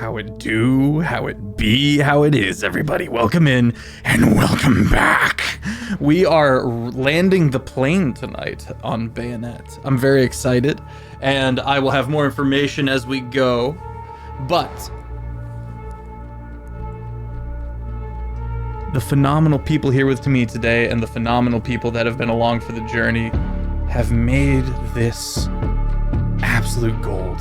how it do, how it be, how it is, everybody. Welcome in and welcome back. We are landing the plane tonight on Bayonet. I'm very excited, and I will have more information as we go, but the phenomenal people here with me today and the phenomenal people that have been along for the journey have made this absolute gold.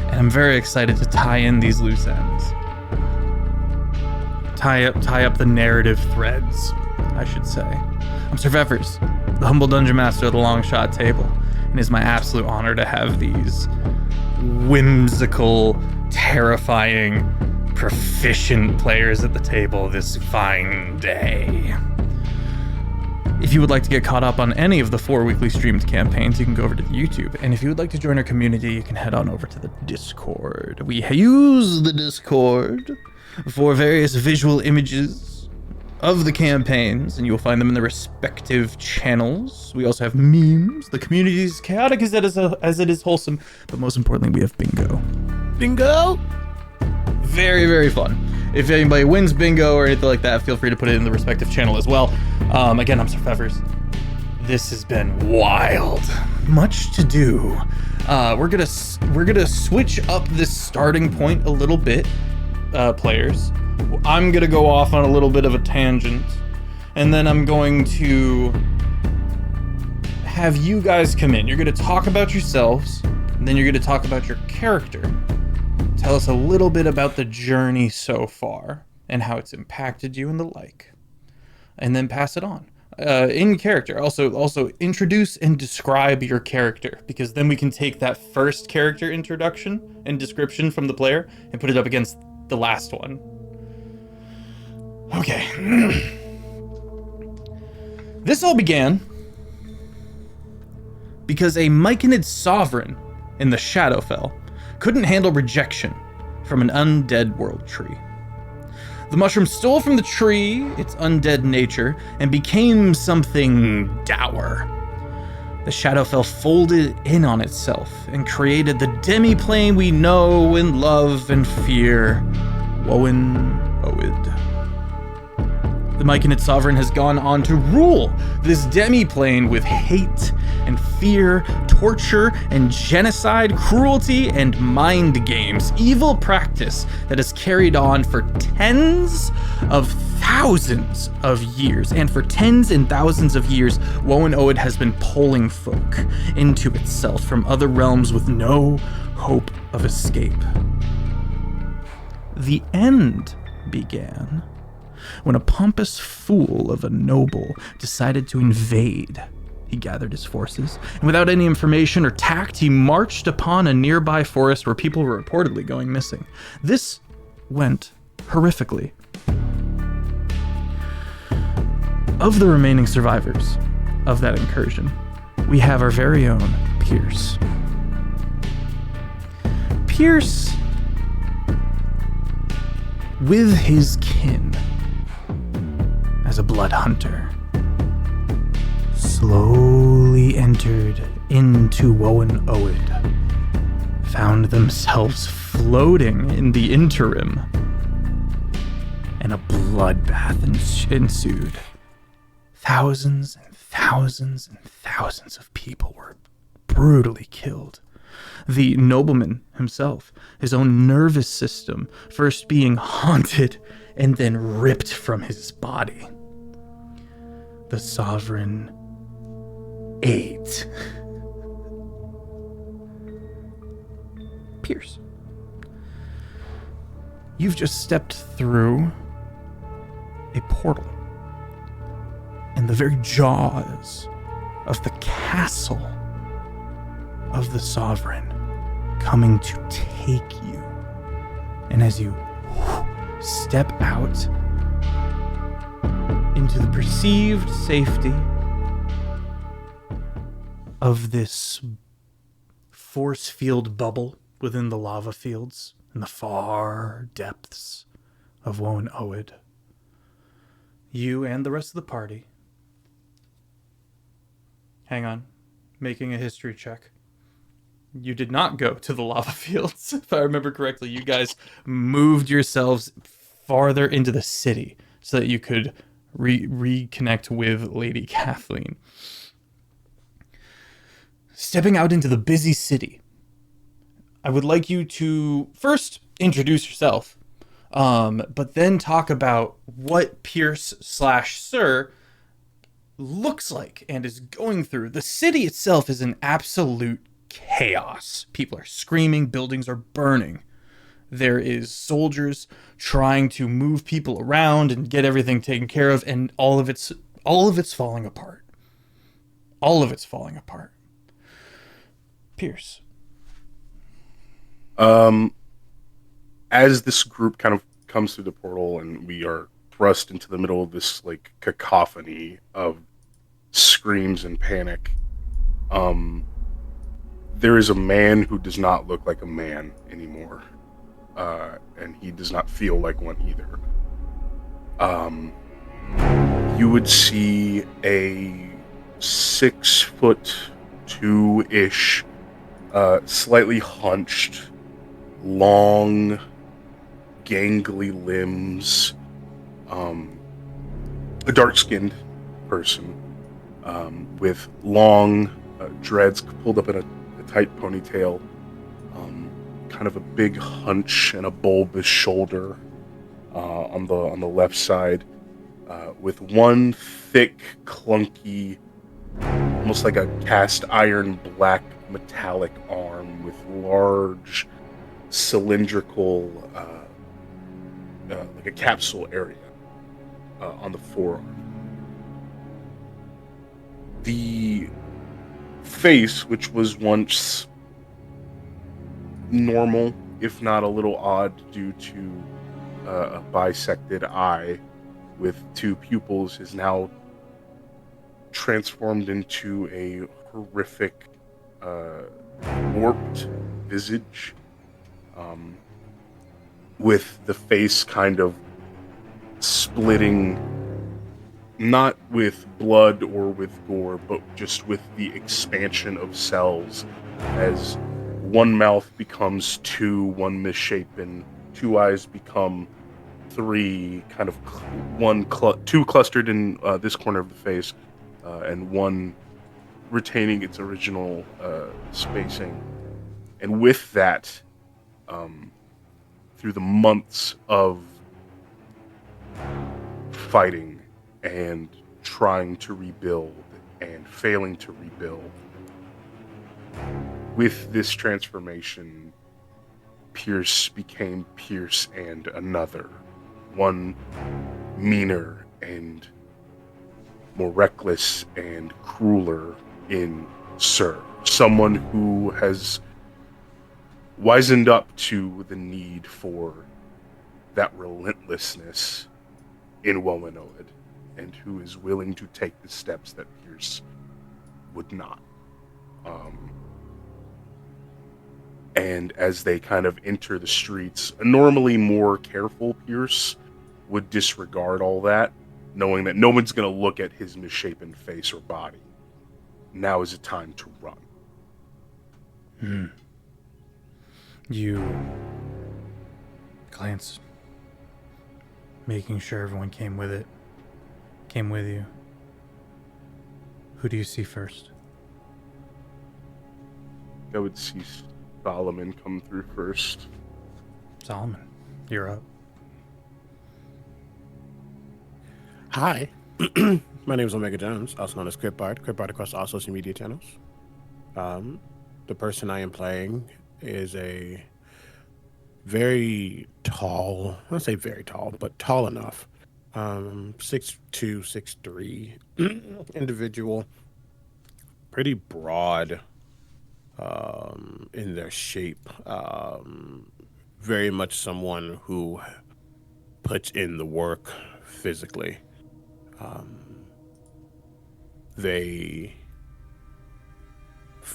And I'm very excited to tie in these loose ends. Tie up the narrative threads, I should say. I'm Sir Fevers, the humble dungeon master of the Longshot table, and it is my absolute honor to have these whimsical, terrifying, proficient players at the table this fine day. If you would like to get caught up on any of the 4 weekly streamed campaigns, you can go over to YouTube. And if you would like to join our community, you can head on over to the Discord. We use the Discord for various visual images of the campaigns, and you will find them in the respective channels. We also have memes. The community is chaotic as it is wholesome, but most importantly, we have bingo. Bingo! Very, very fun. If anybody wins bingo or anything like that, feel free to put it in the respective channel as well. Again, I'm Sir Fevers. This has been wild. Much to do. We're gonna switch up this starting point a little bit, players. I'm gonna go off on a little bit of a tangent, and then I'm going to have you guys come in. You're gonna talk about yourselves, and then you're gonna talk about your character. Tell us a little bit about the journey so far and how it's impacted you and the like, and then pass it on in character. Also introduce and describe your character, because then we can take that first character introduction and description from the player and put it up against the last one. Okay. This all began because a myconid sovereign in the Shadowfell couldn't handle rejection from an undead world tree. The mushroom stole from the tree its undead nature and became something dour. The Shadowfell folded in on itself and created the demiplane we know and love and fear, Whalley. The myconid sovereign has gone on to rule this demiplane with hate and fear, torture and genocide, cruelty and mind games, evil practice that has carried on for tens of thousands of years. And for tens and thousands of years, Whalley has been pulling folk into itself from other realms with no hope of escape. The end began when a pompous fool of a noble decided to invade. He gathered his forces, and without any information or tact, he marched upon a nearby forest where people were reportedly going missing. This went horrifically. Of the remaining survivors of that incursion, we have our very own Pierce. Pierce, with his kin, as a blood hunter, slowly entered into Whalley, found themselves floating in the interim, and a bloodbath ensued. Thousands and thousands and thousands of people were brutally killed. The nobleman himself, his own nervous system, first being haunted and then ripped from his body. The sovereign ate Pierce. You've just stepped through a portal in the very jaws of the castle of the sovereign, coming to take you. And as you step out into the perceived safety of this force field bubble within the lava fields in the far depths of Whalley, you and the rest of the party, hang on, making a history check, You did not go to the lava fields. If I remember correctly, you guys moved yourselves farther into the city so that you could reconnect with Lady Kathleen. Stepping out into the busy city, I would like you to first introduce yourself, but then talk about what Pierce/Sir looks like and is going through. The city itself is an absolute chaos. People are screaming, buildings are burning. There is soldiers trying to move people around and get everything taken care of, and all of it's falling apart. All of it's falling apart. Pierce. As this group kind of comes through the portal and we are thrust into the middle of this like cacophony of screams and panic, there is a man who does not look like a man anymore, and he does not feel like one either. You would see a 6'2" slightly hunched, long, gangly limbs, a dark-skinned person with long dreads pulled up in a tight ponytail, kind of a big hunch and a bulbous shoulder on the left side, with one thick, clunky, almost like a cast iron black metallic arm with large cylindrical like a capsule area on the forearm. The face, which was once normal, if not a little odd due to a bisected eye with two pupils, is now transformed into a horrific, warped visage, with the face kind of splitting, not with blood or with gore, but just with the expansion of cells as one mouth becomes two, one misshapen, two eyes become three, kind of two clustered in this corner of the face, and one retaining its original spacing. And with that, through the months of fighting and trying to rebuild and failing to rebuild, with this transformation, Pierce became Pierce and another. One meaner and more reckless and crueler in Sir. Someone who has wisened up to the need for that relentlessness in Womanoid, and who is willing to take the steps that Pierce would not. And as they kind of enter the streets, a normally more careful Pierce would disregard all that, knowing that no one's going to look at his misshapen face or body. Now is the time to run. You glance, making sure everyone came with you. Who do you see first? I would see Solomon come through first. Solomon, you're up. Hi, my name is Omega Jones, also known as CritBard. CritBard across all social media channels. The person I am playing is a very tall, I don't say very tall, but tall enough, 6'2", 6'3", individual, pretty broad in their shape, very much someone who puts in the work physically. They,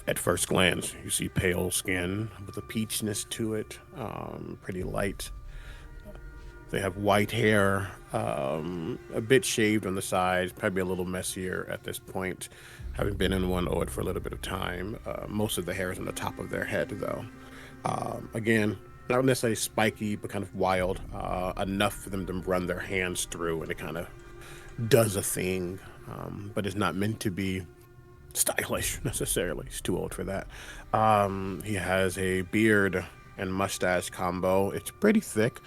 at first glance, you see pale skin with a peachiness to it, pretty light. They have white hair, a bit shaved on the sides, probably a little messier at this point. having been in one Ord for a little bit of time. Most of the hair is on the top of their head, though. Again, not necessarily spiky, but kind of wild, enough for them to run their hands through, and it kind of does a thing, but it's not meant to be stylish necessarily. He's too old for that. He has a beard and mustache combo. It's pretty thick,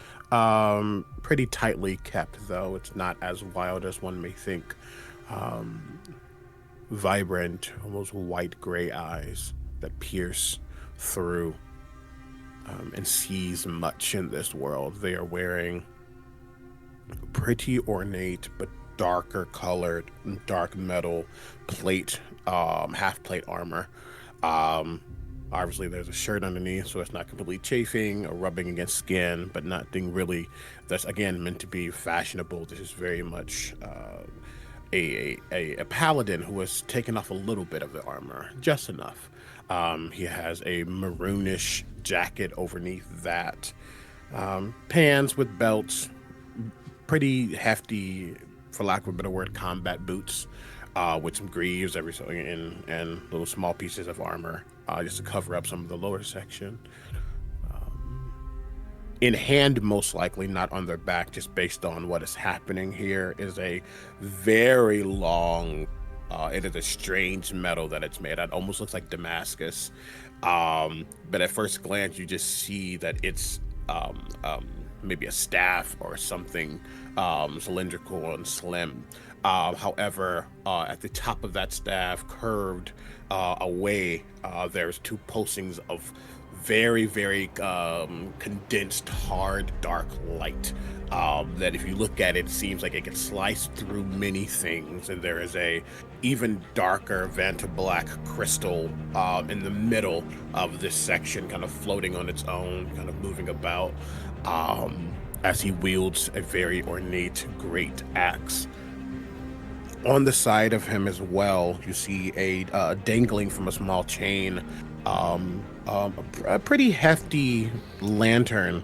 pretty tightly kept, though. It's not as wild as one may think. Vibrant, almost white gray eyes that pierce through and sees much in this world. They are wearing pretty ornate but darker colored dark metal plate, half plate armor. Obviously there's a shirt underneath, so it's not completely chafing or rubbing against skin, but nothing really that's again meant to be fashionable. This is very much a paladin who has taken off a little bit of the armor, just enough. He has a maroonish jacket underneath that, pants with belts, pretty hefty, for lack of a better word, combat boots, with some greaves every so and little small pieces of armor, just to cover up some of the lower section. In hand, most likely, not on their back, just based on what is happening here, is a very long, it is a strange metal that it's made. It almost looks like Damascus. But at first glance, you just see that it's maybe a staff or something cylindrical and slim. However, at the top of that staff, curved away, there's two pulsings of very, very condensed, hard, dark light that if you look at it, seems like it can slice through many things. And there is a even darker Vanta Black crystal in the middle of this section, kind of floating on its own, kind of moving about as he wields a very ornate great axe. On the side of him as well, you see a dangling from a small chain, a pretty hefty lantern,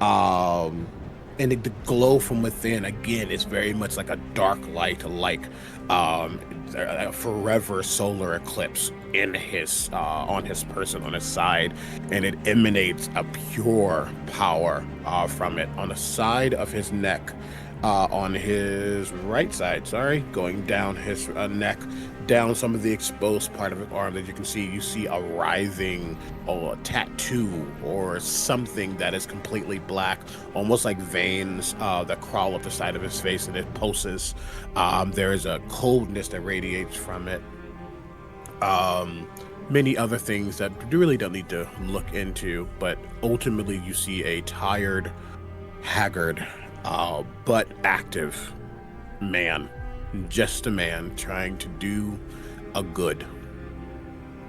and the glow from within, again, is very much like a dark light, like a forever solar eclipse in his on his person, on his side, and it emanates a pure power from it. On the side of his neck, on his right side, going down his neck, down some of the exposed part of his arm that you see a writhing or a tattoo or something that is completely black, almost like veins that crawl up the side of his face, and it pulses. There is a coldness that radiates from it. Many other things that you really don't need to look into, but ultimately you see a tired, haggard, but active man. Just a man trying to do a good,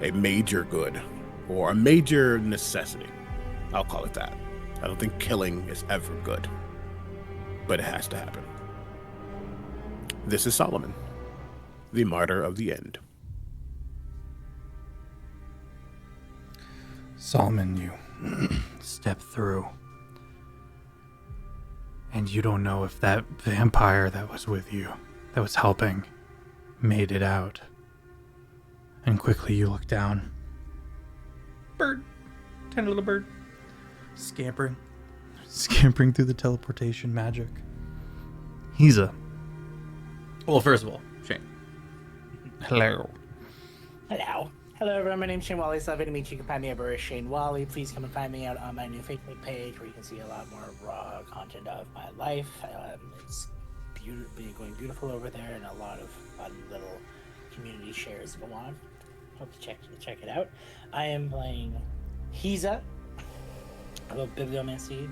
a major good, or a major necessity. I'll call it that. I don't think killing is ever good, but it has to happen. This is Solomon, the martyr of the end. Solomon, you step through, and you don't know if that vampire that was with you, that was helping, made it out. And quickly you look down. Bird. Tiny little bird. Scampering through the teleportation magic. Well, first of all, Shane. Hello. Hello, everyone. My name's Shane Whalley. So happy to meet you. You can find me over at Shane Whalley. Please come and find me out on my new Facebook page where you can see a lot more raw content of my life. It's going beautiful over there, and a lot of fun little community shares go on. Hope to check it out. I am playing Hiza, a little bibliomancy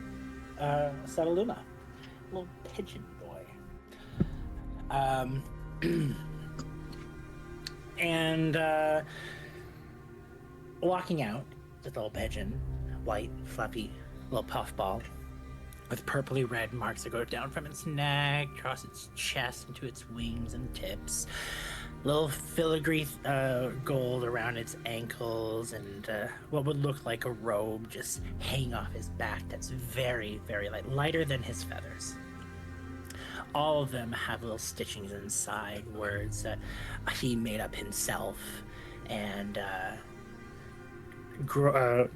Sataluma, a little pigeon boy. And walking out, this little pigeon, white, fluffy, little puffball, with purpley red marks that go down from its neck, across its chest, into its wings and tips. Little filigree gold around its ankles, and what would look like a robe just hanging off his back that's very, very light, lighter than his feathers. all of them have little stitchings inside, words that he made up himself, and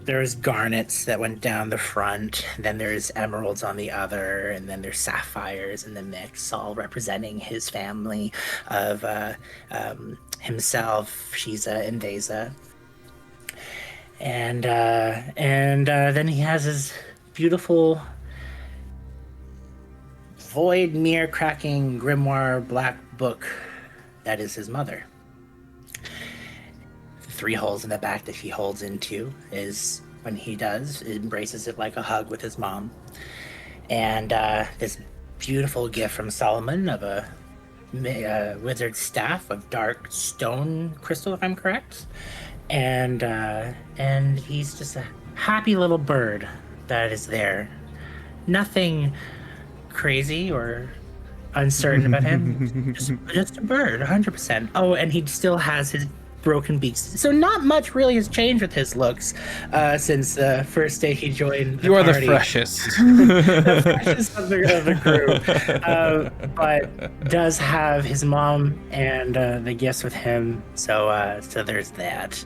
there's garnets that went down the front, then there's emeralds on the other, and then there's sapphires in the mix, all representing his family of himself, Shiza, and Deza. And then he has his beautiful void mirror cracking grimoire black book that is his mother. 3 holes in the back that he holds into is when he does, embraces it like a hug with his mom. And this beautiful gift from Solomon of a wizard's staff of dark stone crystal, if I'm correct. And he's just a happy little bird that is there. Nothing crazy or uncertain about him. just a bird, 100%. Oh, and he still has his broken beaks. So not much really has changed with his looks since the first day he joined the You are party. the freshest. The freshest of the crew. But does have his mom and the gifts with him. So there's that.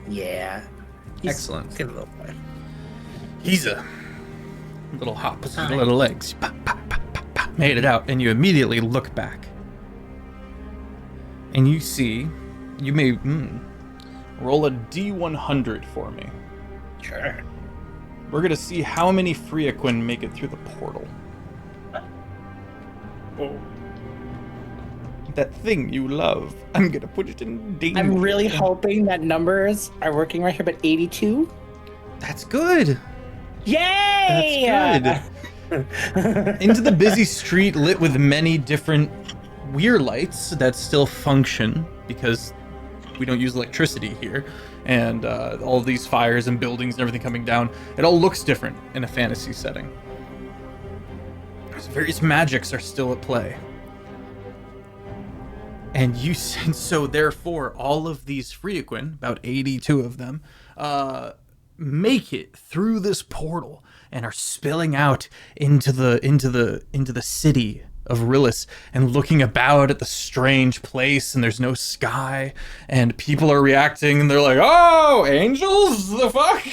Yeah. He's Excellent. a good little boy. He's a little hop with his little legs. Pop, pop, pop, pop, pop. Made it out, and you immediately look back. And you see, you may roll a D100 for me. Sure. We're going to see how many Freaquin make it through the portal. Oh. That thing you love. I'm going to put it in danger. I'm really hoping that numbers are working right here, but 82? That's good. Yay! That's good. Into the busy street lit with many different weir lights that still function because we don't use electricity here, and all of these fires and buildings and everything coming down, it all looks different in a fantasy setting. Various magics are still at play. And so therefore all of these Freaquin, about 82 of them, make it through this portal and are spilling out into the city of Rillis and looking about at the strange place, and there's no sky, and people are reacting, and they're like, "Oh, angels, the fuck!"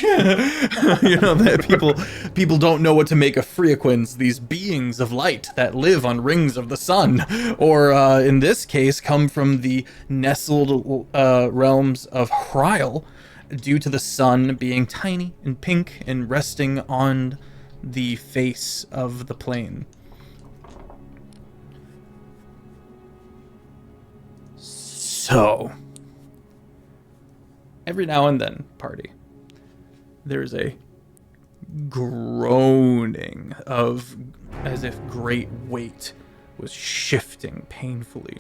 You know, that people don't know what to make of Freaquins, these beings of light that live on rings of the sun, or in this case, come from the nestled realms of Hryl, due to the sun being tiny and pink and resting on the face of the plane. So, every now and then, party, there's a groaning of as if great weight was shifting painfully.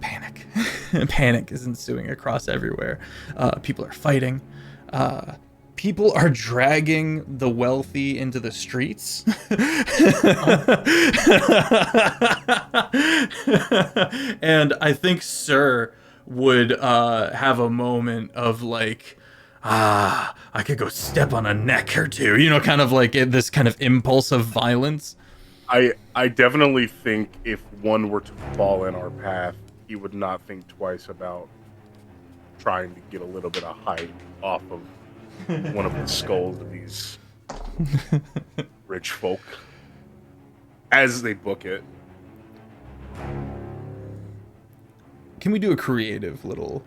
Panic. Panic is ensuing across everywhere. People are fighting. People are dragging the wealthy into the streets. And I think Sir would have a moment of like, I could go step on a neck or two, you know, kind of like this kind of impulse of violence. I definitely think if one were to fall in our path, he would not think twice about trying to get a little bit of height off of one of the skulls of these rich folk as they book it. Can we do a creative little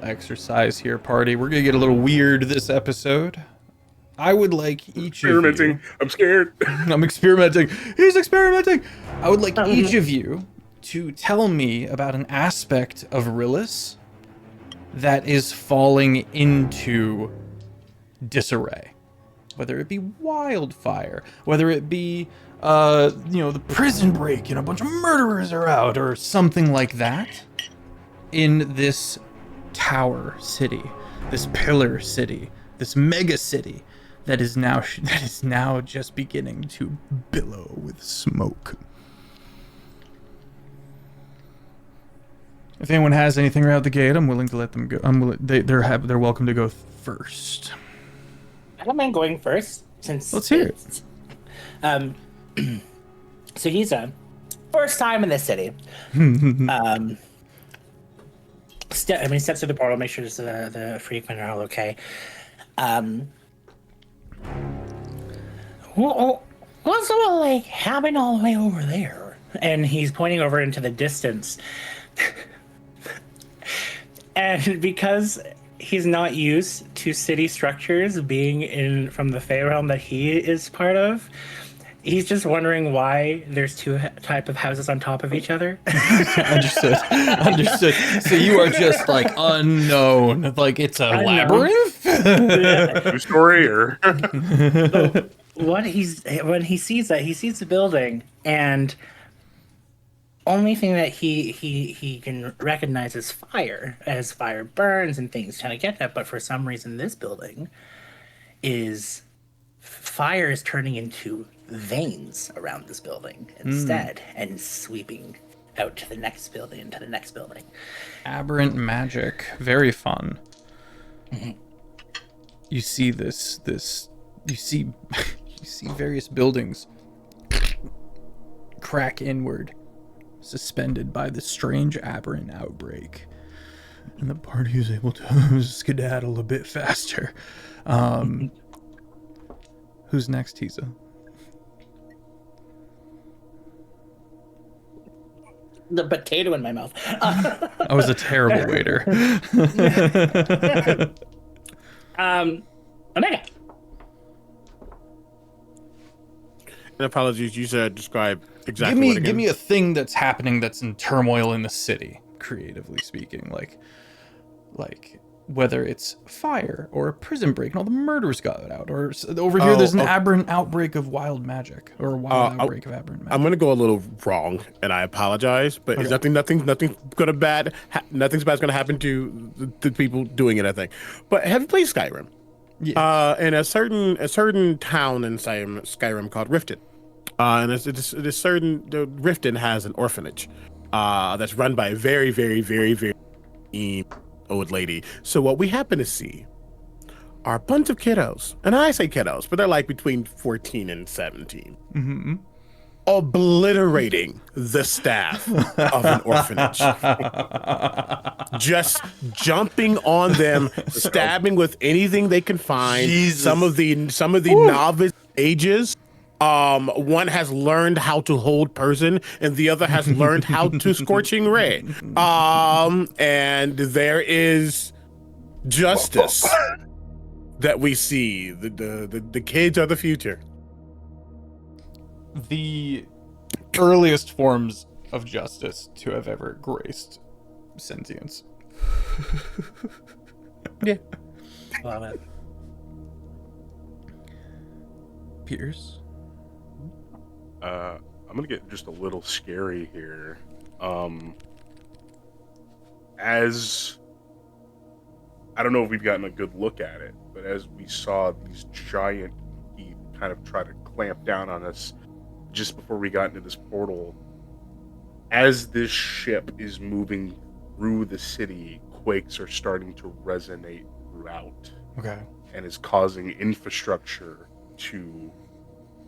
exercise here, party? We're gonna get a little weird this episode. I would like each of you... I'm scared. I'm experimenting. He's experimenting. I would like each of you to tell me about an aspect of Rillis that is falling into disarray. Whether it be wildfire, whether it be, the prison break and a bunch of murderers are out, or something like that, in this tower city, this pillar city, this mega city that is now just beginning to billow with smoke. If anyone has anything right out the gate, I'm willing to let them go. They're welcome to go first. I don't mind going first since Let's hear it. So he's first time in this city. Steps through the portal, make sure the freakmen are all okay. What's all like happening all the way over there? And he's pointing over into the distance. And because he's not used to city structures being from the Fey realm that he is part of, he's just wondering why there's two type of houses on top of each other. Understood. So you are just like unknown, like it's a labyrinth. True story, or So when he sees the building, and only thing that he can recognize is fire, as fire burns and things trying to get that. But for some reason, this building fire is turning into veins around this building instead, and sweeping out to the next building and to the next building. Aberrant magic, very fun. Mm-hmm. You see this. You see various buildings crack inward, suspended by this strange aberrant outbreak, and the party is able to skedaddle a bit faster. Who's next, Tisa? The potato in my mouth. I was a terrible waiter. Omega. And apologies, you said describe exactly what again? Give me a thing that's happening that's in turmoil in the city, creatively speaking, like whether it's fire or a prison break and all the murders got out, or over here there's an aberrant outbreak of wild magic, or a wild outbreak of aberrant magic. I'm gonna go a little wrong, and I apologize, but Okay. nothing's nothing's bad's gonna happen to the people doing it. I think, but have you played Skyrim? Yeah. In a certain town in Skyrim called Riften, and it's certain the Riften has an orphanage, that's run by a very very very very old lady. So what we happen to see are a bunch of kiddos, and I say kiddos, but they're like between 14 and 17, obliterating the staff of an orphanage, just jumping on them, stabbing with anything they can find. Jesus. Some of the novice ages. One has learned how to hold person, and the other has learned how to scorching ray. And there is justice that we see. The kids are the future. The earliest forms of justice to have ever graced sentience. Yeah. Love it. Pierce? I'm gonna get just a little scary here. As I don't know if we've gotten a good look at it, but as we saw these giant teeth kind of try to clamp down on us just before we got into this portal, as this ship is moving through the city, quakes are starting to resonate throughout. Okay. And is causing infrastructure to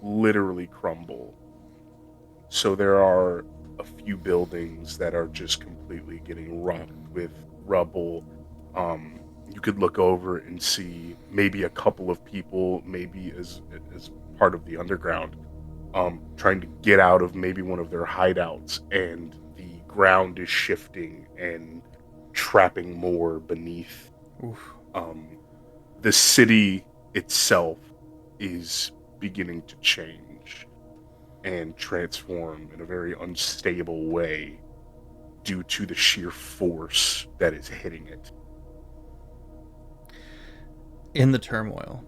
literally crumble. So there are a few buildings that are just completely getting rocked with rubble. You could look over and see maybe a couple of people, maybe as part of the underground, trying to get out of maybe one of their hideouts, and the ground is shifting and trapping more beneath. Oof. The city itself is beginning to change and transform in a very unstable way due to the sheer force that is hitting it. In the turmoil,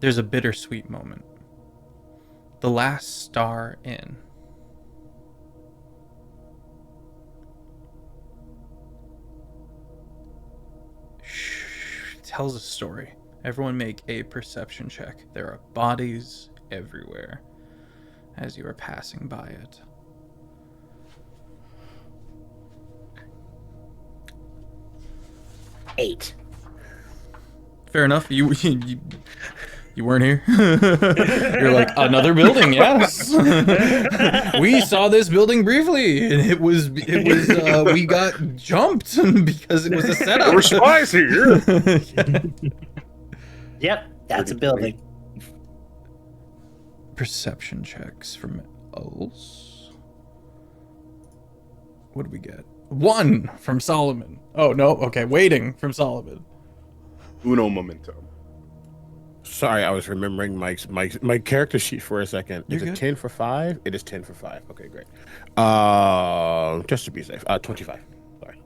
there's a bittersweet moment. The last star in. Tells a story. Everyone make a perception check. There are bodies everywhere as you are passing by it. 8. Fair enough. You weren't here. You're like, another building, yes. We saw this building briefly, and it was we got jumped because it was a setup. There were spies here. Yep, that's a building. Perception checks from Els. What did we get? 1 from Solomon. Oh no, okay, waiting from Solomon. Uno momento. Sorry, I was remembering my character sheet for a second. You're Is it good. 10 for 5? It is 10 for 5. Okay, great. Just to be safe. 25. Sorry.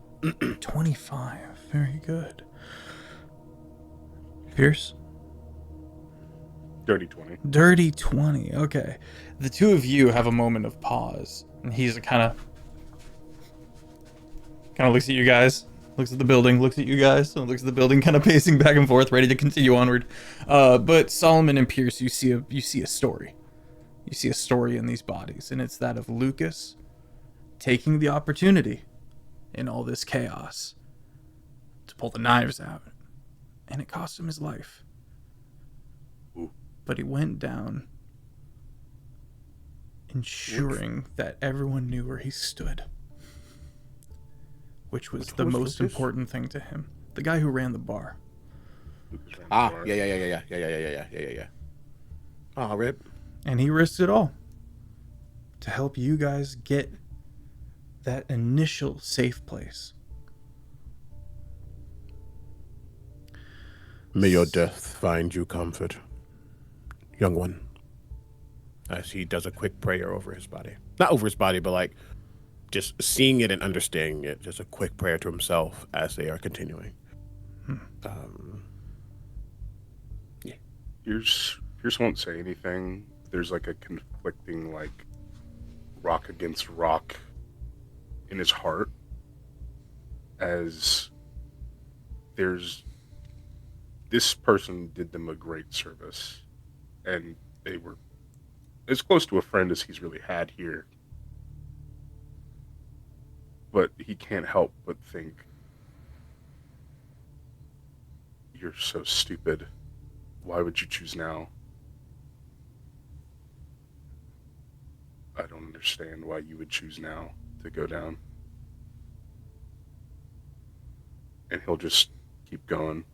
25. Very good. Pierce? Dirty 20. Dirty 20. Okay. The two of you have a moment of pause, and he's kind of looks at you guys, looks at the building, looks at you guys, and looks at the building, kind of pacing back and forth, ready to continue onward. But Solomon and Pierce, you see a story. You see a story in these bodies, and it's that of Lucas taking the opportunity in all this chaos to pull the knives out, and it cost him his life. Ooh. But he went down ensuring that everyone knew where he stood, which was the most important thing to him. The guy who ran the bar. Yeah. Oh, rip. And he risked it all to help you guys get that initial safe place. May your death find you comfort, young one. As he does a quick prayer over his body. Not over his body, but like just seeing it and understanding it. Just a quick prayer to himself as they are continuing. Yeah. Pierce won't say anything. There's like a conflicting like rock against rock in his heart, as this person did them a great service, and they were as close to a friend as he's really had here. But he can't help but think, you're so stupid. Why would you choose now? I don't understand why you would choose now to go down. And he'll just keep going.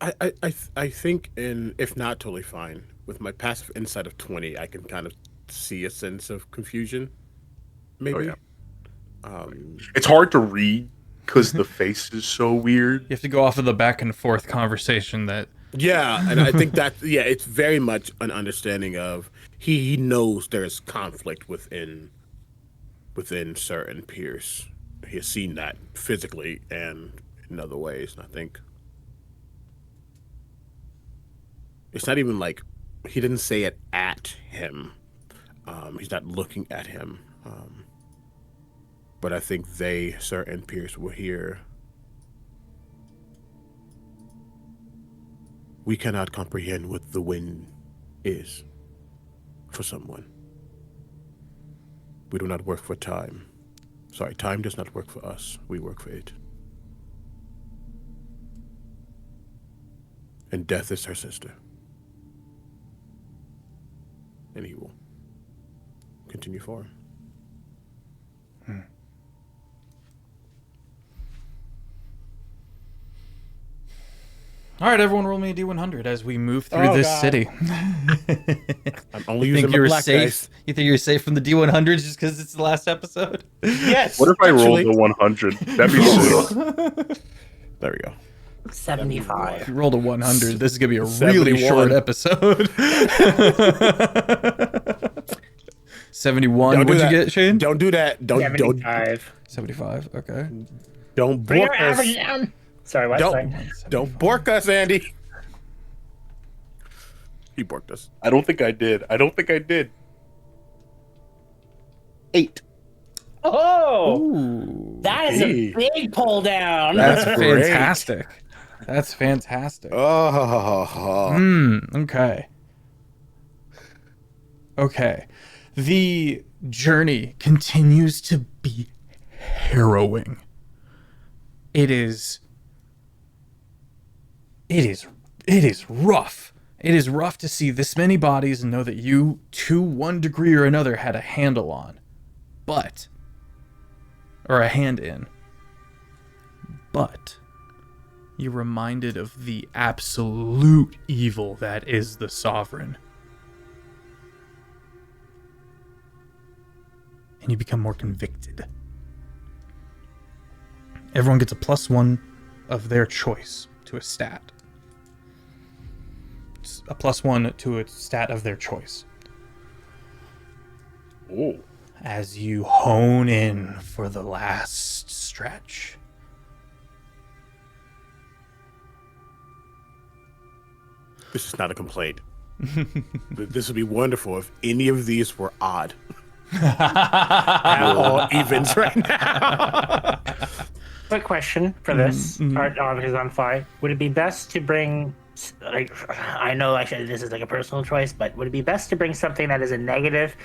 I think, if not totally fine, with my passive insight of 20, I can kind of see a sense of confusion. Maybe. Oh, yeah. It's hard to read because the face is so weird. You have to go off of the back and forth conversation that... Yeah, and I think that, it's very much an understanding of he knows there's conflict within Sir and Pierce. He has seen that physically and in other ways, and I think it's not even like he didn't say it at him. He's not looking at him. But I think Sir and Pierce, will hear. We cannot comprehend what the wind is for someone. We do not work for time. Sorry, time does not work for us. We work for it. And death is her sister. And he will continue forward. All right, everyone, roll me a D100 as we move through this city. I'm only You using think my black safe? dice. You think you're safe from the D100s just because it's the last episode? Yes. What if I rolled actually. the 100? That'd be sick. There we go. 75. If you rolled a 100, this is going to be a really 71. short episode. 71. Don't do What'd you that. get, Shane? Don't do that. Don't 75. 75. Okay. don't Bring bork your us. average down. Sorry, what? Don't- Sorry. Don't bork us, Andy. He borked us. I don't think I did. 8. Oh! Ooh. That is Hey. a big pull down. That's great. fantastic. That's fantastic. Oh. Okay. Okay. The journey continues to be harrowing. It is it is rough. It is rough to see this many bodies and know that you, to one degree or another, had a handle on. Or a hand in. But you're reminded of the absolute evil that is the Sovereign. And you become more convicted. Everyone gets a +1 of their choice to a stat. It's a +1 to a stat of their choice. Oh. As you hone in for the last stretch. This is not a complaint. This would be wonderful if any of these were odd. All evens right now. Quick question for this. Is on fire. Would it be best to bring, like, I know actually this is like a personal choice, but would it be best to bring something that is a negative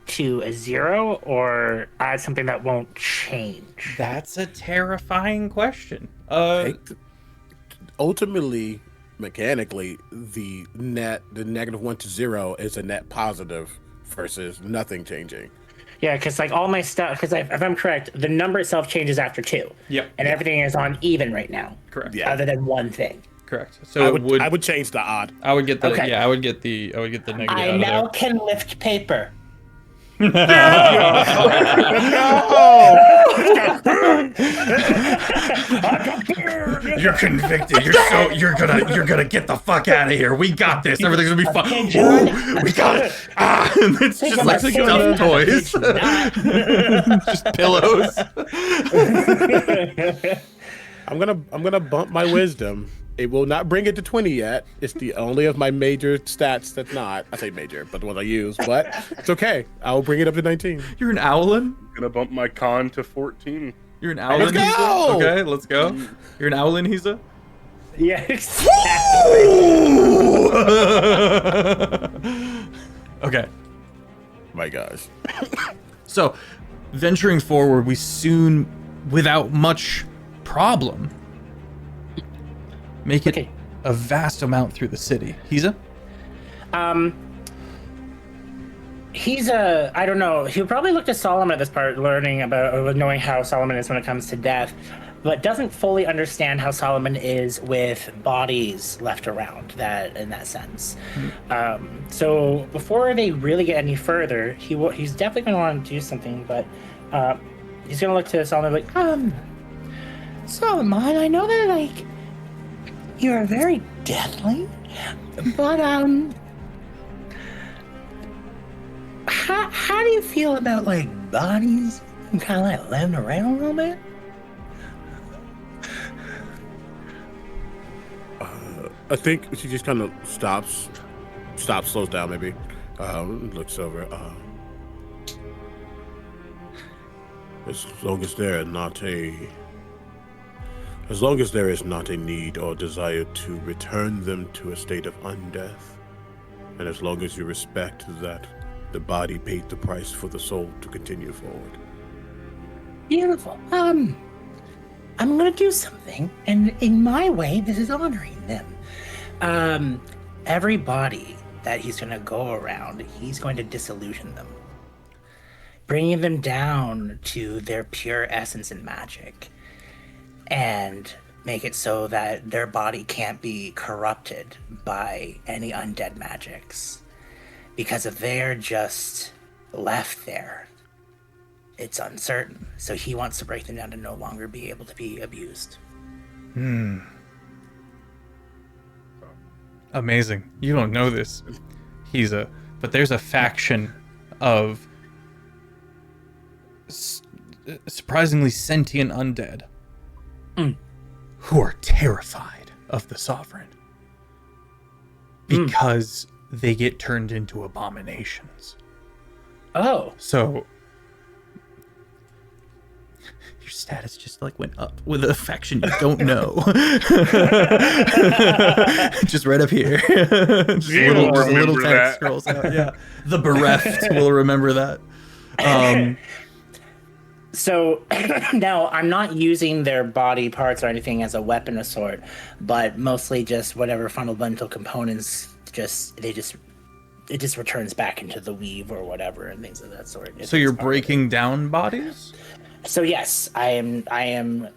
to a 0 or add something that won't change? That's a terrifying question. Ultimately, mechanically, the -1 to 0 is a net positive versus nothing changing. Yeah, because like all my stuff, because if I'm correct, the number itself changes after 2. Yep. And everything is on even right now. Correct. Yeah. Other than one thing. Correct. So I would change the odd. I would get the Okay. I would get the negative I out of now there. can lift paper. No! You're convicted. You're gonna get the fuck out of here. We got this. Everything's gonna be fine. Ooh, we got it. And it's just like stuffed toys. Just pillows. I'm gonna bump my wisdom. It will not bring it to 20 yet. It's the only of my major stats that's not. I say major, but the ones I use. But it's okay. I will bring it up to 19. You're an owlin? Gonna bump my con to 14. You're an owlin? Let's go! Okay, let's go. You're an owlin, Hisa? Yeah, exactly. Okay. My gosh. So, venturing forward, we soon, without much problem, make it a vast amount through the city. Hisa? I don't know. He'll probably look to Solomon at this part, learning about, or knowing how Solomon is when it comes to death, but doesn't fully understand how Solomon is with bodies left around in that sense. So before they really get any further, he's definitely going to want to do something, but he's going to look to Solomon like, Solomon, I know that, like, you're very deadly, but, how do you feel about, like, bodies kind of, like, living around a little bit? I think she just kind of stops, slows down maybe, looks over. As long as there is not a need or desire to return them to a state of undeath, and as long as you respect that the body paid the price for the soul to continue forward. Beautiful. I'm gonna do something, and in my way, this is honoring them. Every body that he's gonna go around, he's going to disillusion them, bringing them down to their pure essence and magic, and make it so that their body can't be corrupted by any undead magics. Because if they're just left there, it's uncertain. So he wants to break them down to no longer be able to be abused. Amazing. You don't know this, but there's a faction of surprisingly sentient undead who are terrified of the Sovereign because they get turned into abominations. Oh. So your status just like went up with a faction you don't know. Just right up here. Just You will a little remember text that. scrolls out. Yeah. The bereft will remember that. So now I'm not using their body parts or anything as a weapon of sort, but mostly just whatever fundamental components. It just returns back into the weave or whatever and things of that sort. So you're breaking down bodies? So yes, I am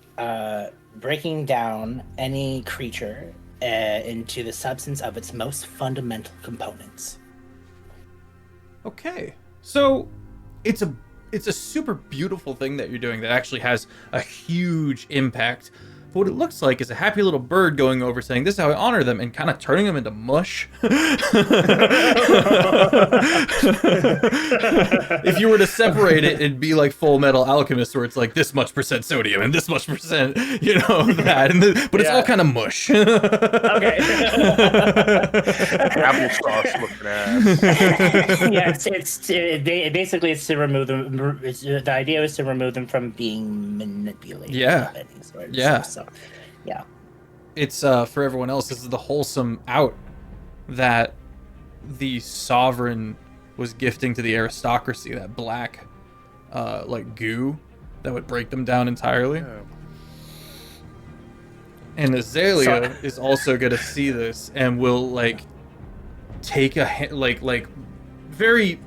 breaking down any creature into the substance of its most fundamental components. Okay. So it's a super beautiful thing that you're doing that actually has a huge impact. But what it looks like is a happy little bird going over saying, "This is how I honor them," and kind of turning them into mush. If you were to separate it, it'd be like Full Metal Alchemist, where it's like this much percent sodium and this much percent, that. But it's all kind of mush. Okay. Applesauce looking ass. Yeah, basically it's to remove them. The idea is to remove them from being manipulated. Yeah. Of any sort. Yeah. So, yeah. It's for everyone else. This is the wholesome out that the sovereign was gifting to the aristocracy. That black, like goo, that would break them down entirely. Yeah. And Azalea is also gonna see this and will like take a like very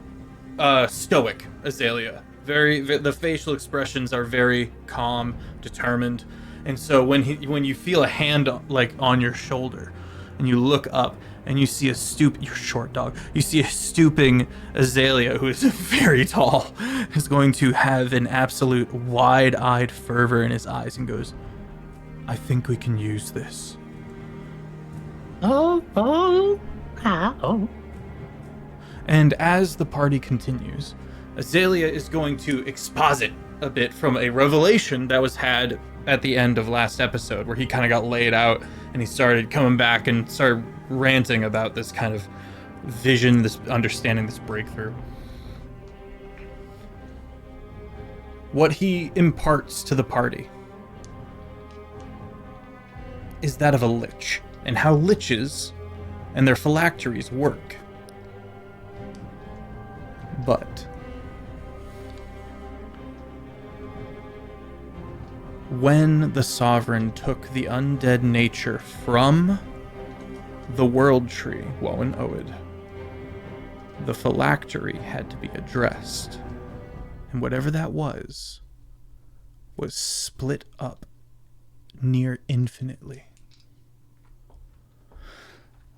stoic Azalea. The facial expressions are very calm, determined. And so when you feel a hand like on your shoulder, and you look up and you see you're short dog. You see a stooping Azalea who is very tall, is going to have an absolute wide-eyed fervor in his eyes and goes, "I think we can use this." Oh. And as the party continues, Azalea is going to exposit a bit from a revelation that was had at the end of last episode, where he kind of got laid out and he started coming back and started ranting about this kind of vision, this understanding, this breakthrough. What he imparts to the party is that of a lich, and how liches and their phylacteries work. But when the Sovereign took the undead nature from the World Tree, Woan Oed, the phylactery had to be addressed. And whatever that was split up near infinitely.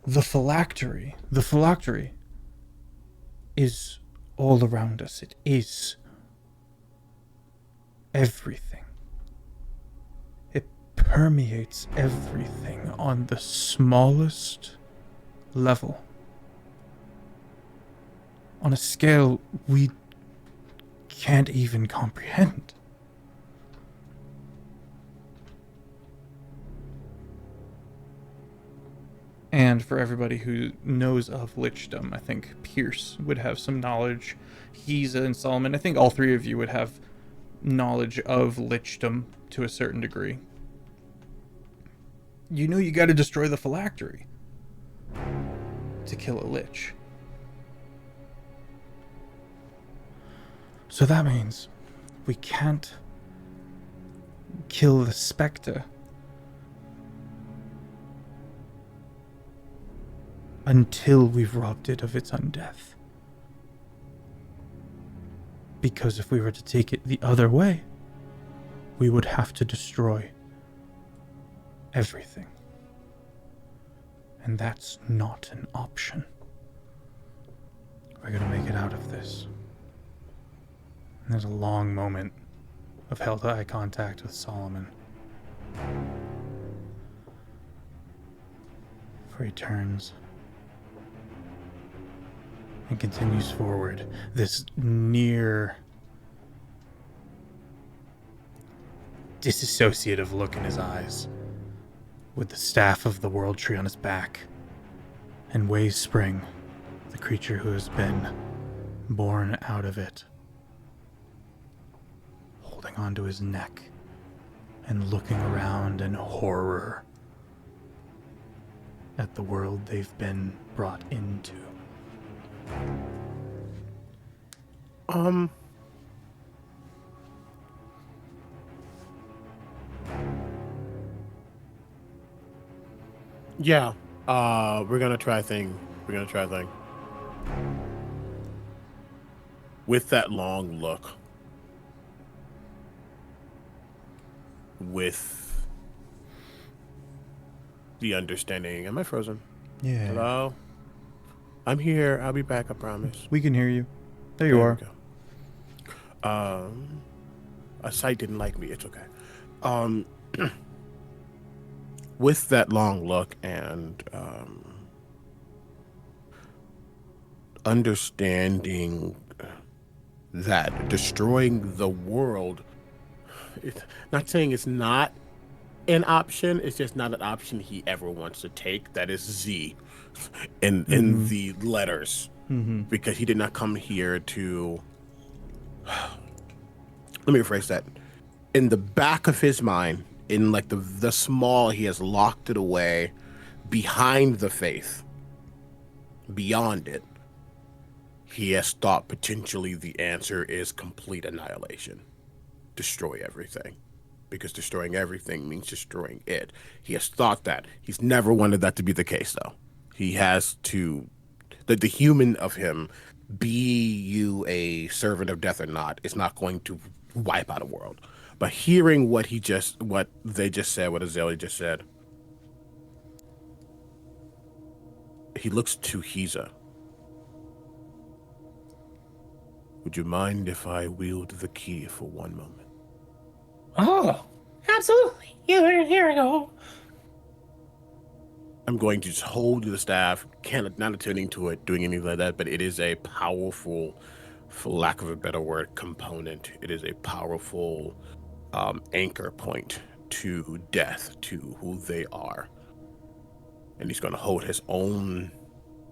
The phylactery is all around us. It is everything. It permeates everything on the smallest level. On a scale we can't even comprehend. And for everybody who knows of lichdom, I think Pierce would have some knowledge. Giza and Solomon, I think all three of you would have knowledge of lichdom to a certain degree. You know you gotta destroy the phylactery to kill a lich. So that means we can't kill the spectre until we've robbed it of its undeath. Because if we were to take it the other way, we would have to destroy everything. And that's not an option. We're gonna make it out of this. And there's a long moment of held eye contact with Solomon. Before he turns and continues forward, this near disassociative look in his eyes, with the staff of the World Tree on his back, and Ways Spring, the creature who has been born out of it, holding onto his neck and looking around in horror at the world they've been brought into. Yeah. We're gonna try a thing. With that long look, with the understanding. Am I frozen? Yeah. Hello? I'm here. I'll be back, I promise. We can hear you. There you There are. we go. A site didn't like me. It's okay. With that long look and understanding that destroying the world, not saying it's not an option, it's just not an option he ever wants to take. That is Z in the letters. Because he did not come here to, let me rephrase that. In the back of his mind, in like the small, he has locked it away behind the faith. Beyond it, he has thought potentially the answer is complete annihilation. Destroy everything. Because destroying everything means destroying it. He has thought that. He's never wanted that to be the case, though. He has to, the human of him, be you a servant of death or not, is not going to wipe out a world. But hearing what they just said, what Azalea just said, he looks to Hiza. Would you mind if I wield the key for one moment? Oh, absolutely. Here we go. I'm going to just hold the staff, not attending to it, doing anything like that, but it is a powerful, for lack of a better word, component. It is a powerful anchor point to death, to who they are. And he's going to hold his own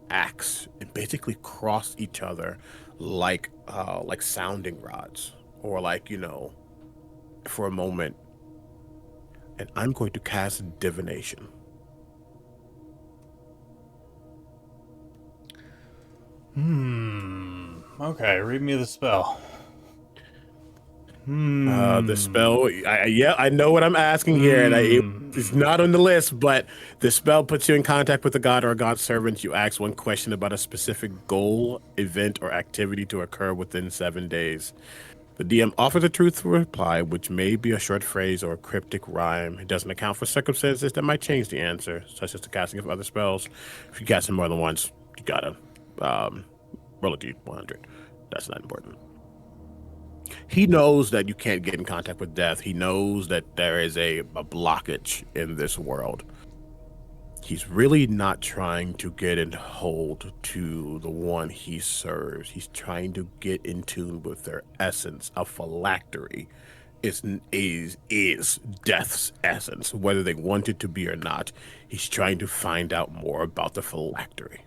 axe and basically cross each other like sounding rods, or for a moment. And I'm going to cast divination. Okay, read me the spell. The spell, I know what I'm asking here, and it's not on the list, but the spell puts you in contact with a god or a god servant. You ask one question about a specific goal, event, or activity to occur within 7 days. The DM offers a truthful reply, which may be a short phrase or a cryptic rhyme. It doesn't account for circumstances that might change the answer, such as the casting of other spells. If you cast them more than once, you gotta roll a d100. That's not important. He knows that you can't get in contact with death. He knows that there is a blockage in this world. He's really not trying to get in hold to the one he serves. He's trying to get in tune with their essence. A phylactery is death's essence, whether they want it to be or not. He's trying to find out more about the phylactery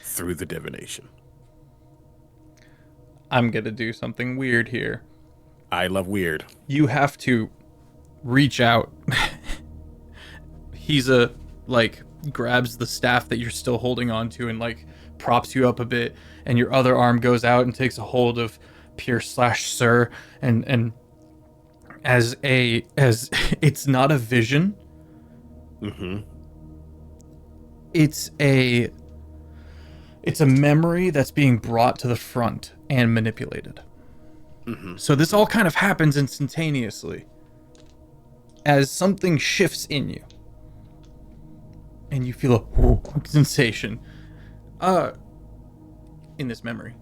through the divination. I'm gonna do something weird here. I love weird. You have to reach out. Grabs the staff that you're still holding on to and props you up a bit, and your other arm goes out and takes a hold of Pierce/Sir, and as it's not a vision. It's a memory that's being brought to the front and manipulated. So this all kind of happens instantaneously as something shifts in you. And you feel a sensation in this memory.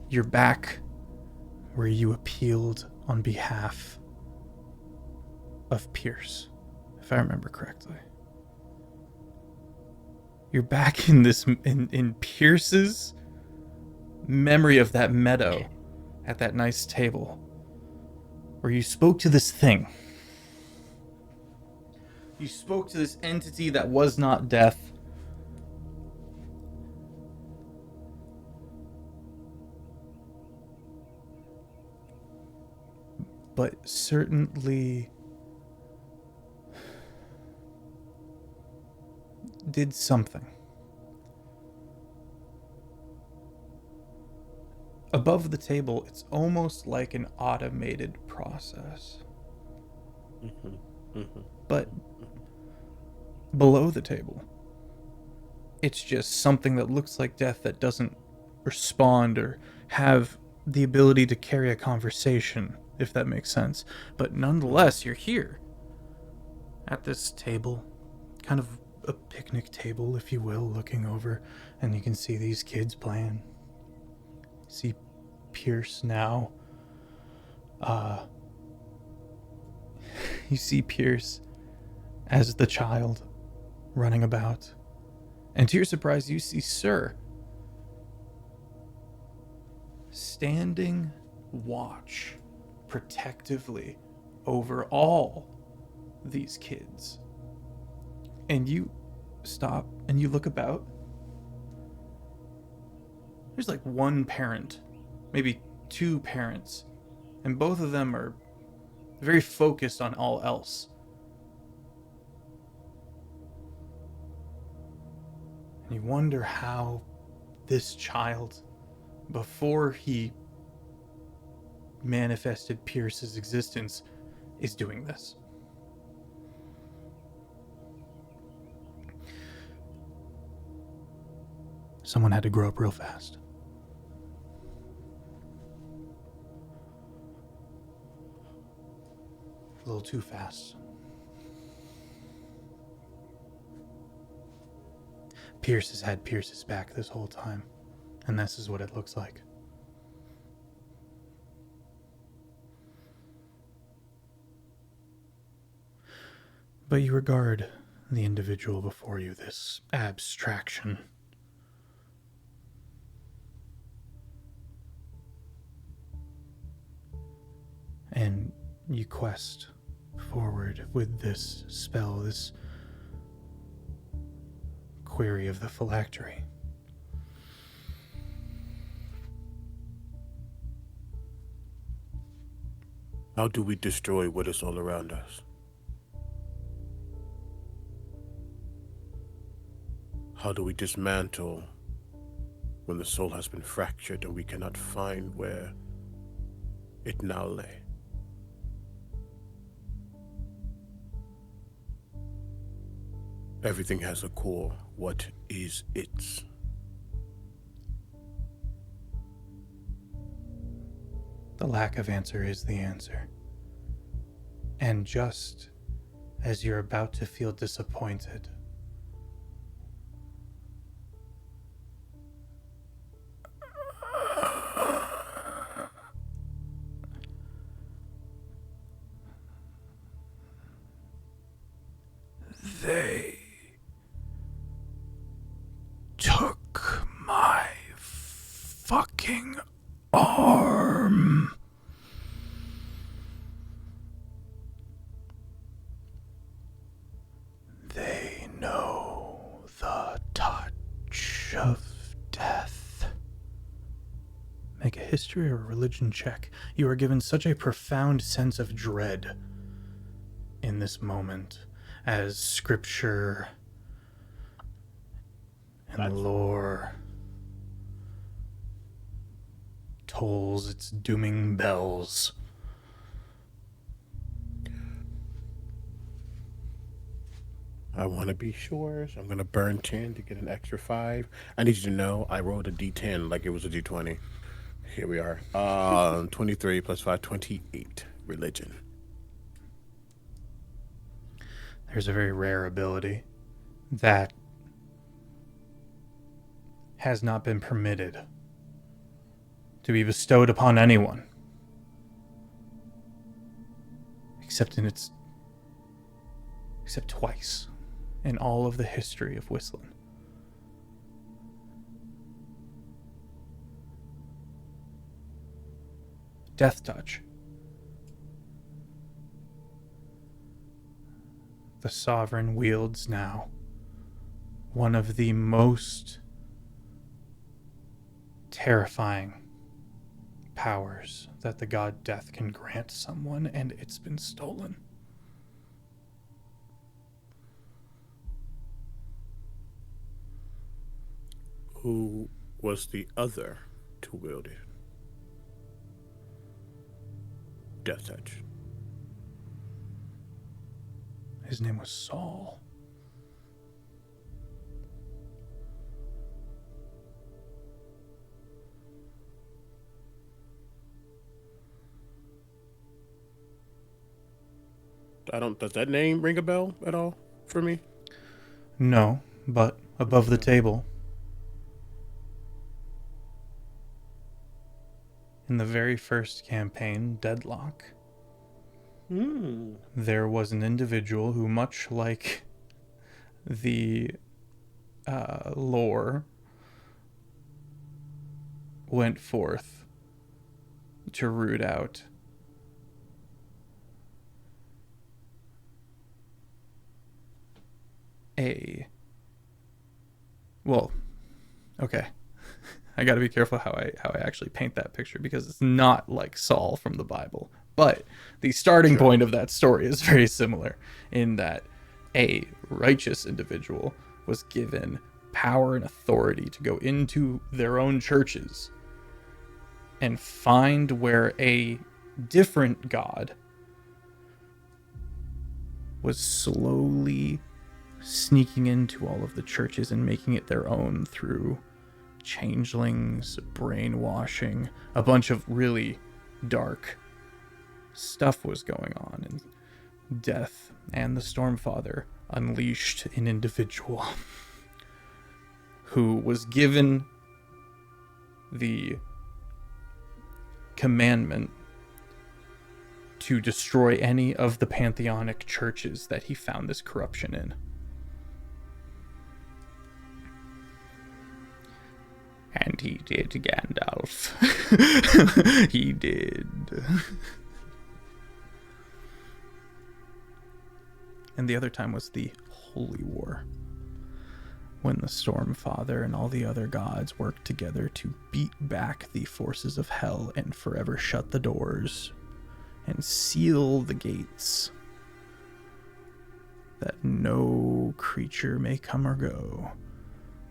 You're back where you appealed on behalf of Pierce, if I remember correctly. You're back in in Pierce's memory of that meadow at that nice table where you spoke to this thing. You spoke to this entity that was not death. But certainly did something. Above the table, it's almost like an automated process. But below the table. It's just something that looks like death that doesn't respond or have the ability to carry a conversation, if that makes sense. But nonetheless, you're here at this table, kind of a picnic table, if you will, looking over, and you can see these kids playing. See Pierce now. You see Pierce as the child running about. And to your surprise, you see Sir standing watch protectively over all these kids. And you stop and you look about. There's like one parent, maybe two parents, and both of them are very focused on all else. And you wonder how this child, before he manifested Pierce's existence, is doing this. Someone had to grow up real fast. A little too fast. Pierce has had Pierce's back this whole time, and this is what it looks like. But you regard the individual before you, this abstraction. And you quest forward with this spell, this query of the phylactery. How do we destroy what is all around us? How do we dismantle when the soul has been fractured and we cannot find where it now lay? Everything has a core. What is it? The lack of answer is the answer. And just as you're about to feel disappointed, they took my fucking arm. They know the touch of death. Make a history or religion check. You are given such a profound sense of dread in this moment as scripture and lore tolls its dooming bells. I want to be sure, so I'm going to burn 10 to get an extra 5. I need you to know I rolled a d10 like it was a d20. Here we are. 23 plus 5, 28. Religion. There's a very rare ability that has not been permitted to be bestowed upon anyone except twice in all of the history of Whistling. Death Touch. The Sovereign wields now one of the most terrifying powers that the god Death can grant someone, and it's been stolen. Who was the other to wield it? Death Touch. His name was Saul. Does that name ring a bell at all for me? No, but above the table, in the very first campaign, Deadlock, there was an individual who, much like the lore, went forth to root out okay. I got to be careful how I actually paint that picture, because it's not like Saul from the Bible. But the starting point of that story is very similar in that a righteous individual was given power and authority to go into their own churches and find where a different god was slowly sneaking into all of the churches and making it their own through changelings, brainwashing, a bunch of really dark stuff was going on, and Death and the Stormfather unleashed an individual who was given the commandment to destroy any of the pantheonic churches that he found this corruption in. And he did, Gandalf. He did. And the other time was the Holy War, when the Stormfather and all the other gods worked together to beat back the forces of hell and forever shut the doors and seal the gates, that no creature may come or go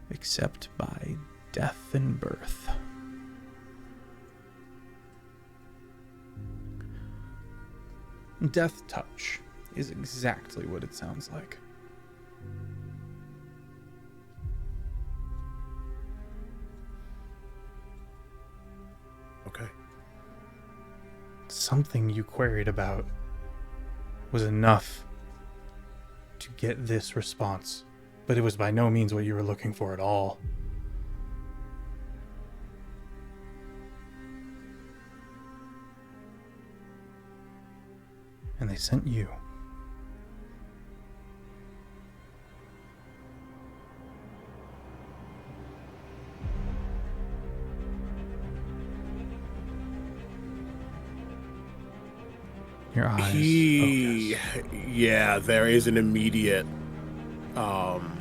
except by death and birth. Death touch is exactly what it sounds like. Okay. Something you queried about was enough to get this response, but it was by no means what you were looking for at all. And they sent you. Your eyes focus. Yeah, there is an immediate, almost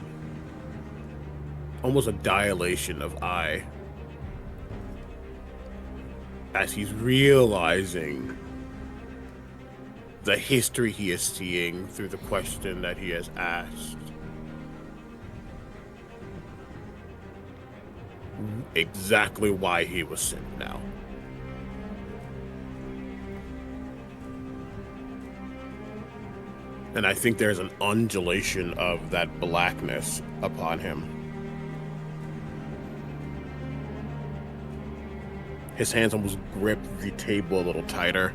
a dilation of eye as he's realizing the history he is seeing through the question that he has asked. Exactly why he was sent now. And I think there's an undulation of that blackness upon him. His hands almost grip the table a little tighter.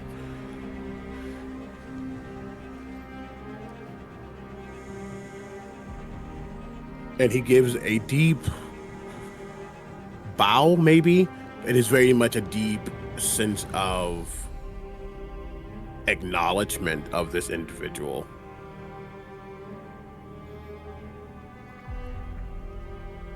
And he gives a deep bow, maybe. It is very much a deep sense of acknowledgement of this individual.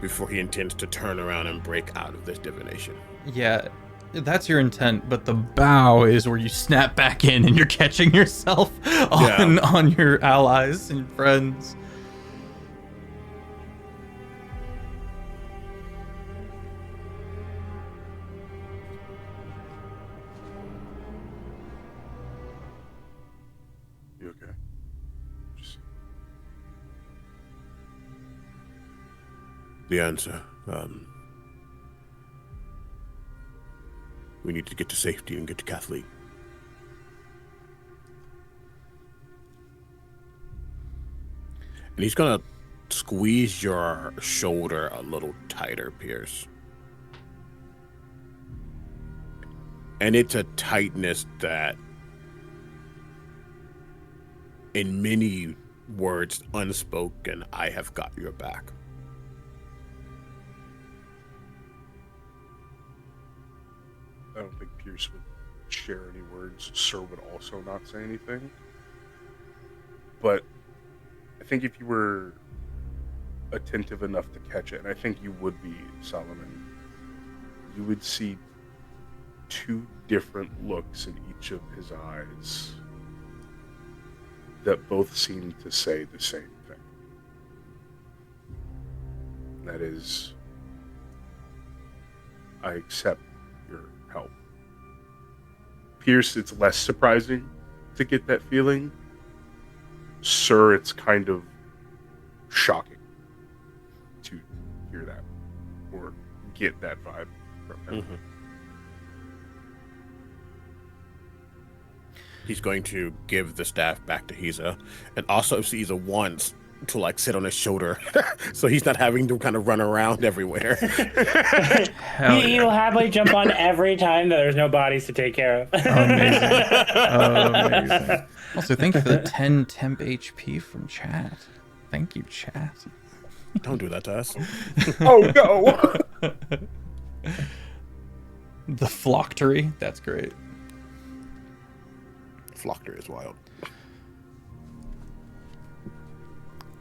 Before he intends to turn around and break out of this divination. Yeah, that's your intent, but the bow is where you snap back in and you're catching yourself on your allies and friends. You okay? The answer, we need to get to safety and get to Kathleen. And he's gonna squeeze your shoulder a little tighter, Pierce. And it's a tightness that in many words unspoken, I have got your back. I don't think Pierce would share any words. Sir would also not say anything. But I think if you were attentive enough to catch it, and I think you would be, Solomon, you would see two different looks in each of his eyes that both seem to say the same thing. And that is, I accept your help. Pierce, it's less surprising to get that feeling. Sir, it's kind of shocking to hear that or get that vibe from him. Mm-hmm. He's going to give the staff back to Hiza, and also if Hiza wants to like sit on his shoulder, so he's not having to kind of run around everywhere. He will happily jump on every time that there's no bodies to take care of. Amazing. Also, thank you for the 10 temp HP from chat. Thank you, chat. Don't do that to us. Oh no! The Flocktery, that's great. Flockter is wild.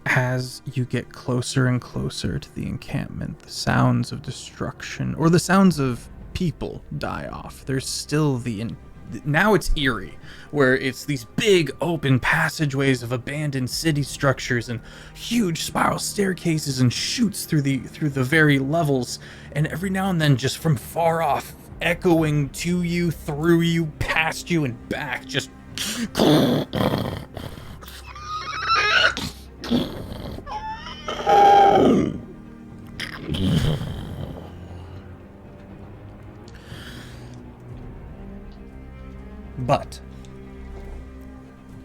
As you get closer and closer to the encampment, the sounds of destruction, or the sounds of people, die off. There's still now it's eerie, where it's these big open passageways of abandoned city structures and huge spiral staircases and chutes through the very levels, and every now and then, just from far off, echoing to you, through you, past you, and back, just But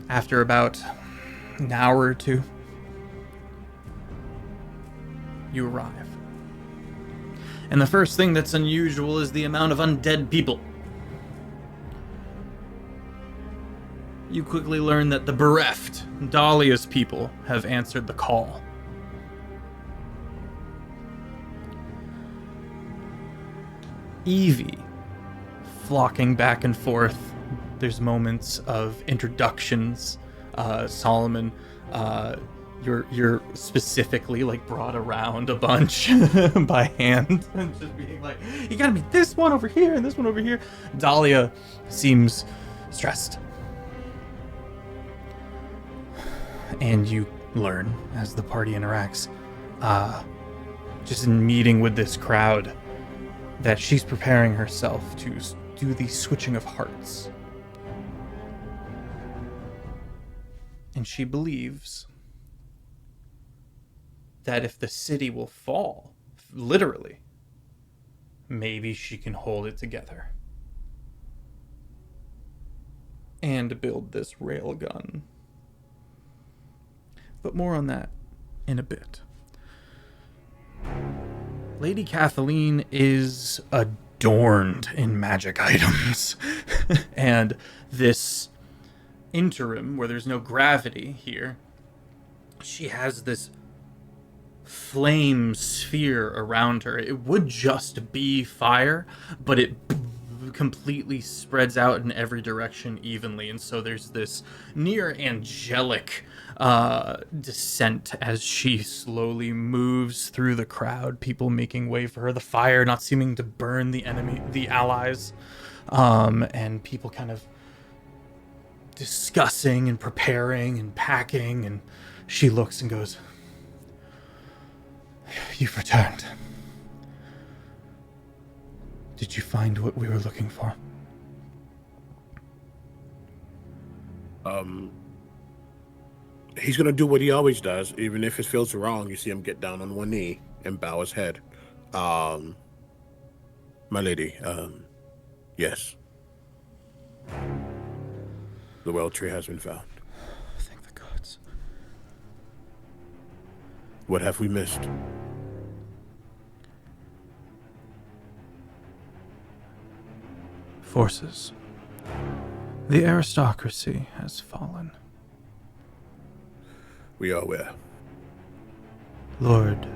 after about an hour or two, you arrive. And the first thing that's unusual is the amount of undead people. You quickly learn that the bereft, Dahlia's people, have answered the call. Evie, flocking back and forth. There's moments of introductions. Solomon, you're specifically like brought around a bunch by hand, and just being like, you gotta meet this one over here and this one over here. Dahlia seems stressed. And you learn as the party interacts, just in meeting with this crowd, that she's preparing herself to do the switching of hearts. And she believes that if the city will fall, literally, maybe she can hold it together. And build this railgun. But more on that in a bit. Lady Kathleen is adorned in magic items. And this interim, where there's no gravity here, she has this flame sphere around her. It would just be fire, but it completely spreads out in every direction evenly, and so there's this near angelic descent as she slowly moves through the crowd, people making way for her, the fire not seeming to burn the allies, and people kind of discussing and preparing and packing, and she looks and goes, "You've returned. Did you find what we were looking for?" He's gonna do what he always does, even if it feels wrong. You see him get down on one knee and bow his head. My lady, yes. The well tree has been found. Thank the gods. What have we missed? Forces. The aristocracy has fallen. We are aware. Lord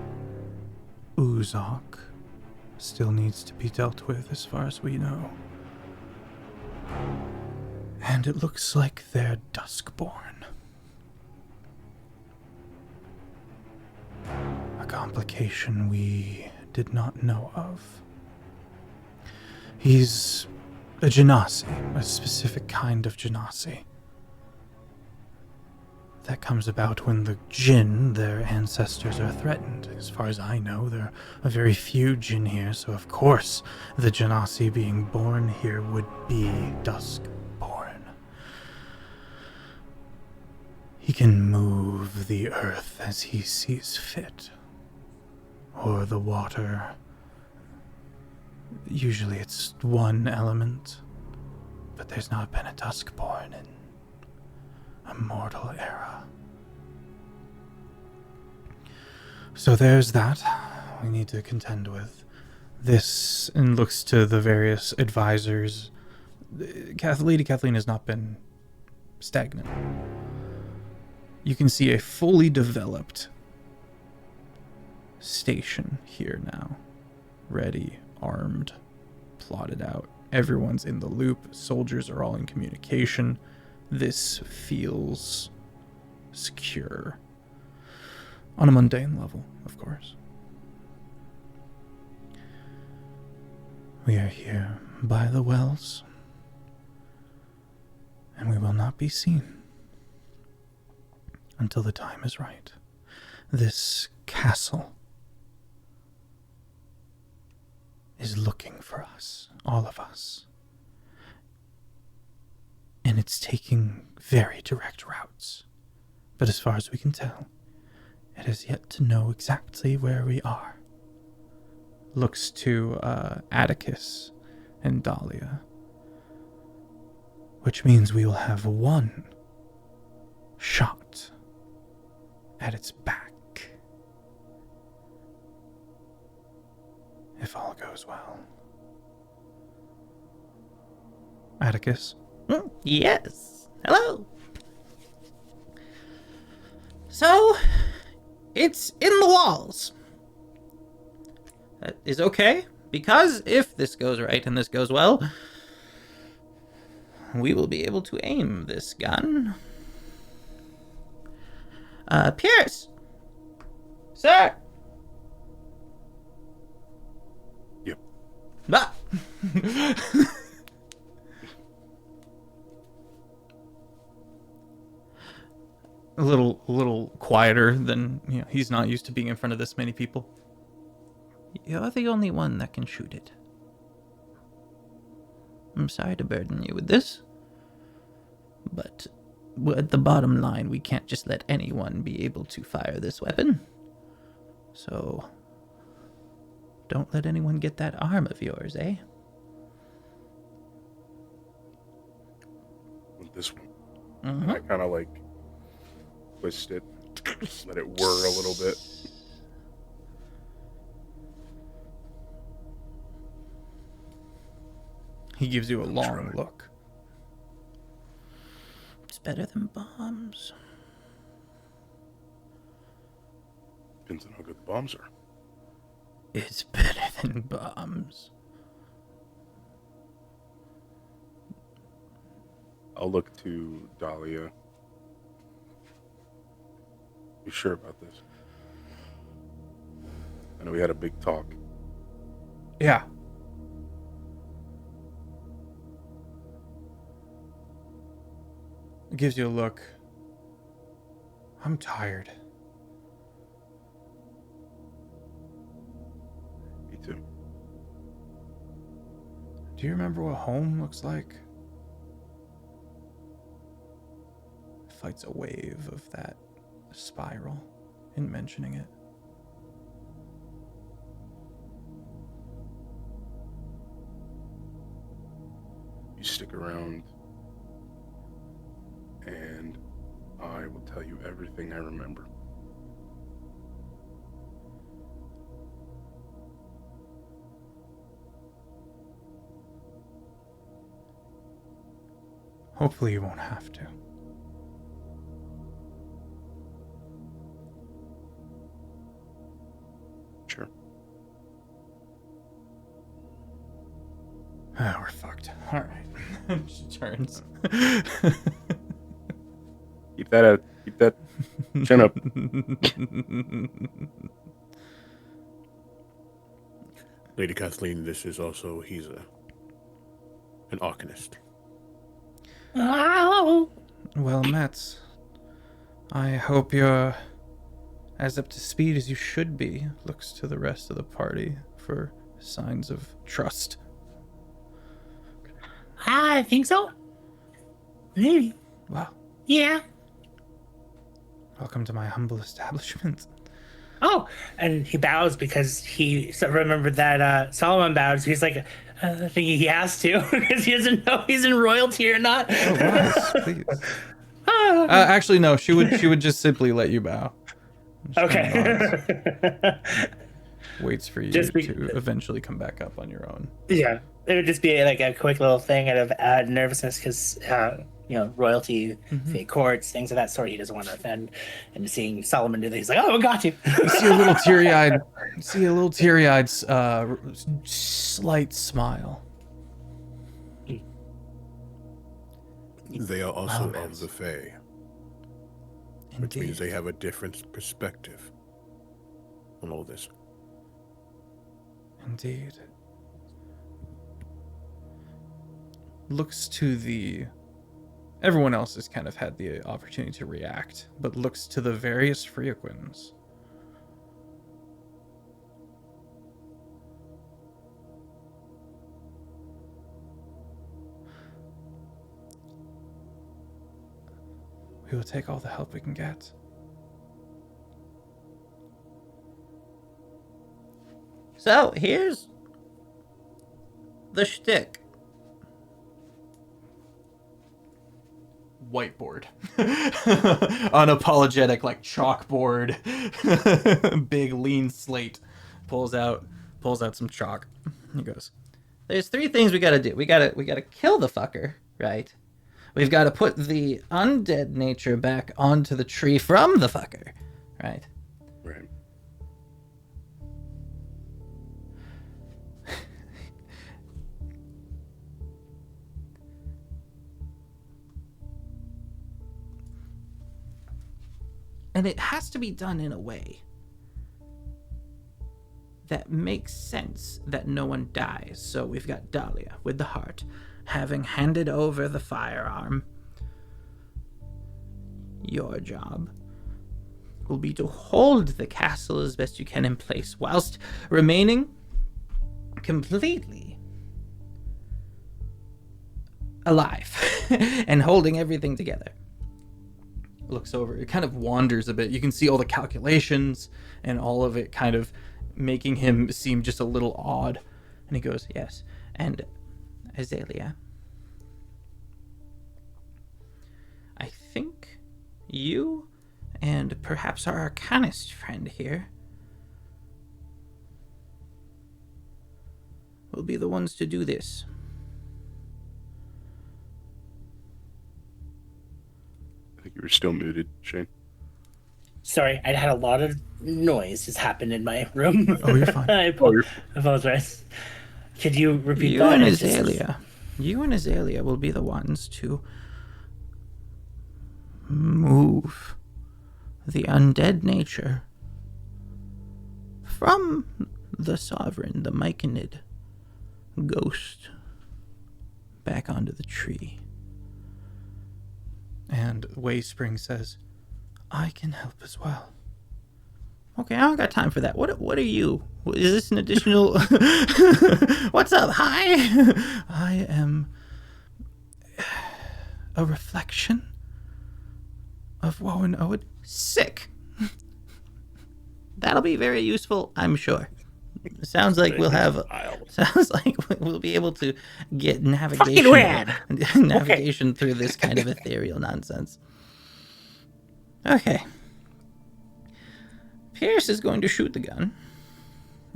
Uzok still needs to be dealt with as far as we know. And it looks like they're Duskborn. A complication we did not know of. He's a Genasi, a specific kind of Genasi. That comes about when the Jinn, their ancestors, are threatened. As far as I know, there are very few Jinn here, so of course the Genasi being born here would be Duskborn. He can move the earth as he sees fit, or the water. Usually it's one element, but there's not been a Duskborn in a mortal era. So there's that we need to contend with. This, and looks to the various advisors. Lady Kathleen has not been stagnant. You can see a fully developed station here now. Ready, armed, plotted out. Everyone's in the loop. Soldiers are all in communication. This feels secure. On a mundane level, of course. We are here by the wells, and we will not be seen until the time is right. This castle is looking for us, all of us. And it's taking very direct routes. But as far as we can tell, it has yet to know exactly where we are. Looks to Atticus and Dahlia, which means we will have one shot at its back, if all goes well. Atticus? Yes. Hello. So, it's in the walls. That is okay, because if this goes right and this goes well, we will be able to aim this gun. Pierce! Sir! Yep. Ah! A little quieter than, he's not used to being in front of this many people. You're the only one that can shoot it. I'm sorry to burden you with this, but at the bottom line, we can't just let anyone be able to fire this weapon. So, don't let anyone get that arm of yours, eh? With this one. Mm-hmm. I kind of twist it, let it whir a little bit. He gives you a long look. It's better than bombs. Depends on how good the bombs are. It's better than bombs. I'll look to Dahlia. You sure about this? I know we had a big talk. Yeah. It gives you a look. I'm tired. Me too. Do you remember what home looks like? Fights a wave of that spiral in mentioning it. You stick around, and I will tell you everything I remember. Hopefully you won't have to. Oh, we're fucked. All right. She turns. Keep that chin up. Lady Kathleen, this is also an Arcanist. Oh. Well, Mets, I hope you're as up to speed as you should be. Looks to the rest of the party for signs of trust. I think so. Maybe. Well, Yeah. welcome to my humble establishment. Oh, and he bows because he remembered that Solomon bowed. So he's like, thinking he has to because he doesn't know he's in royalty or not. Oh, nice, please. Actually, no. She would just simply let you bow. Just kind of Okay. waits for you Just to eventually come back up on your own. Yeah, it would just be like a quick little thing out of nervousness because royalty, fake courts, things of that sort. He doesn't want to offend. And seeing Solomon do that, he's like, "Oh, I got you." You see a little teary-eyed. Slight smile. They are also Wow, of the Fae, which means Indeed. they have a different perspective on all this. Indeed. Looks to the... Everyone else has kind of had the opportunity to react, but looks to the various Freaquins. We will take all the help we can get. So here's the shtick. Whiteboard. Unapologetic, like chalkboard. Big lean slate. Pulls out some chalk. He goes, There's three things we gotta do. We gotta kill the fucker, right? We've got to put the undead nature back onto the tree from the fucker, right? Right. And it has to be done in a way that makes sense that no one dies. So we've got Dahlia with the heart, having handed over the firearm. Your job will be to hold the castle as best you can in place whilst remaining completely alive and holding everything together. looks over. It kind of wanders a bit. You can see all the calculations and all of it kind of making him seem just a little odd. And he goes, yes. And Azalea, I think you and perhaps our arcanist friend here will be the ones to do this. I think you were still muted, Shane. Sorry, I had a lot of noise just happened in my room. Oh, you're fine. I apologize. Could you repeat You that? and It's just- Azalea will be the ones to move the undead nature from the sovereign, the Myconid ghost, back onto the tree. And Wayspring says, I can help as well. Okay, I don't got time for that. What are you? Is this an additional... What's up? Hi? I am a reflection of Woe and Owed. Sick. That'll be very useful, I'm sure. Sounds like we'll have... Sounds like we'll be able to get navigation, rad. navigation through this kind of ethereal nonsense. Okay. Pierce is going to shoot the gun.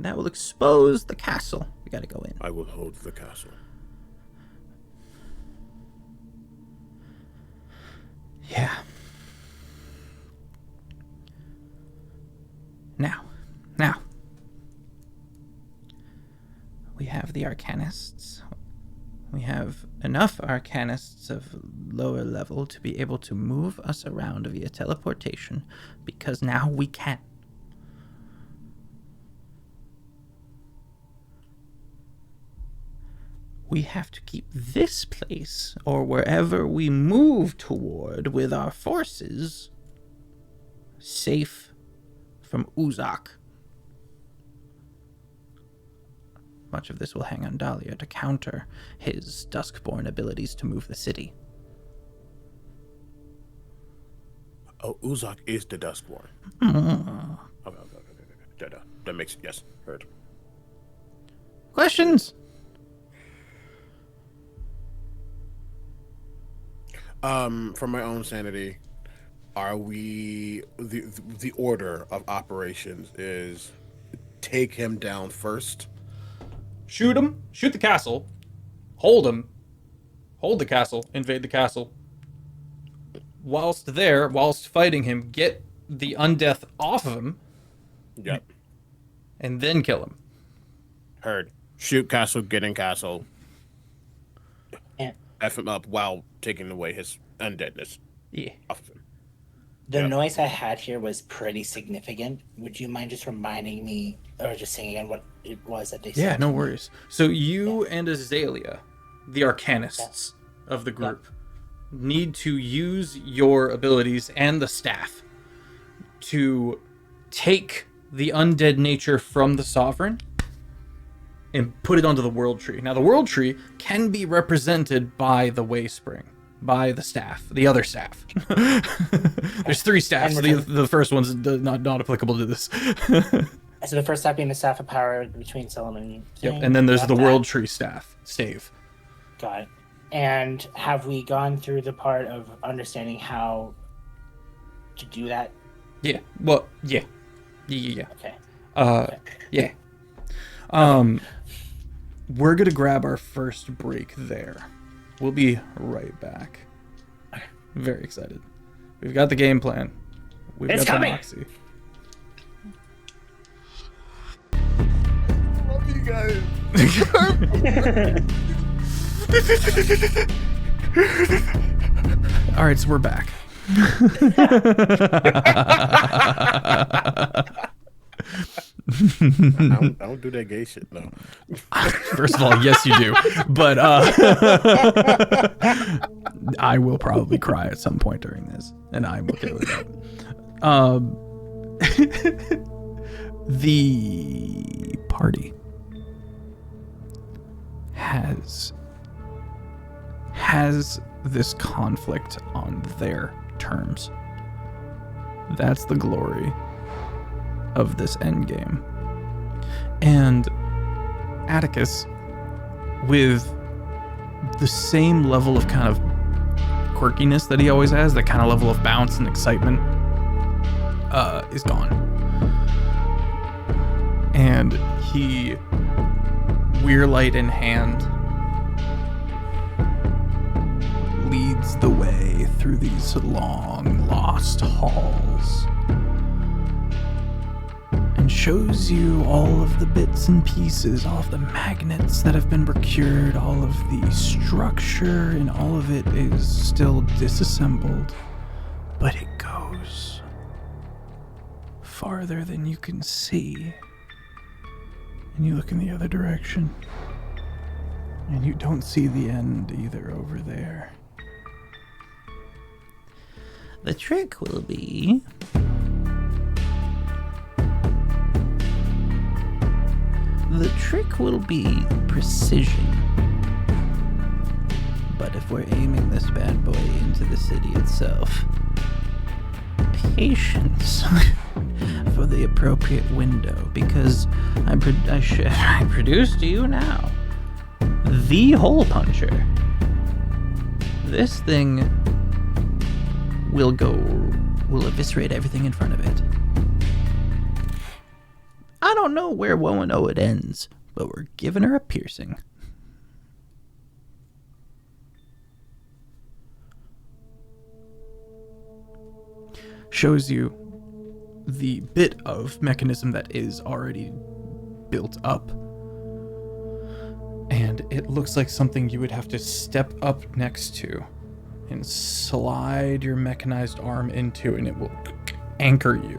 That will expose the castle. We gotta go in. I will hold the castle. Yeah. Now. We have the Arcanists We have enough arcanists of lower level to be able to move us around via teleportation, because now we can. We have to keep this place, or wherever we move toward with our forces, safe from Uzak. Much of this will hang on Dahlia to counter his Duskborn abilities to move the city. Oh, Uzak is the Duskborn. Okay. That makes, yes, heard. Questions? For my own sanity, are we the order of operations is take him down first? Shoot him, shoot the castle, hold him, hold the castle, invade the castle. Whilst fighting him, get the undeath off of him. Yep. And then kill him. Heard. Shoot castle, get in castle. And F him up while taking away his undeadness Yeah. off of him. the Yep. noise I had here was pretty significant. Would you mind just reminding me, or just saying again what it was that they said? Yeah, no worries. So you and Azalea, the arcanists of the group, need to use your abilities and the staff to take the undead nature from the Sovereign and put it onto the World Tree. Now, the World Tree can be represented by the Wayspring, by the staff, the other staff. There's 3 staffs. The first one's not applicable to this. So the first step being the staff of power between Solomon. Yep. And then there's the World Tree staff, stave. Got it. And have we gone through the part of understanding how to do that? Yeah. Well, yeah. Yeah. Okay. Yeah. We're gonna grab our first break there. We'll be right back. Very excited. We've got the game plan. We've It's got coming. the Moxie. Love you guys. All right, so we're back. I don't do that gay shit, no. First of all, yes, you do. But I will probably cry at some point during this, and I'm okay with that. The party has this conflict on their terms. That's the glory of this endgame. And Atticus, with the same level of kind of quirkiness that he always has, that kind of level of bounce and excitement, is gone. And he, Weirlight in hand, leads the way through these long lost halls and shows you all of the bits and pieces, all of the magnets that have been procured, all of the structure, and all of it is still disassembled, but it goes farther than you can see. And you look in the other direction, and you don't see the end either over there. The trick will be precision. But if we're aiming this bad boy into the city itself, patience for the appropriate window, because I produce to you now the hole puncher. This thing will eviscerate everything in front of it. I don't know where Woe and it ends, but we're giving her a piercing. Shows you the bit of mechanism that is already built up. And it looks like something you would have to step up next to and slide your mechanized arm into, and it will anchor you.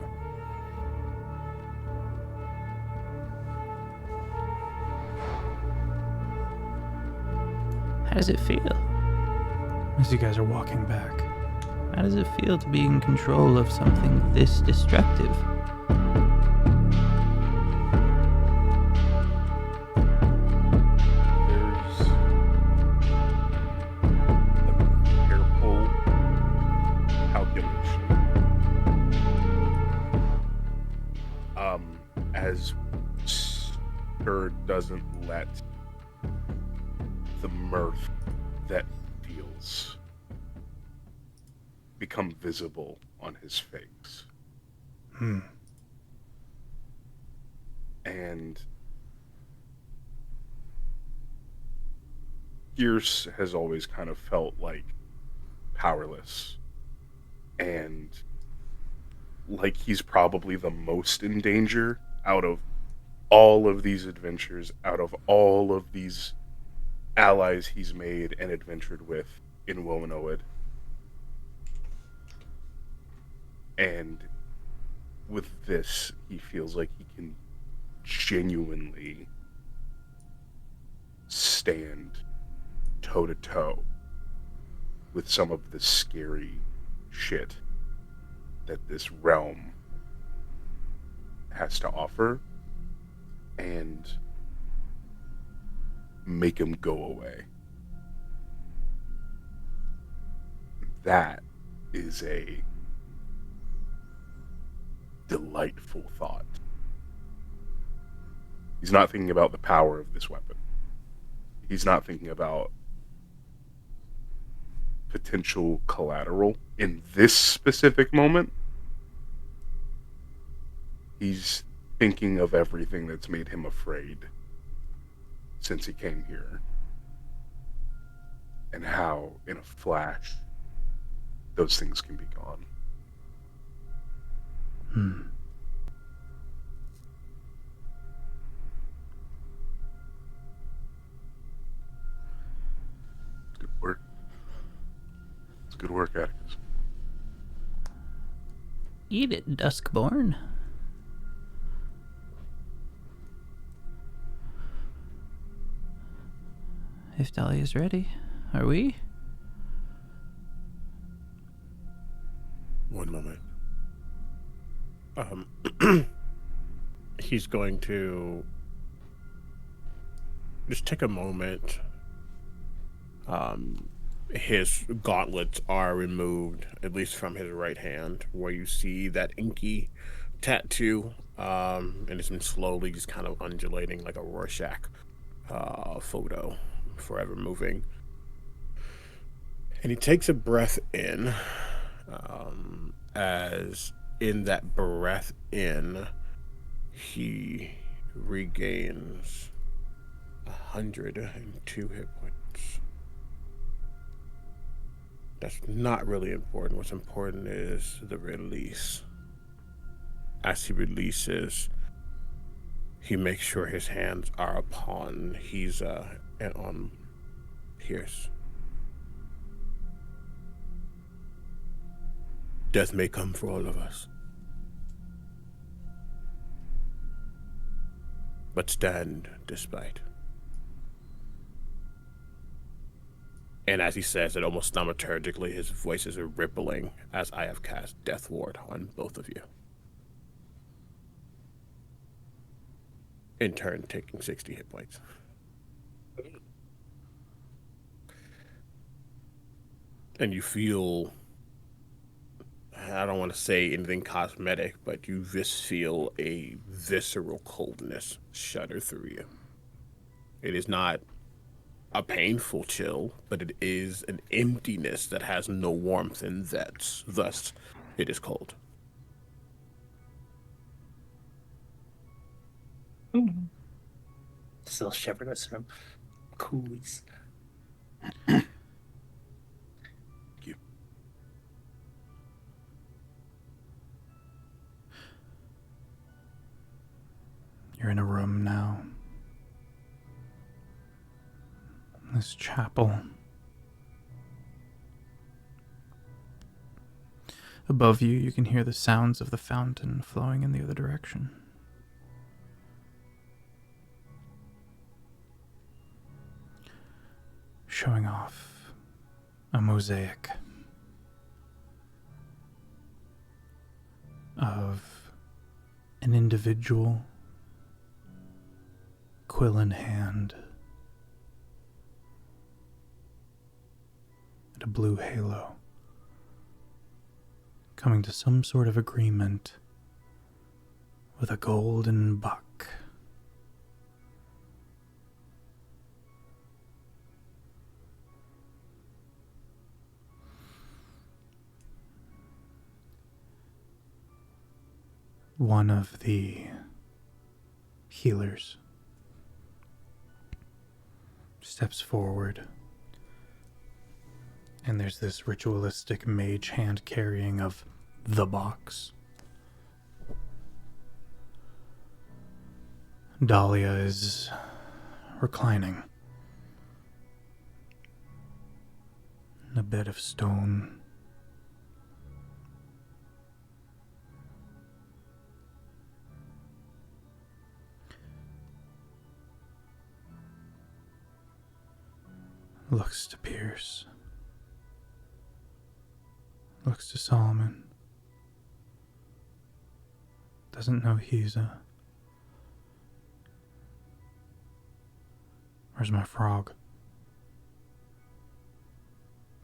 How does it feel? As you guys are walking back, How does it feel to be in control of something this destructive? There's a careful calculation. As Stir doesn't let the mirth that feels become visible on his face. And Gears has always kind of felt like powerless and like he's probably the most in danger out of all of these adventures, out of all of these allies he's made and adventured with in Wilmenoid. And with this, he feels like he can genuinely stand toe to toe with some of the scary shit that this realm has to offer and make him go away. That is a delightful thought. He's not thinking about the power of this weapon. He's not thinking about potential collateral in this specific moment. He's thinking of everything that's made him afraid since he came here. And how, in a flash, those things can be gone. Good work. It's good work, Atticus. Eat it, Duskborn. If Dahlia's ready, are we? One moment. He's going to just take a moment. His gauntlets are removed, at least from his right hand, where you see that inky tattoo, and it's been slowly just kind of undulating like a Rorschach photo, forever moving. And he takes a breath in, as in that breath in, he regains 102 hit points. That's not really important. What's important is the release. As he releases, he makes sure his hands are upon and on Pierce. Death may come for all of us, but stand despite. And as he says it almost thaumaturgically, his voice is rippling as I have cast Death Ward on both of you. In turn, taking 60 hit points. And you feel, I don't want to say anything cosmetic, but you just feel a visceral coldness shudder through you. It is not a painful chill, but it is an emptiness that has no warmth, and thus it is cold. Still shivering with some coolies. you're in a room now. This chapel. Above you, you can hear the sounds of the fountain flowing in the other direction. Showing off a mosaic of an individual, quill in hand, and a blue halo, coming to some sort of agreement with a golden buck. One of the healers steps forward, and there's this ritualistic mage hand carrying of the box. Dahlia is reclining in a bed of stone. Looks to Pierce. Looks to Solomon. Doesn't know he's a... Where's my frog?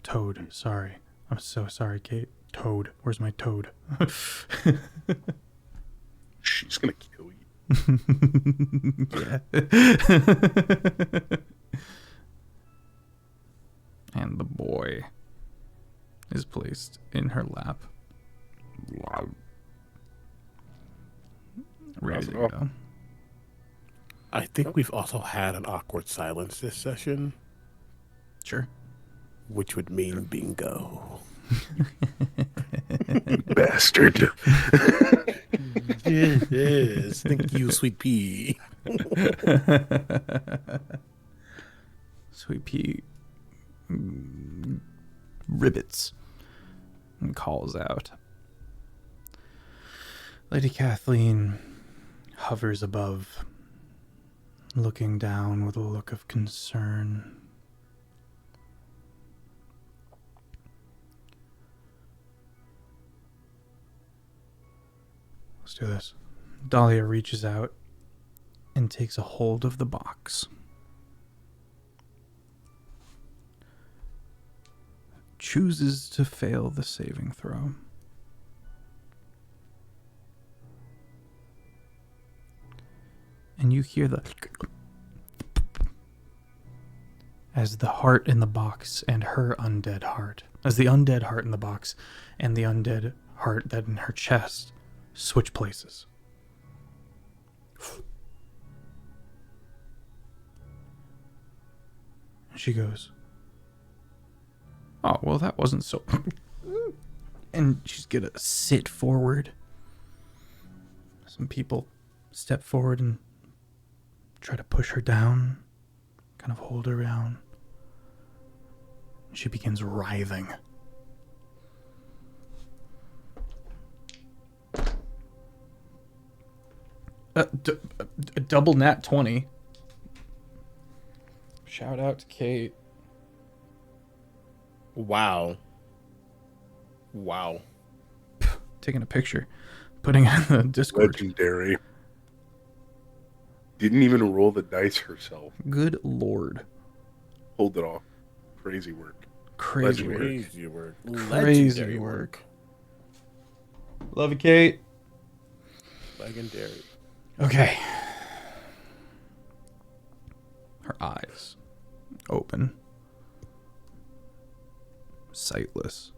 Toad, sorry. I'm so sorry, Kate. Toad. Where's my toad? She's gonna kill you. Yeah. And the boy is placed in her lap. Ready to go. I think we've also had an awkward silence this session, Sure. which would mean bingo. Bastard. Yes, thank you, sweet pea. Sweet Pea ribbits and calls out. Lady Kathleen hovers above, looking down with a look of concern. Let's do this. Dahlia reaches out and takes a hold of the box. Chooses to fail the saving throw. And you hear the... as the heart in the box and her undead heart, as the undead heart in the box and the undead heart that in her chest switch places. She goes, oh, well, that wasn't so... And she's gonna sit forward. Some people step forward and try to push her down, kind of hold her down. She begins writhing. A double nat 20. Shout out to Kate. Wow. Taking a picture, putting it in the Discord. Legendary. Didn't even roll the dice herself. Good lord. Pulled it off. Crazy work. Crazy Legendary. work. Crazy work. Crazy Legendary work. Love you, Kate. Legendary. Okay. Her eyes open. Sightless.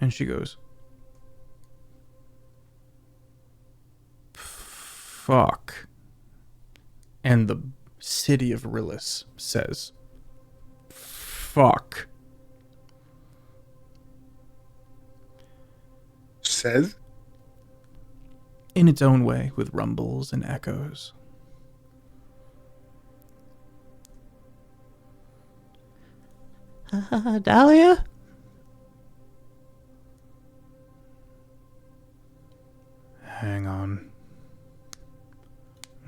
And she goes, fuck. And the city of Rillis says, fuck. Says? In its own way, with rumbles and echoes. Dahlia? Hang on.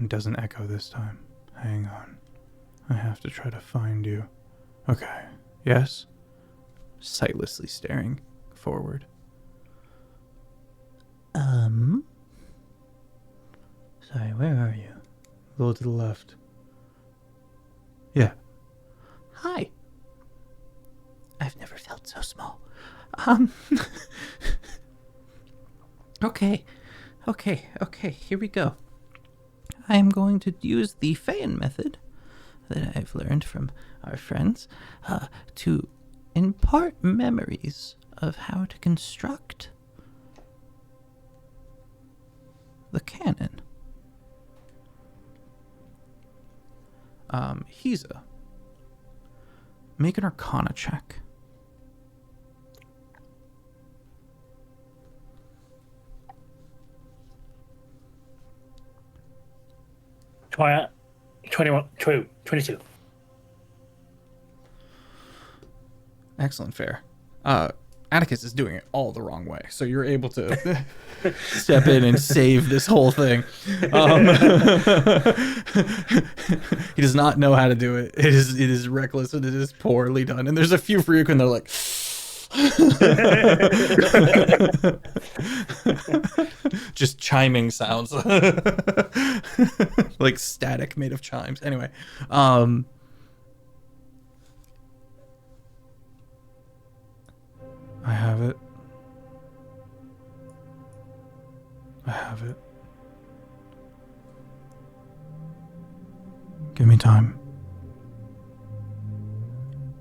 It doesn't echo this time. Hang on. I have to try to find you. Okay. Yes? Sightlessly staring forward. Sorry, where are you? A little to the left. Yeah. Hi. I've never felt so small. Okay, here we go. I am going to use the Feyen method that I've learned from our friends to impart memories of how to construct the cannon. Hiza, make an Arcana check. 22. Excellent, fair. Atticus is doing it all the wrong way, so you're able to step in and save this whole thing. He does not know how to do it. It is reckless and it is poorly done. And there's a few Ryuk and they're like, just chiming sounds, like static made of chimes. Anyway, I have it. Give me time.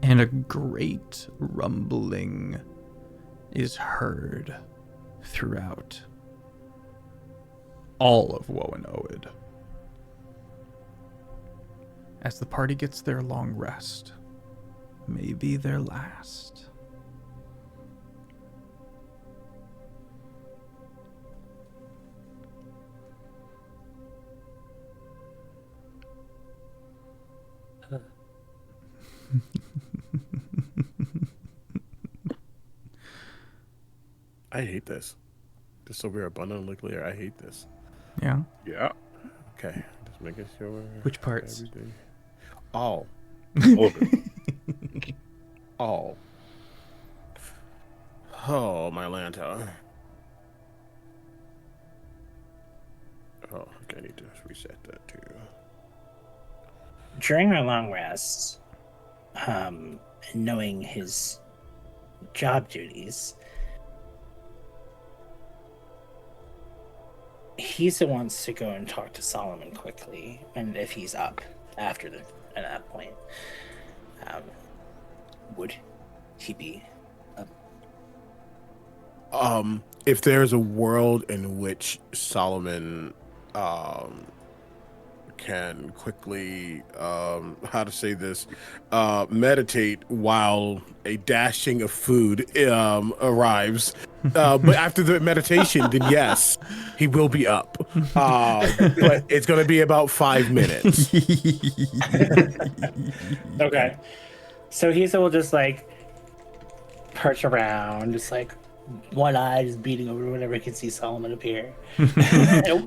And a great rumbling is heard throughout all of Woanoid. As the party gets their long rest, maybe their last. I hate this. Just so we're abundantly clear, I hate this. Yeah. Yeah. Okay, just making sure. Which parts? Everything. All. All of it. All. Oh, my lantern. Oh, okay, I need to reset that too. During our long rest, knowing his job duties, he's the wants to go and talk to Solomon quickly, and if he's up at that point, would he be up? If there's a world in which Solomon can quickly how to say this, meditate while a dashing of food arrives, but after the meditation, then yes, he will be up, but it's going to be about 5 minutes. Okay, so he will just like perch around, just like one eye just beating over whenever he can see Solomon appear.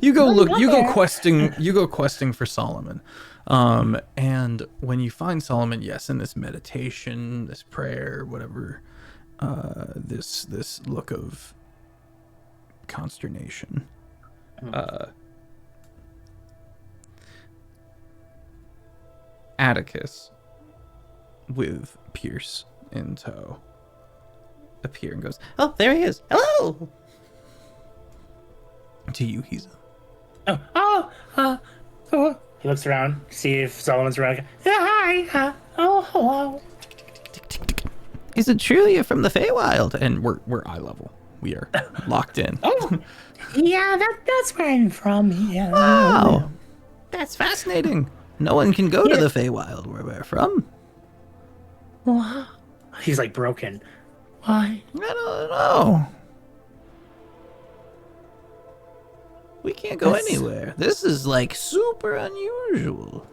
You go questing for Solomon. And when you find Solomon, yes, in this meditation, this prayer, whatever, this look of consternation. Atticus, with Pierce in tow, appear and goes, Oh, there he is. Hello. to you, he's He looks around, see if Solomon's around. Yeah, hi. Hello. Is it true you're from the Feywild? and we're eye level. We are locked in. Oh, yeah, that's where I'm from. Yeah. Wow. That's fascinating. No one can go to the Feywild where we're from. Wow. He's like broken. Why? I don't know. We can't go anywhere. This is like super unusual.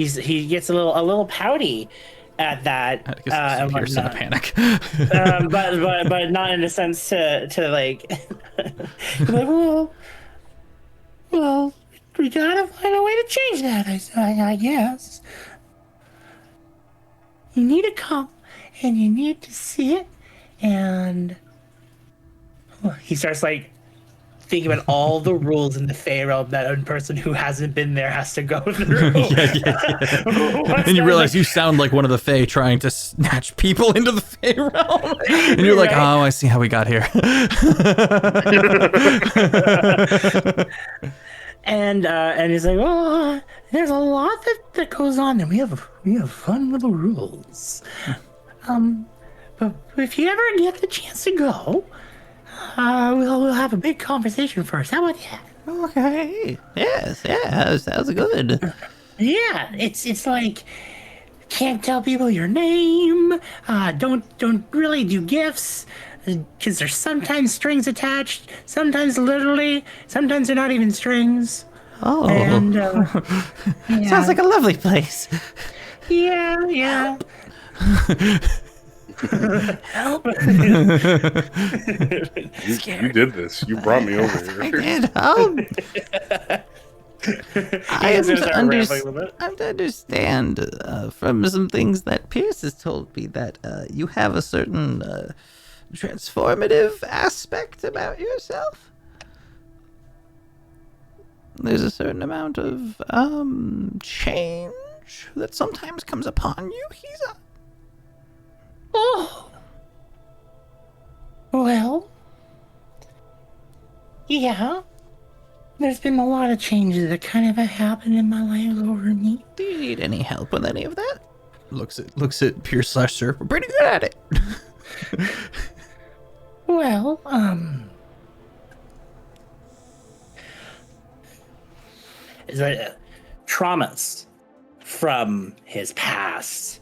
he gets a little pouty at that. I guess and Pierce in a whatnot. panic. But not in a sense to like, like well, we gotta find a way to change that. I guess you need to come and you need to see it, and he starts like thinking about all the rules in the Fey realm that a person who hasn't been there has to go through. And you realize you sound like one of the Fey trying to snatch people into the Fey realm. And you're like, oh, I see how we got here. And he's like, oh, there's a lot that goes on, and we have fun little rules. But if you ever get the chance to go, we'll have a big conversation first. How about that? Okay. Yes. Yeah. Sounds good. Yeah, it's like can't tell people your name. Don't really do gifts because there's sometimes strings attached. Sometimes literally. Sometimes they're not even strings. Oh. And Sounds like a lovely place. yeah. Help! You did this. You brought me over here. I did. I am to understand from some things that Pierce has told me that you have a certain transformative aspect about yourself. There's a certain amount of change that sometimes comes upon you. Oh. Well. Yeah. There's been a lot of changes that kind of have happened in my life over me. Do you need any help with any of that? Looks at Pierce / Sir. We're pretty good at it. Well, is there traumas from his past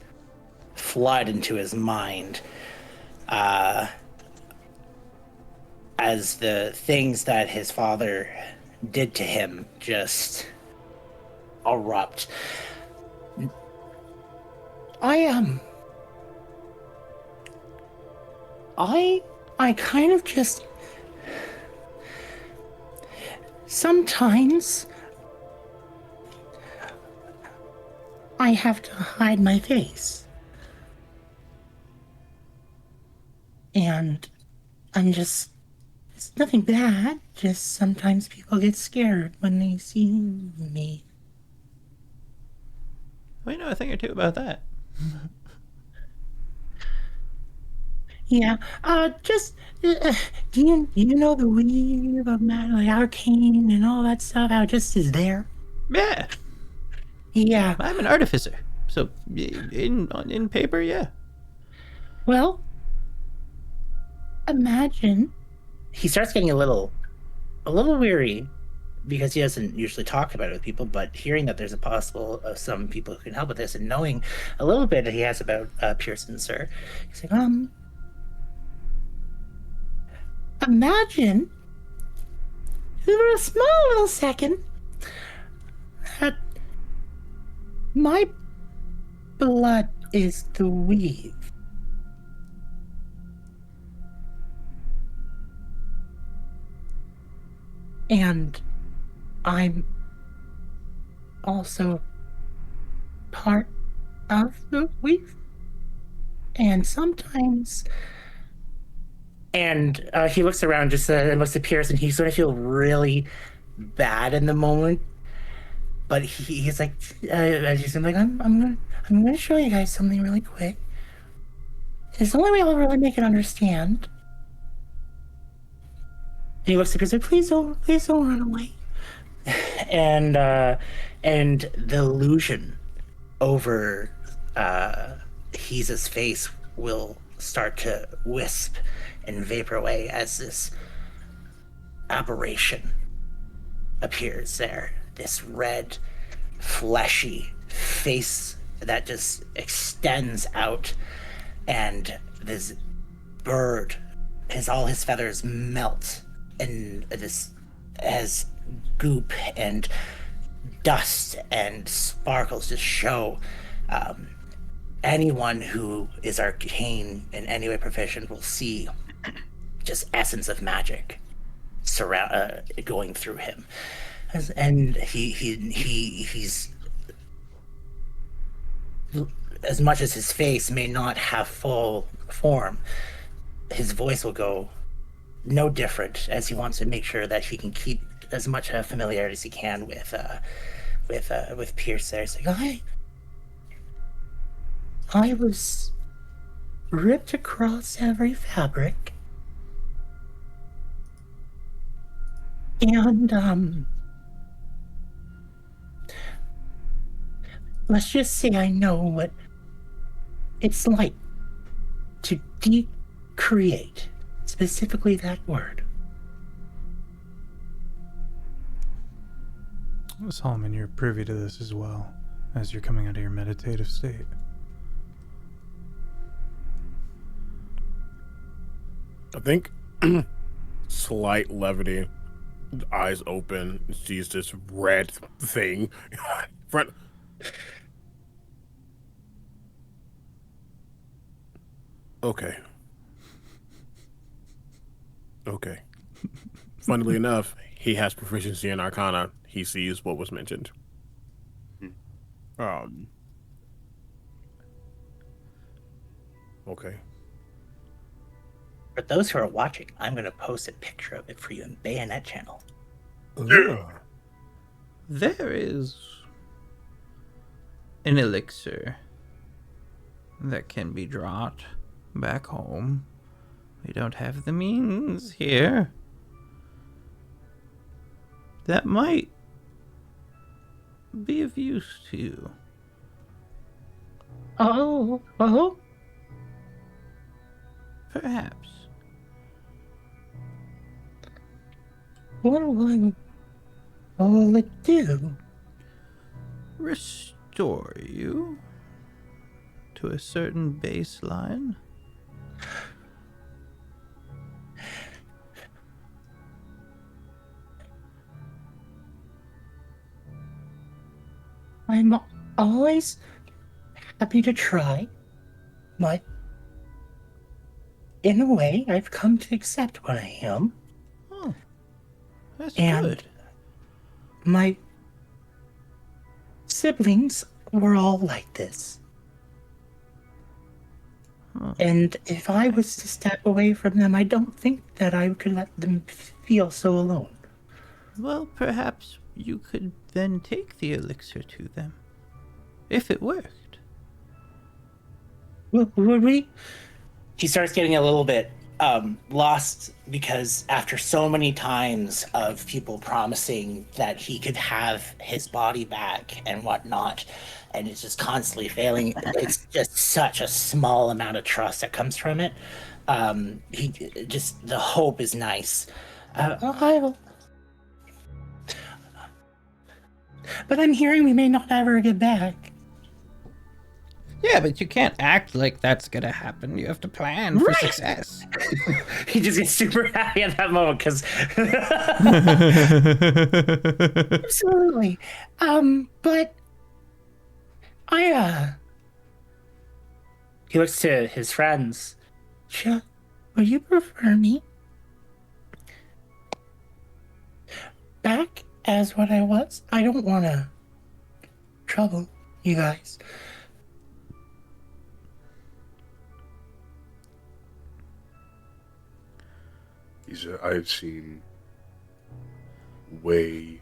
flood into his mind as the things that his father did to him just erupt. I kind of just sometimes I have to hide my face. And it's nothing bad, just sometimes people get scared when they see me. We know a thing or two about that. Yeah, do you know the weave of like arcane and all that stuff? How it just is there? Yeah. Yeah. I'm an artificer, so in paper, yeah. Well, imagine he starts getting a little weary because he doesn't usually talk about it with people, but hearing that there's a possible some people who can help with this and knowing a little bit that he has about Pearson, sir, he's like, imagine for a small little second that my blood is the weave. And I'm also part of the weave. And sometimes... And he looks around and looks at Pierce, and he's going to feel really bad in the moment. But he's like, I'm going to show you guys something really quick. It's the only way I'll really make it understand. And he looks at Pierce like, please don't run away. And the illusion over Heeza's face will start to wisp and vapor away as this aberration appears there. This red, fleshy face that just extends out, and this bird, all his feathers melt, and this has goop and dust and sparkles just show. Anyone who is arcane in any way proficient will see just essence of magic going through him, and he's as much as his face may not have full form, his voice will go no different, as he wants to make sure that he can keep as much familiarity as he can with Pierce there. It's like, I was ripped across every fabric, and let's just say I know what it's like to decreate, specifically that word. Solomon, you're privy to this as well, as you're coming out of your meditative state. I think slight levity, eyes open, sees this red thing. Front. Okay. Funnily enough, he has proficiency in Arcana. He sees what was mentioned. Okay. For those who are watching, I'm going to post a picture of it for you in Bayonet channel. Yeah. There is an elixir that can be brought back home. We don't have the means here. That might be of use to you. Oh. Perhaps. What will it do? Restore you to a certain baseline. I'm always happy to try, but in a way, I've come to accept what I am. Oh, that's And good. my siblings were all like this. Huh. And if I was to step away from them, I don't think that I could let them feel so alone. Well, perhaps you could then take the elixir to them. If it worked. Would we? He starts getting a little bit lost, because after so many times of people promising that he could have his body back and whatnot, and it's just constantly failing, it's just such a small amount of trust that comes from it. He just, the hope is nice. But I'm hearing we may not ever get back. Yeah, but you can't act like that's gonna happen. You have to plan for success. He just gets super happy at that moment because absolutely. But he looks to his friends. Would you prefer me back as what I was? I don't want to trouble you guys. I've seen way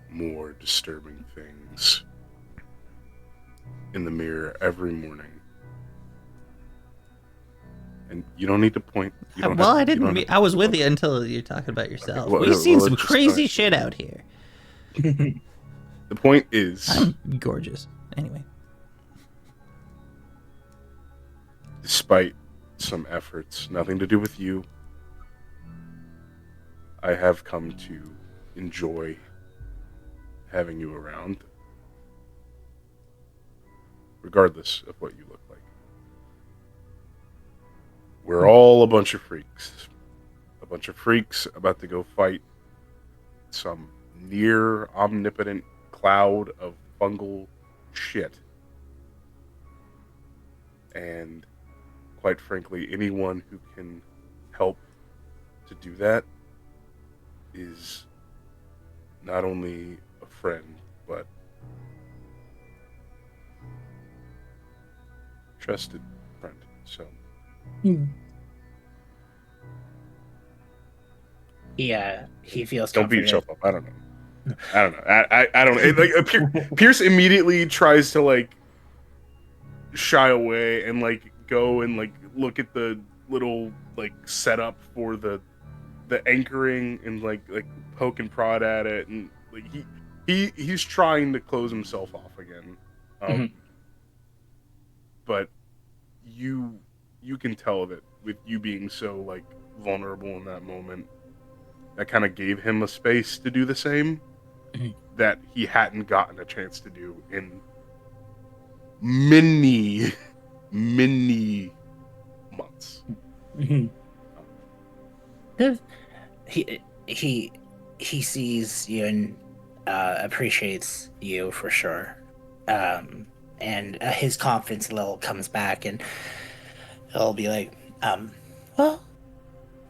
more disturbing things in the mirror every morning. And you don't need to point. Well, I didn't mean, I was with you until you're talking about yourself. Okay, well, We've seen well, some let's just crazy start. shit out here. The point is, I'm gorgeous. Anyway. despite some efforts, nothing to do with you, I have come to enjoy having you around, regardless of what you look like. We're all a bunch of freaks. A bunch of freaks about to go fight some near omnipotent cloud of fungal shit. And quite frankly, anyone who can help to do that is not only a friend, but trusted friend. So he feels don't beat comforted. yourself up. I don't know. I don't know. Pierce immediately tries to like shy away and like go and like look at the little like setup for the anchoring and like poke and prod at it, and like he's trying to close himself off again. But you can tell that with you being so like vulnerable in that moment, that kind of gave him a space to do the same that he hadn't gotten a chance to do in many months. He sees you and appreciates you for sure, and his confidence level comes back, and he'll be like, well,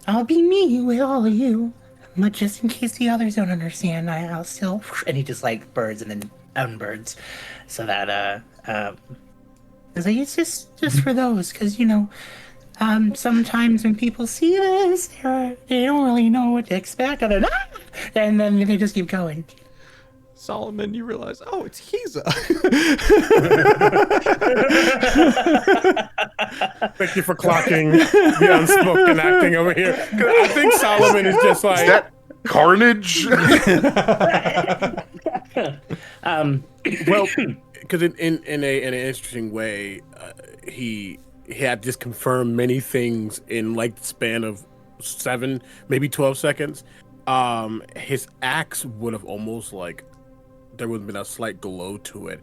I'll be me with all of you, but just in case the others don't understand, I'll still, and he just like birds and then unbirds, so that it's like, it's just for those, because sometimes when people see this, they don't really know what to expect, and then they just keep going. Solomon, you realize, oh, it's Hiza. Thank you for clocking the unspoken acting over here. 'Cause I think Solomon is just like, Is that Carnage? well, because in an interesting way, he had just confirmed many things in like the span of 7, maybe 12 seconds. His axe would have almost like, there would have been a slight glow to it,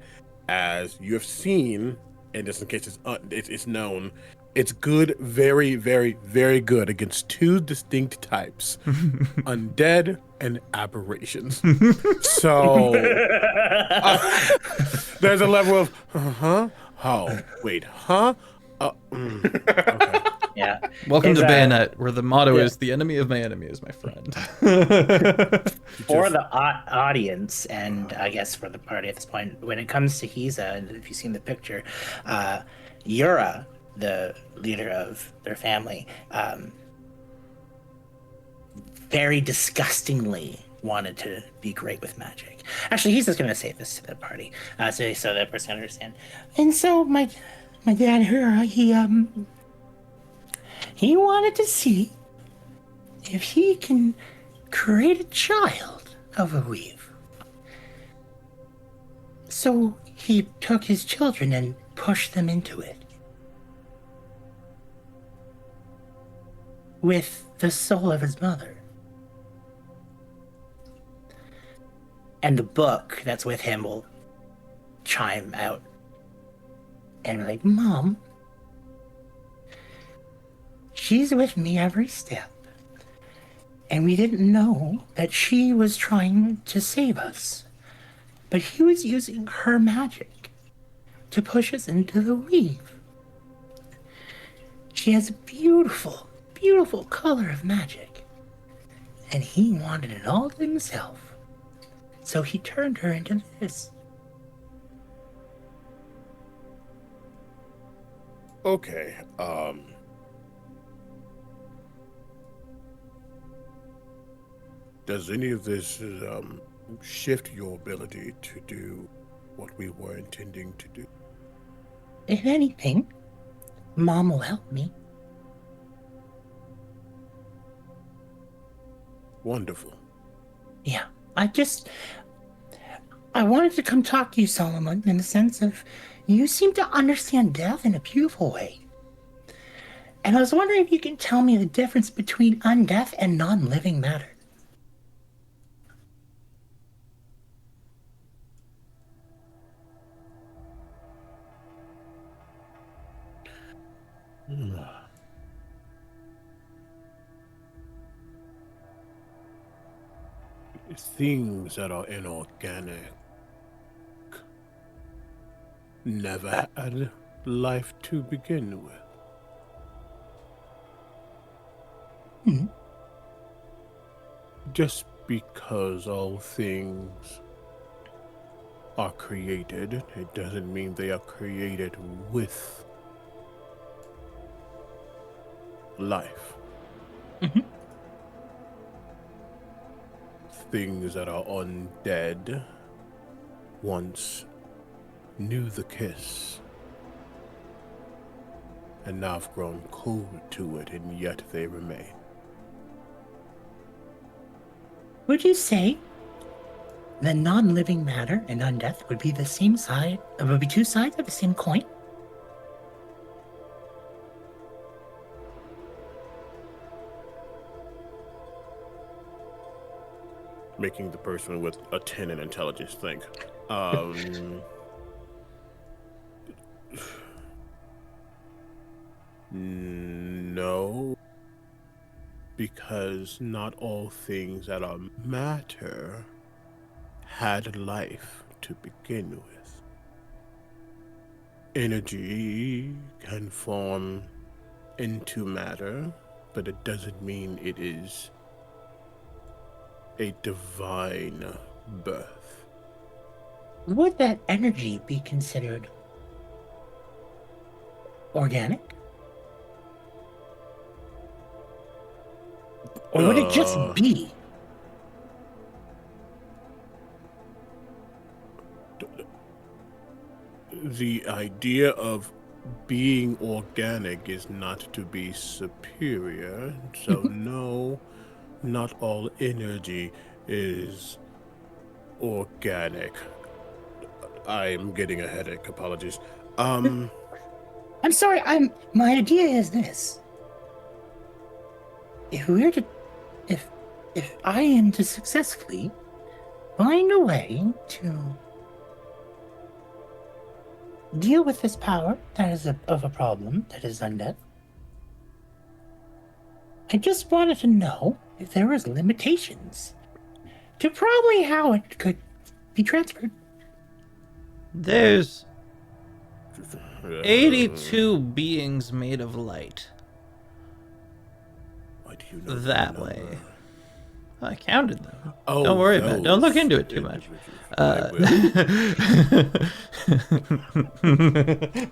as you have seen, and just in case it's known, it's good, very, very, very good against 2 distinct types, undead and aberrations. So there's a level of, oh, wait, okay. Yeah. Welcome to Bayonet, where the motto is "The enemy of my enemy is my friend." For the audience, and I guess for the party at this point, when it comes to Hiza, and if you've seen the picture, Yura, the leader of their family, very disgustingly wanted to be great with magic. Actually, he's just going to say this to the party, so that person can understand. And so my dad Yura, he wanted to see if he can create a child of a weave. So he took his children and pushed them into it. With the soul of his mother. And the book that's with him will chime out. And be like, Mom, she's with me every step. And we didn't know that she was trying to save us. But he was using her magic to push us into the weave. She has a beautiful, beautiful color of magic. And he wanted it all to himself. So he turned her into this. Okay, does any of this shift your ability to do what we were intending to do? If anything, Mom will help me. Wonderful. Yeah, I wanted to come talk to you, Solomon, in the sense of you seem to understand death in a beautiful way. And I was wondering if you can tell me the difference between undeath and non-living matter. Things that are inorganic never had life to begin with. Just because all things are created, it doesn't mean they are created with life. Things that are undead once knew the kiss, and now have grown cold to it, and yet they remain. Would you say that non-living matter and undeath would be the same side, would be two sides of the same coin? Making the person with a 10 in intelligence think. No, because not all things that are matter had life to begin with. Energy can form into matter, but it doesn't mean it is a divine birth. Would that energy be considered organic? Or would it just be? The idea of being organic is not to be superior, so no, not all energy is organic. I'm getting a headache, apologies. I'm sorry, my idea is this. If I am to successfully find a way to deal with this power that is of a problem that is undead, I just wanted to know if there was limitations to probably how it could be transferred. There's 82 beings made of light. Why do you know That number? way. I counted them. Oh, Don't worry about it. Don't look those into it too much. I will.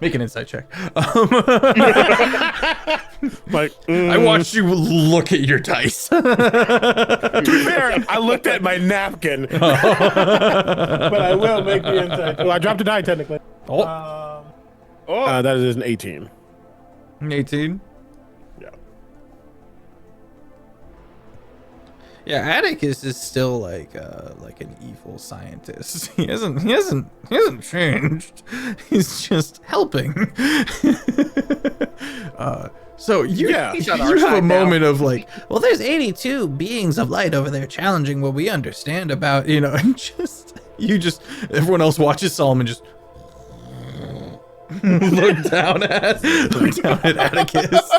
Make an insight check. Like, I watched you look at your dice. to be fair, I looked at my napkin, but I will make the insight. Well, I dropped a die technically. That is an 18. 18. Yeah. Yeah, Atticus is still like an evil scientist. He hasn't changed. He's just helping. So you have a moment of like, well, there's 82 beings of light over there challenging what we understand about, and everyone else watches Solomon just look down at Atticus.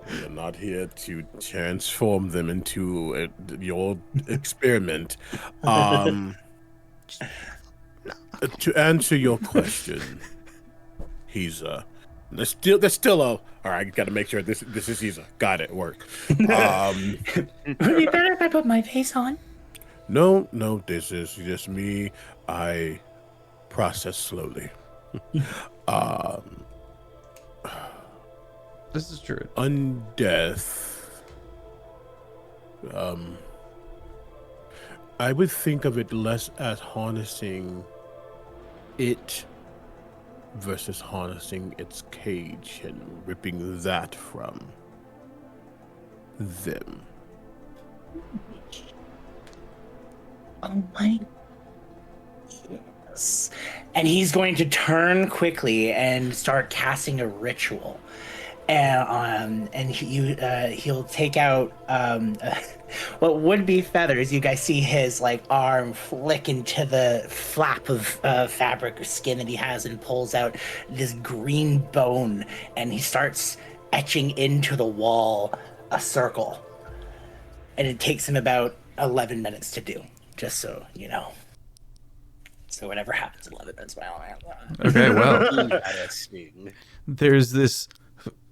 We are not here to transform them into your experiment. To answer your question, he's there's still a. All right, got to make sure this is Caesar. Got it. Work. Would it be better if I put my face on? No, this is just me. I process slowly. This is true. Undeath. I would think of it less as harnessing it versus harnessing its cage and ripping that from them. Oh my. Yes. And he's going to turn quickly and start casting a ritual. And he'll take out what would be feathers. You guys see his arm flick into the flap of fabric or skin that he has, and pulls out this green bone, and he starts etching into the wall a circle. And it takes him about 11 minutes to do, just so you know. So whatever happens in London is my own. Okay, well, Interesting. there's this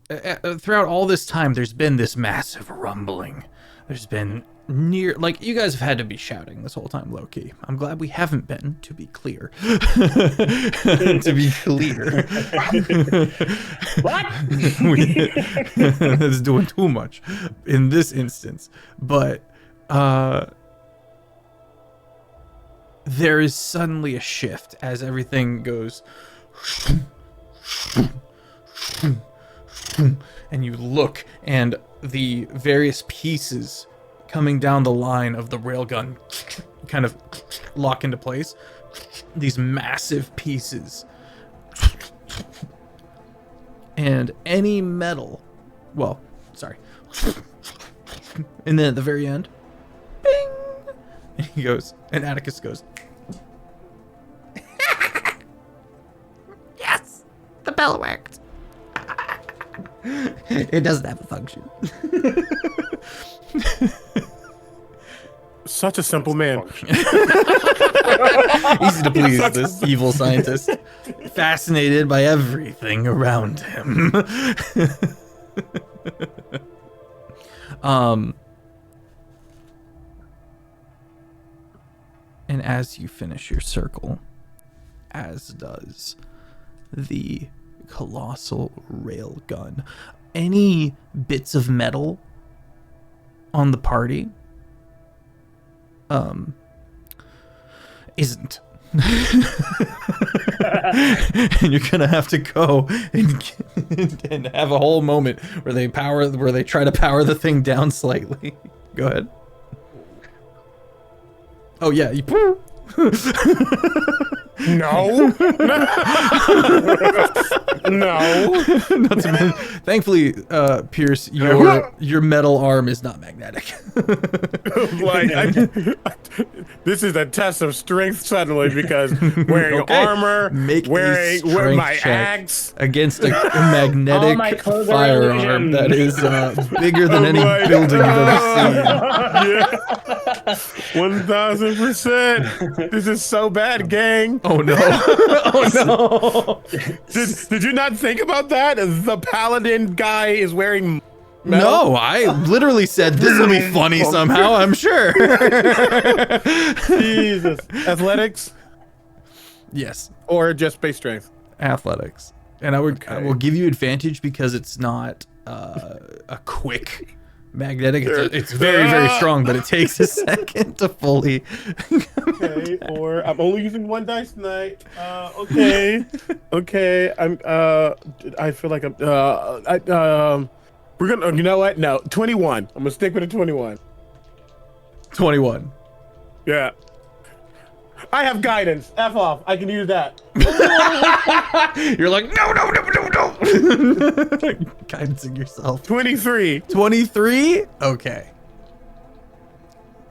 throughout all this time there's been this massive rumbling. There's been like you guys have had to be shouting this whole time, low-key. I'm glad we haven't been, to be clear. To be clear. What? That's doing too much in this instance. But there is suddenly a shift as everything goes and you look, and the various pieces coming down the line of the railgun kind of lock into place. These massive pieces. And any metal, well, sorry. And then at the very end, bing! And he goes, and Atticus goes, Yes! The bell worked. It doesn't have a function. Such a simple man. easy to please this evil scientist, fascinated by everything around him. And as you finish your circle, as does the colossal railgun, any bits of metal on the party isn't. And you're gonna have to go and have a whole moment where they try to power the thing down slightly. Go ahead. Oh yeah, you No. No. Not to mention, thankfully, Pierce, your metal arm is not magnetic. This is a test of strength suddenly because wearing Okay. armor, wearing my axe against a magnetic my clothes are firearm illusion. that is bigger than any my building you've ever seen. Yeah. 1000%. This is so bad, gang. Oh no! Oh no! Did you not think about that? The paladin guy is wearing No, I literally said this will be funny somehow. I'm sure. Jesus. Athletics Yes, or just base strength? athletics, and I will Okay. give you advantage because it's not a quick magnetic. It's very very strong, but it takes a second to fully. Okay, or I'm only using one dice tonight. Okay. Okay. I feel like we're gonna, you know what? No, 21. I'm gonna stick with a 21. 21. Yeah. I have guidance. F off. I can use that. You're like, no. Guidancing yourself. 23. 23? Okay.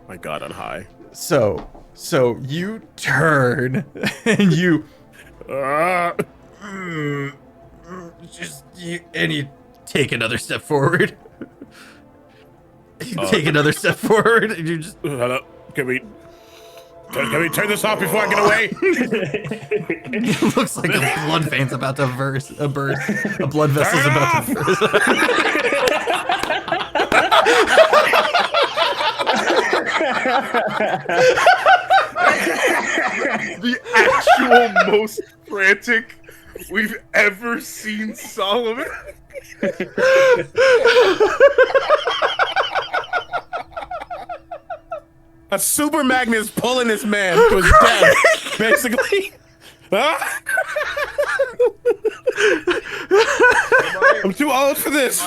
My God, on high. So you turn and you you take another step forward. You take another step forward and you just Hello. Can we turn this off before I get away? it looks like a blood vein's about to burst. A blood vessel's about to burst. The actual most frantic we've ever seen Solomon. A super magnet is pulling this man to his death, basically. I'm too old for this.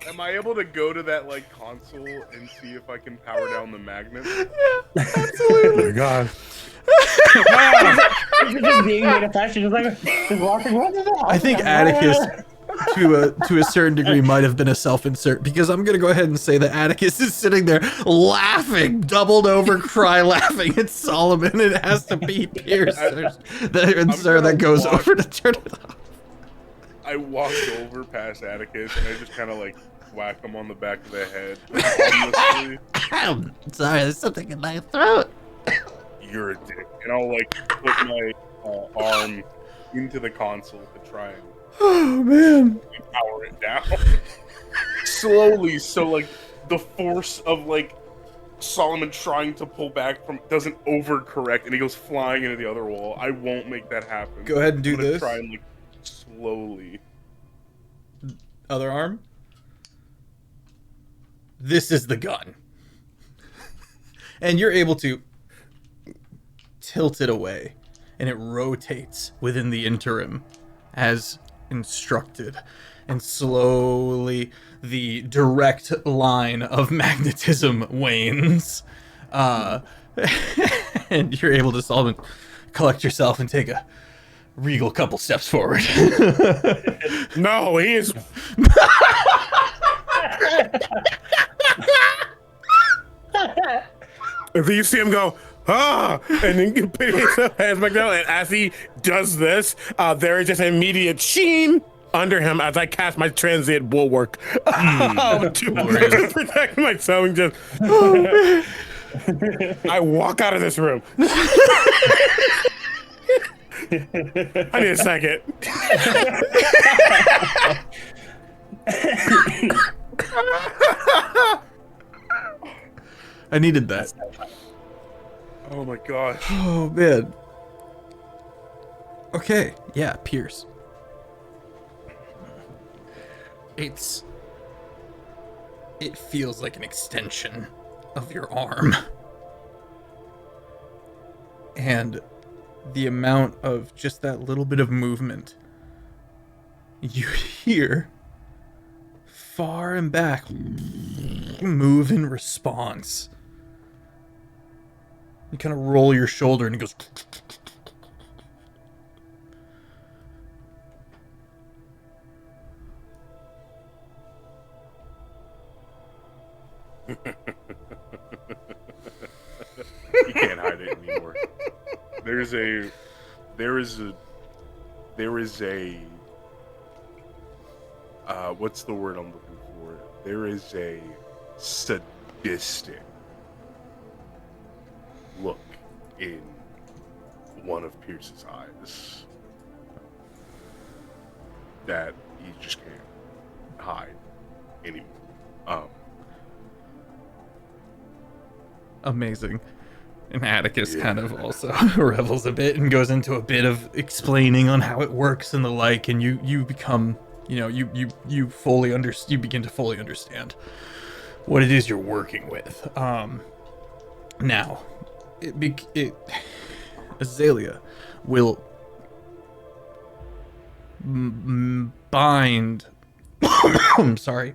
Am I able to go to that like console and see if I can power down the magnet? Oh my God. You're just being made a fashion, just like just walking. What is that? I think Atticus, to a certain degree, might have been a self-insert because I'm gonna go ahead and say that Atticus is sitting there laughing, doubled over, cry laughing at Solomon. And it has to be Pierce, that goes over to turn it off. I walked over past Atticus and I just kind of like whack him on the back of the head. Honestly, I'm sorry, there's something in my throat. you're a dick. And I'll like put my arm into the console to try and Oh man. power it down slowly. So like the force of like Solomon trying to pull back from doesn't overcorrect, and he goes flying into the other wall. I won't make that happen. Go ahead and do I'm gonna this. Try and like slowly. Other arm. This is the gun. And you're able to tilt it away, and it rotates within the interim as instructed. And slowly the direct line of magnetism wanes. And you're able to collect yourself and take a regal couple steps forward. No, he is. And then you see him go, ah, and then you put his hands back down. And as he does this, there is just an immediate sheen under him as I cast my transient bulwark to protect myself. And just, I walk out of this room. I need a second. I needed that. Oh my gosh. Oh man. Okay, yeah, Pierce. It feels like an extension of your arm. And the amount of just that little bit of movement you hear far and back move in response. You kind of roll your shoulder and it goes. You can't hide it anymore. There is a what's the word I'm looking for? There is a sadistic look in one of Pierce's eyes that he just can't hide anymore. Amazing. And Atticus kind of also revels a bit and goes into a bit of explaining on how it works and the like, and you become, you begin to fully understand what it is you're working with. Now, Azalea will bind I'm sorry,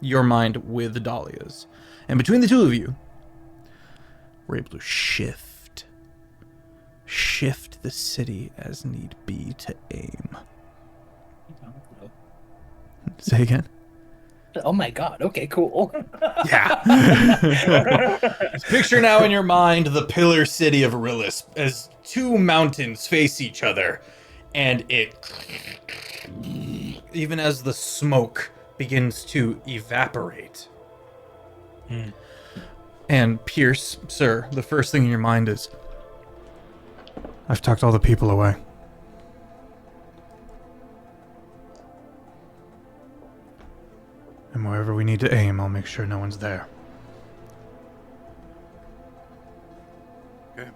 your mind with Dahlia's, and between the two of you, we're able to shift the city as need be to aim. Say again. Oh my god, okay, cool. Yeah. Just picture now in your mind the pillar city of Arillis as two mountains face each other, and even as the smoke begins to evaporate. And Pierce, sir, the first thing in your mind is, I've tucked all the people away. And wherever we need to aim, I'll make sure no one's there. Okay.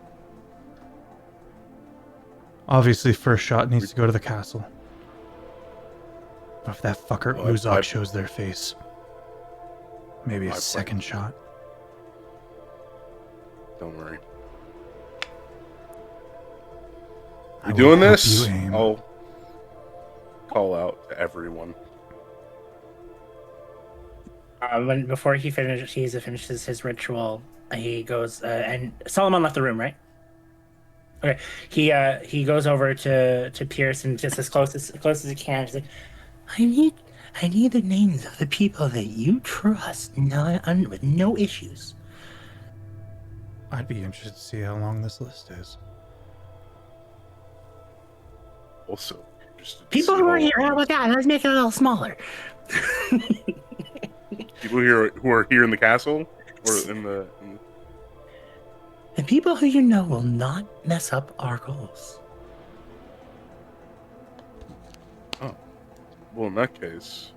Obviously, first shot needs to go to the castle. But if that fucker Well, Uzak shows their face, maybe a I second shot. Don't worry. I You will doing help this? you aim. I'll call out to everyone. Before he finishes his ritual, he goes and Solomon left the room, right? Okay. He goes over to Pierce and just as close as he can. He's like, I need the names of the people that you trust, with no issues. I'd be interested to see how long this list is. Also, just People who are here, how about that? Let's make it a little smaller. people here who are here in the castle or in the people who you know will not mess up our goals. Oh. Well, in that case...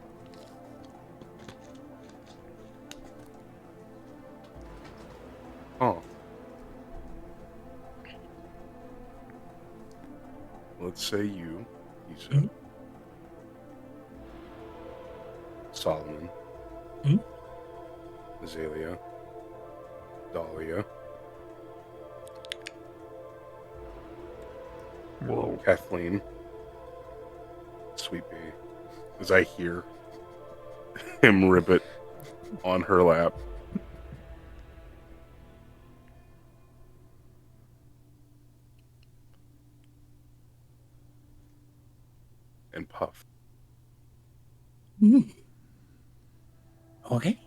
Oh. Let's say you, he said. Solomon. Azalea. Dahlia. Whoa. Kathleen. Sweet Pea. As I hear him ribbit on her lap. And Puff. Okay.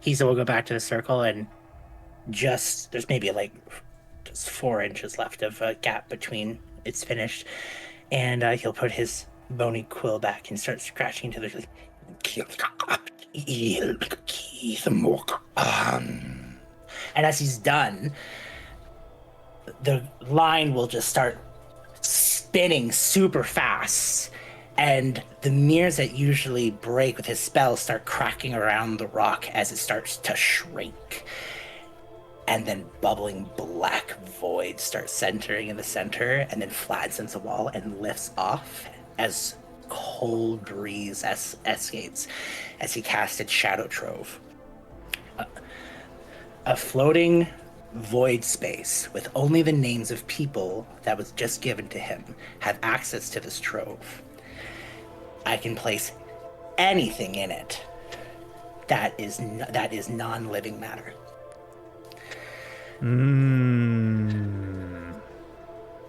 He will go back to the circle, and there's maybe like just 4 inches left of a gap between it's finished, and he'll put his bony quill back and start scratching into the. And as he's done, the line will just start spinning super fast, and the mirrors that usually break with his spells start cracking around the rock as it starts to shrink. And then bubbling black void starts centering in the center, and then flattens the wall and lifts off as cold breeze escapes as he casted Shadow Trove. A floating void space with only the names of people that was just given to him have access to this trove. I can place anything in it that is non-living matter.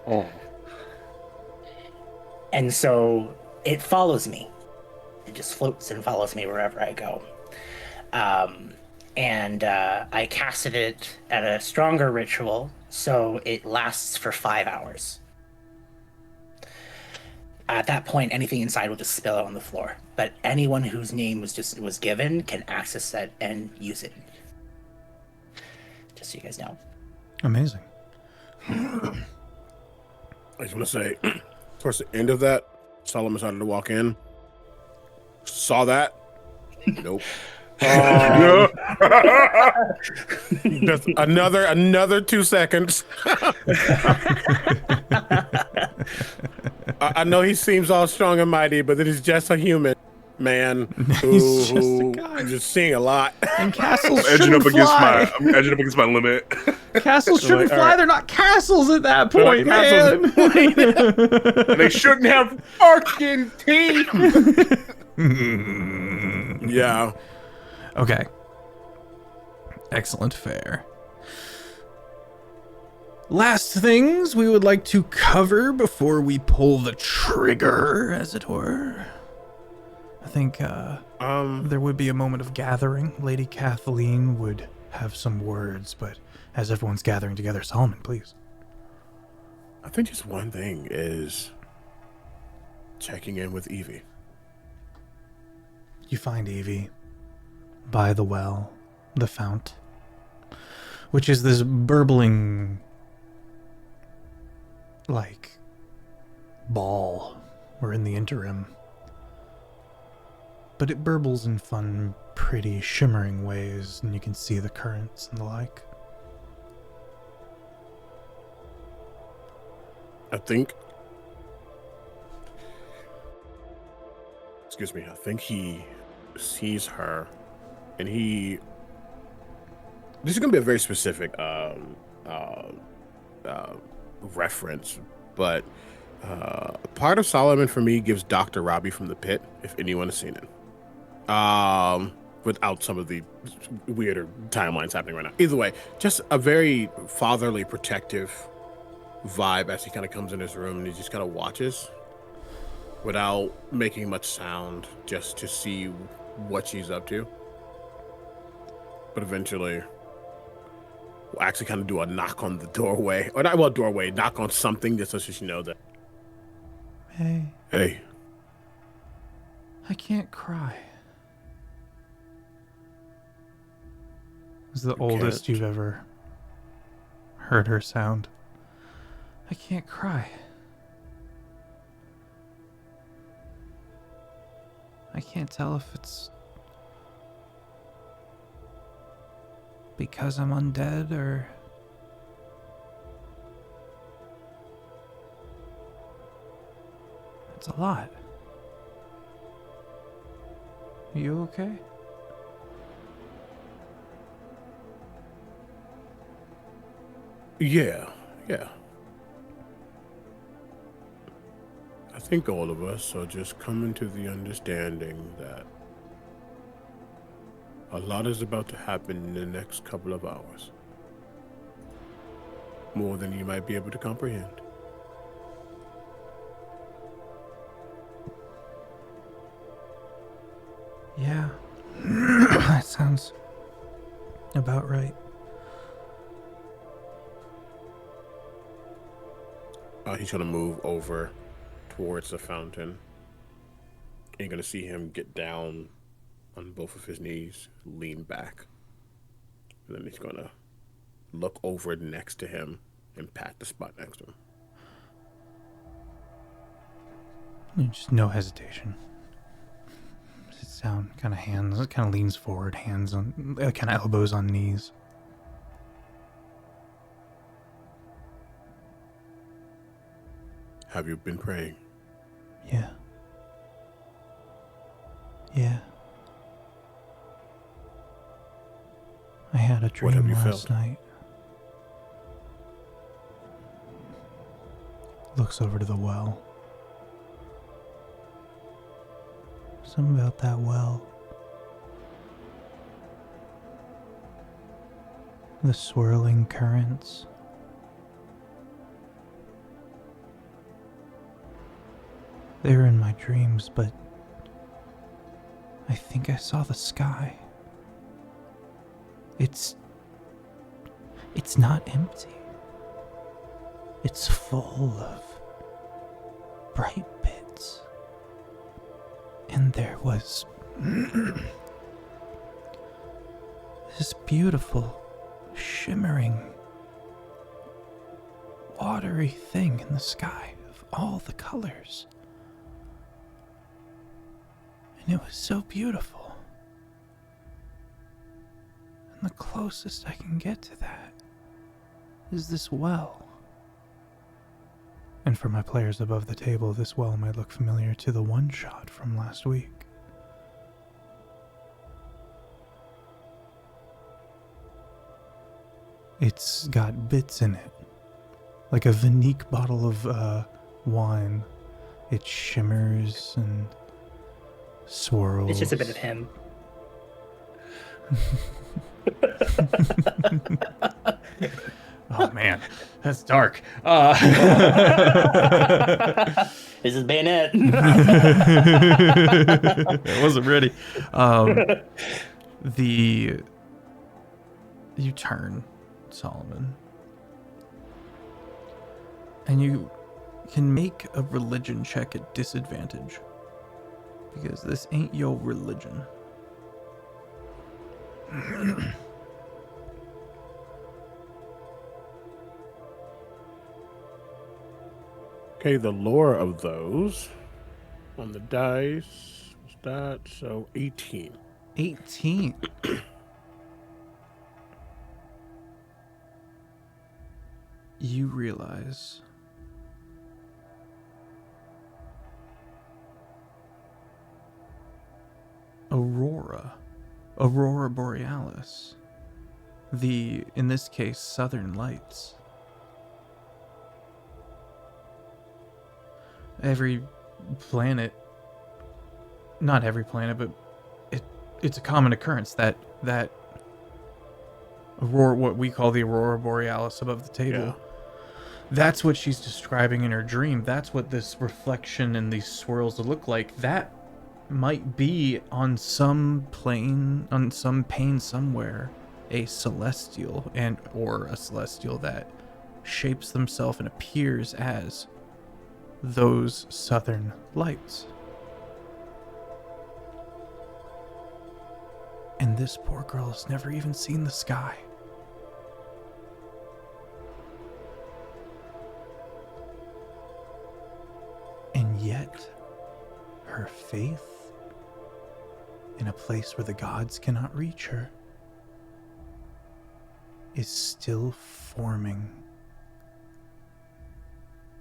Oh. And so it follows me. It just floats and follows me wherever I go. And I casted it at a stronger ritual, so it lasts for 5 hours. At that point, anything inside will just spill out on the floor. But anyone whose name was given can access that and use it. Just so you guys know. Amazing. I just want to say, towards the end of that, Solomon started to walk in. Saw that. Nope. Just another 2 seconds. I know he seems all strong and mighty, but it is just a human man He's just a guy. who's just seeing a lot. And castles I'm edging shouldn't fly. I'm edging up against my limit. Castles shouldn't All fly. right. They're not castles at that point, not man. And they shouldn't have fucking teeth. Yeah. Okay. Excellent fare. Last things we would like to cover before we pull the trigger, as it were. I think there would be a moment of gathering. Lady Kathleen would have some words, but as everyone's gathering together, Solomon, please. I think just one thing is checking in with Evie. You find Evie by the well, the fount, which is this burbling, like, ball. We're in the interim. But it burbles in fun, pretty, shimmering ways, and you can see the currents and the like. I think he sees her, and this is going to be a very specific reference, but part of Solomon for me gives Dr. Robbie from the Pit, if anyone has seen it. Without some of the weirder timelines happening right now. Either way, just a very fatherly, protective vibe as he kind of comes in his room and he just kind of watches without making much sound, just to see what she's up to. But eventually we'll actually kind of do a knock on the doorway, or not, well, doorway, knock on something just so she knows that. Hey. I can't cry. It's the oldest you've ever heard her sound. I can't cry. I can't tell if it's because I'm undead or it's a lot. You okay? Yeah. I think all of us are just coming to the understanding that a lot is about to happen in the next couple of hours. More than you might be able to comprehend. Yeah. That sounds about right. He's going to move over towards the fountain. You're going to see him get down on both of his knees, lean back. And then he's going to look over next to him and pat the spot next to him. Just no hesitation. Sits down, kind of leans forward, hands on, kind of elbows on knees. Have you been praying? Yeah. Yeah. I had a What have dream you last felt? night. Looks over to the well. Something about that well. The swirling currents. They were in my dreams, but I think I saw the sky. It's not empty. It's full of bright bits. And there was this beautiful, shimmering, watery thing in the sky of all the colors. And it was so beautiful. And the closest I can get to that is this well. And for my players above the table, this well might look familiar to the one-shot from last week. It's got bits in it, like a Vinique bottle of wine. It shimmers and swirls. It's just a bit of him. Oh man, that's dark. This is Bayonet. I wasn't ready. You turn, Solomon, and you can make a religion check at disadvantage because this ain't your religion. Okay, the lore of those on the dice was that, so 18. 18. You realize Aurora Borealis, in this case, Southern Lights. Every planet, not every planet, but it's a common occurrence that aurora, what we call the Aurora Borealis above the table. Yeah. That's what she's describing in her dream. That's what this reflection and these swirls look like. That might be on some plane, on some pane somewhere, a celestial or a celestial that shapes themselves and appears as those southern lights. And this poor girl has never even seen the sky. yet her faith in a place where the gods cannot reach her is still forming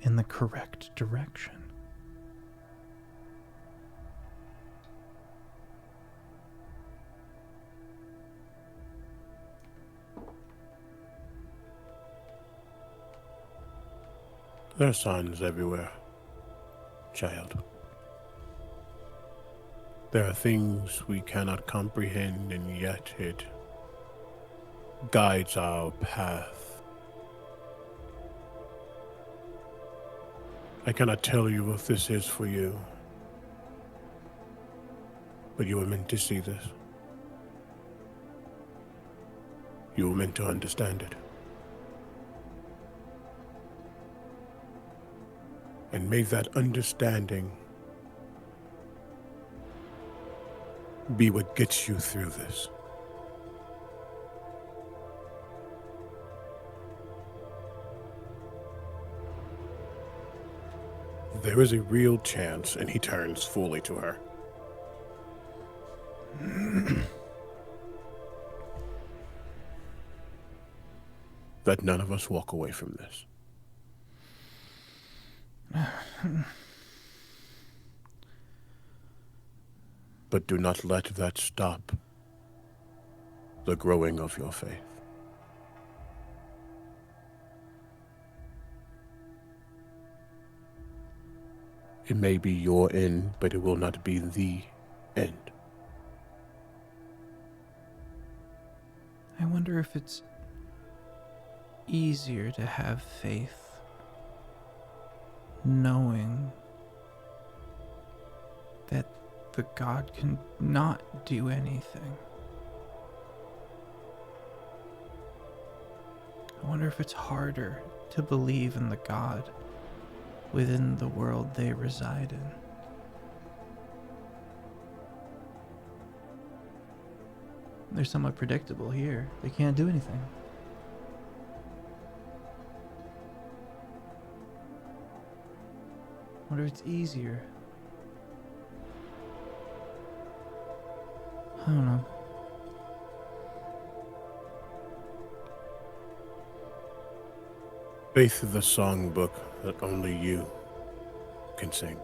in the correct direction. There are signs everywhere, child. There are things we cannot comprehend, and yet it guides our path. I cannot tell you if this is for you, but you were meant to see this. You were meant to understand it. And may that understanding be what gets you through this. There is a real chance, and he turns fully to her. That none of us walk away from this. But do not let that stop the growing of your faith. It may be your end, but it will not be the end. I wonder if it's easier to have faith knowing that the God can not do anything. I wonder if it's harder to believe in the God within the world they reside in. They're somewhat predictable here. They can't do anything. I wonder if it's easier. I don't know. Faith is the songbook that only you can sing.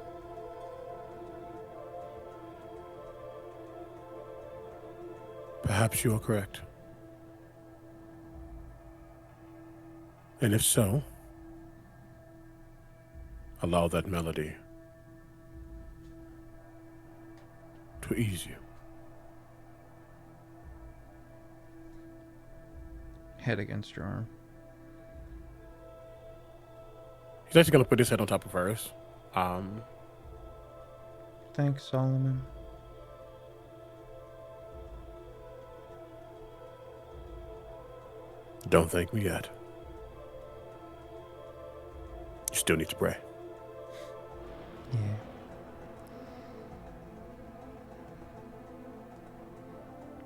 Perhaps you are correct. And if so, allow that melody to ease you. Head against your arm. He's actually going to put his head on top of hers. Thanks, Solomon. Don't thank me yet. You still need to pray. Yeah.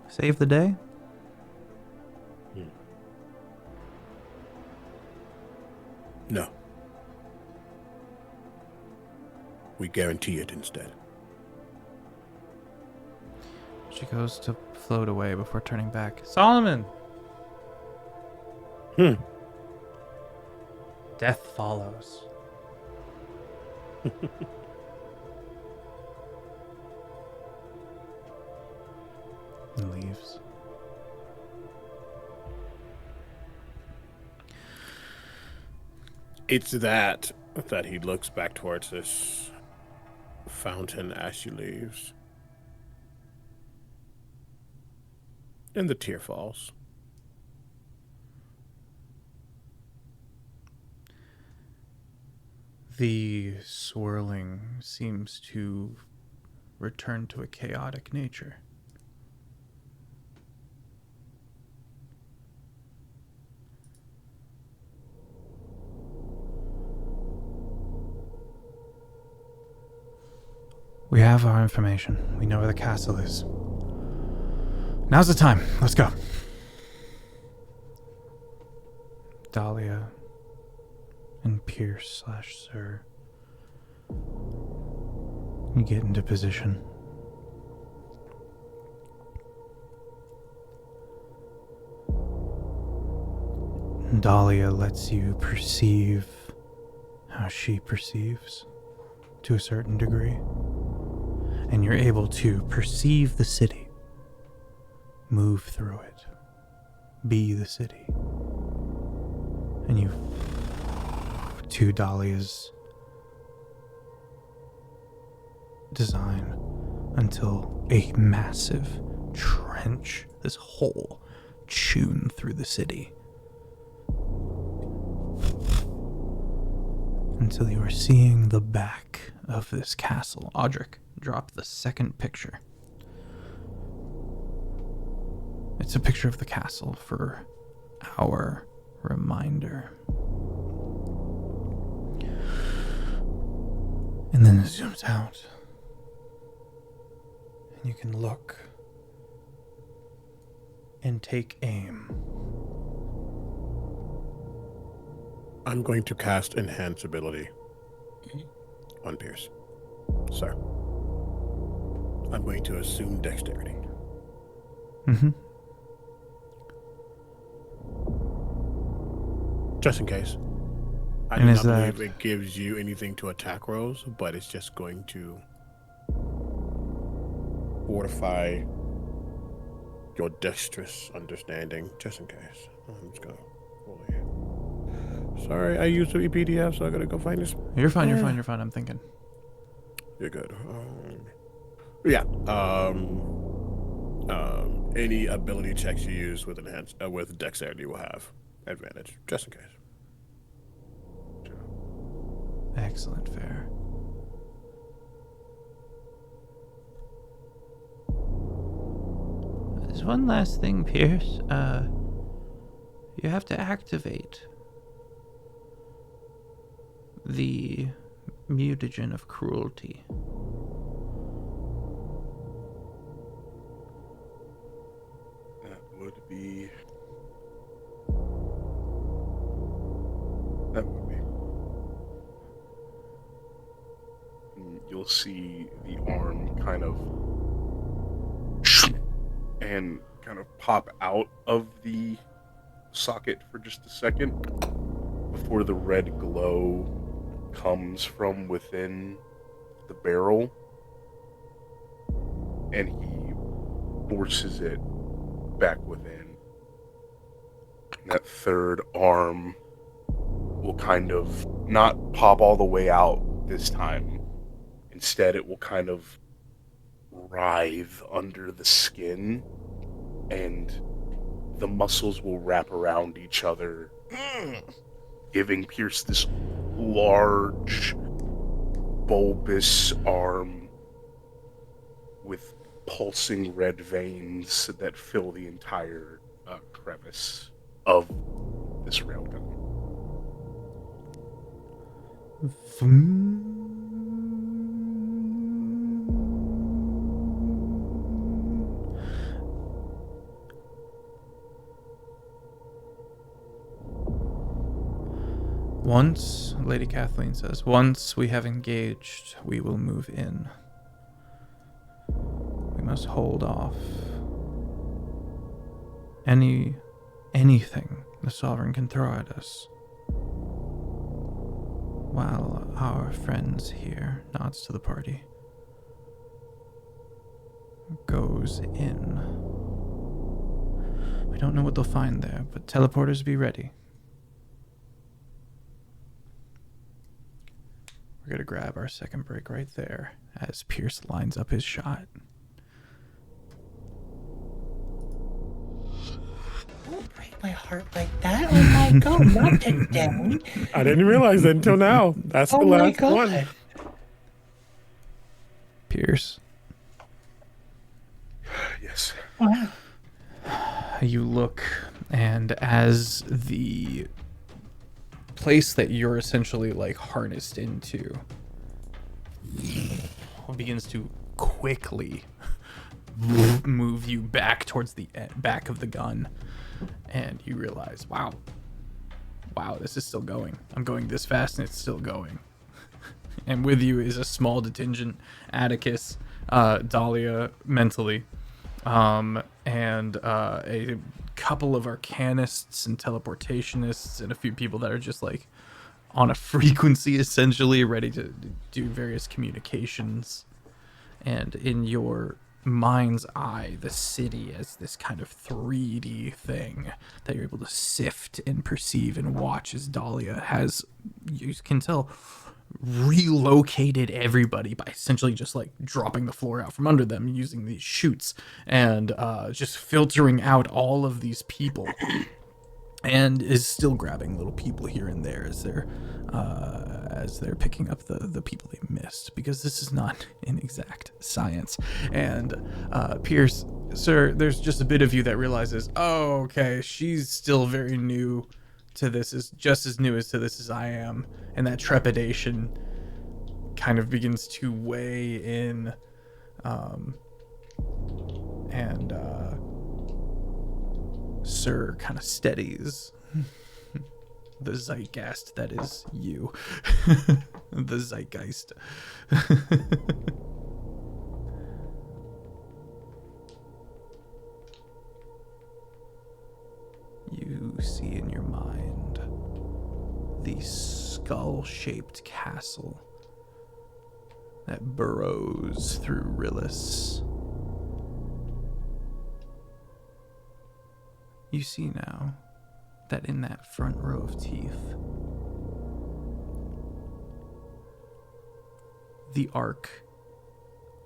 Save the day? No. We guarantee it instead. She goes to float away before turning back. Solomon! Death follows. And leaves. It's that he looks back towards this fountain as she leaves. And the tear falls. The swirling seems to return to a chaotic nature. We have our information. We know where the castle is. Now's the time. Let's go. Dahlia and Pierce/Sir You get into position. Dahlia lets you perceive how she perceives to a certain degree. And you're able to perceive the city, move through it, be the city. And you to Dahlia's design until a massive trench, this hole, chewed through the city. Until you are seeing the back of this castle. Audric, drop the second picture. It's a picture of the castle for our reminder. And then it zooms out. And you can look and take aim. I'm going to cast Enhance ability on Pierce. Sir. I'm going to assume dexterity. Mm-hmm. Just in case. I And do is not that- believe it gives you anything to attack rolls, but it's just going to fortify your dexterous understanding, just in case. I'm just gonna fully... Sorry, I used the PDF, so I gotta go find this. You're fine, you're fine, you're fine. I'm thinking. You're good. Yeah. Any ability checks you use with with dexterity will have advantage, just in case. Excellent, fair. There's one last thing, Pierce. You have to activate the mutagen of cruelty. That would be. That would be. And you'll see the arm kind of. And kind of pop out of the socket for just a second before the red glow comes from within the barrel, and he forces it back within. And that third arm will kind of not pop all the way out this time. Instead, it will kind of writhe under the skin, and the muscles will wrap around each other, giving Pierce this large, bulbous arm with pulsing red veins that fill the entire crevice of this railgun. Once, Lady Kathleen says, once we have engaged, we will move in. We must hold off anything the Sovereign can throw at us. While our friends here, nods to the party, goes in. We don't know what they'll find there, but teleporters be ready. We're going to grab our second break right there as Pierce lines up his shot. Don't break my heart like that. Oh my god, not today. I didn't realize that until now. That's Oh the my last god. one. Pierce, Yes. Wow. you look, and as the place that you're essentially like harnessed into begins to quickly move you back towards the back of the gun, and you realize, wow, this is still going. I'm going this fast and it's still going. and with you is a small detingent Atticus, Dahlia mentally, and a couple of arcanists and teleportationists and a few people that are just like on a frequency, essentially ready to do various communications. And in your mind's eye, the city as this kind of 3D thing that you're able to sift and perceive and watch as Dahlia has, you can tell, relocated everybody by essentially just like dropping the floor out from under them using these chutes and just filtering out all of these people, and is still grabbing little people here and there as they're picking up the people they missed, because this is not an exact science. And Pierce, sir, there's just a bit of you that realizes, oh, okay, she's still very new to this, is just as new as to this as I am, and that trepidation kind of begins to weigh in, and Sir kind of steadies the zeitgeist that is you. The zeitgeist. You see in your mind the skull-shaped castle that burrows through Rillis. You see now that in that front row of teeth, the arc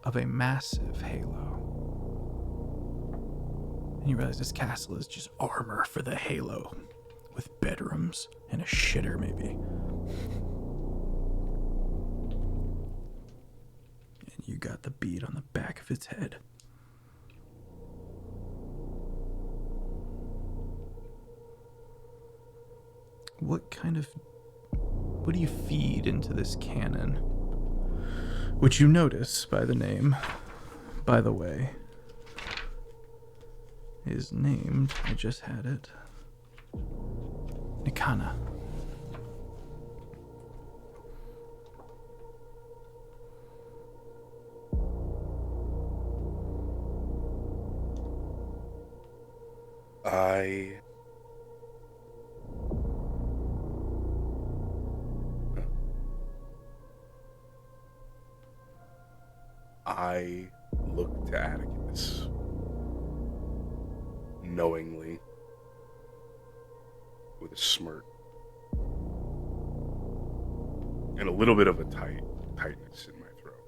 of a massive halo. And you realize this castle is just armor for the halo, with bedrooms and a shitter maybe. And you got the bead on the back of its head. What do you feed into this cannon? Which you notice by the name, by the way, is named, I just had it, Nikana. I look to Atticus knowingly with a smirk and a little bit of a tightness in my throat.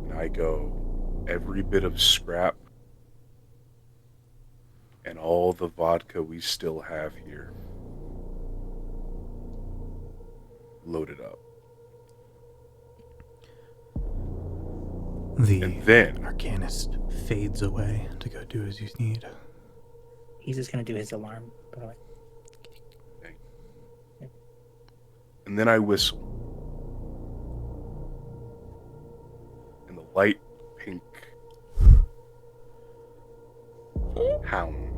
And I go, every bit of scrap and all the vodka we still have here, loaded up. And then arcanist fades away to go do as you need. He's just gonna do his alarm, by the way. Okay. And then I whistle. And the light pink hound.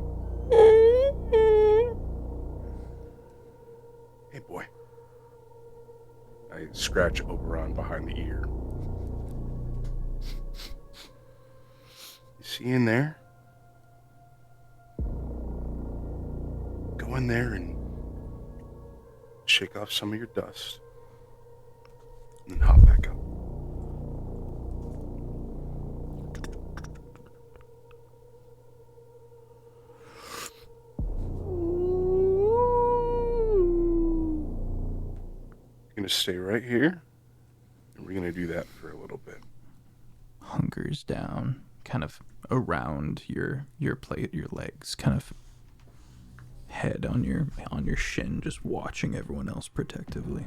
Hey, boy. I scratch Oberon behind the ear. You see in there? Go in there and shake off some of your dust. And then hop back up. Gonna stay right here, and we're gonna do that for a little bit. Hunkers down, kind of around your plate, your legs, kind of head on your shin, just watching everyone else protectively.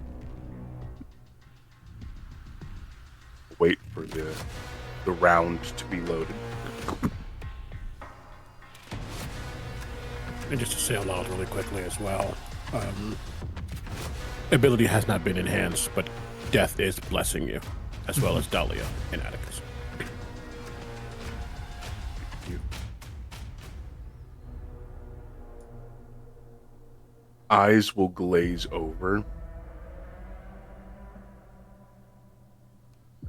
Wait for the round to be loaded. And just to say aloud really quickly as well, ability has not been enhanced, but death is blessing you, as well as Dahlia and Atticus. You. eyes will glaze over,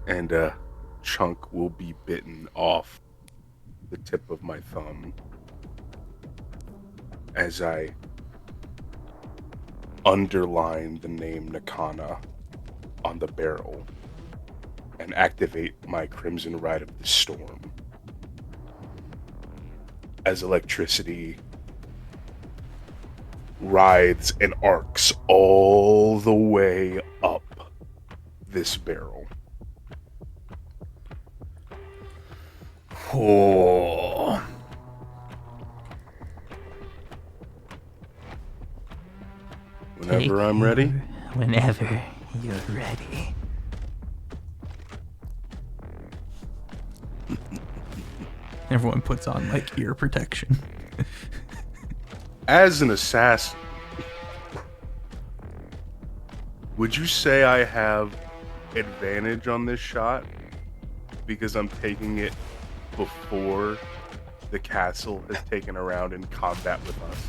and a chunk will be bitten off the tip of my thumb as I underline the name Nakana on the barrel and activate my Crimson Rite of the Storm. As electricity writhes and arcs all the way up this barrel. Oh. Whenever I'm ready. Whenever you're ready. Everyone puts on like ear protection. As an assassin, would you say I have advantage on this shot because I'm taking it before the castle has taken a round in combat with us?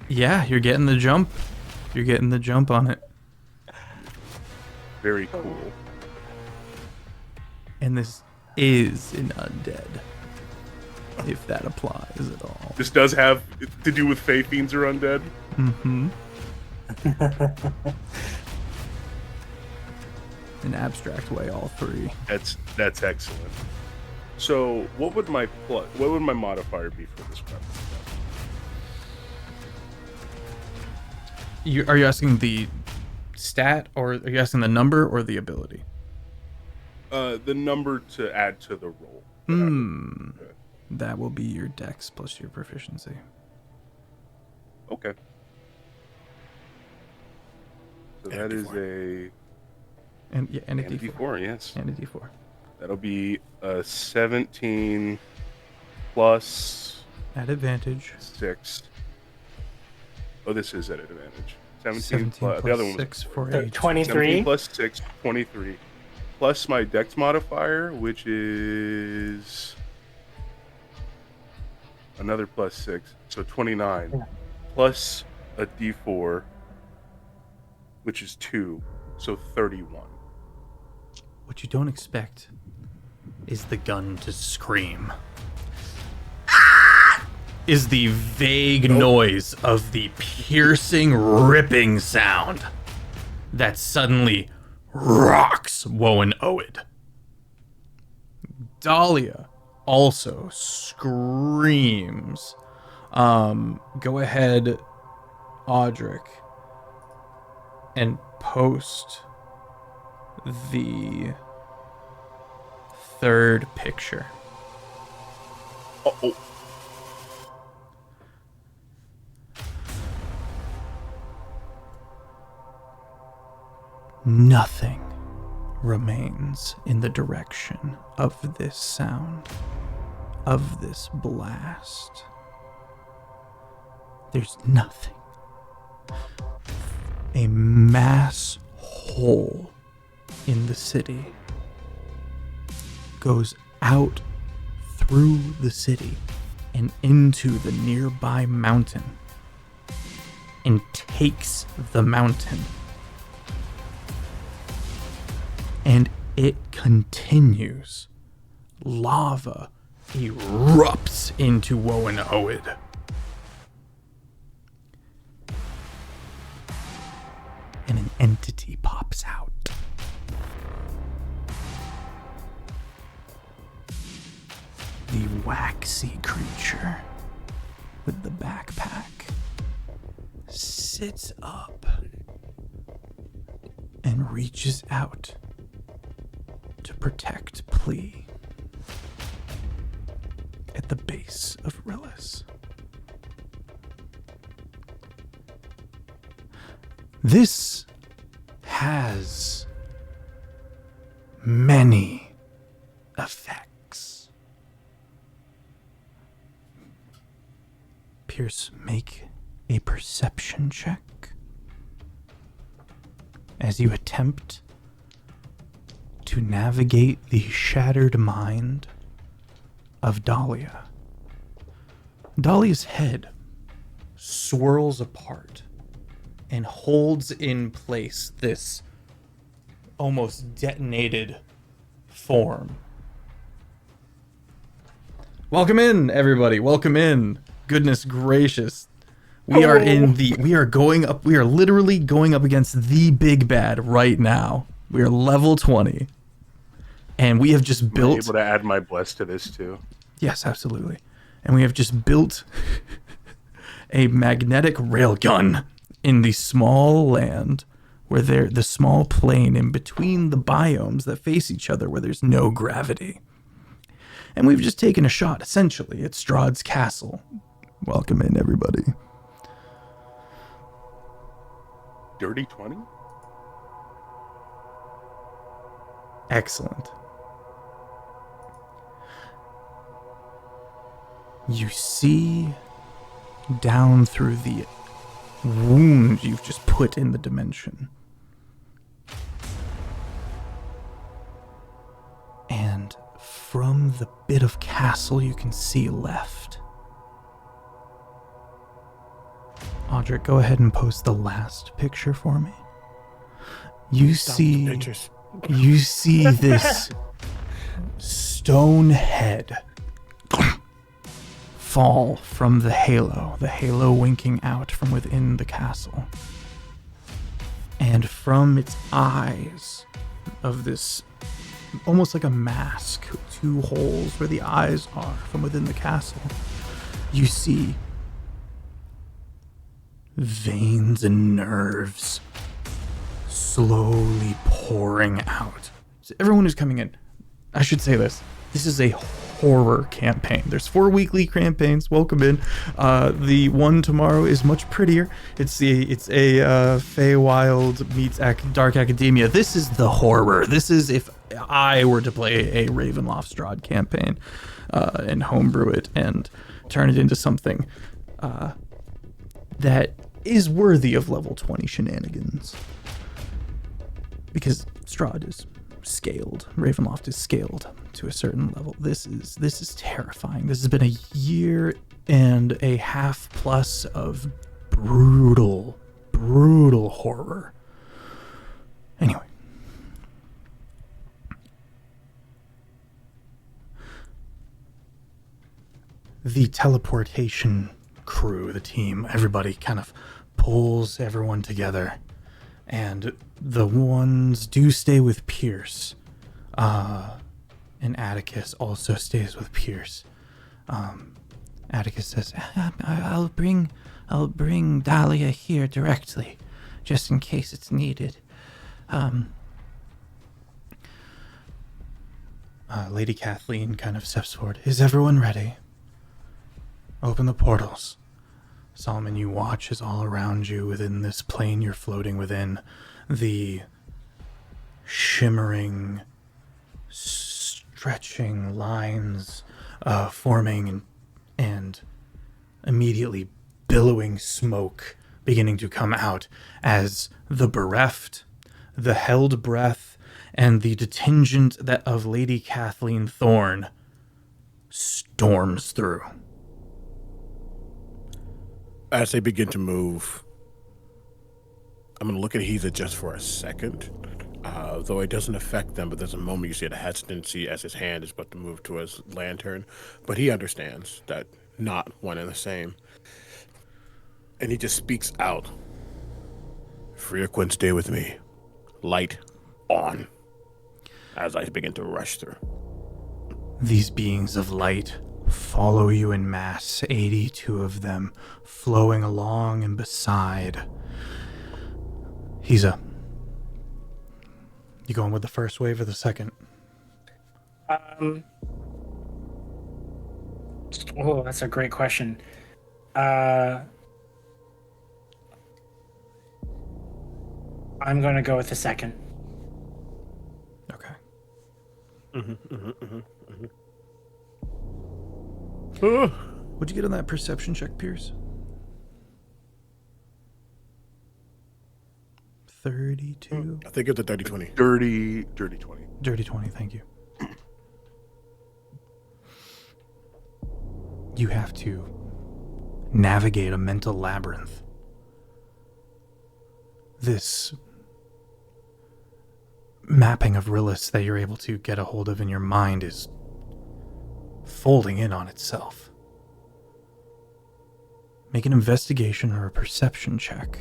Yeah, you're getting the jump. You're getting the jump on it. Very cool. And this is an undead. If that applies at all. This does have to do with Fey Fiends or undead? Mm-hmm. In abstract way, all three. That's excellent. So, what would my modifier be for this weapon? Are you asking the stat, or are you asking the number or the ability? The number to add to the roll. That will be your dex plus your proficiency. Okay. So that is a and a D4. D4, yes. And a D4. That'll be a 17 plus At advantage. 6. Oh, this is at advantage. 17 plus plus the other one 6 was for 8. 23. 17 plus 6, 23. Plus my dex modifier, which is another plus 6, so 29. Yeah. Plus a D4, which is 2, so 31. What you don't expect is the gun to scream. Is the vague noise of the piercing, ripping sound that suddenly rocks Woan-Oed. Dahlia also screams. Go ahead, Audric, and post the third picture. Uh-oh. Nothing remains in the direction of this sound, of this blast. There's nothing. A mass hole in the city goes out through the city and into the nearby mountain and takes the mountain. And it continues. Lava erupts into Woan-Oed. And an entity pops out. The waxy creature with the backpack sits up and reaches out to protect Plea at the base of Rillis. This has many effects. Pierce, make a perception check as you attempt to navigate the shattered mind of Dahlia. Dahlia's head swirls apart and holds in place this almost detonated form. Welcome in, everybody. Welcome in. Goodness gracious. We are literally going up against the big bad right now. We are level 20. And we have just built... Am I able to add my bless to this too? Yes, absolutely. And we have just built a magnetic railgun in the small land where the small plane in between the biomes that face each other where there's no gravity. And we've just taken a shot, essentially, at Strahd's castle. Welcome in, everybody. Dirty 20? Excellent. You see down through the wound you've just put in the dimension. And from the bit of castle you can see left. Audric, go ahead and post the last picture for me. You see this stone head fall from the halo winking out from within the castle. And from its eyes of this, almost like a mask, 2 holes where the eyes are from within the castle, you see veins and nerves slowly pouring out. So everyone who's coming in, I should say this is a horror campaign. There's 4 weekly campaigns. Welcome in. The one tomorrow is much prettier. It's a Feywild meets Dark Academia. This is the horror. This is if I were to play a Ravenloft-Strahd campaign and homebrew it and turn it into something that is worthy of level 20 shenanigans. Because Strahd is scaled. Ravenloft is scaled to a certain level. This is terrifying. This has been a year and a half plus of brutal horror. Anyway. The teleportation crew, the team, everybody kind of pulls everyone together. And the ones do stay with Pierce. And Atticus also stays with Pierce. Atticus says, I'll bring Dahlia here directly, just in case it's needed. Lady Kathleen kind of steps forward. Is everyone ready? Open the portals. Solomon, you watch as all around you within this plane you're floating within, the shimmering, stretching lines forming and immediately billowing smoke beginning to come out as the bereft, the held breath, and the detingent that of Lady Kathleen Thorne storms through. As they begin to move, I'm going to look at Heather just for a second, though it doesn't affect them, but there's a moment you see the hesitancy as his hand is about to move to his lantern, but he understands that not one and the same. And he just speaks out. Frequent, stay with me. Light on. As I begin to rush through. These beings of light follow you in mass, 82 of them, flowing along and beside. Hiza, you going with the first wave or the second? Oh, that's a great question. I'm going to go with the second. Okay. What'd you get on that perception check, Pierce? 32? I think it's a 30-20. Dirty 20. Dirty 20, thank you. You have to navigate a mental labyrinth. This mapping of Rillis that you're able to get a hold of in your mind is folding in on itself. Make an investigation or a perception check.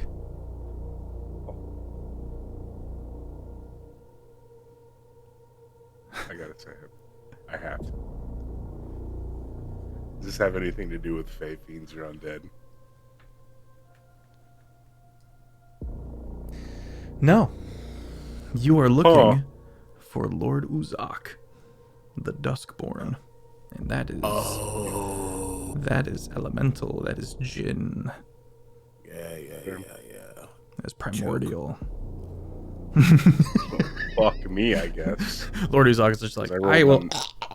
I gotta say it. I have to. Does this have anything to do with Fae Fiends or Undead? No. You are looking for Lord Uzak, the Duskborn. And that is... Oh. That is elemental. That is Jinn. Yeah. That's primordial. Fuck me, I guess. Lord Uzak is just like, I will...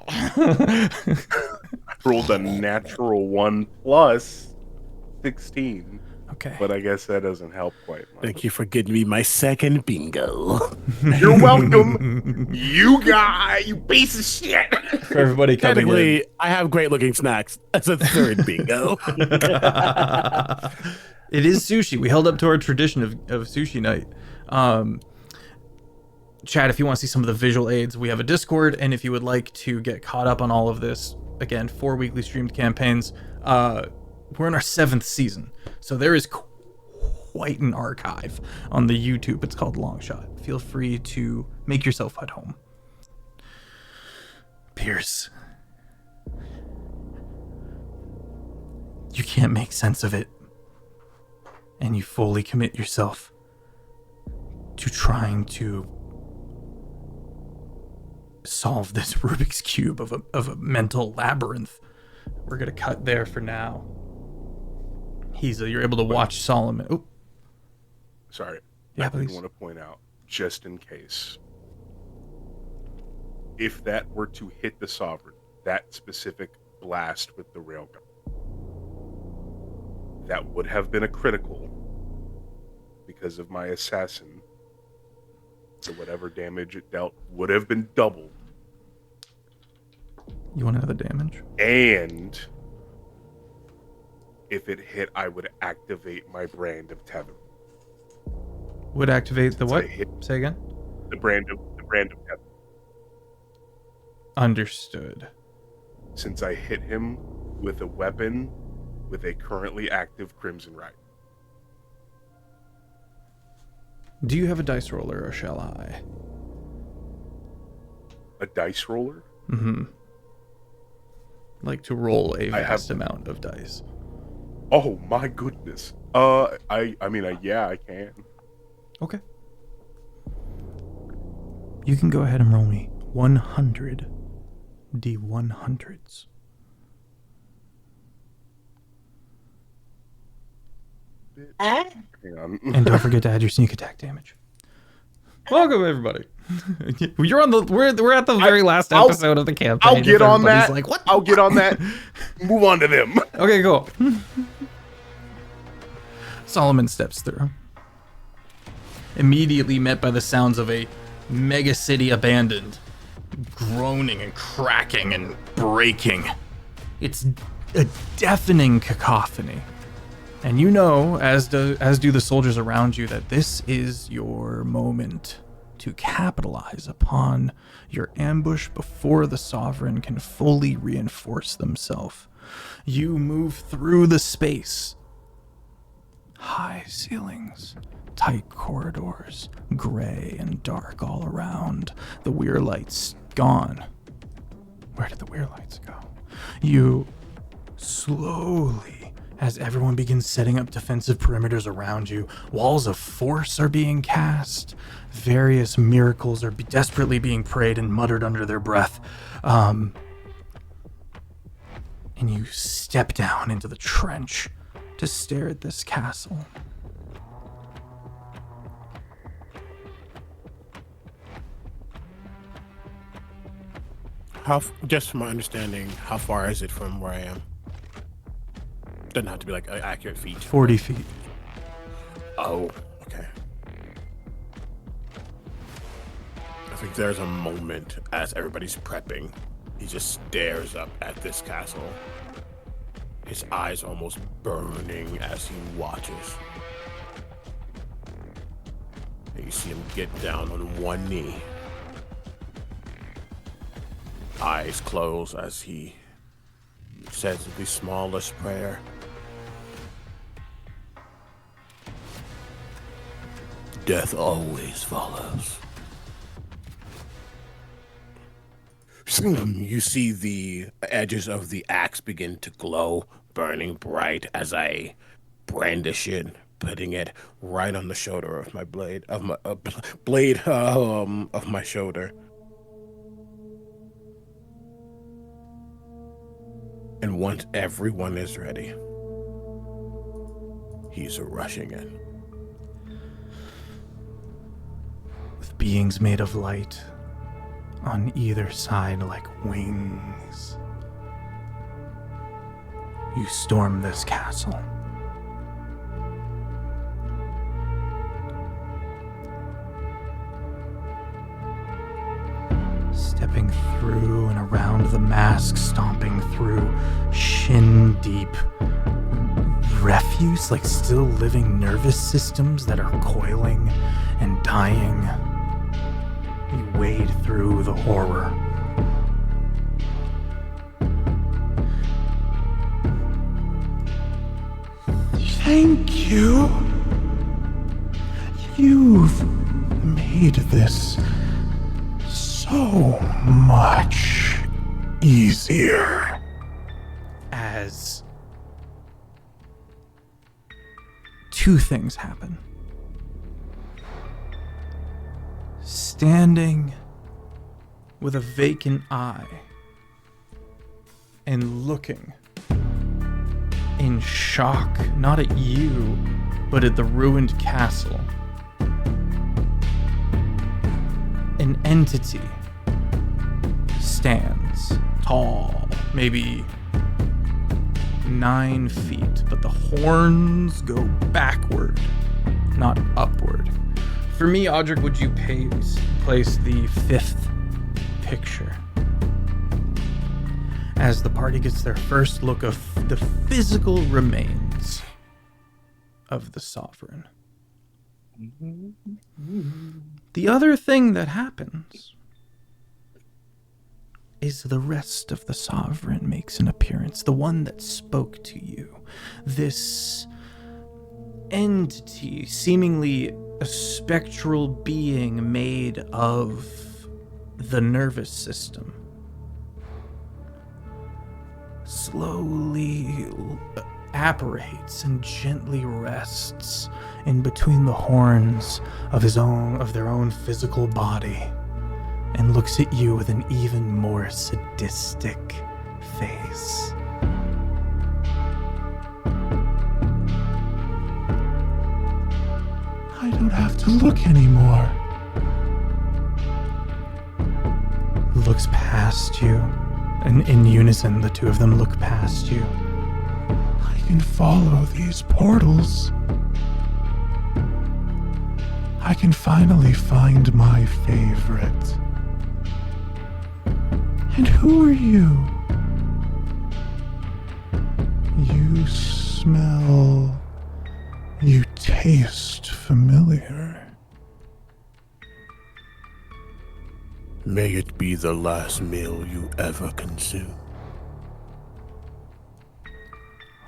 I rolled a natural 1 plus 16. Okay. But I guess that doesn't help quite much. Thank you for getting me my second bingo. You're welcome, you guy, you piece of shit. For everybody coming Technically, in. I have great looking snacks. That's a third bingo. It is sushi. We held up to our tradition of sushi night. Chad, if you want to see some of the visual aids, we have a Discord, and if you would like to get caught up on all of this, again, 4 weekly streamed campaigns, we're in our 7th season. So there is quite an archive on the YouTube. It's called Longshot. Feel free to make yourself at home. Pierce, you can't make sense of it, and you fully commit yourself to trying to solve this Rubik's Cube of a mental labyrinth. We're gonna cut there for now. You're able to watch Solomon. Oh, Sorry. Yeah, I did please. want to point out, just in case, if that were to hit the Sovereign, that specific blast with the railgun, that would have been a critical because of my assassin. So whatever damage it dealt would have been doubled. You want to know the damage? And if it hit, I would activate my brand of tether. Would activate the what? hit. Say again? The brand of tether. Understood. Since I hit him with a weapon with a currently active Crimson Right. Do you have a dice roller, or shall I? A dice roller? Mm-hmm. Like to roll a I vast have- amount of dice. Oh my goodness. Yeah, I can. Okay. You can go ahead and roll me 100 D100s. Hang on. And don't forget to add your sneak attack damage. Welcome, everybody. We're at the very last I'll- episode of the campaign. I'll get on Everybody's that. Like, what? I'll get on that. Move on to them. Okay, cool. Solomon steps through. Immediately met by the sounds of a mega city abandoned, groaning and cracking and breaking. It's a deafening cacophony. And you know, as do the soldiers around you, that this is your moment to capitalize upon your ambush before the Sovereign can fully reinforce themselves. You move through the space. High ceilings, tight corridors, gray and dark all around. The weir lights gone. Where did the weir lights go? You slowly, as everyone begins setting up defensive perimeters around you, walls of force are being cast. Various miracles are desperately being prayed and muttered under their breath. And you step down into the trench to stare at this castle. Just from my understanding, how far is it from where I am? Doesn't have to be like an accurate feet. 40 feet. Oh, okay. I think there's a moment as everybody's prepping. He just stares up at this castle. his eyes almost burning as he watches. And you see him get down on one knee. Eyes closed as he says the smallest prayer. Death always follows. You see the edges of the axe begin to glow, burning bright as I brandish it, putting it right on the shoulder of my blade of my shoulder. And once everyone is ready, he's rushing in. With beings made of light on either side like wings, you storm this castle. Stepping through and around the mask, stomping through shin-deep refuse, like still living nervous systems that are coiling and dying. You wade through the horror. Thank you. You've made this so much easier. As two things happen. Standing with a vacant eye and looking in shock, not at you, but at the ruined castle. An entity stands tall, maybe 9 feet, but the horns go backward, not upward. For me, Audric, would you place the 5th picture as the party gets their first look of the physical remains of the Sovereign? The other thing that happens is the rest of the Sovereign makes an appearance, the one that spoke to you. This entity, seemingly a spectral being made of the nervous system, slowly apparates and gently rests in between the horns of their own physical body, and looks at you with an even more sadistic face. I don't have to look anymore. Looks past you, and in unison, the two of them look past you. I can follow these portals. I can finally find my favorite. And who are you? You smell... You taste familiar. May it be the last meal you ever consume.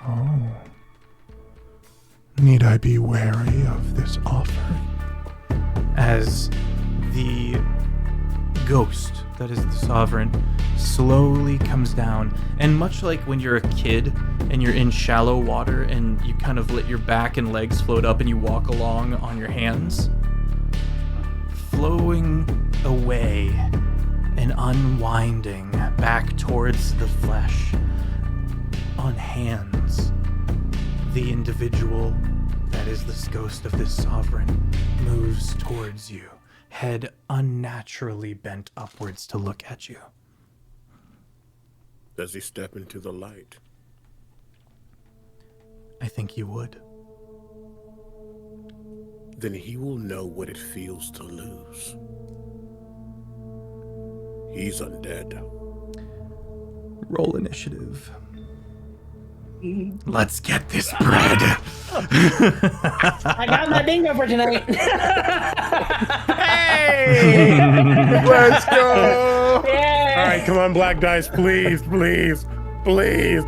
Oh. Need I be wary of this offering? As the ghost that is the Sovereign slowly comes down, and much like when you're a kid and you're in shallow water and you kind of let your back and legs float up and you walk along on your hands, flowing away and unwinding back towards the flesh on hands, the individual that is this ghost of this Sovereign moves towards you, head unnaturally bent upwards to look at you. Does he step into the light? I think you would. Then he will know what it feels to lose. He's undead. Roll initiative. Let's get this bread. I got my bingo for tonight. Hey! Let's go! Yay! All right, come on, Black Dice, please, please, please.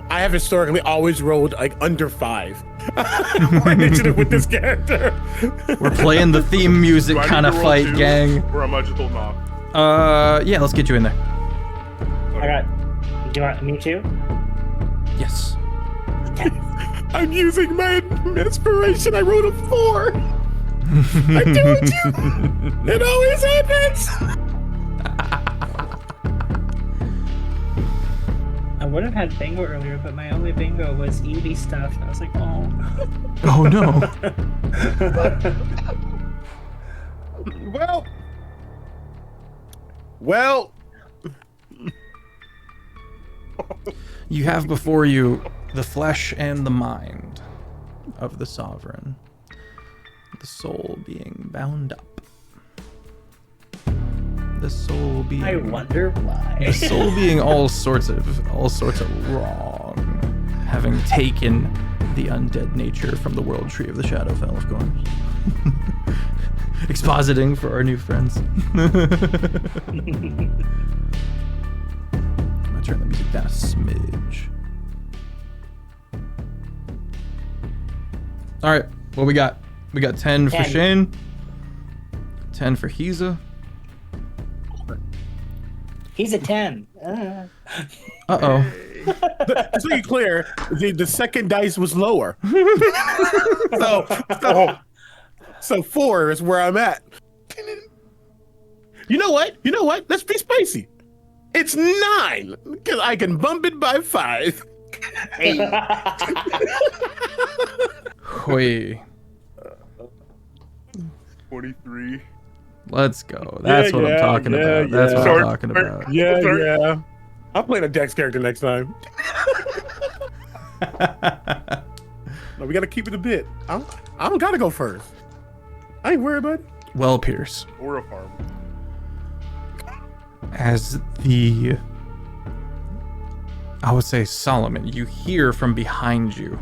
I have historically always rolled like under 5 for initiative with this character. We're playing the theme music Do I need kind of to roll fight, 2, gang. Or am I just holding off? Yeah, let's get you in there. I got. Do you want me too? Yes. I'm using my inspiration. I rolled a 4. I told you. It always happens. I would have had bingo earlier, but my only bingo was Eevee stuff. And I was like, oh. Oh no. Well. You have before you the flesh and the mind of the sovereign, the soul being bound up. The soul being I wonder why. the soul being all sorts of wrong, having taken the undead nature from the world tree of the Shadowfell, of course. Expositing for our new friends. I'm gonna turn the music down a smidge. All right, what we got? We got 10 for 10. Shane, 10 for Hiza. He's a 10. Uh-oh. Just to be clear, the second dice was lower. So 4 is where I'm at. You know what? Let's be spicy. It's 9 because I can bump it by 5. Hoi. 23. Let's go. That's what I'm talking about. That's what I'm talking about. Yeah. I'll play the Dex character next time. No, we gotta keep it a bit. I don't gotta go first. I ain't worried about it. Well, Pierce, Or a farm. as I would say Solomon, you hear from behind you.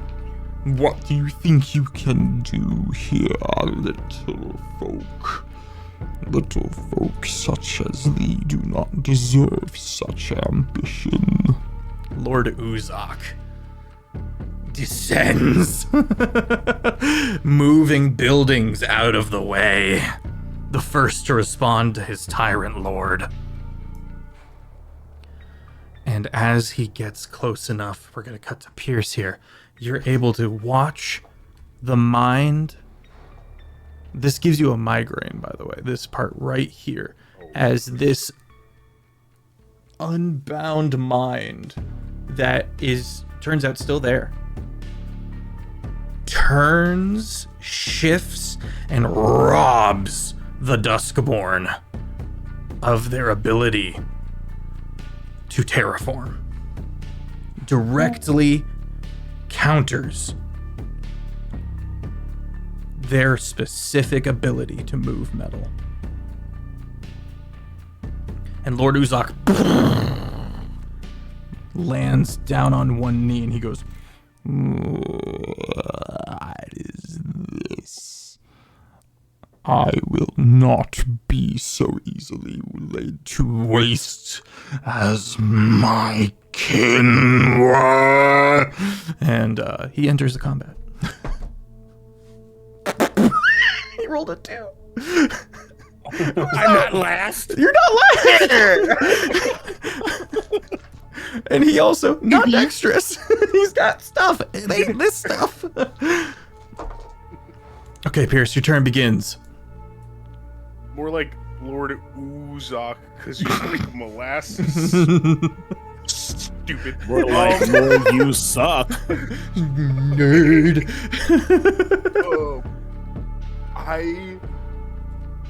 What do you think you can do here, little folk? Little folk such as thee do not deserve such ambition. Lord Uzak descends, moving buildings out of the way, the first to respond to his tyrant lord. And as he gets close enough, we're going to cut to Pierce here, you're able to watch the mind. This gives you a migraine, by the way, this part right here, as this unbound mind that turns out still there, turns, shifts, and robs the Duskborn of their ability to terraform. Directly counters their specific ability to move metal. And Lord Uzak lands down on one knee and he goes, "What is this? I will not be so easily laid to waste as my kin were." And he enters the combat. He rolled a 2. I'm not last. You're not last. And he also not dexterous. He's got stuff. It ain't this stuff. Okay, Pierce, your turn begins. More like Lord Uzak, because you're like molasses. Stupid. We're like, Lord, you suck. Nerd.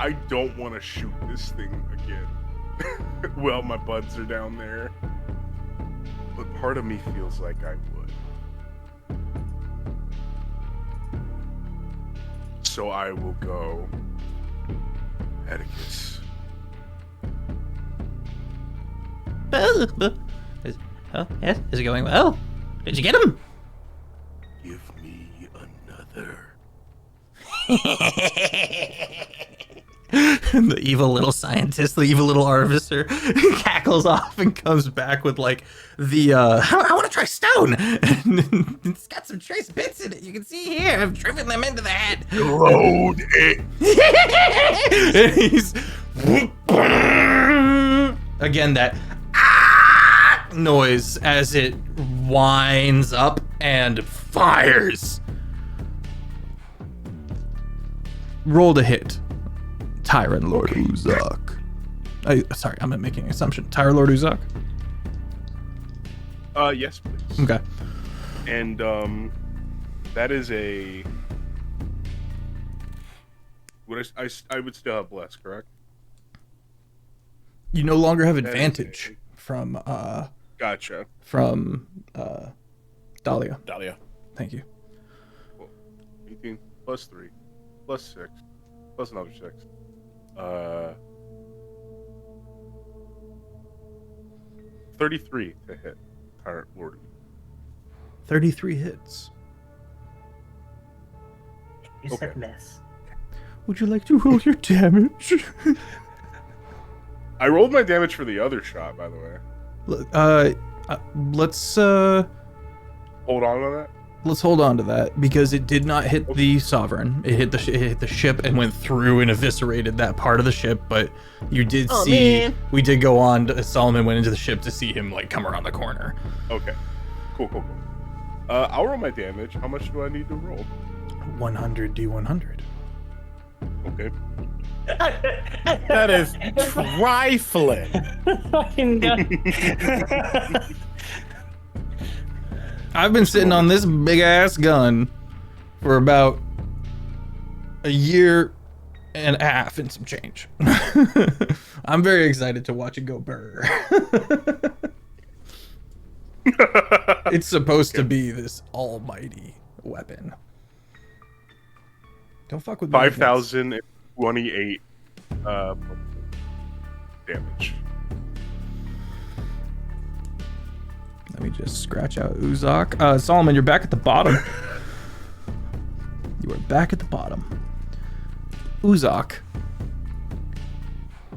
I don't want to shoot this thing again. Well, my buds are down there. But part of me feels like I would. So I will go Atticus. Oh, yes, is it going well? Did you get him? Give me another. And the evil little scientist, the evil little artificer, cackles off and comes back with like the I want to try stone. And it's got some trace bits in it. You can see here. I've driven them into the head. Load it. And he's again that noise as it winds up and fires. Roll to hit. Tyrant Lord Uzak. Sorry, I'm making an assumption. Tyrant Lord Uzak? Yes, please. Okay. And that is a. Would I would still have bless, correct? You no longer have That is advantage from Gotcha. Dahlia. Dahlia. Thank you. 18 plus 3 plus 6 plus another 6. 33 to hit. Tyrant Lord. 33 hits. You Okay. said miss. Would you like to roll your damage? I rolled my damage for the other shot, by the way. Let's Hold on to that. let's hold on to that because it did not hit the Sovereign. It hit the ship and went through and eviscerated that part of the ship. But you did see we did go on. Solomon went into the ship to see him like come around the corner. Okay. Cool. I'll roll my damage. How much do I need to roll? 100 d100. Okay. That is trifling. Fucking gun. I've been sitting on this big ass gun for about a year and a half and some change. I'm very excited to watch it go burr. It's supposed to be this almighty weapon. Don't fuck with me. 5,028 damage. Let me just scratch out Uzak. Solomon, you're back at the bottom. You are back at the bottom. Uzak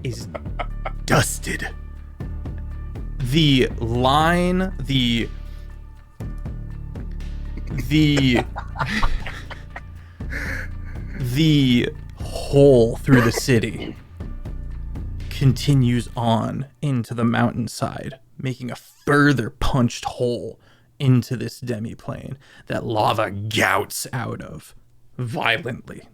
is dusted. The line, the hole through the city continues on into the mountainside, making a further punched hole into this demiplane that lava gouts out of violently.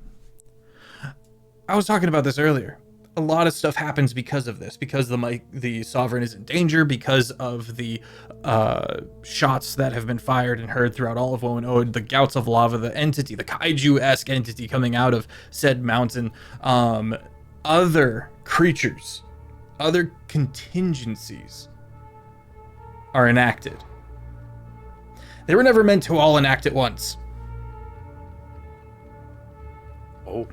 I was talking about this earlier. A lot of stuff happens because of this, because the Sovereign is in danger, because of the shots that have been fired and heard throughout all of Woe-Ode, the gouts of lava, the entity, the kaiju-esque entity coming out of said mountain, other creatures, other contingencies are enacted. They were never meant to all enact at once. Oh.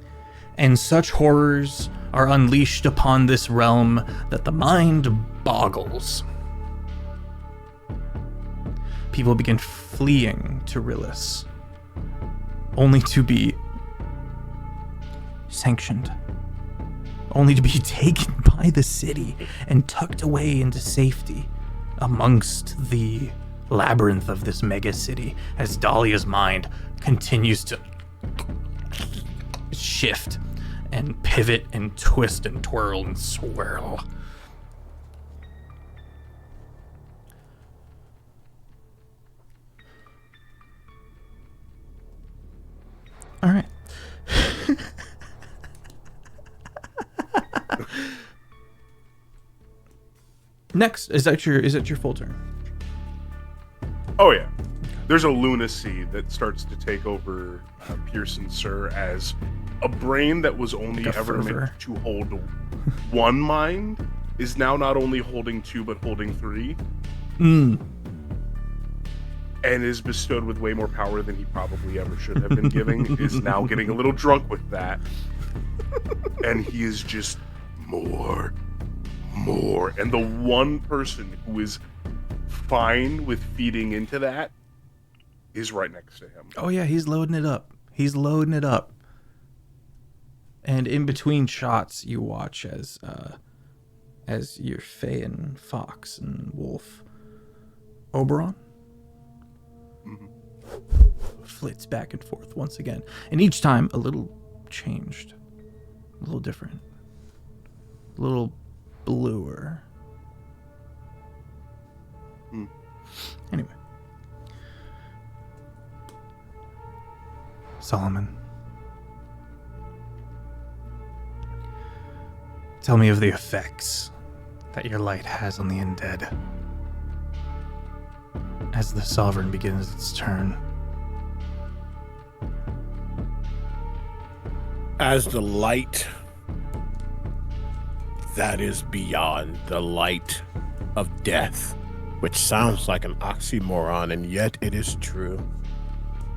And such horrors are unleashed upon this realm that the mind boggles. People begin fleeing to Rillis, only to be sanctioned, only to be taken by the city and tucked away into safety amongst the labyrinth of this mega city as Dahlia's mind continues to shift and pivot and twist and twirl and swirl. All right. Next, is that your full turn? Oh yeah. There's a lunacy that starts to take over Pearson Sir as a brain that was only Like a ever fervor. meant to hold one mind is now not only holding two but holding three, and is bestowed with way more power than he probably ever should have been giving. Is now getting a little drunk with that, and he is just more, and the one person who is fine with feeding into that is right next to him. Oh yeah, he's loading it up. And in between shots, you watch as your Fae and Fox and Wolf Oberon flits back and forth once again, and each time a little changed, a little different, a little bluer. Anyway, Solomon, tell me of the effects that your light has on the undead as the Sovereign begins its turn. As the light that is beyond the light of death, which sounds like an oxymoron, and yet it is true.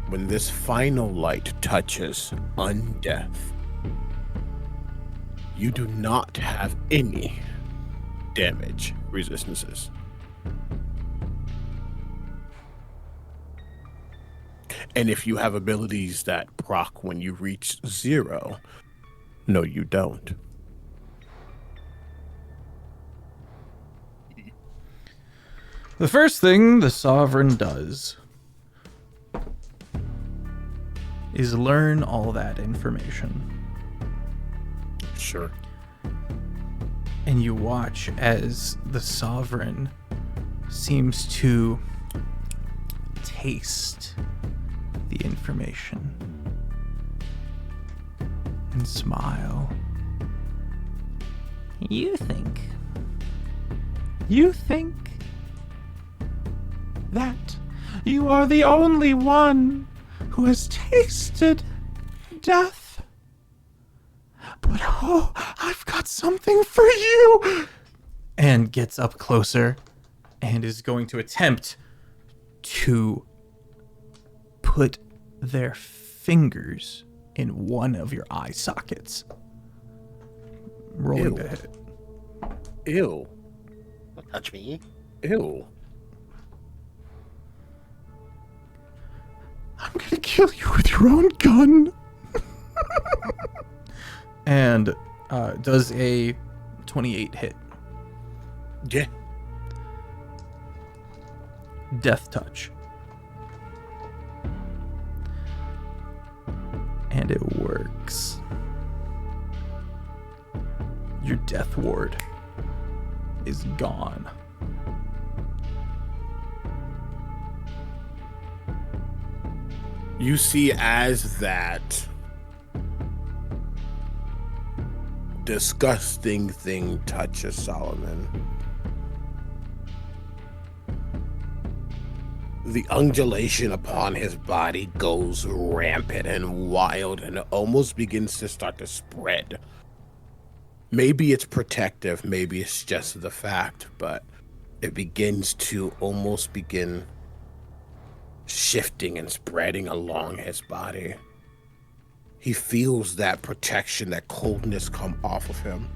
When this final light touches undeath, you do not have any damage resistances. And if you have abilities that proc when you reach 0, no, you don't. The first thing the Sovereign does is learn all that information. Sure. And you watch as the Sovereign seems to taste the information and smile. You think that you are the only one who has tasted death? But oh, I've got something for you! And gets up closer and is going to attempt to put their fingers in one of your eye sockets. Rolling to hit. Ew. Don't touch me. Ew. I'm gonna kill you with your own gun. And does a 28 hit. Yeah. Death touch. And it works. Your death ward is gone. You see, as that disgusting thing touches Solomon, the undulation upon his body goes rampant and wild, and it almost begins to start to spread. Maybe it's protective, maybe it's just the fact, but it begins to almost begin shifting and spreading along his body. He feels that protection, that coldness come off of him.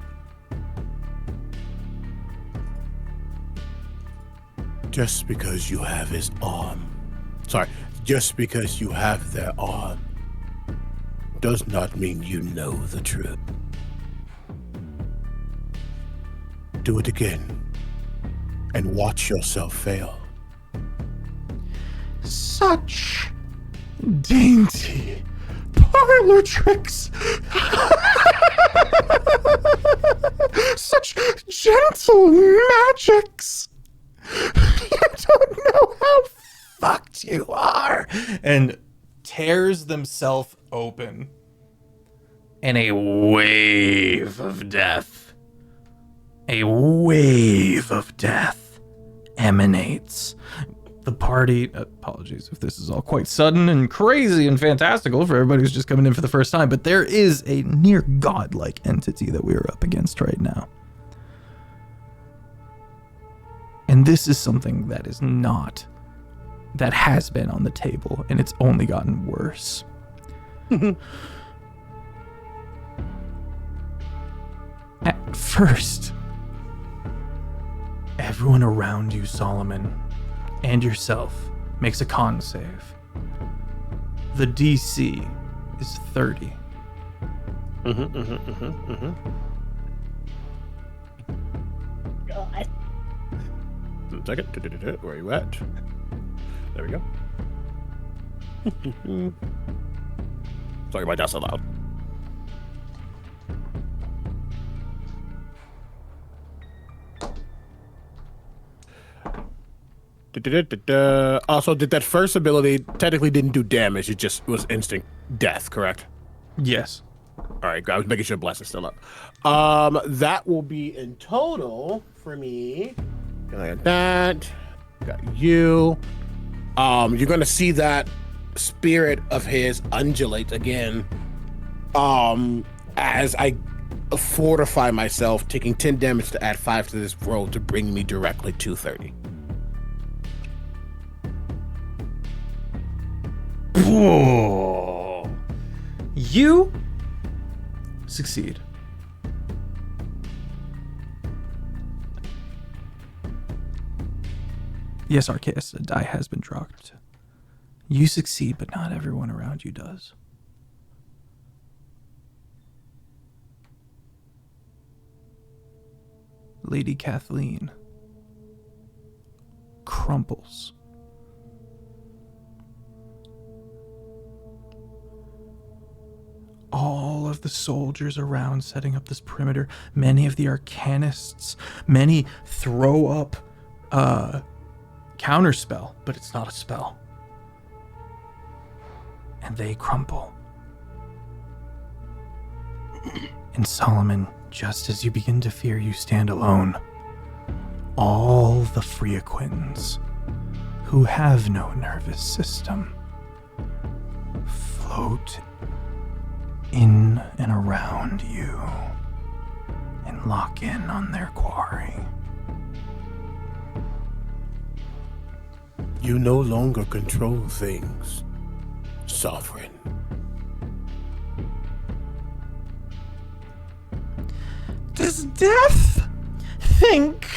Just because you have his arm, just because you have their arm, does not mean you know the truth. Do it again, and watch yourself fail. Such dainty parlor tricks. Such gentle magics. You don't know how fucked you are. And tears themselves open. And a wave of death. A wave of death emanates. The party, apologies if this is all quite sudden and crazy and fantastical for everybody who's just coming in for the first time, but there is a near godlike entity that we are up against right now. And this is something that is not, that has been on the table, and it's only gotten worse. At first, everyone around you, Solomon, and yourself, makes a con save. The DC is 30. God. Second. Where are you at? There we go. Sorry about that so loud. Also, did that first ability technically didn't do damage? It just was instant death, correct? Yes. All right, I was making sure blast is still up. That will be in total for me. Like that. Got you. You're gonna see that spirit of his undulate again. As I fortify myself, taking 10 damage to add 5 to this roll to bring me directly to 30. Whoa. You succeed. Yes, Arceus, a die has been dropped. You succeed, but not everyone around you does. Lady Kathleen crumples. All of the soldiers around setting up this perimeter, many of the arcanists, many throw up counterspell, but it's not a spell. And they crumple. And Solomon, just as you begin to fear you stand alone, all the Freaquins, who have no nervous system, float in and around you and lock in on their quarry. You no longer control things, Sovereign. Does Death think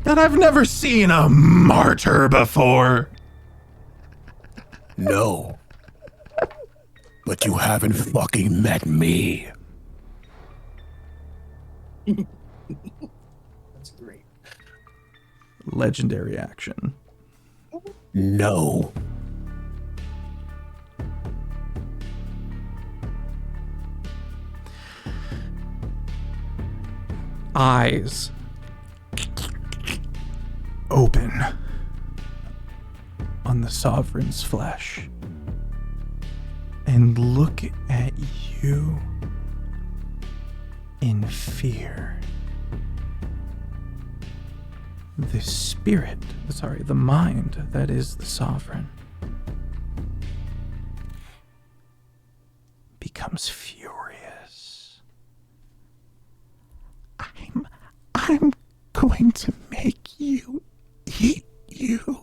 that I've never seen a martyr before? No. But you haven't fucking met me. That's great. Legendary action. No. Eyes open on the Sovereign's flesh and look at you in fear. The mind that is the Sovereign becomes furious. I'm going to make you eat you.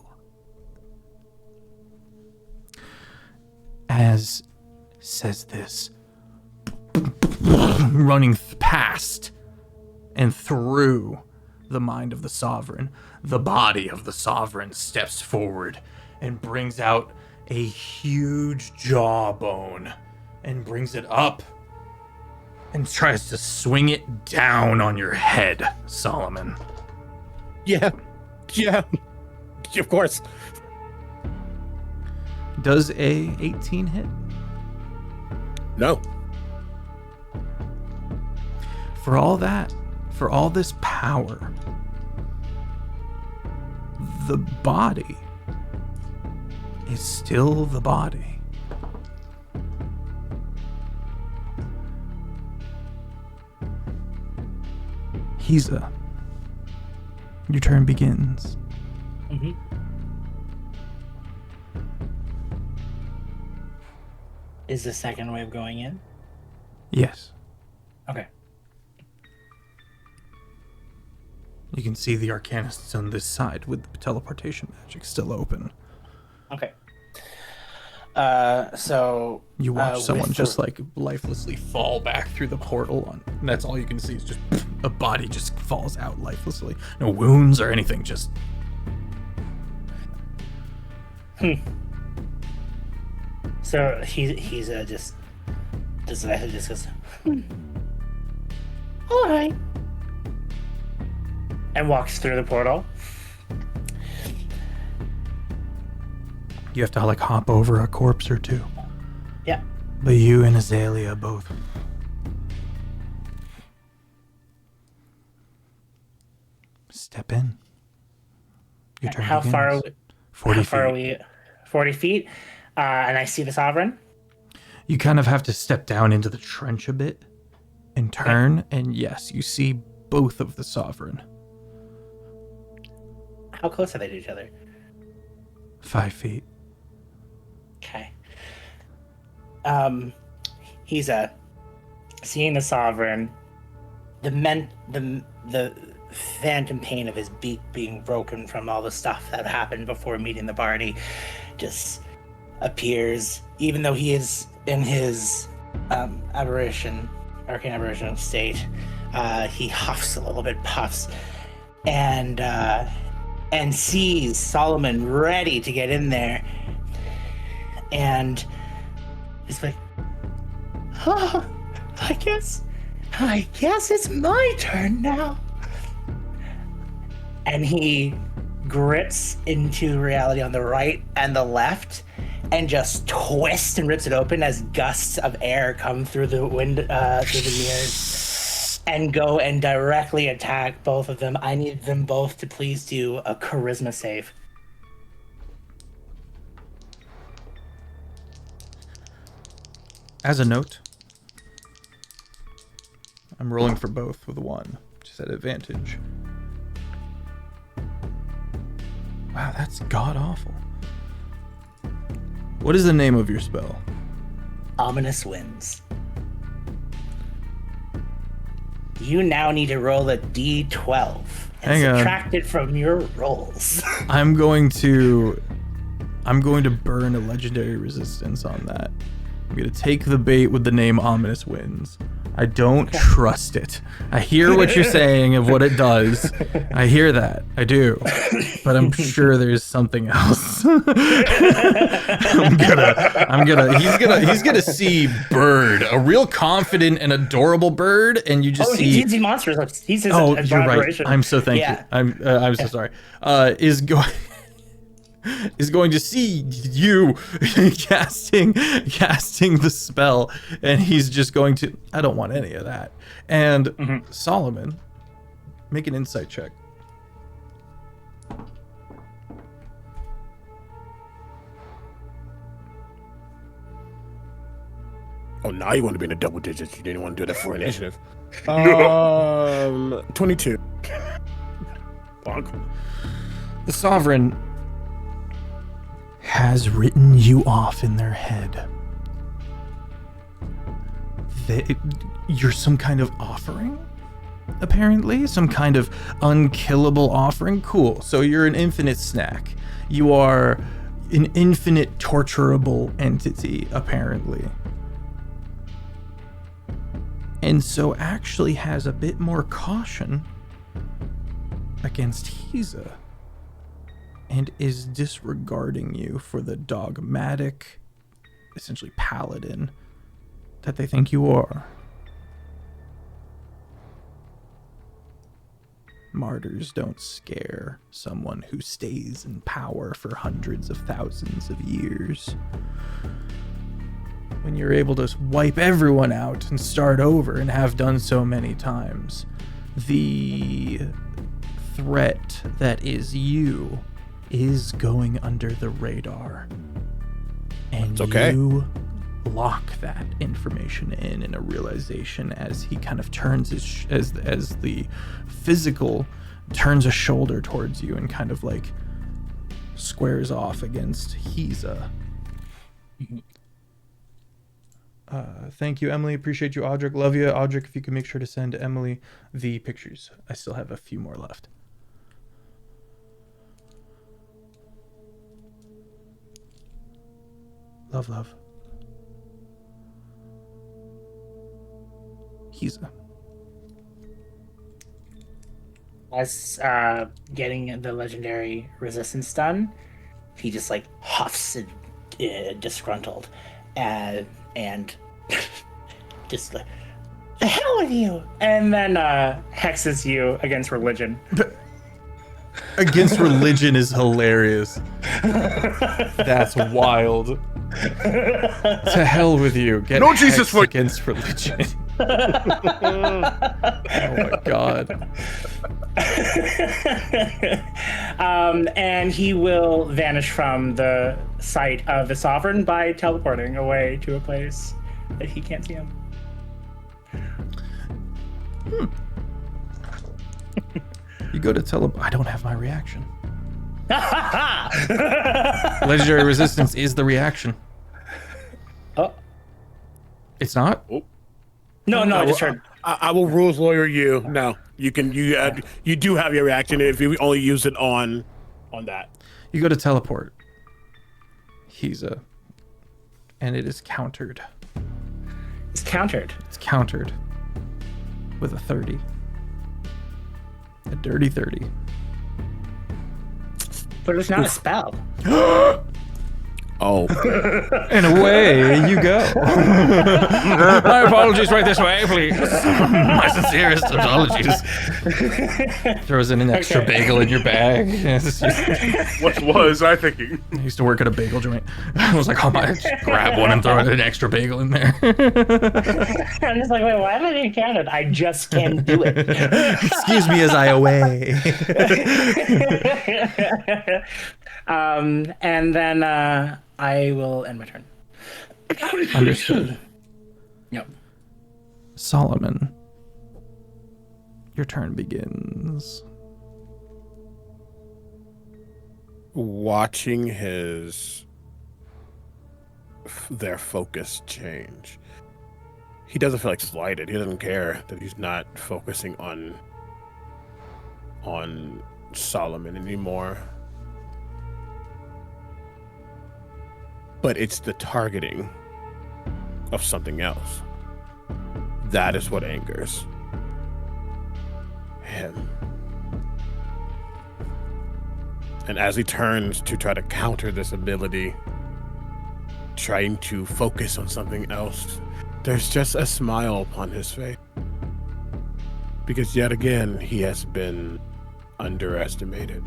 As says this, running past and through the mind of the Sovereign, the body of the Sovereign steps forward and brings out a huge jawbone and brings it up and tries to swing it down on your head, Solomon. Yeah. Of course. Does a 18 hit? No. For all that, for all this power, the body is still the body. Hiza, your turn begins. Mm-hmm. Is the second wave going in? Yes. Okay. You can see the Arcanists on this side with the teleportation magic still open. Okay. So You watch someone with just like lifelessly fall back through the portal, and that's all you can see is just a body just falls out lifelessly. No wounds or anything, just. So he's just goes, all right, and walks through the portal. You have to like hop over a corpse or two. Yeah. But you and Azalea both. Step in. Your turn How begins. far are we? 40 How far are feet. we? 40 feet. And I see the Sovereign. You kind of have to step down into the trench a bit and turn, and yes, you see both of the Sovereign. How close are they to each other? 5 feet. Okay. He's seeing the Sovereign, the phantom pain of his beak being broken from all the stuff that happened before meeting the party just appears, even though he is in his arcane aberration state. He huffs a little bit, puffs, and sees Solomon ready to get in there, and he's like, oh, I guess it's my turn now. And he grips into reality on the right and the left and just twists and rips it open as gusts of air come through the through the mirrors and go and directly attack both of them. I need them both to please do a charisma save. As a note, I'm rolling for both with a 1, just at advantage. Wow, that's god-awful. What is the name of your spell? Ominous Winds. You now need to roll a d12 and Hang on. subtract it from your rolls. I'm going to burn a legendary resistance on that. I'm going to take the bait with the name Ominous Winds. I don't trust it. I hear what you're saying of what it does. I hear that. I do. But I'm sure there's something else. He's gonna see Bird, a real confident and adorable Bird, and you just see. He's monsters. He's his Oh, you're right. aberration. I'm so thank you. I'm so sorry. Is going to see you casting the spell, and he's just going to, I don't want any of that. And Solomon, make an insight check. Oh, now you want to be in the double digits. You didn't want to do that for initiative. 22. Bonk. The Sovereign has written you off in their head. You're some kind of offering, apparently. Some kind of unkillable offering. Cool. So you're an infinite snack. You are an infinite torturable entity, apparently. And so actually has a bit more caution against Hiza, and is disregarding you for the dogmatic, essentially paladin, that they think you are. Martyrs don't scare someone who stays in power for hundreds of thousands of years. When you're able to wipe everyone out and start over and have done so many times, the threat that is you is going under the radar. And It's okay. You lock that information in a realization as he kind of turns as the physical turns a shoulder towards you and kind of like squares off against Hiza. Thank you, Emily. Appreciate you, Audric. Love you, Audric. If you can make sure to send Emily the pictures. I still have a few more left. Love. Hiza. As getting the legendary resistance done, he just like huffs and disgruntled, and just like, the hell with you, and then hexes you against religion. Against religion is hilarious. That's wild. To hell with you. Get No Jesus hexed for- against religion. Oh my god. And he will vanish from the sight of the sovereign by teleporting away to a place that he can't see him. You go to I don't have my reaction. Legendary resistance is the reaction. Oh. It's not? No, I just heard. I will rules lawyer you. No, you can. You do have your reaction if you only use it on that. You go to teleport. And it is countered. It's countered. It's countered with a 30. A dirty 30. But it's not a spell. Oh, And away you go. My apologies, right this way, please. My sincerest apologies. Throws in an extra bagel in your bag. It's just- What was I thinking? I used to work at a bagel joint. I was like, oh my, just grab one and throw an extra bagel in there. I'm just like, wait, why am I being counted? I just can't do it. Excuse me as I away. And then I will end my turn. Understood. Yep. Solomon, your turn begins. watching their focus change. He doesn't feel like slighted. He doesn't care that he's not focusing on Solomon anymore. But it's the targeting of something else. That is what angers him. And as he turns to try to counter this ability, trying to focus on something else, there's just a smile upon his face. Because yet again, he has been underestimated.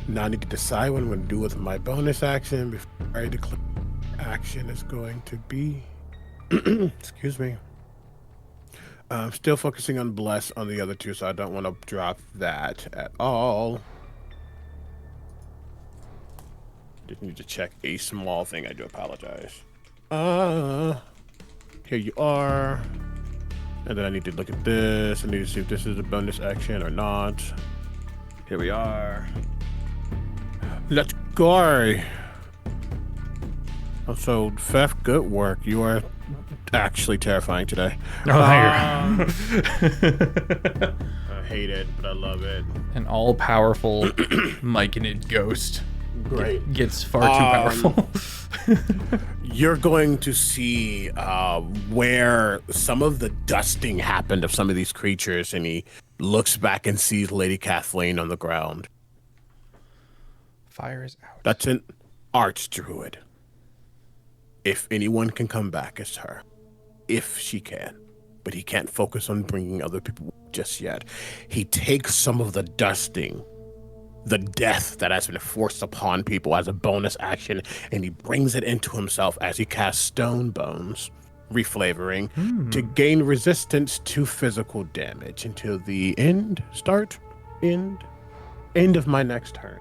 Now I need to decide what I'm going to do with my bonus action before I declare action is going to be. Excuse me. I'm still focusing on Bless on the other two, so I don't want to drop that at all. Just need to check a small thing. I do apologize. Here you are. And then I need to look at this. I need to see if this is a bonus action or not. Here we are. Let's go. Also, Fef, good work. You are actually terrifying today. Oh, I hate it, but I love it. An all-powerful myconid ghost. Great. Gets far too powerful. You're going to see where some of the dusting happened of some of these creatures, and he looks back and sees Lady Kathleen on the ground. Fire is out. That's an archdruid. If anyone can come back, it's her. If she can. But he can't focus on bringing other people just yet. He takes some of the dusting, the death that has been forced upon people as a bonus action, and he brings it into himself as he casts Stone Bones, reflavoring, to gain resistance to physical damage until the end of my next turn.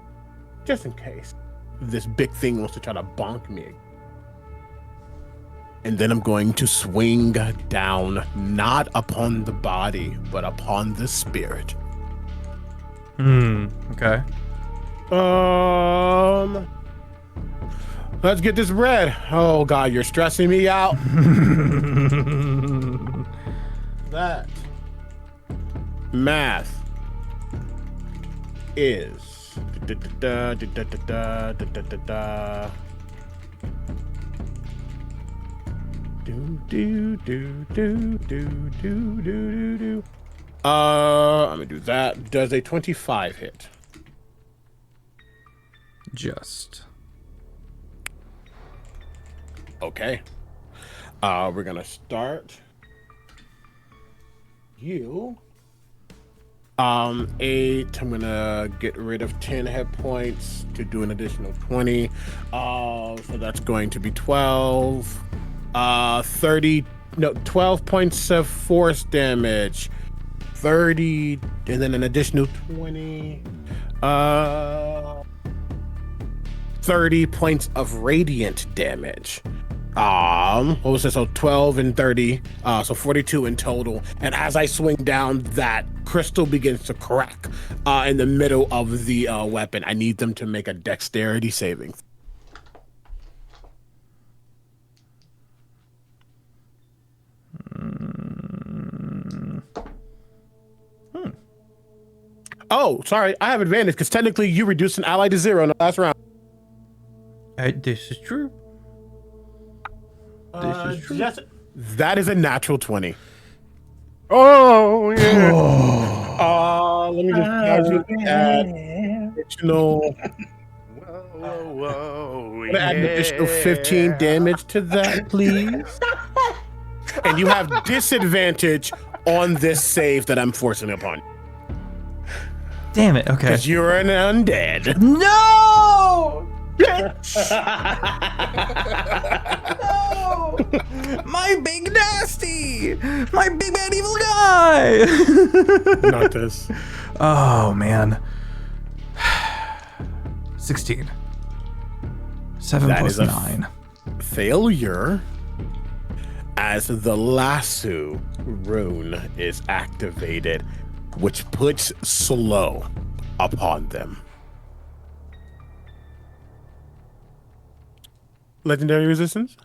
Just in case this big thing wants to try to bonk me. And then I'm going to swing down, not upon the body, but upon the spirit. Okay. Let's get this bread. Oh God, you're stressing me out. That math is I'm gonna do that. Does a 25 hit? Just. Okay. We're gonna start you. 8. I'm gonna get rid of 10 hit points to do an additional 20. So that's going to be 12. 12 points of force damage. 30, and then an additional 20. 30 points of radiant damage. What was it? So 12 and 30, so 42 in total. And as I swing down, that crystal begins to crack in the middle of the weapon. I need them to make a dexterity saving. Oh, sorry, I have advantage because technically you reduced an ally to 0 in the last round. This is true. This is true. That is a natural 20. Oh yeah. Let me just casually add additional. Whoa, Add an additional 15 damage to that, please. And you have disadvantage on this save that I'm forcing upon you. Damn it. Okay. Because you're an undead. No! No! My big nasty! My big bad evil guy! Not this. Oh, man. 16. 7 That plus is a 9. Failure as the lasso rune is activated, which puts slow upon them. Legendary resistance?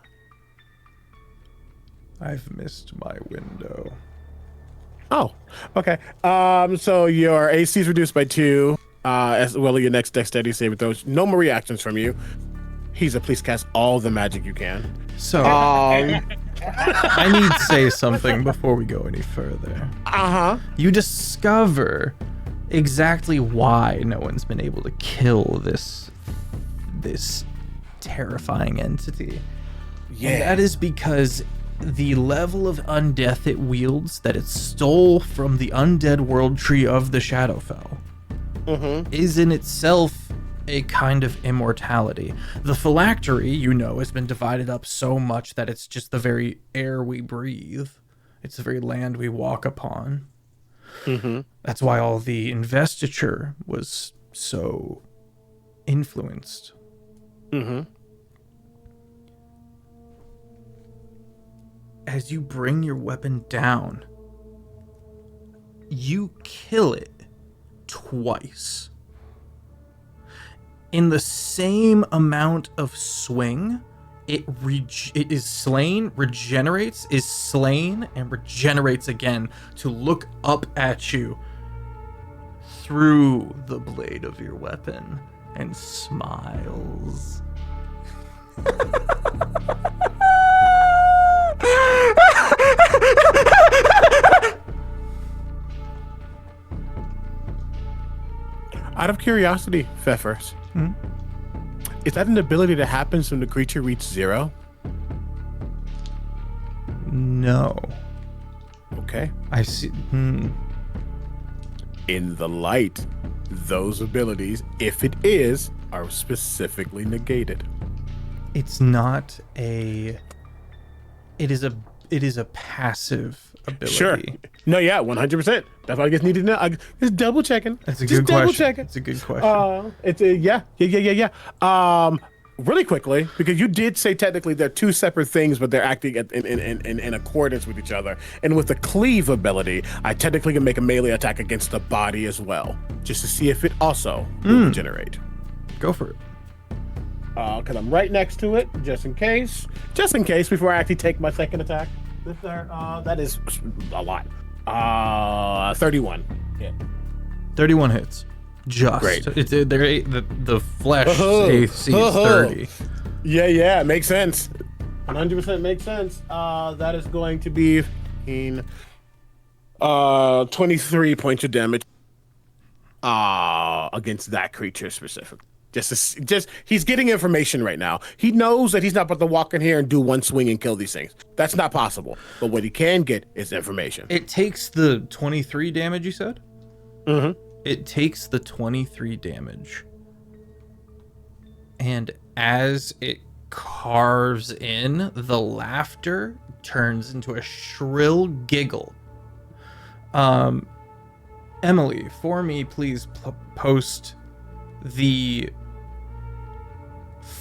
I've missed my window. Oh, okay. So your AC is reduced by 2, as well as your next dexterity saving throws. No more reactions from you. He's please cast all the magic you can. So, I need to say something before we go any further. You discover exactly why no one's been able to kill this terrifying entity. Yeah. And that is because the level of undeath it wields that it stole from the undead world tree of the Shadowfell is in itself a kind of immortality. The phylactery, has been divided up so much that it's just the very air we breathe. It's the very land we walk upon. That's why all the investiture was so influenced. As you bring your weapon down, you kill it twice. In the same amount of swing, it is slain, regenerates, is slain, and regenerates again to look up at you through the blade of your weapon and smiles. Out of curiosity, Pfeffers, is that an ability that happens when the creature reaches 0? No. Okay. I see. In the light, those abilities, if it is, are specifically negated. It's not a. It is a passive ability. Sure. No, yeah, 100%. That's why I just needed to know. I just double checking. That's a just good double question. checking. It's a good question. It's a yeah. Really quickly, because you did say technically they're two separate things, but they're acting in accordance with each other. And with the cleave ability, I technically can make a melee attack against the body as well, just to see if it also will regenerate. Go for it. Because I'm right next to it, just in case, before I actually take my second attack. That is a lot. 31. Yeah. 31 hits. Just. Great. The flesh AC is 30. Yeah, makes sense. 100% makes sense. That is going to be 23 points of damage against that creature specifically. Just he's getting information right now. He knows that he's not about to walk in here and do one swing and kill these things. That's not possible. But what he can get is information. It takes the 23 damage, you said? Mm-hmm. It takes the 23 damage. And as it carves in, the laughter turns into a shrill giggle. Emily, for me, please post the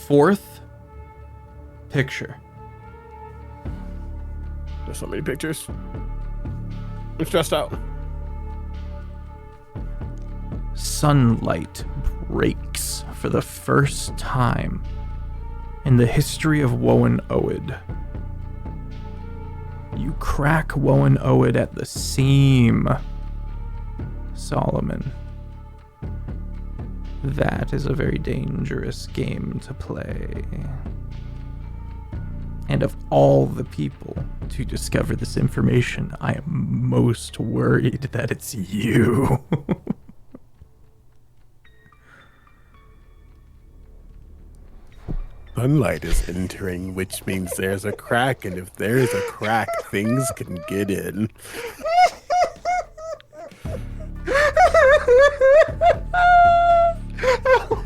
4th picture. There's so many pictures. I'm stressed out. Sunlight breaks for the first time in the history of Woan-Oed. You crack Woan-Oed at the seam, Solomon. That is a very dangerous game to play. And of all the people to discover this information, I am most worried that it's you. Sunlight is entering, which means there's a crack, and if there's a crack, things can get in.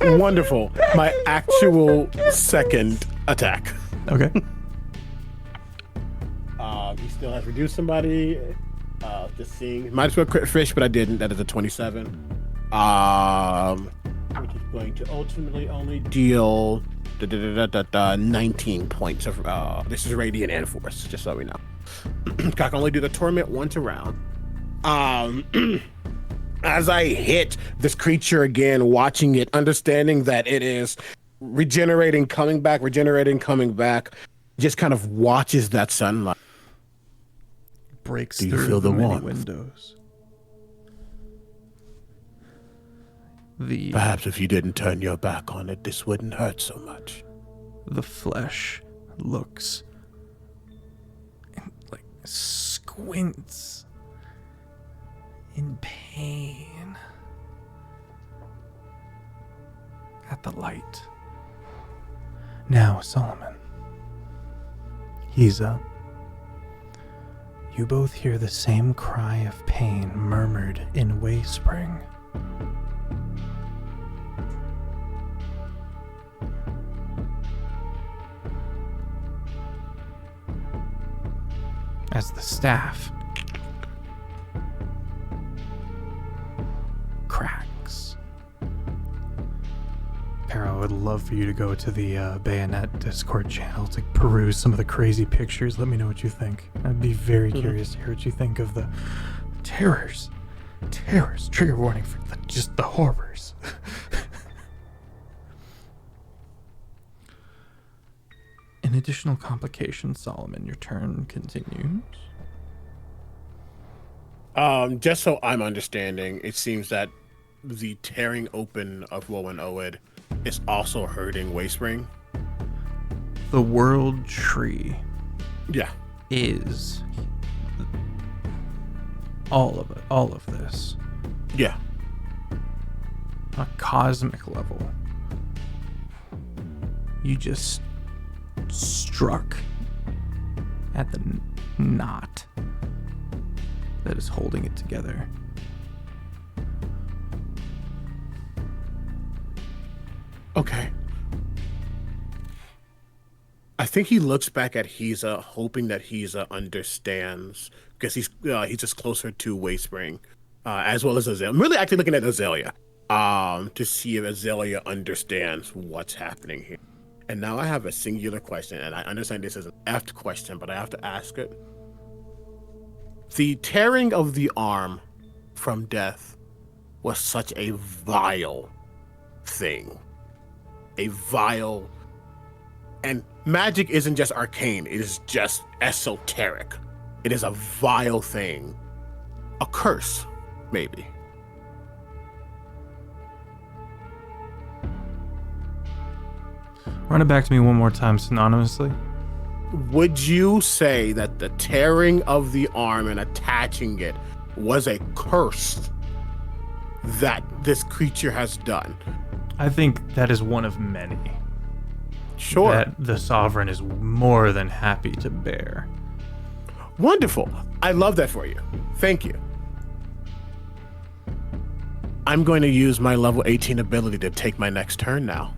Wonderful. My actual second attack. Okay. He still has reduced somebody. Just seeing. Might as well crit fish, but I didn't. That is a 27. Which is going to ultimately only deal 19 points of. This is radiant and force, just so we know. I can only do the torment once a round. As I hit this creature again, watching it, understanding that it is regenerating, coming back, just kind of watches that sunlight. Breaks Do you through feel the the many warmth? windows. Perhaps if you didn't turn your back on it, this wouldn't hurt so much. The flesh looks and, like, squints in pain at the light. Now, Solomon, Giza, you both hear the same cry of pain murmured in Wayspring. As the staff cracks. Pero, I would love for you to go to the Bayonet Discord channel to peruse some of the crazy pictures. Let me know what you think. I'd be very curious to hear what you think of the terrors. Terrors. Trigger warning for just the horrors. An additional complication, Solomon. Your turn continues. Just so I'm understanding, it seems that the tearing open of Woan-Oed is also hurting Wayspring. The world tree Yeah. is all of it, all of this. Yeah. On a cosmic level. You just struck at the knot that is holding it together. Okay. I think he looks back at Giza, hoping that Giza understands, because he's just closer to Wayspring, as well as Azalea. I'm really actually looking at Azalea, to see if Azalea understands what's happening here. And now I have a singular question, and I understand this is an apt question, but I have to ask it. The tearing of the arm from death was such a vile thing. A vile, and magic isn't just arcane, it is just esoteric. It is a vile thing. A curse, maybe. Run it back to me one more time synonymously. Would you say that the tearing of the arm and attaching it was a curse that this creature has done? I think that is one of many Sure. that the Sovereign is more than happy to bear. Wonderful. I love that for you. Thank you. I'm going to use my level 18 ability to take my next turn now.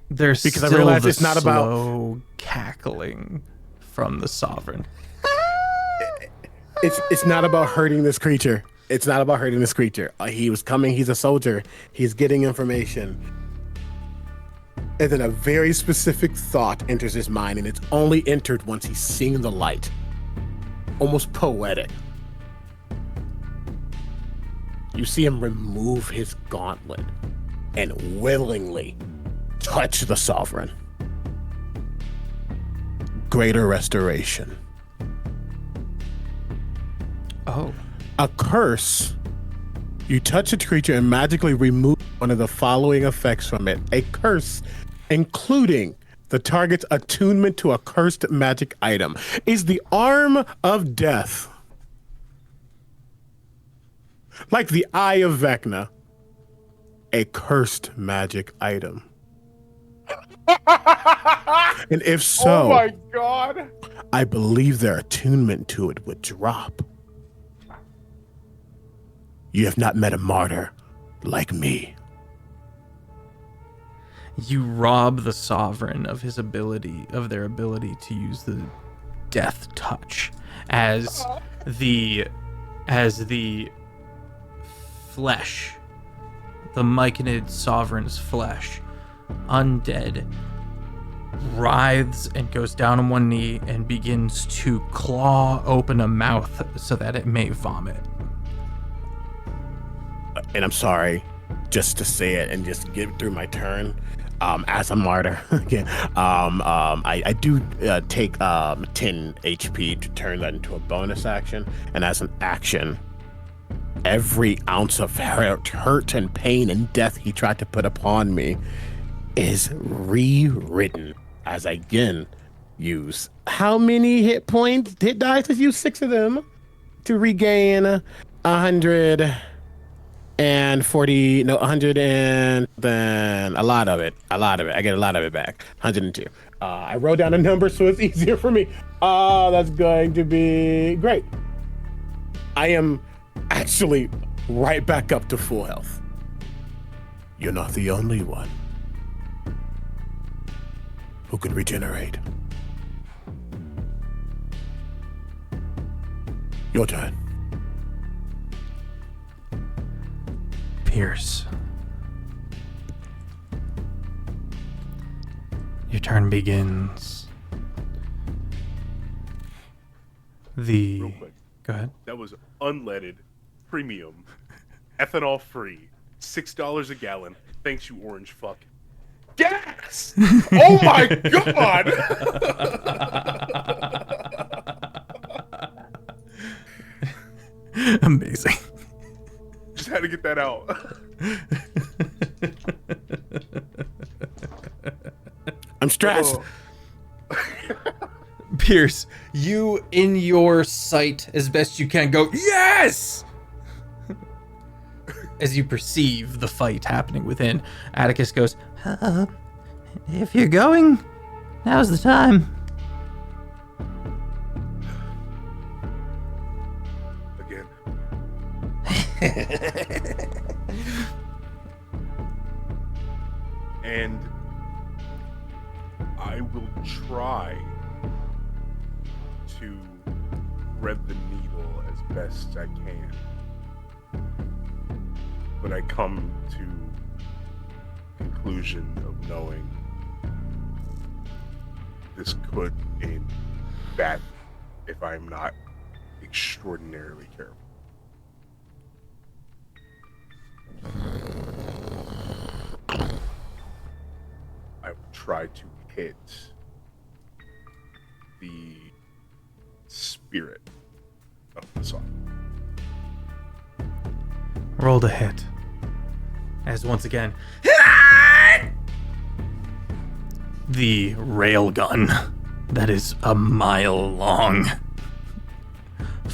There's Because I still realize the it's not about- slow cackling from the Sovereign. It's not about hurting this creature. It's not about hurting this creature. He was coming. He's a soldier. He's getting information. And then a very specific thought enters his mind, and it's only entered once he's seen the light. Almost poetic. You see him remove his gauntlet and willingly touch the Sovereign. Greater restoration. Oh. A curse. You touch a creature and magically remove one of the following effects from it. A curse, including the target's attunement to a cursed magic item, is the arm of death. Like the Eye of Vecna, a cursed magic item. And if so, Oh my god! I believe their attunement to it would drop. You have not met a martyr like me. You rob the Sovereign of his ability, of their ability to use the death touch as the flesh, the Myconid Sovereign's flesh, undead, writhes and goes down on one knee and begins to claw open a mouth so that it may vomit. And I'm sorry, just to say it and just get through my turn. As a martyr, again, I do take 10 HP to turn that into a bonus action. And as an action, every ounce of hurt and pain and death he tried to put upon me is rewritten as I again use how many hit dice? Let's use 6 of them to regain 140, 100 and then a lot of it. I get a lot of it back. 102. I wrote down a number so it's easier for me. That's going to be great. I am actually right back up to full health. You're not the only one who can regenerate. Your turn. Pierce. Your turn begins. Real quick. Go ahead. That was unleaded, premium, ethanol free, $6 a gallon. Thanks, you orange fuck. Gas! Oh my god! Amazing. Just had to get that out. I'm stressed. Pierce, you in your sight as best you can go, yes! As you perceive the fight happening within, Atticus goes, If you're going, now's the time. Again. And I will try to thread the needle as best I can. But I come to conclusion of knowing this could end badly if I'm not extraordinarily careful. I will try to hit the spirit of the song. rolled a hit. As once again, the railgun that is a mile long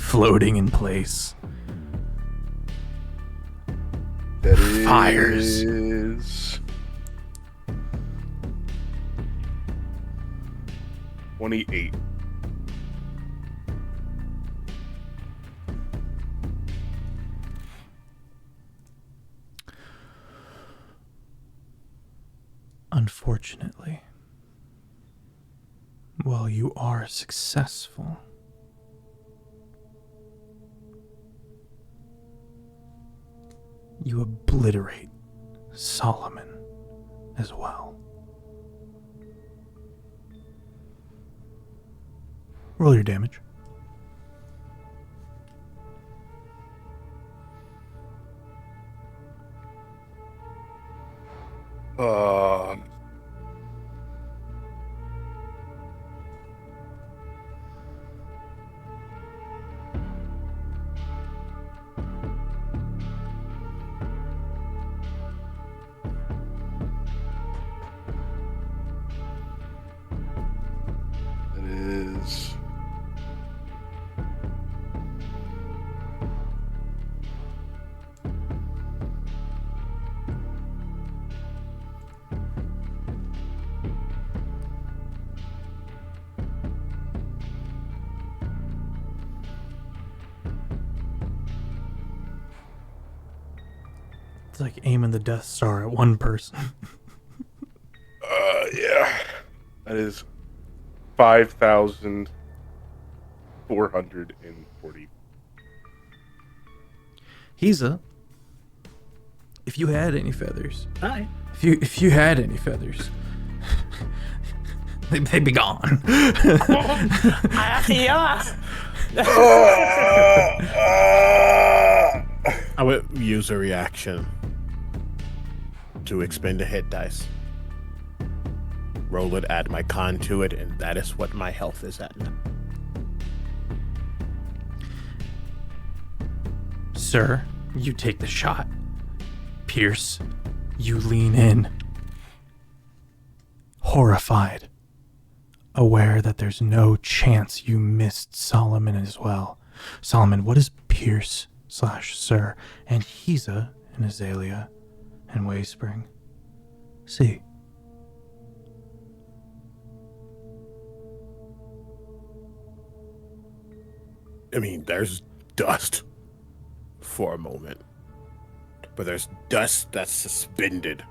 floating in place. That Fires. is 28. Unfortunately, while you are successful, you obliterate Solomon as well. Roll your damage. It is It's like aiming the Death Star at one person. yeah. That is 5,440. Hiza, if you had any feathers, Hi. if you had any feathers, they'd be gone. Yeah. I would use a reaction to expend a hit dice. Roll it, add my con to it, and that is what my health is at. Sir, you take the shot. Pierce, you lean in. Horrified. Aware that there's no chance you missed Solomon as well. Solomon, what does Pierce / Sir and Hiza and Azalea and Wayspring see? I mean, there's dust for a moment, but there's dust that's suspended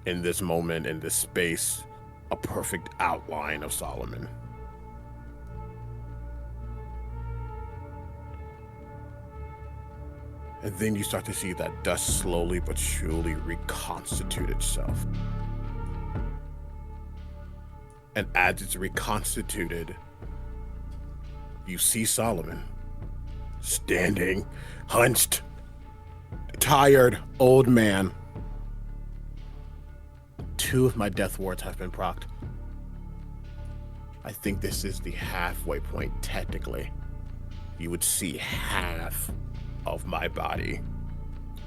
in this moment, in this space, a perfect outline of Solomon. And then you start to see that dust slowly but surely reconstitute itself. And as it's reconstituted, you see Solomon standing, hunched, tired, old man. 2 of my death wards have been procced. I think this is the halfway point, technically. You would see half of my body.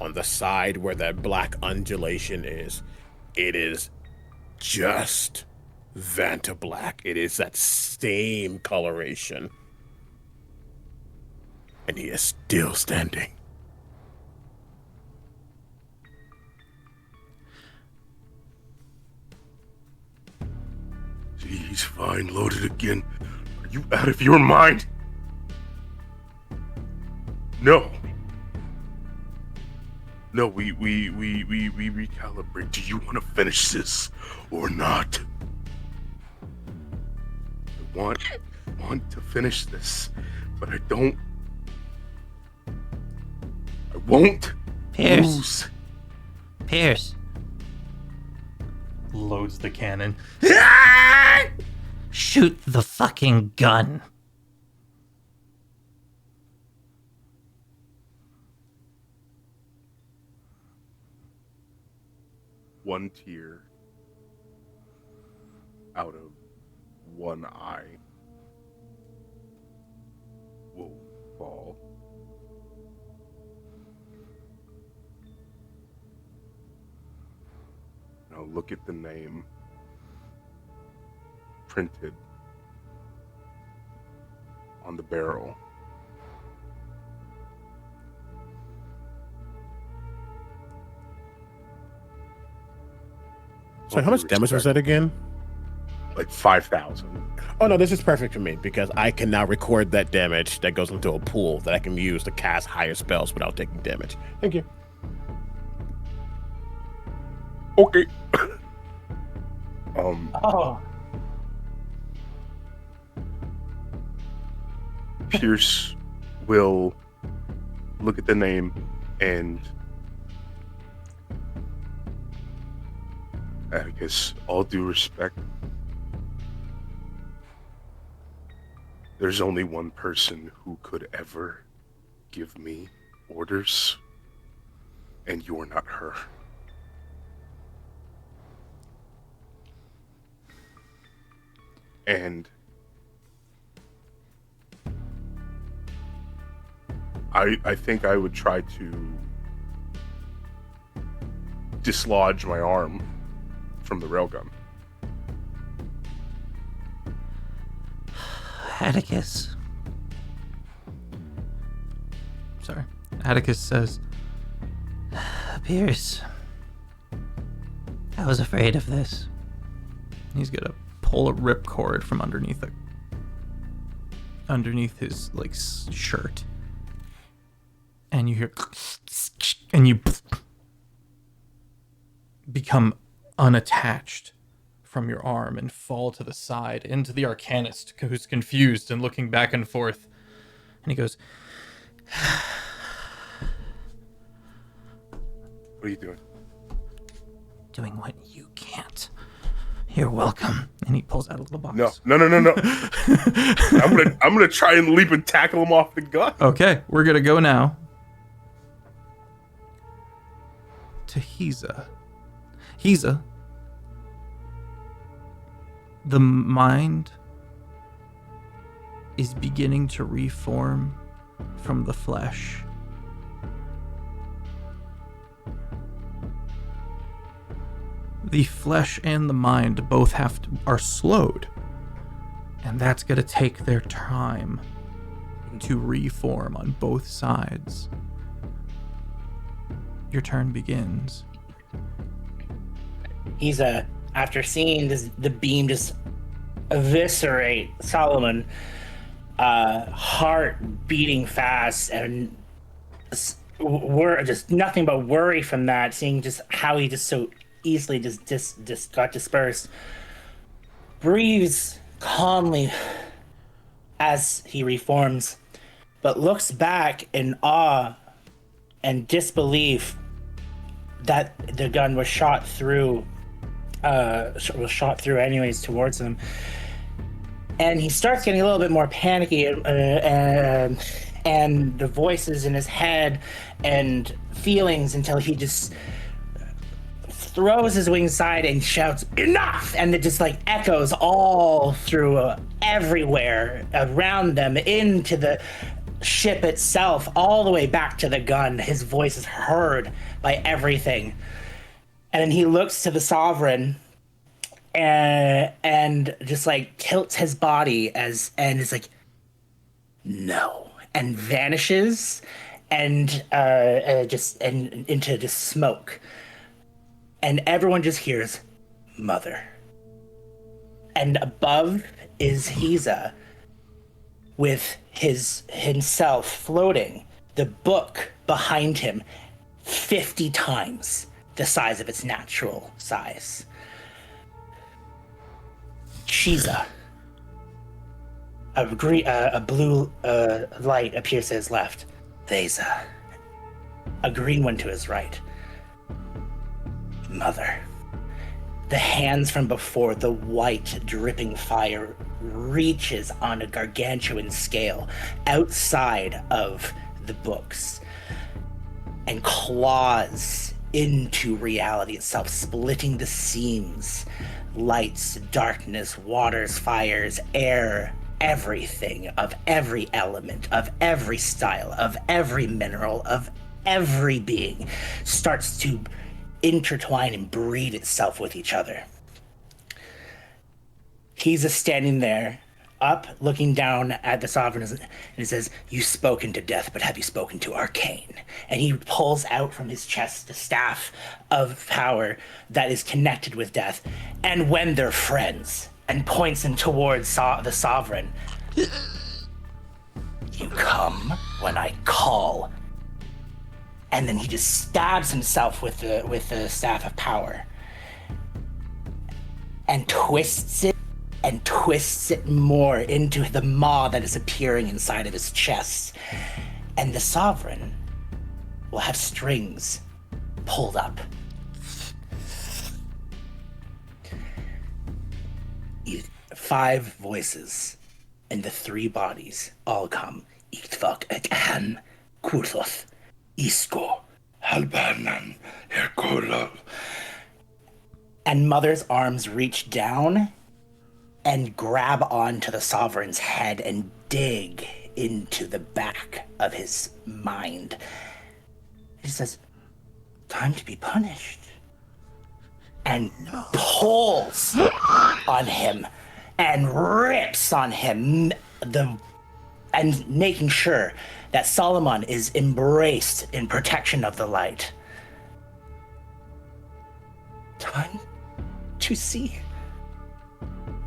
On the side where that black undulation is, it is just Vanta black. It is that same coloration. And he is still standing. Jeez, fine, loaded again. Are you out of your mind? No. No, we recalibrate. Do you want to finish this or not? I want to finish this, but I don't. I won't Pierce. lose. Pierce. Loads the cannon. Shoot the fucking gun. One tear out of one eye will fall. Now look at the name printed on the barrel So how much damage was that again? Like 5,000. Oh no, this is perfect for me because I can now record that damage that goes into a pool that I can use to cast higher spells without taking damage. Thank you. Okay. Oh, Pierce will look at the name and I guess all due respect, there's only one person who could ever give me orders, and you're not her. And I think I would try to dislodge my arm from the railgun. Atticus. Sorry. Atticus says, Pierce, I was afraid of this. He's gonna pull a ripcord from underneath his shirt, and you hear, and you become unattached from your arm and fall to the side into the Arcanist, who's confused and looking back and forth. And he goes, What are you doing? doing what you can't. You're welcome. And he pulls out a little box. No. I'm gonna try and leap and tackle him off the gun. Okay, we're gonna go now to Hiza. Hiza, the mind is beginning to reform from the flesh. The flesh and the mind both are slowed, and that's going to take their time to reform on both sides. Your turn begins. he's after seeing the beam just eviscerate Solomon, heart beating fast, and just nothing but worry from that. Seeing just how he just so easily just got dispersed. Breathes calmly as he reforms, but looks back in awe and disbelief that the gun was shot through anyways towards him. And he starts getting a little bit more panicky, and the voices in his head and feelings until he just throws his wings aside and shouts, "Enough!" And it just echoes all through everywhere around them, into the ship itself, all the way back to the gun. His voice is heard by everything. And then he looks to the Sovereign and just tilts his body and is like, "No," and vanishes and into just smoke. And everyone just hears, "Mother." And above is Hiza with himself floating, the book behind him 50 times the size of its natural size. Shiza. A blue light appears to his left. Theza. A green one to his right. Mother. The hands from before, the white dripping fire, reaches on a gargantuan scale outside of the books and claws into reality itself, splitting the seams, lights, darkness, waters, fires, air, everything of every element, of every style, of every mineral, of every being starts to intertwine and breed itself with each other. He's standing there, up, looking down at the Sovereign, and it says, "You spoken to death, but have you spoken to Arcane?" And he pulls out from his chest the staff of power that is connected with death, and when they're friends, and points him towards the Sovereign. "You come when I call." And then he just stabs himself with the staff of power, and twists it more into the maw that is appearing inside of his chest. And the Sovereign will have strings pulled up. 5 voices and the 3 bodies all come. Iktvak Ekhan Kurthoth Isko Halbanan Herkolov. And Mother's arms reach down and grab onto the Sovereign's head and dig into the back of his mind. He says, "Time to be punished." And pulls on him and rips on him, and making sure that Solomon is embraced in protection of the light. Time to see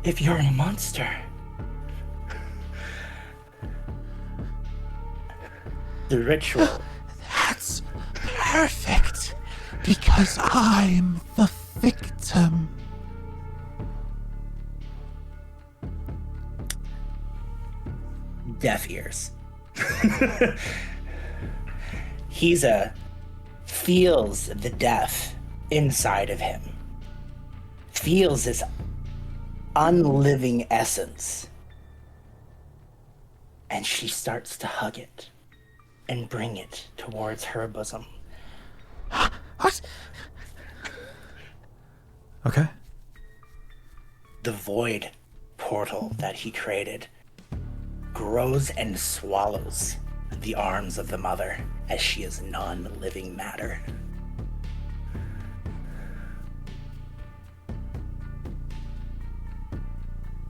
if you're a monster. The ritual. That's perfect, because I'm the victim. Deaf ears. Feels the death inside of him. Feels this unliving essence. And she starts to hug it and bring it towards her bosom. What? Okay. The void portal that he created grows and swallows the arms of the mother as she is non-living matter.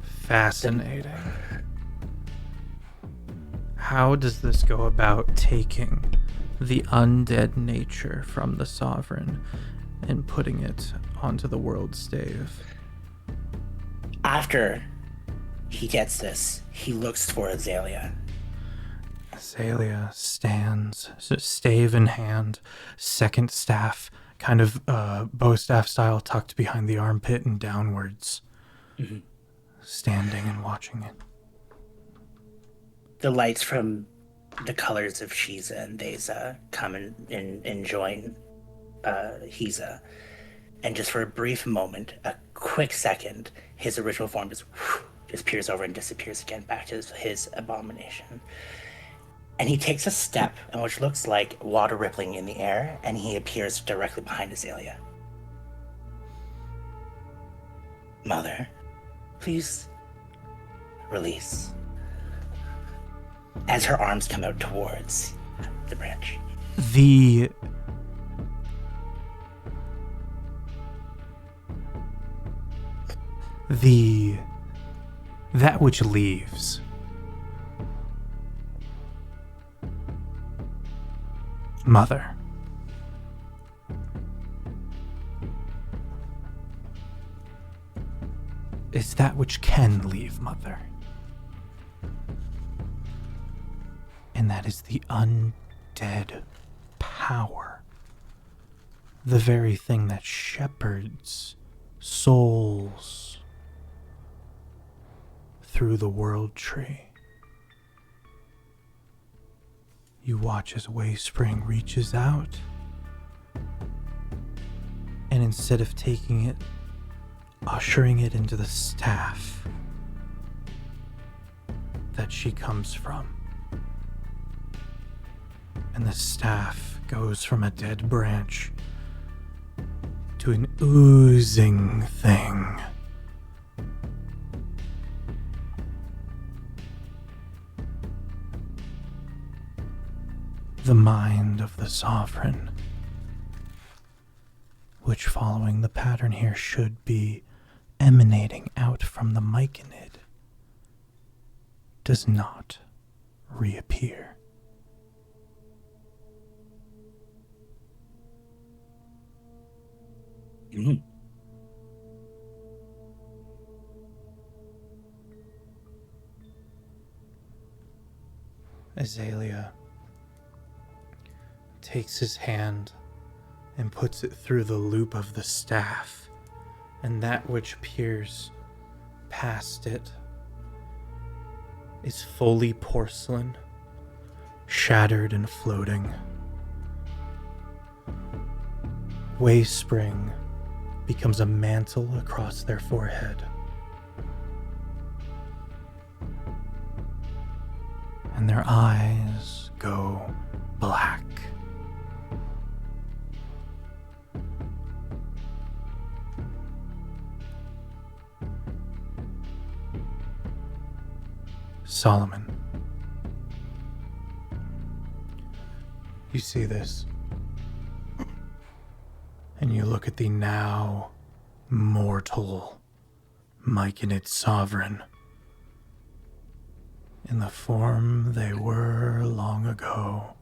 Fascinating. How does this go about taking the undead nature from the Sovereign and putting it onto the world stave? After he gets this, he looks for Azalea. Azalea stands, stave in hand, second staff, kind of bow staff style, tucked behind the armpit and downwards, standing and watching it. The lights from the colors of Shiza and Deza come and join Hiza. And just for a brief moment, a quick second, his original form just peers over and disappears again back to his abomination. And he takes a step, which looks like water rippling in the air, and he appears directly behind Azalea. Mother, please release. As her arms come out towards the branch. That which leaves. Mother. Is that which can leave, Mother. And that is the undead power. The very thing that shepherds souls through the world tree. You watch as Wayspring reaches out, and instead of taking it, ushering it into the staff that she comes from. And the staff goes from a dead branch to an oozing thing. The mind of the Sovereign, which, following the pattern here, should be emanating out from the Myconid, does not reappear. Mhm. Azalea takes his hand and puts it through the loop of the staff, and that which peers past it is fully porcelain, shattered and floating. Wayspring becomes a mantle across their forehead. And their eyes go black. Solomon, you see this, and you look at the now mortal Myconid sovereign in the form they were long ago,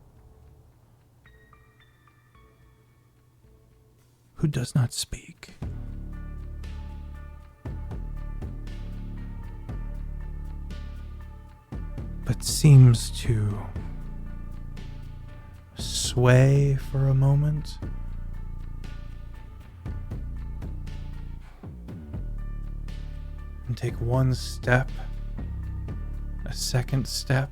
who does not speak, but seems to sway for a moment, and take one step, a second step,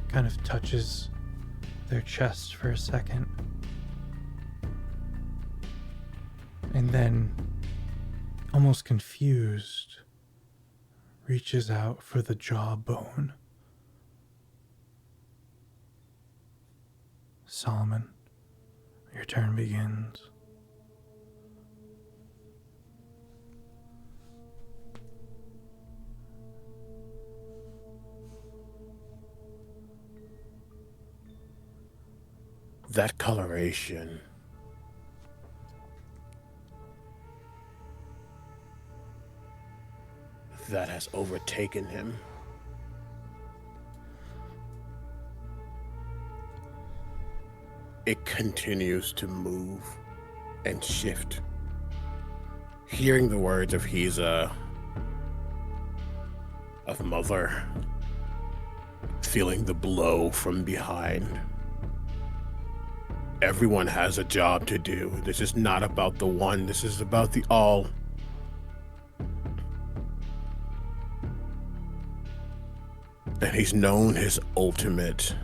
kind of touches their chest for a second, and then, almost confused, reaches out for the jawbone. Solomon, your turn begins. That coloration that has overtaken him it continues to move and shift. Hearing the words of Hisa, of Mother, feeling the blow from behind. Everyone has a job to do. This is not about the one, this is about the all. And he's known his ultimate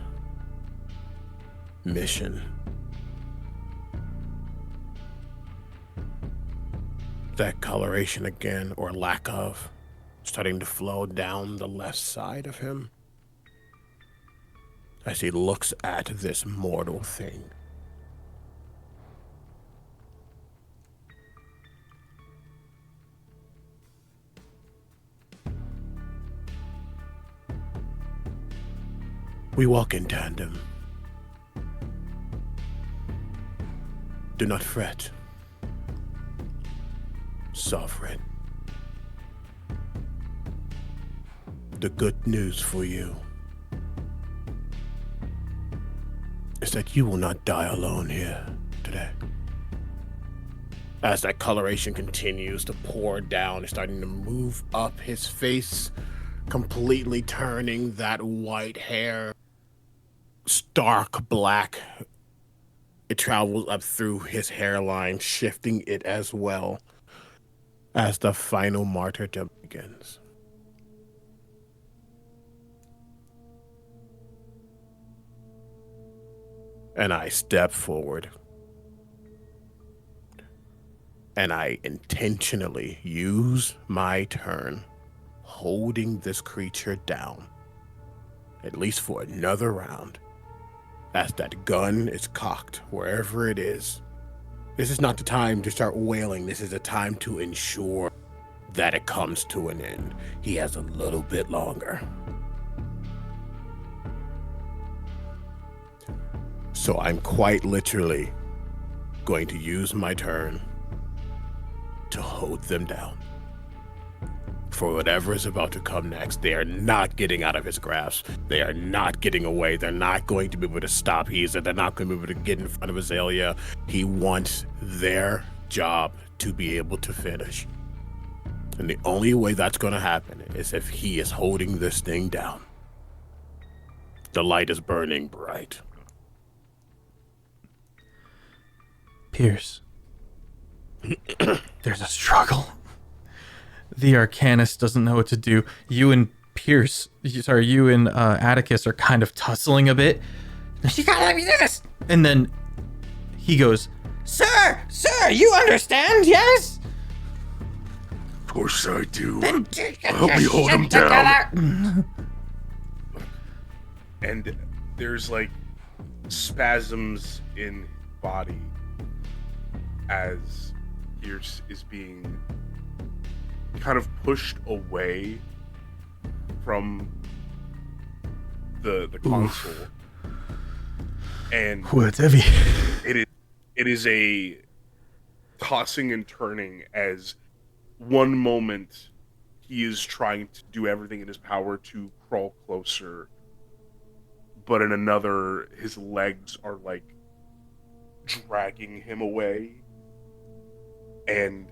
mission. That coloration again, or lack of, starting to flow down the left side of him as he looks at this mortal thing. We walk in tandem. Do not fret, Sovereign. The good news for you is that you will not die alone here today. As that coloration continues to pour down, it's starting to move up his face, completely turning that white hair stark black. It travels up through his hairline, shifting it as well as the final martyrdom begins. And I step forward. And I intentionally use my turn, holding this creature down, at least for another round, as that gun is cocked wherever it is. This is not the time to start wailing. This is the time to ensure that it comes to an end. He has a little bit longer. So I'm quite literally going to use my turn to hold them down for whatever is about to come next. They are not getting out of his grasp. They are not getting away. They're not going to be able to stop Heza. They're not going to be able to get in front of Azalea. He wants their job to be able to finish. And the only way that's going to happen is if he is holding this thing down. The light is burning bright. Pierce. There's a struggle. The Arcanist doesn't know what to do. You and Atticus are kind of tussling a bit. You gotta let me do this! And then he goes, Sir, you understand, yes? Of course I do. Then Help me hold him down. And there's like spasms in his body as Pierce is being kind of pushed away from the console. And it's heavy. It is a tossing and turning as one moment he is trying to do everything in his power to crawl closer, but in another his legs are like dragging him away, and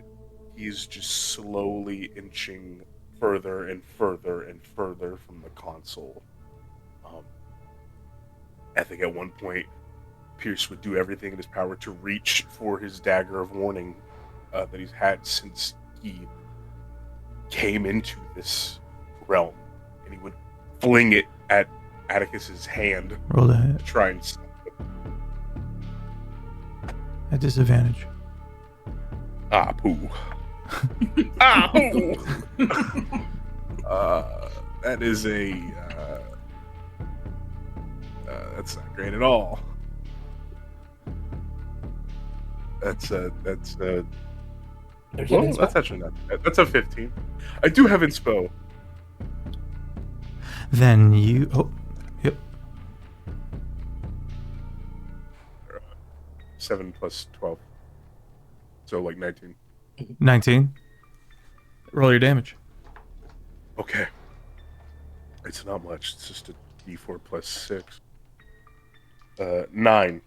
he's just slowly inching further and further and further from the console. I think at one point Pierce would do everything in his power to reach for his dagger of warning that he's had since he came into this realm, and he would fling it at Atticus's hand. Roll the hit. To try and stop it. At disadvantage. Ah, poo. Ah, poo. That is a that's not great at all. That's well, that's actually not bad. That's a 15. I do have inspo. Then you... Oh, yep. 7 plus 12. So like 19. 19. Roll your damage. Okay. It's not much. It's just a d4 plus 6. 9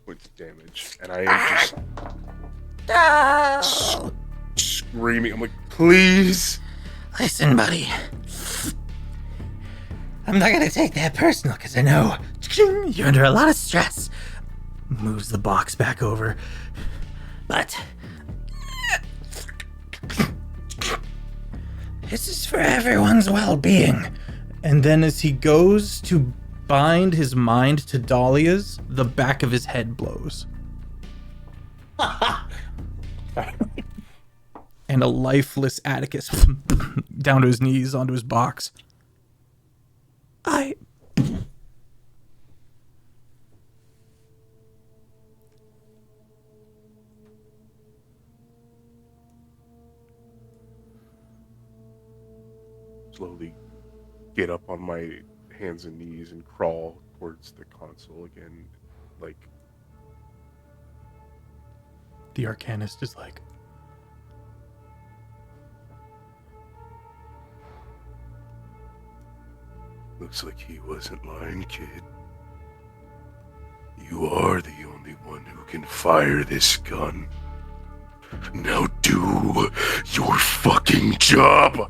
points of damage. And I am just screaming. I'm like, please. Listen, buddy. I'm not gonna take that personal, because I know you're under a lot of stress. Moves the box back over. But this is for everyone's well-being. And then as he goes to bind his mind to Dahlia's, the back of his head blows. And a lifeless Atticus down to his knees onto his box. Slowly get up on my hands and knees and crawl towards the console again. Like, The Arcanist is like, looks like he wasn't lying, kid. You are the only one who can fire this gun. Now do your fucking job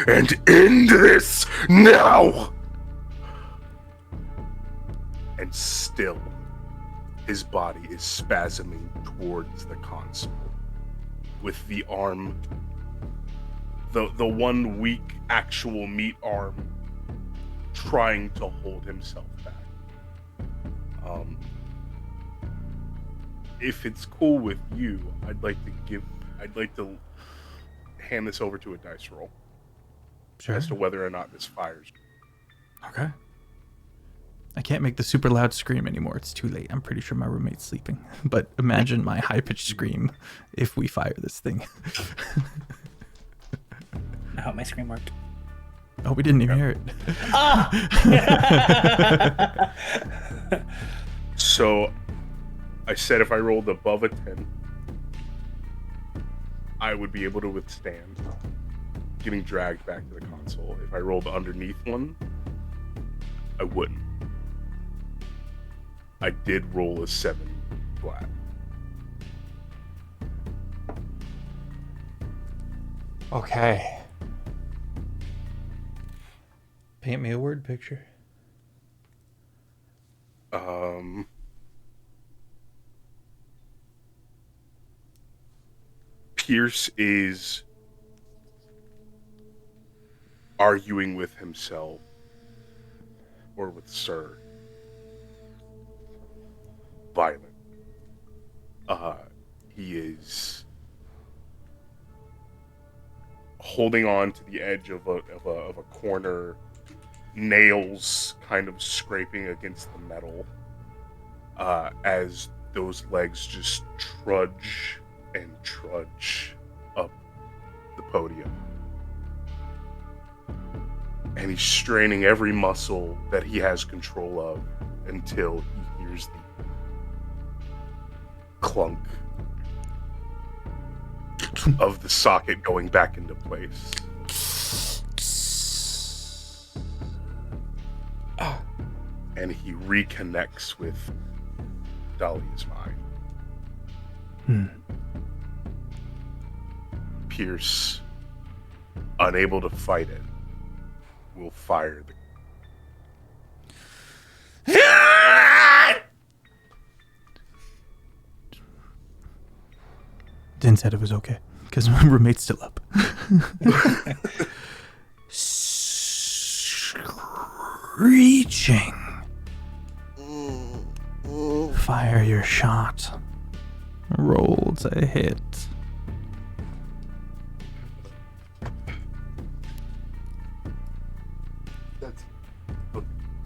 and end this now! And still, his body is spasming towards the console, with the arm, the one weak actual meat arm, trying to hold himself back. If it's cool with you, I'd like to hand this over to a dice roll. sure. As to whether or not this fires. Okay. I can't make the super loud scream anymore. It's too late. I'm pretty sure my roommate's sleeping. But imagine my high-pitched scream if we fire this thing. I hope my screen worked. Oh, we didn't even hear it. So, I said if I rolled above a 10, I would be able to withstand. getting dragged back to the console. If I rolled underneath one, I wouldn't. I did roll a 7 flat. Okay. Paint me a word picture. Pierce is arguing with himself or with Sir. Violent. He is holding on to the edge of a corner, nails kind of scraping against the metal, as those legs just trudge and trudge up the podium. And he's straining every muscle that he has control of until he hears the clunk of the socket going back into place. And he reconnects with Dahlia's mind. Pierce, unable to fight it, will fire the... Din said it was okay, because my roommate's still up. Screeching. Fire your shot. Roll to hit.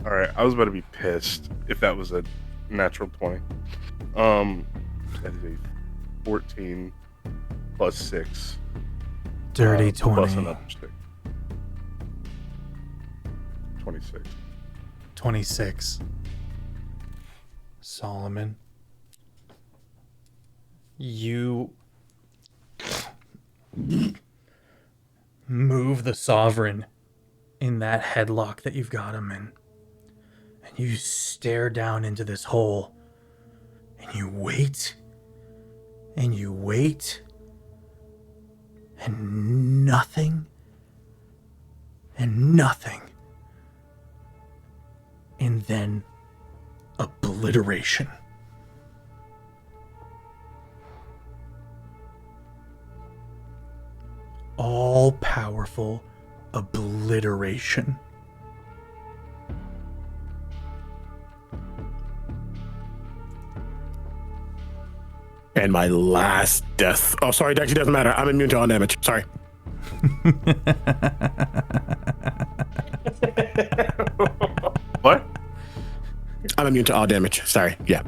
Alright, I was about to be pissed if that was a natural 20. That is a 14 plus 6. Dirty Plus 20. another 6. 26. 26. Solomon. You move the Sovereign in that headlock that you've got him in. And you stare down into this hole. And you wait. And you wait. And nothing. And nothing. And then obliteration. All-powerful obliteration. And my last death. Oh, sorry, it actually doesn't matter. I'm immune to all damage. Sorry. What? I'm immune to all damage. Sorry. Yeah.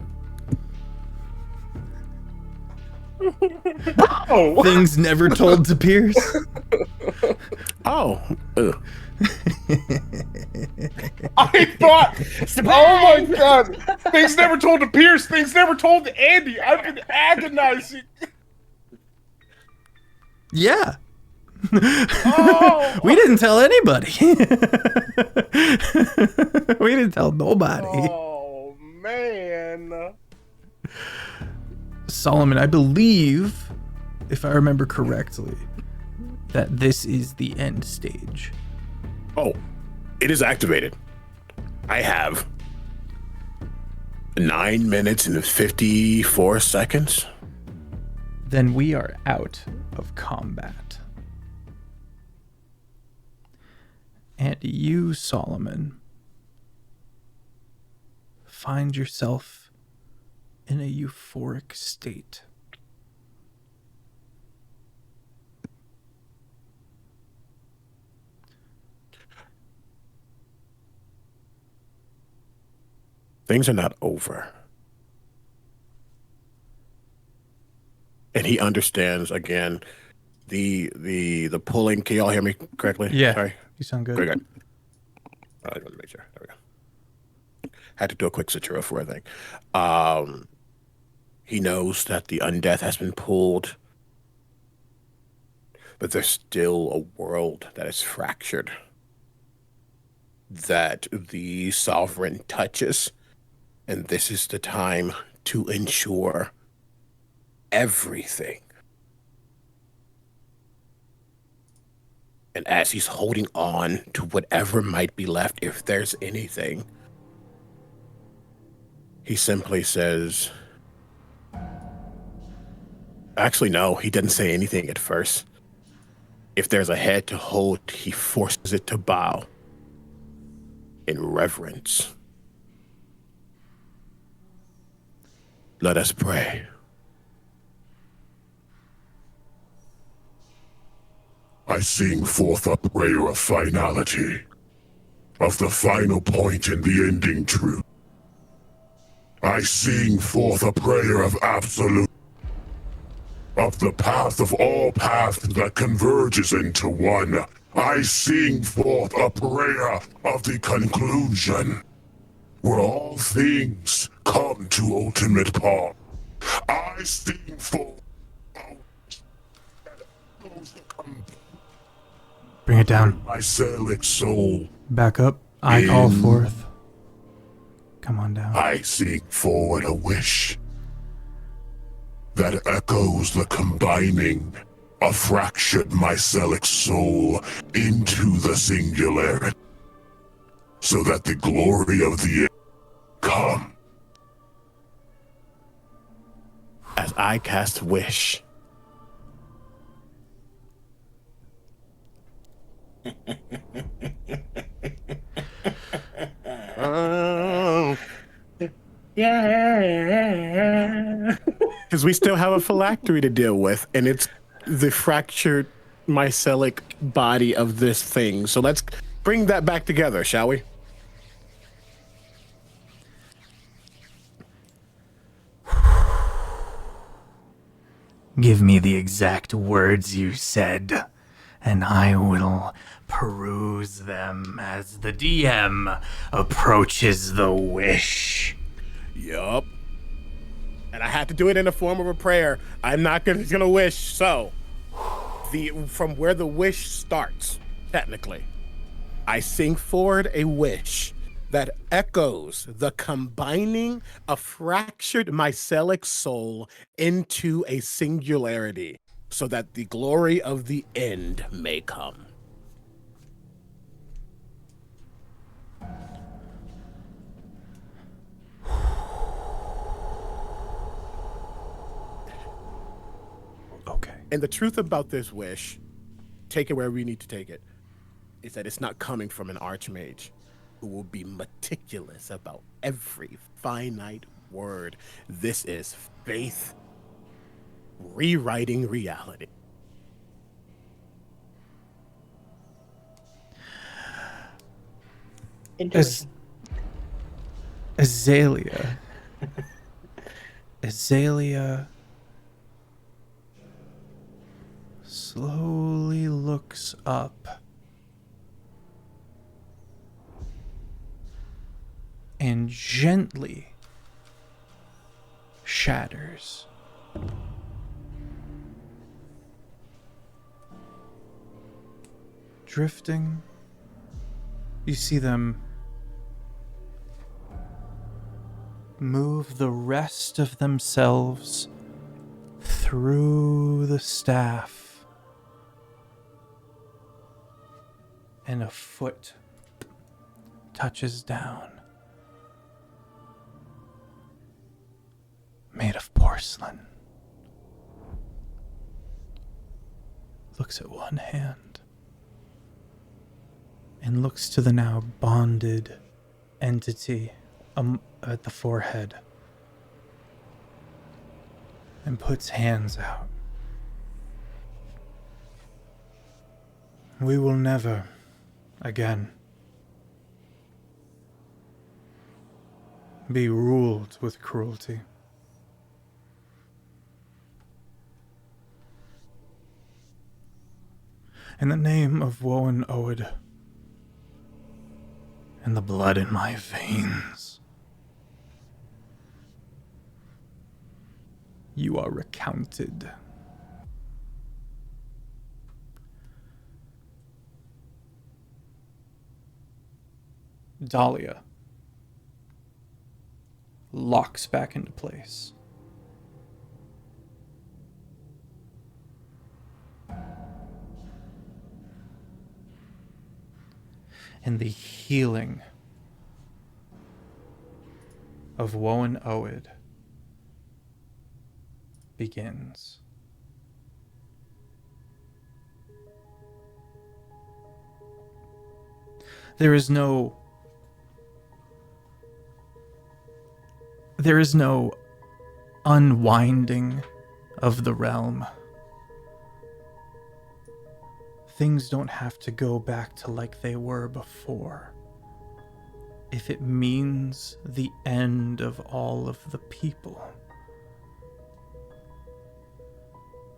Oh! Things never told to Pierce. Oh. Ugh. I thought, oh my god, things never told to Pierce, things never told to Andy. I've been agonizing. Yeah. Oh. We didn't tell anybody. We didn't tell nobody. Oh man. Solomon, I believe, if I remember correctly, that this is the end stage. Oh, it is activated. I have 9 minutes and 54 seconds. Then we are out of combat. And you, Solomon, find yourself in a euphoric state. Things are not over. And he understands again the pulling. Can y'all hear me correctly? Yeah. Sorry. You sound good. Very good. I just wanted to make sure. There we go. Had to do a quick switcheroo for everything. He knows that the undeath has been pulled but there's still a world that is fractured that the sovereign touches, and this is the time to ensure everything. And as he's holding on to whatever might be left, if there's anything, he simply says, actually, no, he didn't say anything at first. If there's a head to hold, he forces it to bow in reverence. Let us pray. I sing forth a prayer of finality, of the final point in the ending truth. I sing forth a prayer of absolute, of the path of all paths that converges into one. I sing forth a prayer of the conclusion, where all things come to ultimate calm. I sing forth Bring it down. my Selic soul. Back up. I call forth. Come on down. I sing forward a wish that echoes the combining of fractured mycelic soul into the singularity, so that the glory of the end come. As I cast wish, Yeah. because we still have a phylactery to deal with, and it's the fractured mycelic body of this thing. So let's bring that back together, shall we? Give me the exact words you said, and I will peruse them as the DM approaches the wish. Yup. And I had to do it in the form of a prayer. I'm not gonna wish. So, from where the wish starts, technically, I sing forward a wish that echoes the combining a fractured mycelic soul into a singularity, so that the glory of the end may come. Okay. And the truth about this wish, take it wherever you need to take it, is that it's not coming from an archmage who will be meticulous about every finite word. This is faith rewriting reality. Interesting. Azalea slowly looks up and gently shatters. Drifting, you see them move the rest of themselves through the staff, and a foot touches down, made of porcelain. Looks at one hand and looks to the now bonded entity at the forehead and puts hands out. We will never again be ruled with cruelty. In the name of Woan Owed and the blood in my veins, you are recounted. Dahlia locks back into place. And the healing of Woan Oed begins. There is no unwinding of the realm. Things don't have to go back to like they were before. If it means the end of all of the people.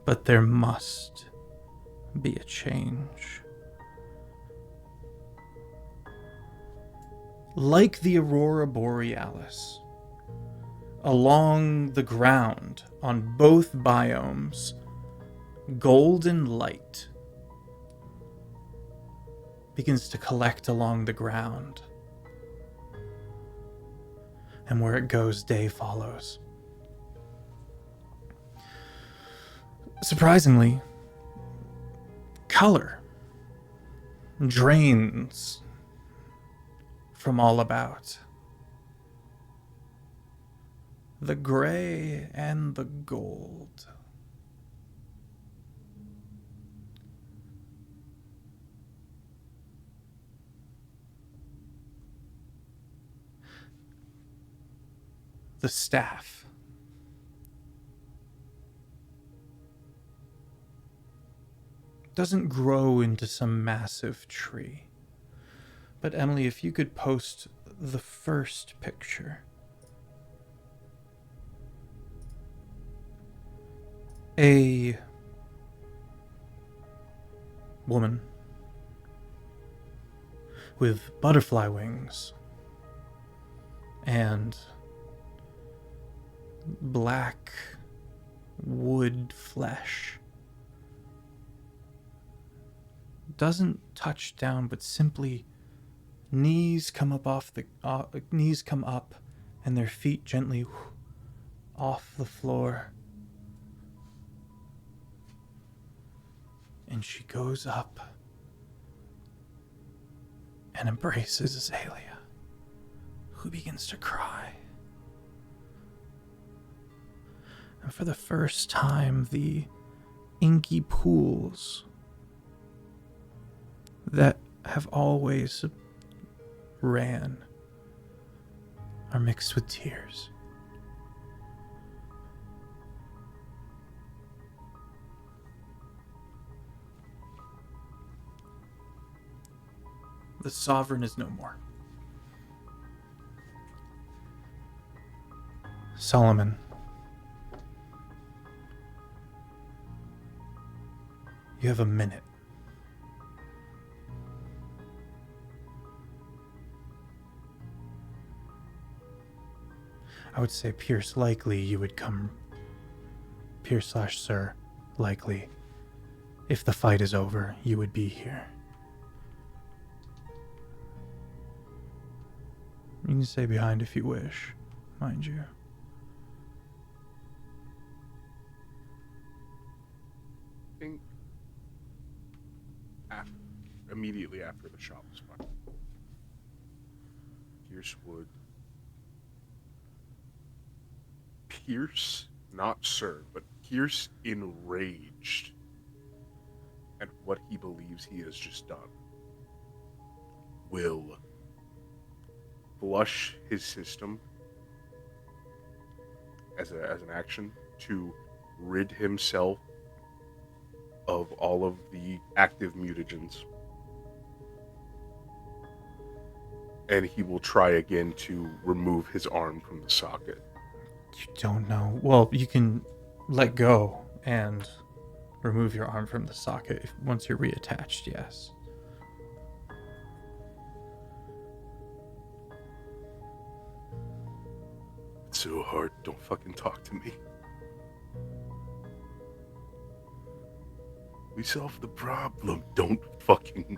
But there must be a change. Like the Aurora Borealis, along the ground on both biomes, golden light begins to collect along the ground. And where it goes, day follows. Surprisingly, color drains from all about. The gray and the gold. The staff doesn't grow into some massive tree. But Emily, if you could post the first picture. A woman with butterfly wings and black wood flesh. Doesn't touch down, but simply knees come up and their feet gently off the floor. And she goes up and embraces Azalea, who begins to cry. And for the first time, the inky pools that have always ran are mixed with tears. The sovereign is no more. Solomon, you have a minute. I would say Pierce, likely you would come. Pierce/Sir, likely. If the fight is over, you would be here. You can stay behind if you wish, mind you. I think immediately after the shot was fired, Pierce, not Sir, but Pierce, enraged at what he believes he has just done, will flush his system as an action to rid himself of all of the active mutagens. And he will try again to remove his arm from the socket. You don't know. Well, you can let go and remove your arm from the socket once you're reattached, yes. It's so hard. Don't fucking talk to me. We solved the problem. Don't fucking...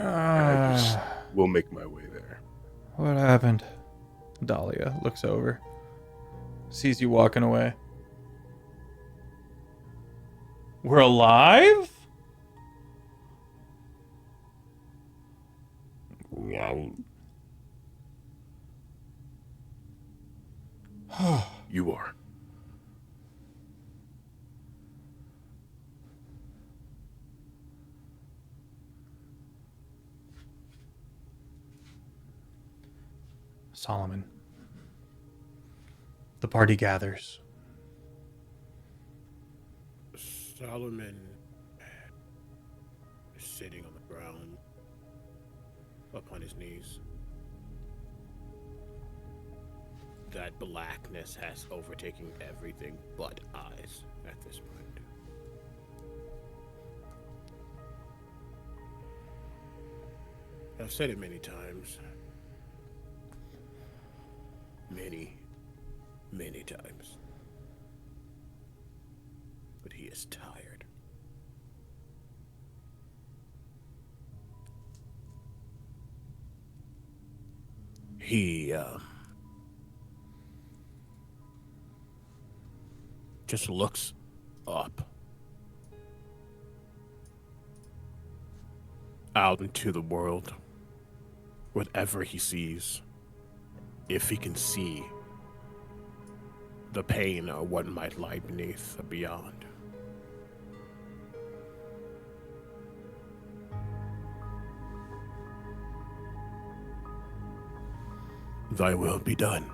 I just will make my way there. What happened? Dahlia looks over, sees you walking away. We're alive? You are. Solomon. The party gathers. Solomon is sitting on the ground, upon his knees. That blackness has overtaken everything but eyes at this point. I've said it many times. Many times. But he is tired. He, just looks up. Out into the world. Whatever he sees. If he can see the pain or what might lie beneath or beyond. Thy will be done.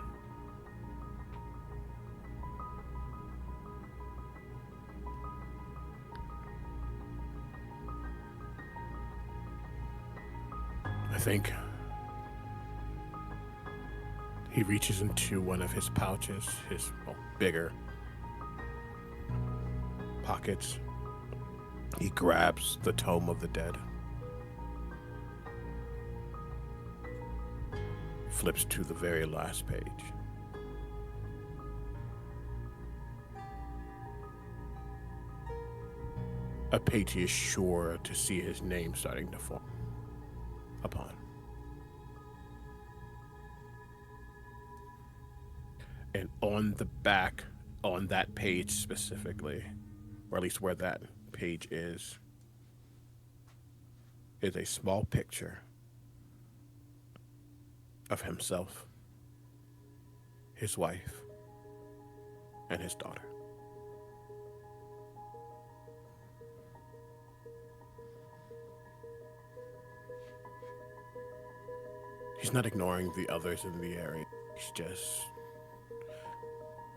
I think he reaches into one of his pouches, his bigger pockets. He grabs the Tome of the Dead. Flips to the very last page. A page he is sure to see his name starting to form upon. And on the back, on that page specifically, or at least where that page is a small picture of himself, his wife, and his daughter. He's not ignoring the others in the area. He's just...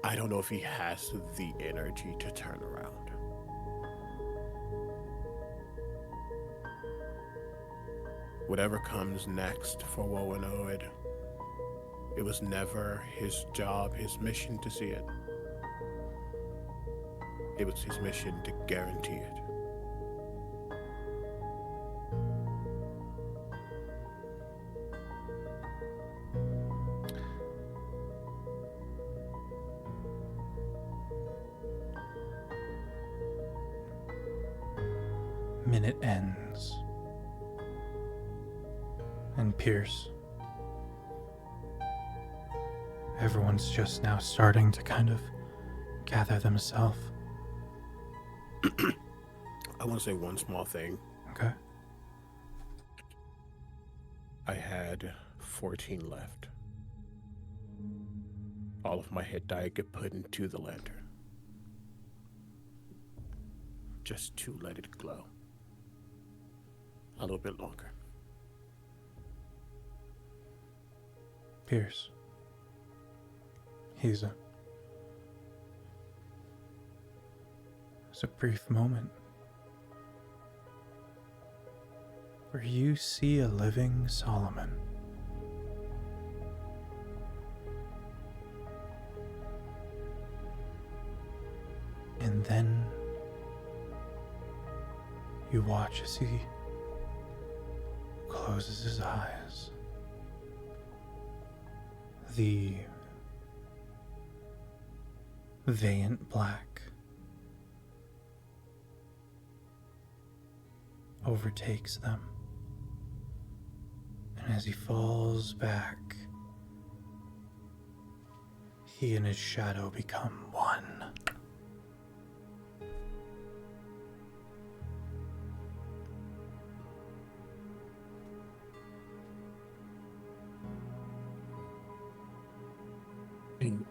I don't know if he has the energy to turn around. Whatever comes next for Woe and Oed, it was never his job, his mission to see it. It was his mission to guarantee it. Minute ends. And Pierce. Everyone's just now starting to kind of gather themselves. I want to say one small thing. Okay. I had 14 left. All of my hit die get put into the lantern. Just to let it glow. A little bit longer. Pierce. It's a brief moment where you see a living Solomon. And then you watch as he closes his eyes. The Valiant Black overtakes them. As he falls back, he and his shadow become one.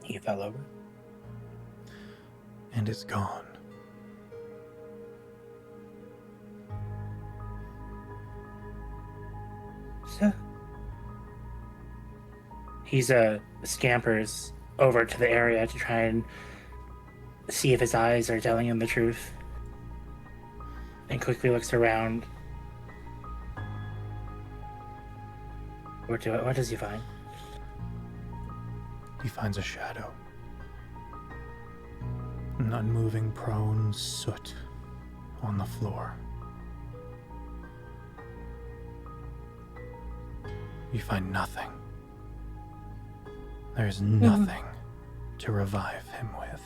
He fell over. And is gone. So he's scampers over to the area to try and see if his eyes are telling him the truth, and quickly looks around. What does he find? He finds a shadow. An unmoving prone soot on the floor. You find nothing. There's nothing to revive him with.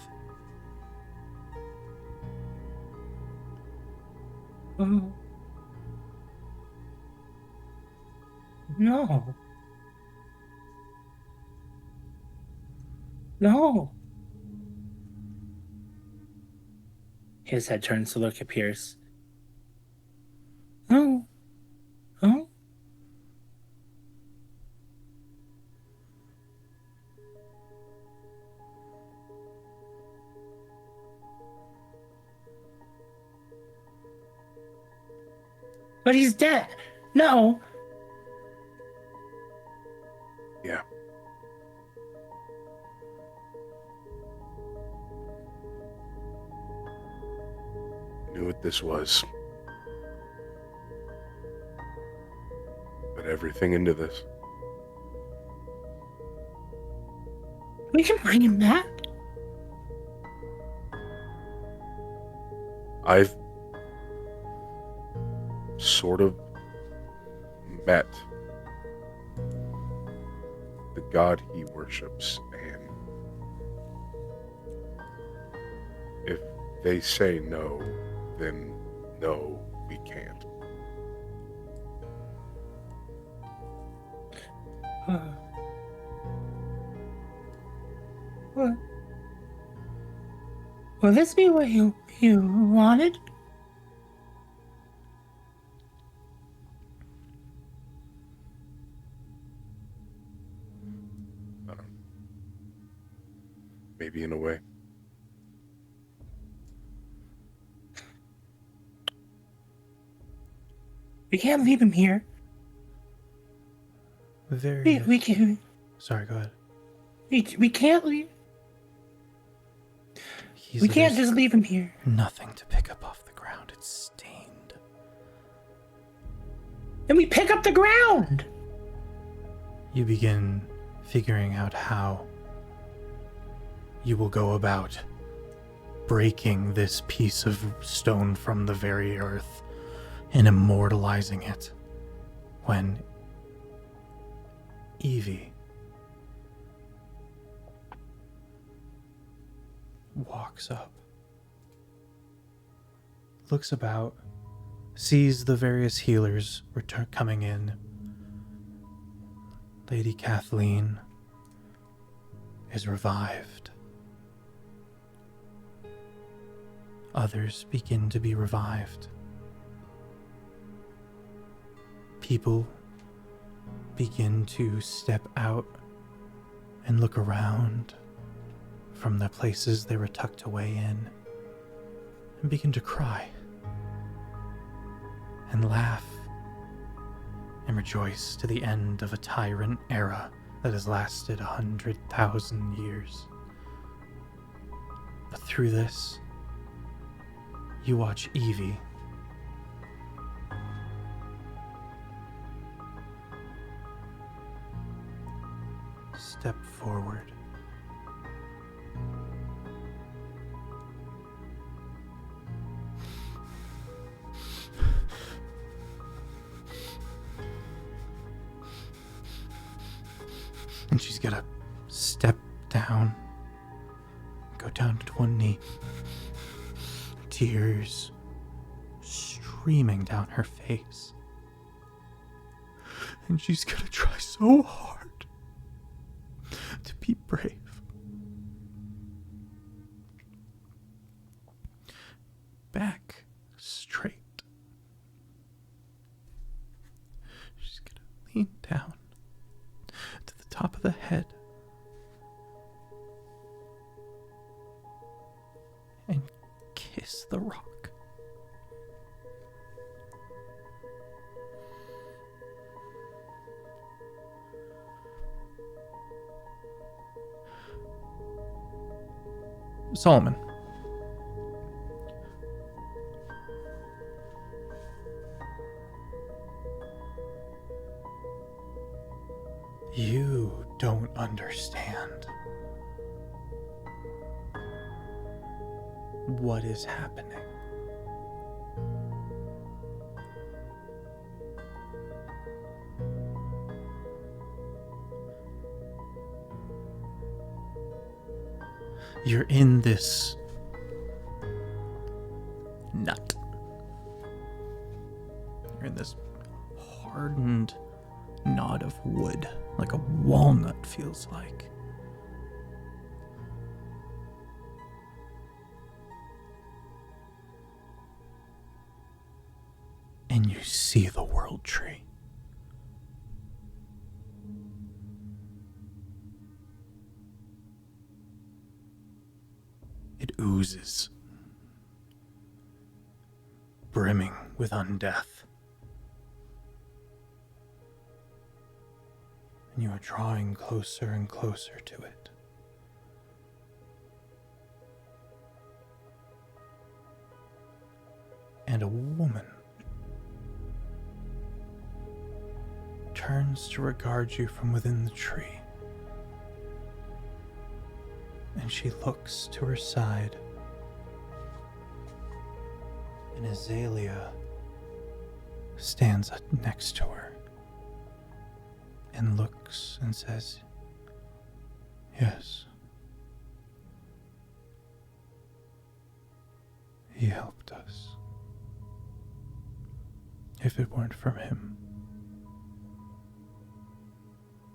No. No. His head turns to look at Pierce. No. No. But he's dead. No. Yeah. Knew what this was. Put everything into this. We can bring him back. I've sort of met the god he worships, and if they say no, then no, we can't. Will this be what you wanted? Maybe in a way. We can't leave him here. We can't. Sorry, go ahead. We can't leave. We can't just leave him here. Nothing to pick up off the ground. It's stained. And we pick up the ground. You begin figuring out how you will go about breaking this piece of stone from the very earth and immortalizing it when Evie walks up, looks about, sees the various healers coming in. Lady Kathleen is revived. Others begin to be revived. People begin to step out and look around from the places they were tucked away in and begin to cry and laugh and rejoice to the end of a tyrant era that has lasted 100,000 years. But through this, you watch Evie step forward. And she's gonna step down, go down to one knee, tears streaming down her face. And she's gonna try so hard to be brave. Back straight. She's gonna lean down to the top of the head and kiss the rock. Solomon. You don't understand what is happening. You're in this nut. You're in this hardened knot of wood, like a walnut feels like. And you see the world tree. It oozes, brimming with undeath. And you are drawing closer and closer to it. And a woman turns to regard you from within the tree. And she looks to her side, and Azalea stands next to her and looks and says, "Yes, he helped us. If it weren't for him,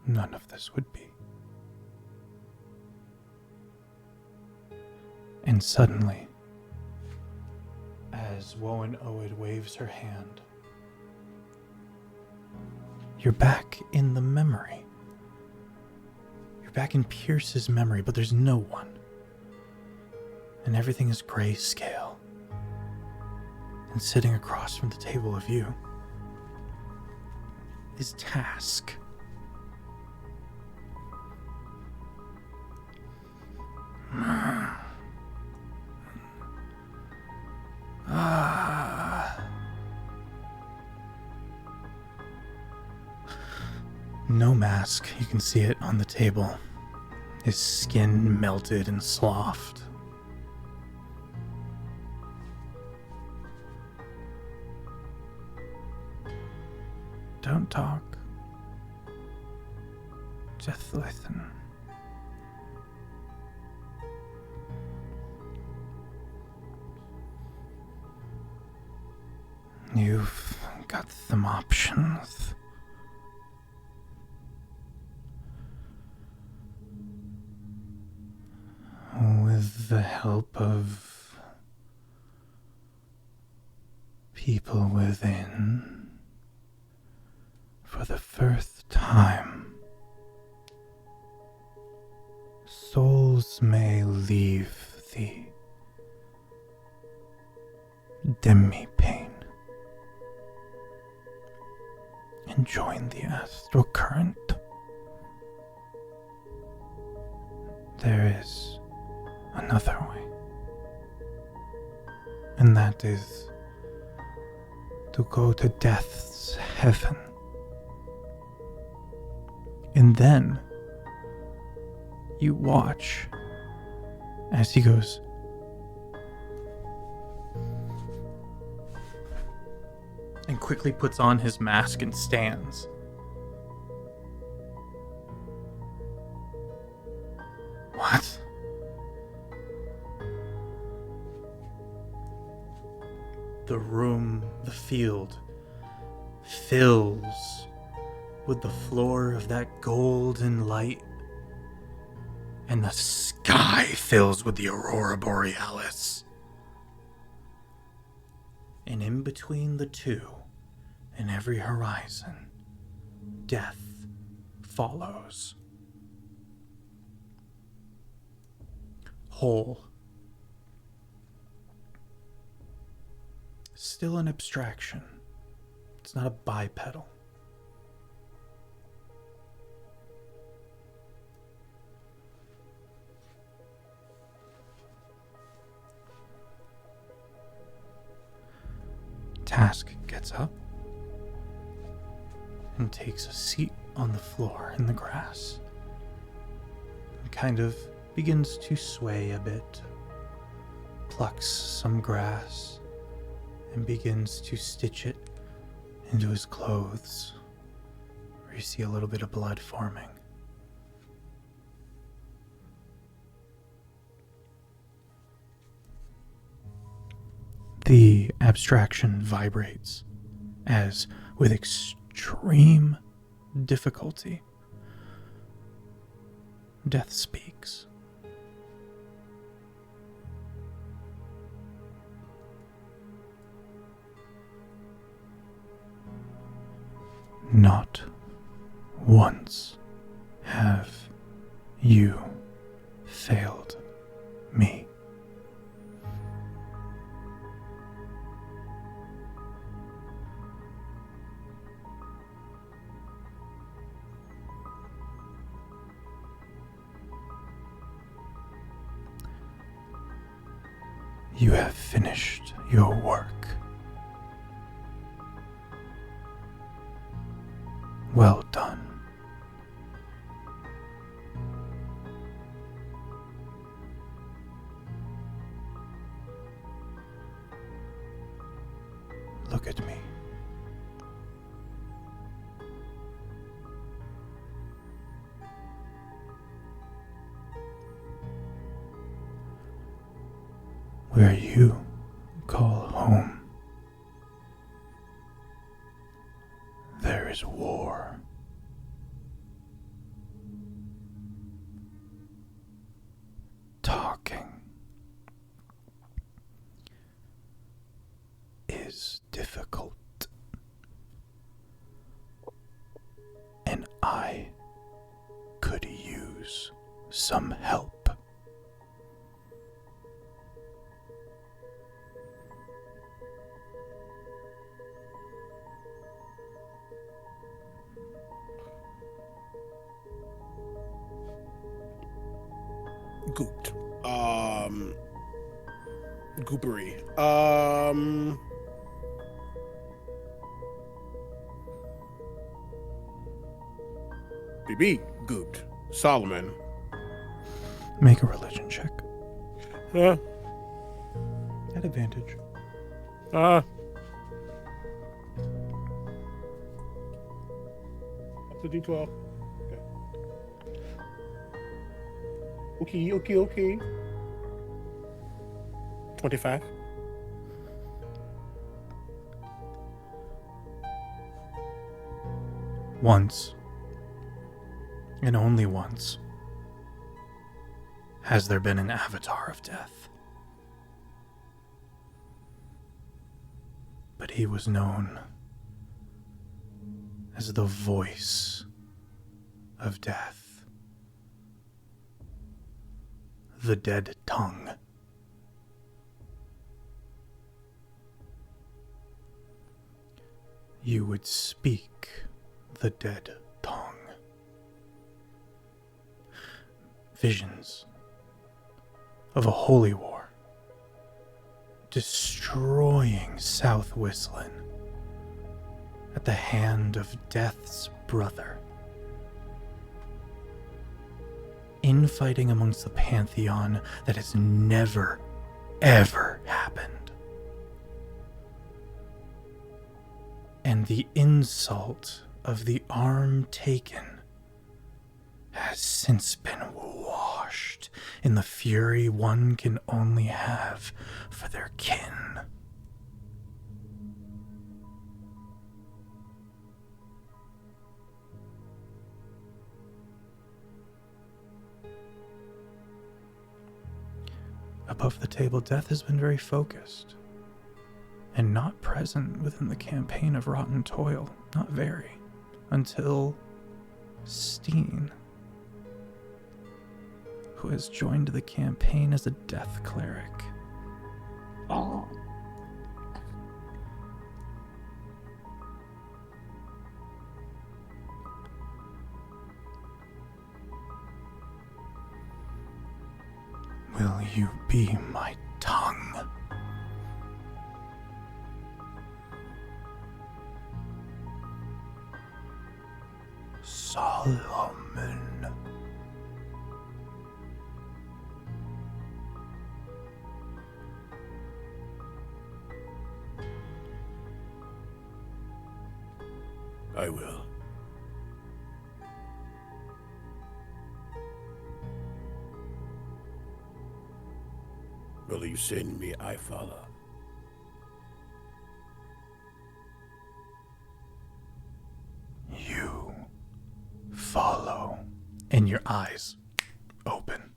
none of this would be." And suddenly, as Woan Oed waves her hand, you're back in the memory. You're back in Pierce's memory, but there's no one. And everything is grayscale. And sitting across from the table of you is Task. No mask, you can see it on the table. His skin melted and sloughed. Don't talk. Just listen. You've got some options. With the help of people within, for the first time, souls may leave the demiplane and join the astral current. There is another way, and that is to go to death's heaven. And then you watch as he goes and quickly puts on his mask and stands. What? The room, the field, fills with the floor of that golden light, and the sky fills with the aurora borealis. And in between the two, in every horizon, death follows. Whole. Still an abstraction. It's not a bipedal. Task gets up and takes a seat on the floor in the grass. And kind of begins to sway a bit, plucks some grass, and begins to stitch it into his clothes, where you see a little bit of blood forming. The abstraction vibrates as, with extreme difficulty, death speaks. Not once have you failed me. You have finished your work. Well done. Look at me. Where you call home, there is war. Talking is difficult, and I could use some help. Gooped. Goopery. BB gooped. Solomon. Make a religion check. Huh? At advantage. That's a D12. Okay. 25. Once, and only once, has there been an avatar of death. But he was known as the voice of death. The dead tongue. You would speak the dead tongue. Visions of a holy war, destroying South Whistling at the hand of Death's brother. Infighting amongst the Pantheon that has never, ever happened. And the insult of the arm taken has since been washed in the fury one can only have for their kin. above the table, death has been very focused and not present within the campaign of Rotten Toil. Not very. Until Steen, who has joined the campaign as a death cleric. Oh. Will you be my tongue? Solomon. I will. Will you send me? I follow. You follow. And your eyes open.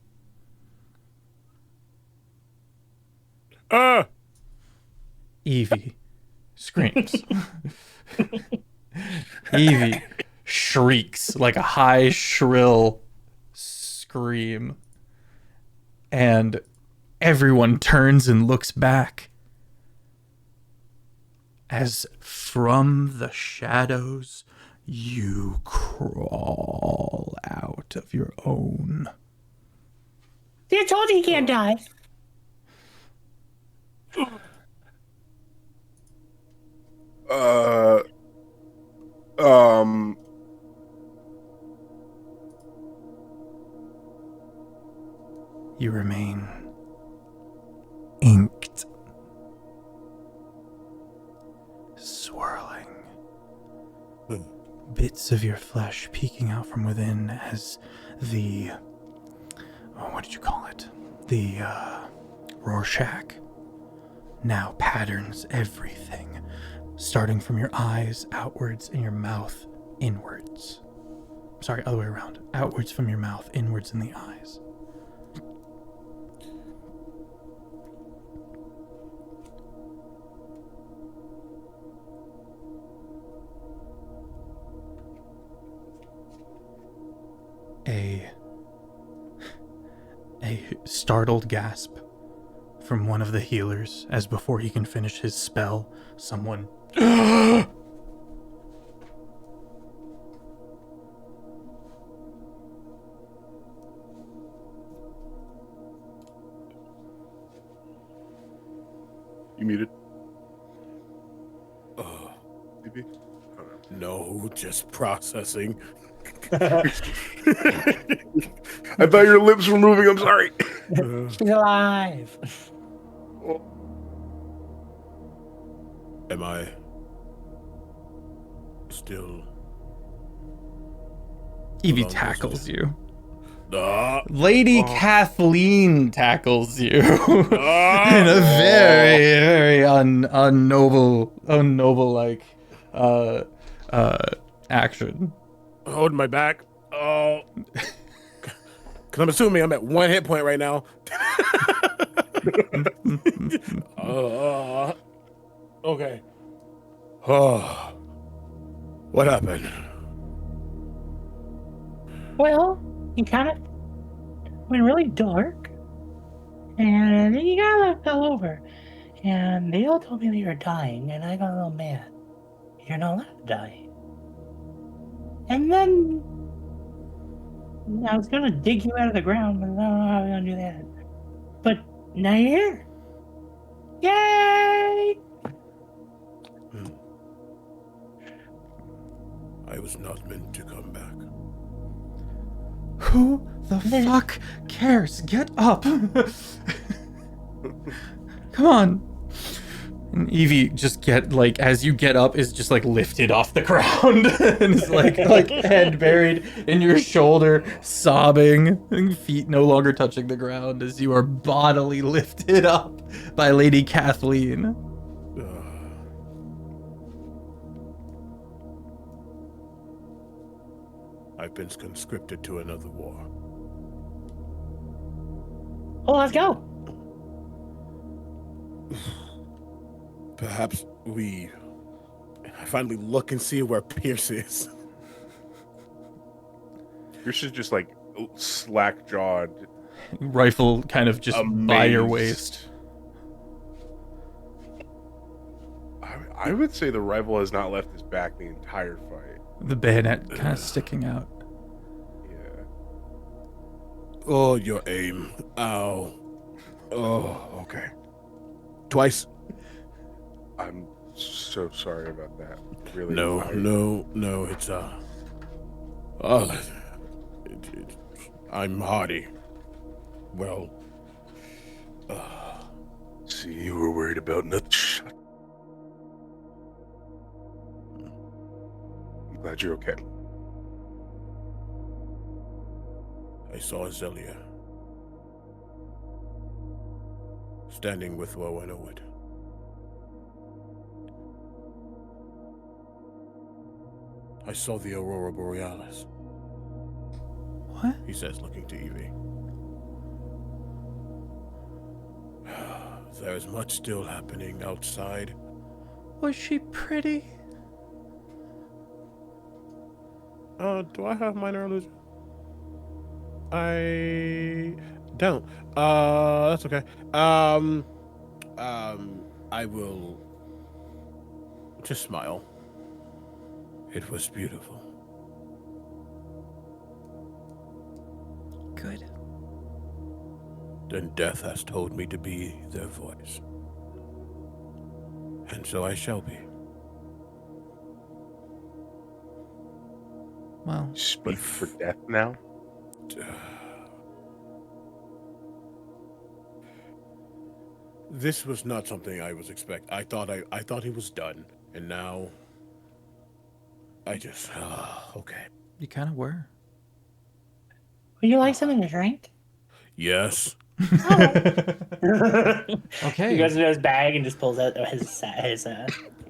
Evie screams. Evie shrieks like a high, shrill scream. And everyone turns and looks back as from the shadows you crawl out of your own. I told you he can't die. You remain inked, swirling, bits of your flesh peeking out from within as the, what did you call it? The Rorschach now patterns everything, starting from your eyes outwards and your mouth inwards. Sorry, other way around. Outwards from your mouth, inwards in the eyes. A startled gasp from one of the healers as before he can finish his spell, someone You muted? Maybe? No, just processing. I thought your lips were moving. I'm sorry. She's alive. Am I still? Evie Long tackles you. Ah, Lady Kathleen tackles you in a very, very unnoble like action. holding my back. Oh, because I'm assuming I'm at 1 hit point right now. Okay. Oh, what happened? Well, you kind of went really dark, and then you kind of fell over. And they all told me that you were dying, and I got a little mad. You're not allowed to die. And then I was gonna dig you out of the ground, but I don't know how we're gonna do that. But now you're here. Yay! I was not meant to come back. Who the fuck cares? Get up! Come on. And Evie just as you get up, is just lifted off the ground and is like head buried in your shoulder, sobbing, and feet no longer touching the ground as you are bodily lifted up by Lady Kathleen. I've been conscripted to another war. Oh, let's go. Perhaps we finally look and see where Pierce is. Pierce is just like slack jawed. Rifle kind of just by your Amazed. waist. I would say the rifle has not left his back the entire fight. The bayonet kind of sticking out. Yeah. Oh, your aim. Ow. Oh, okay. Twice. I'm so sorry about that. Really. No, it's I'm hardy. Well, See, you were worried about nothing. Shut. I'm glad you're okay. I saw Zelia standing with Woe and Owed. I saw the Aurora Borealis, What? he says, looking to Evie. There is much still happening outside. Was she pretty? Do I have minor illusion? I don't. That's okay. I will just smile. It was beautiful. Good. Then death has told me to be their voice. And so I shall be. Well, Speak for death now. This was not something I was expecting. I thought he was done, and now I just okay. you kind of were. Would you like something to drink? Yes. Okay. He goes into his bag and just pulls out his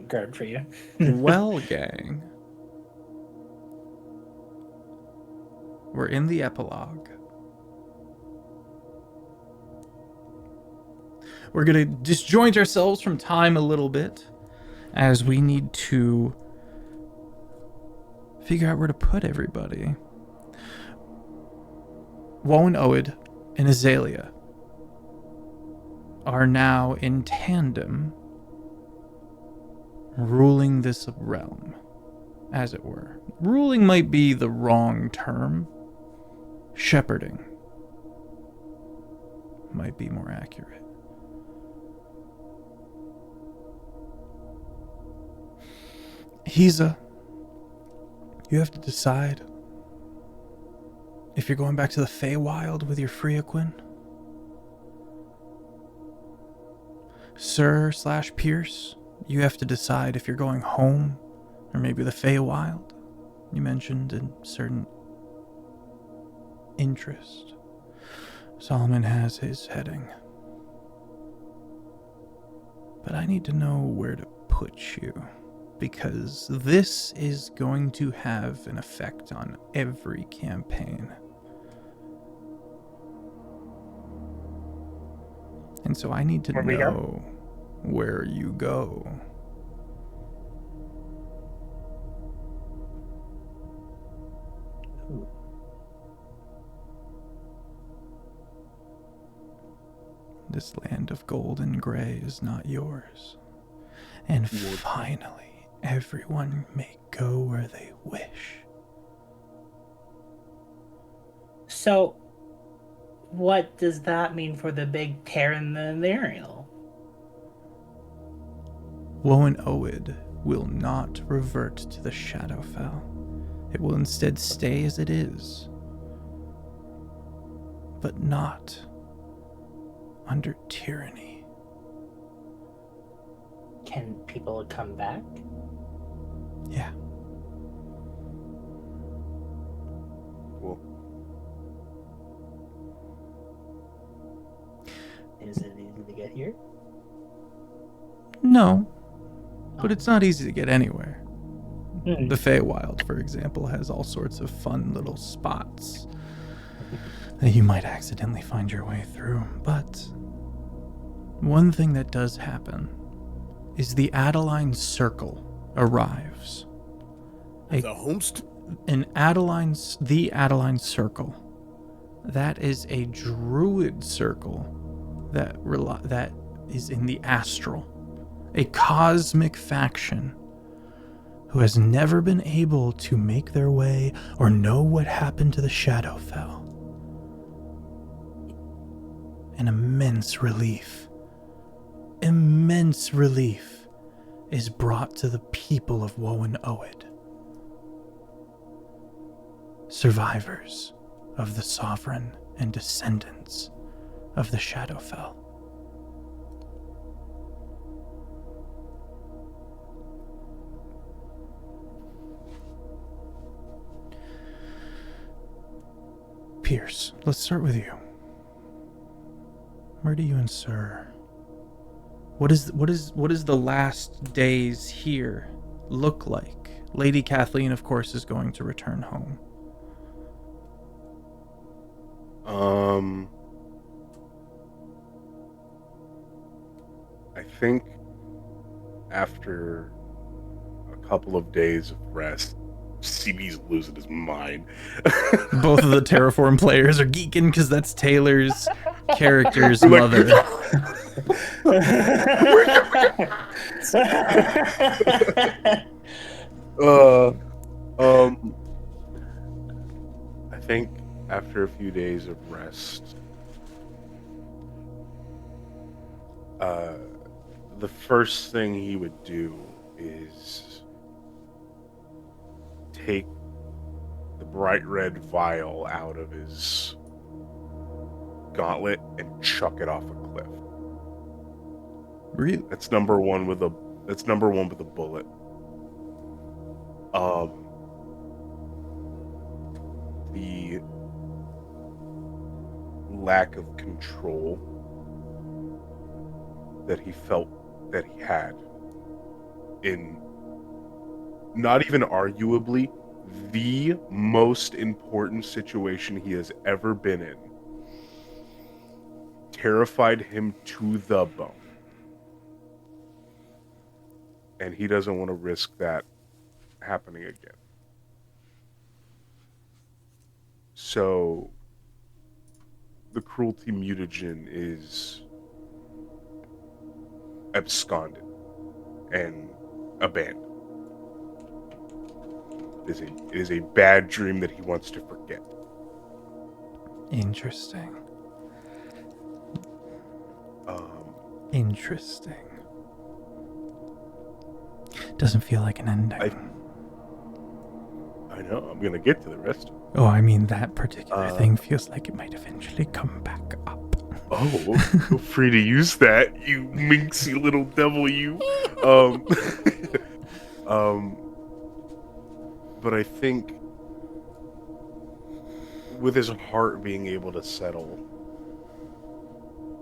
gourd for you. Well, gang. We're in the epilogue. We're going to disjoint ourselves from time a little bit as we need to figure out where to put everybody. Woe and Owed and Azalea are now in tandem ruling this realm, as it were. Ruling might be the wrong term. Shepherding might be more accurate. Hiza, you have to decide if you're going back to the Feywild with your Freaquin. Sir/Pierce, you have to decide if you're going home or maybe the Feywild. You mentioned a certain interest. Solomon has his heading. But I need to know where to put you, because this is going to have an effect on every campaign. And so I need to Where we go? know where you go. This land of gold and gray is not yours. And finally, everyone may go where they wish. So, what does that mean for the big tear in the Ariel? Woe and Owed will not revert to the Shadowfell. It will instead stay as it is. But not under tyranny. Can people come back? Yeah. Cool. Is it easy to get here? No. But it's not easy to get anywhere. Hmm. The Feywild, for example, has all sorts of fun little spots that you might accidentally find your way through. But one thing that does happen is the Adeline Circle arrives. The Homest? The Adeline Circle. That is a druid circle that is in the astral. A cosmic faction who has never been able to make their way or know what happened to the Shadowfell. An immense relief is brought to the people of Woe Oed. Survivors of the Sovereign and descendants of the Shadowfell. Pierce, let's start with you. Where do you and Sir? What is the last days here look like? Lady Kathleen, of course, is going to return home. I think after a couple of days of rest, CB's losing his mind. Both of the Terraform players are geeking because that's Taylor's character's mother. I think after a few days of rest, the first thing he would do is take the bright red vial out of his gauntlet and chuck it off a cliff. Really? That's number one with a bullet. The lack of control that he felt that he had in not even arguably the most important situation he has ever been in terrified him to the bone. And he doesn't want to risk that happening again. So the cruelty mutagen is absconded and abandoned. It is a bad dream that he wants to forget. Interesting. Interesting. Doesn't feel like an ending. I know. I'm gonna get to the rest. Oh, I mean, that particular thing feels like it might eventually come back up. Oh, feel free to use that, you minxy little devil, you. But I think with his heart being able to settle,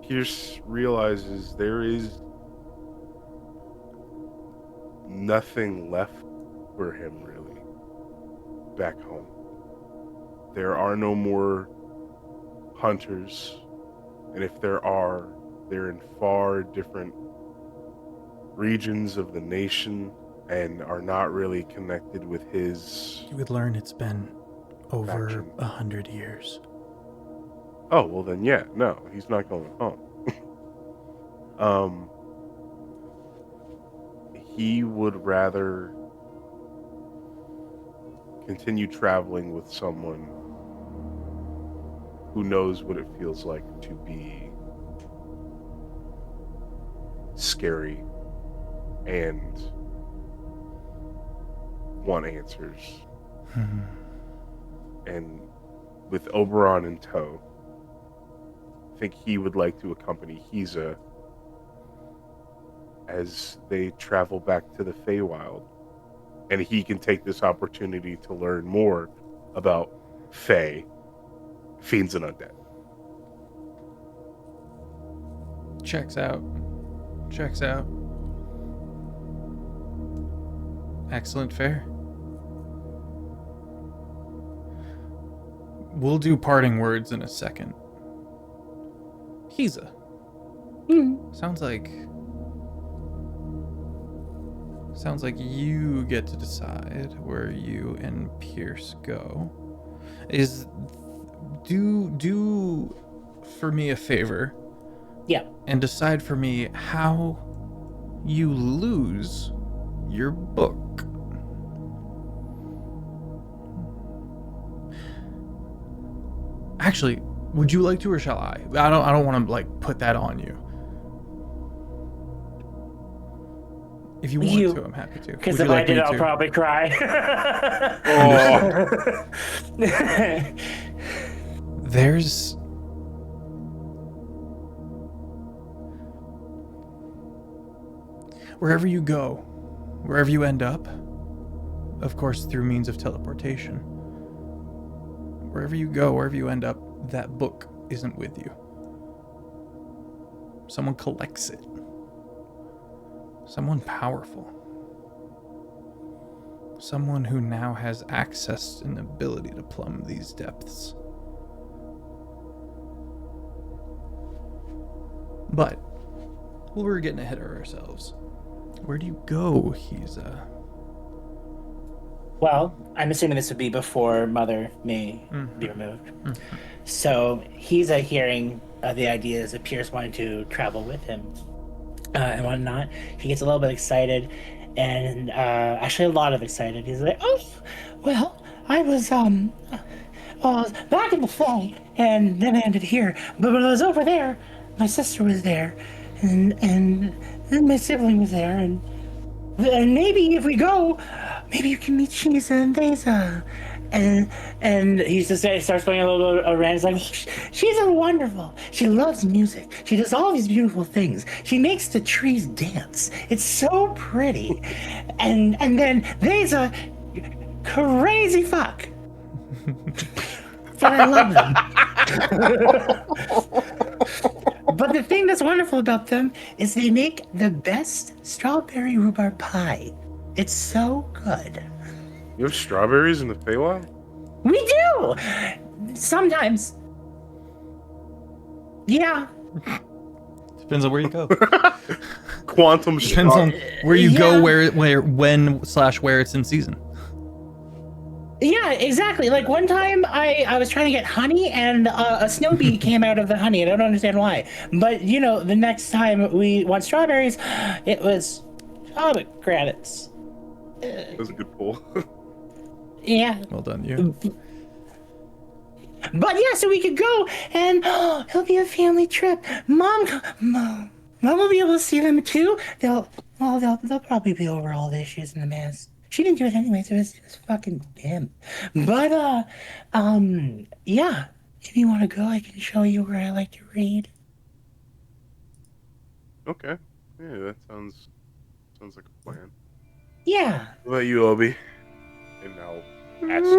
Pierce realizes there is nothing left for him, really, back home. There are no more hunters, and if there are, they're in far different regions of the nation and are not really connected with his... You would learn it's been over faction. 100 years. Oh, well then, yeah, no, he's not going home. He would rather continue traveling with someone who knows what it feels like to be scary and want answers. And with Oberon in tow, I think he would like to accompany Hiza as they travel back to the Feywild. And he can take this opportunity to learn more about Fey, fiends, and undead. Checks out. Excellent fare. We'll do parting words in a second. Hiza. Sounds like sounds like you get to decide where you and Pierce go. Do for me a favor. Yeah. And decide for me how you lose your book. Actually, would you like to, or shall I? I don't want to like put that on you. If you want to, I'm happy to. Because if I did, I'll probably cry. There's... Wherever you go, wherever you end up, of course through means of teleportation, wherever you go, wherever you end up, that book isn't with you. Someone collects it. Someone powerful. Someone who now has access and ability to plumb these depths. But we're getting ahead of ourselves. Where do you go, Hiza? Well, I'm assuming this would be before Mother may be removed. Mm-hmm. So he's hearing the ideas of Pierce wanting to travel with him and whatnot. He gets a little bit excited, and actually a lot of excited. He's like, "Oh, well, I was back in the Fae, and then I ended here. But when I was over there, my sister was there, and my sibling was there, and maybe if we go, maybe you can meet Shiza and Deza." And he just starts going a little bit around. He's like, "She's wonderful. She loves music. She does all these beautiful things. She makes the trees dance. It's so pretty." And then Deza, crazy fuck. But I love them. But the thing that's wonderful about them is they make the best strawberry rhubarb pie. It's so good. You have strawberries in the Feywild? We do! Sometimes. Yeah. Depends on where you go. Quantum Depends on where you go, when it's in season. Yeah, exactly. Like one time I was trying to get honey and a snow bee came out of the honey, and I don't understand why. But, you know, the next time we want strawberries, it was pomegranates. That was a good pull. Yeah. Well done, you. But yeah, so we could go, and it'll be a family trip. Mom will be able to see them too. They'll probably be over all the issues in the mess. She didn't do it anyways. It was fucking him. But yeah. If you want to go, I can show you where I like to read. Okay. Yeah, that sounds like a plan. Yeah. What about you, Obi? And now, ask.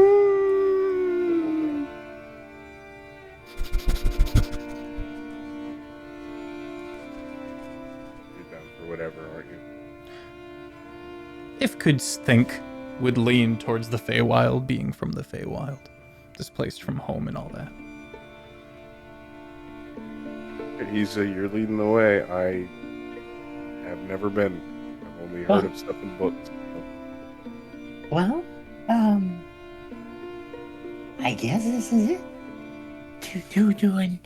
You're down for whatever, aren't you? If could think, would lean towards the Feywild, being from the Feywild, displaced from home and all that. You're leading the way. I have never been. I've only heard of stuff in books. Well, I guess this is it. Doing.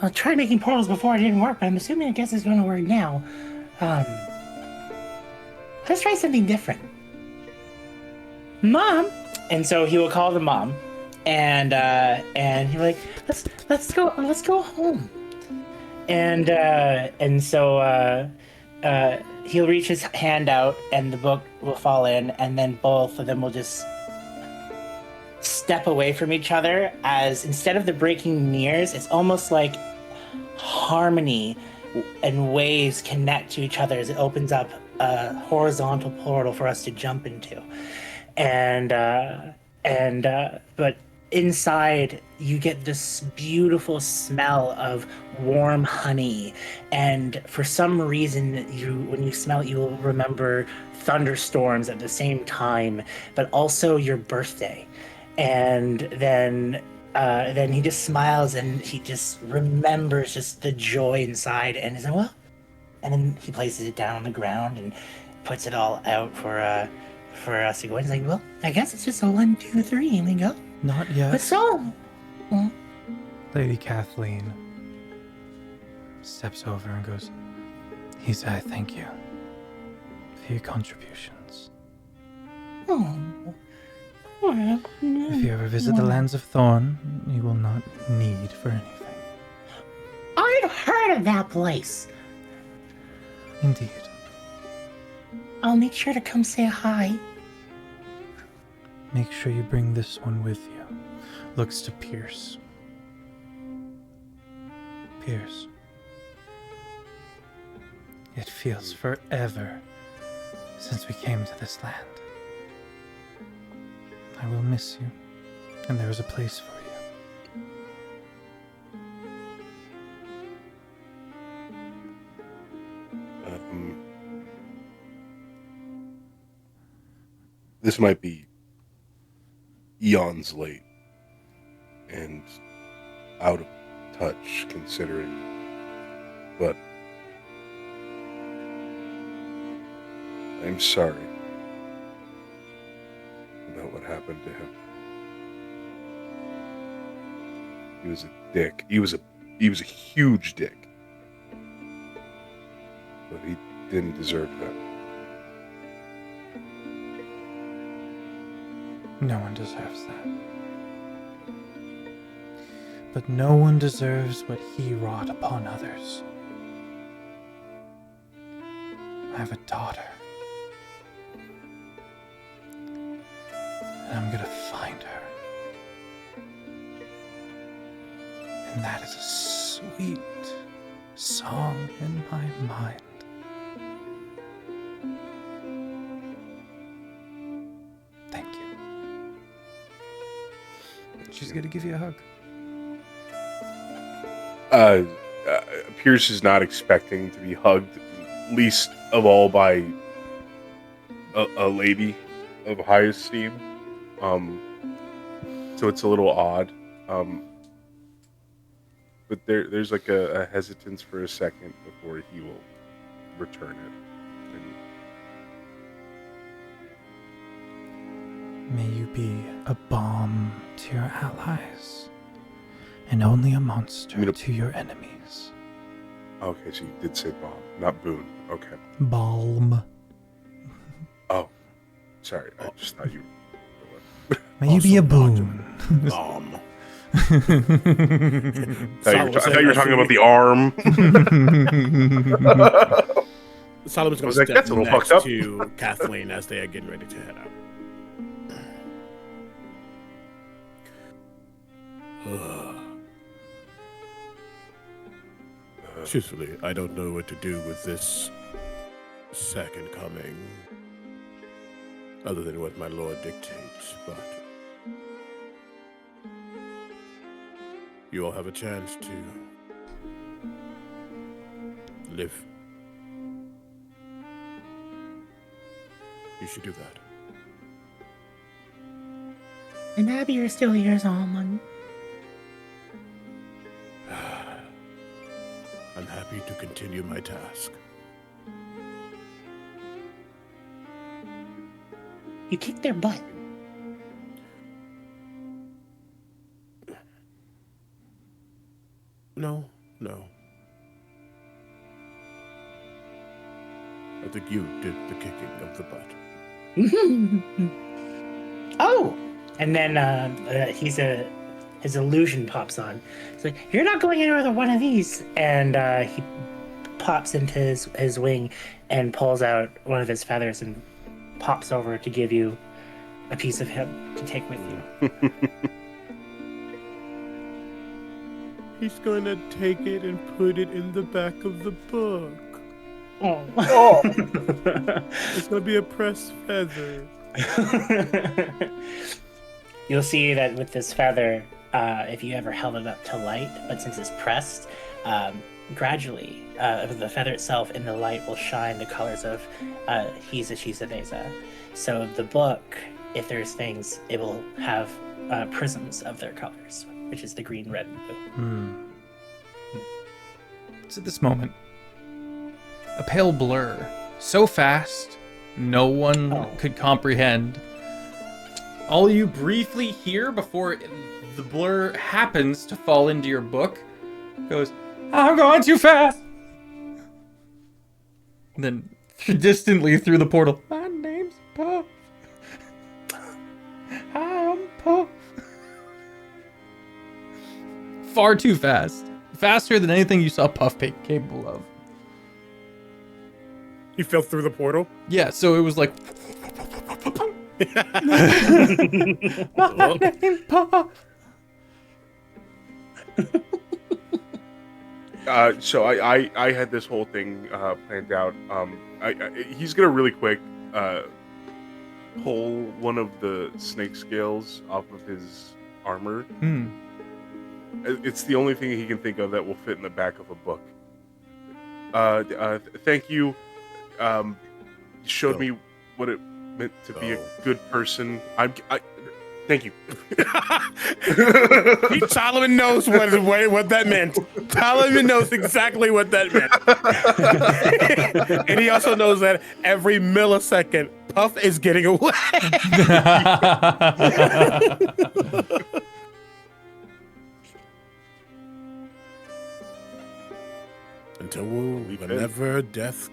I'll try making portals before it didn't work, but I'm assuming I guess it's going to work now. Let's try something different. Mom! And so he will call the mom, and he's like, let's go home. And so he'll reach his hand out, and the book will fall in, and then both of them will just step away from each other, as instead of the breaking mirrors, it's almost like harmony and waves connect to each other as it opens up a horizontal portal for us to jump into. But inside you get this beautiful smell of warm honey, and for some reason when you smell it, you will remember thunderstorms at the same time, but also your birthday. And then he just smiles, and he just remembers just the joy inside, and he's like, well, and then he places it down on the ground, puts it all out for us to go in. He's like, well, I guess it's just a 1, 2, 3, and we go. Not yet. But so, well, Lady Kathleen steps over and goes, I thank you for your contributions. oh, well, If you ever visit the lands of Thorn, you will not need for anything. I've heard of that place. Indeed. I'll make sure to come say hi. Make sure you bring this one with you. Looks to Pierce. Pierce. It feels forever since we came to this land. I will miss you, and there is a place for you. This might be eons late and out of touch considering, but I'm sorry about what happened to him. He was a dick. He was a huge dick. But he didn't deserve that. No one deserves that. But no one deserves what he wrought upon others. I have a daughter. And I'm gonna find her. And that is a sweet song in my mind. Thank you. She's gonna give you a hug. Pierce is not expecting to be hugged, least of all by a lady of high esteem. So it's a little odd. But there's like a hesitance for a second before he will return it. And May you be a balm to your allies, and only a monster to your enemies. okay, so you did say bomb, not boon. Okay. Balm. Oh, sorry. I just thought you. May you be a boon. I thought you were talking about the arm. Solomon's going was to like, step that's a little next fucked up. to Kathleen as they are getting ready to head out. Truthfully, I don't know what to do with this second coming, other than what my lord dictates, but you all have a chance to live. You should do that. And Abby, you're still here, Solomon. I'm happy to continue my task. You kicked their butt. No. I think you did the kicking of the butt. Oh! And then his illusion pops on. It's like, you're not going anywhere with one of these. And he pops into his wing and pulls out one of his feathers and pops over to give you a piece of him to take with you. He's going to take it and put it in the back of the book. Oh. It's going to be a pressed feather. You'll see that with this feather, if you ever held it up to light, but since it's pressed, gradually the feather itself in the light will shine the colors of Hisa Shisa Deza. So the book, if there's things, it will have prisms of their colors, which is the green, red, and blue. It's at this moment, a pale blur, so fast No one could comprehend. All you briefly hear before the blur happens to fall into your book goes, "I'm going too fast." And then distantly through the portal, "My name's Puff. I'm Puff." Far too fast. Faster than anything you saw Puff capable of. He fell through the portal? Yeah, so it was like... My name's Puff. So I had this whole thing planned out. He's gonna really quick pull one of the snake scales off of his armor. It's the only thing he can think of that will fit in the back of a book. Thank you. You showed me what it meant to be a good person. Thank you. Solomon knows what that meant. Solomon knows exactly what that meant. And he also knows that every millisecond, Puff is getting away. Until whenever death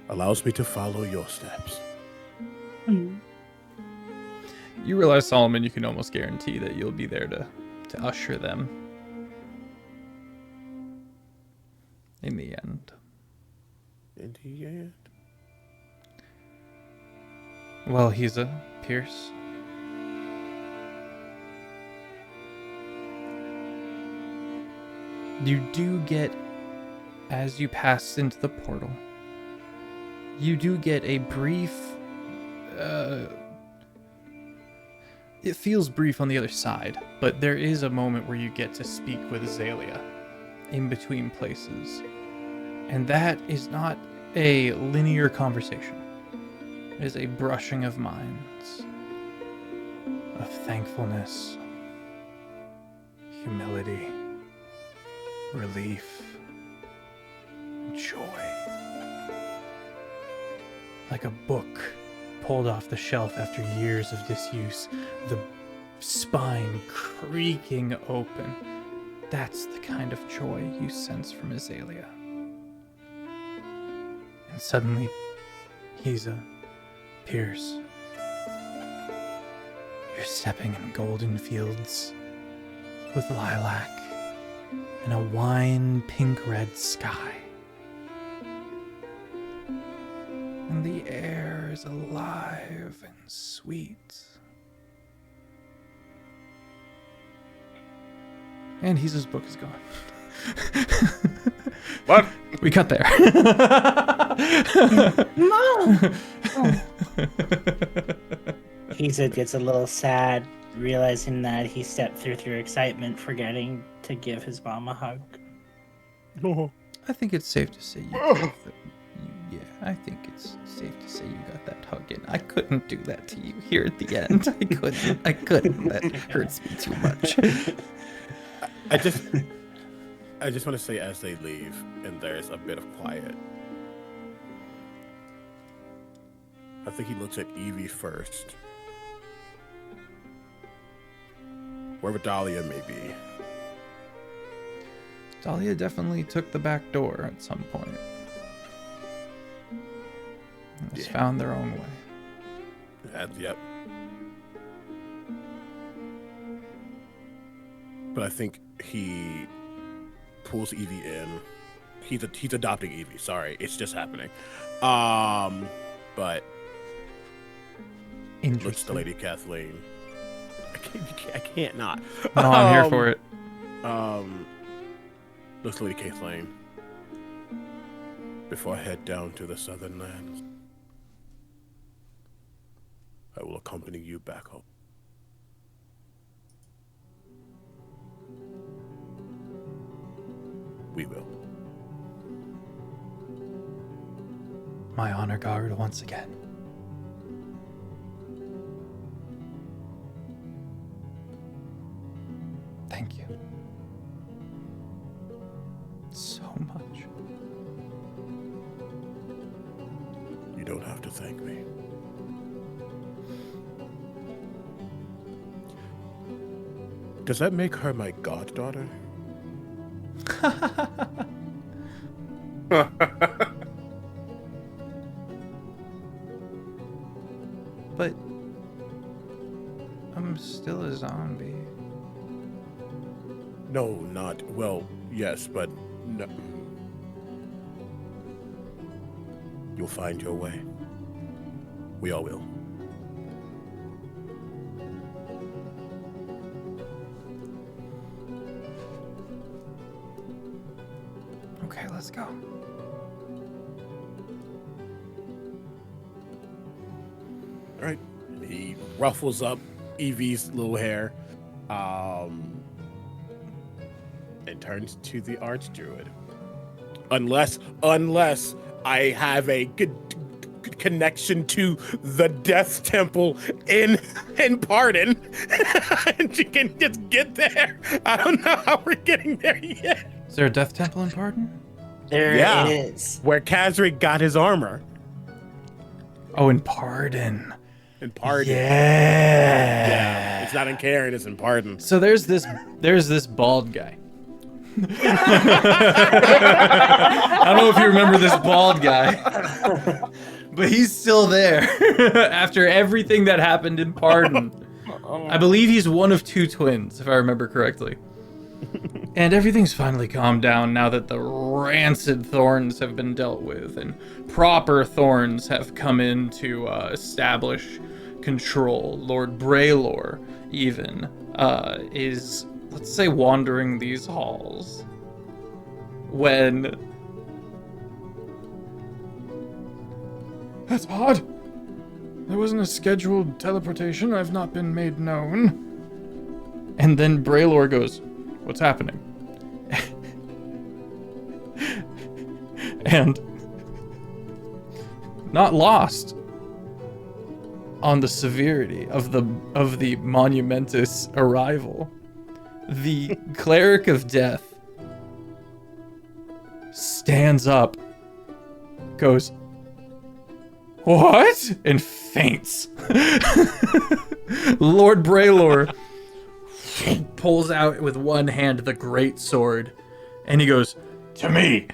allows me to follow your steps. You realize, Solomon, you can almost guarantee that you'll be there to usher them in the end. In the end. Well, he's a Pierce. You do get, as you pass into the portal, you do get a brief, it feels brief on the other side, but there is a moment where you get to speak with Azalea in between places. And that is not a linear conversation. It is a brushing of minds, of thankfulness, humility, relief, joy. Like a book pulled off the shelf after years of disuse, the spine creaking open. That's the kind of joy you sense from Azalea. And suddenly, he's a Pierce. You're stepping in golden fields with lilac and a wine pink-red sky. And the air is alive and sweet. And his book is gone. What? We cut there. No! Heza gets a little sad, realizing that he stepped through excitement, forgetting to give his mom a hug. I think it's safe to say I think it's safe to say you got that hug in. I couldn't do that to you here at the end. I couldn't. That hurts me too much. I just want to say, as they leave and there's a bit of quiet, I think he looks at Evie first. Wherever Dahlia may be. Dahlia definitely took the back door at some point. And has found their own way. Yep. But I think he pulls Evie in. He's adopting Evie. Sorry, it's just happening. But looks to Lady Kathleen. I can't not. No, I'm here for it. Looks to Lady Kathleen. Before I head down to the southern lands, I will accompany you back home. We will. My honor guard once again. Thank you. So much. You don't have to thank me. Does that make her my goddaughter? But I'm still a zombie. No, not well. Yes, but no. You'll find your way. We all will. Okay, let's go. All right. He ruffles up Evie's little hair, and turns to the Archdruid. Unless I have a good connection to the Death Temple in Pardon, and you can just get there. I don't know how we're getting there yet. Is there a death temple in Pardon? There Yeah. it is. Where Khazri got his armor. Oh, in Pardon. In Pardon. Yeah. Yeah. It's not in Cairn, it's in Pardon. So there's this bald guy. I don't know if you remember this bald guy, but he's still there after everything that happened in Pardon. I believe he's one of two twins, if I remember correctly. And everything's finally calmed down now that the rancid thorns have been dealt with and proper thorns have come in to establish control. Lord Braylor, even, is, let's say, wandering these halls when... That's odd. There wasn't a scheduled teleportation. I've not been made known. And then Braylor goes, what's happening? And not lost on the severity of the monumentous arrival, the cleric of death stands up, goes, what? And faints. Lord Braylor pulls out with one hand the great sword, and he goes, to me.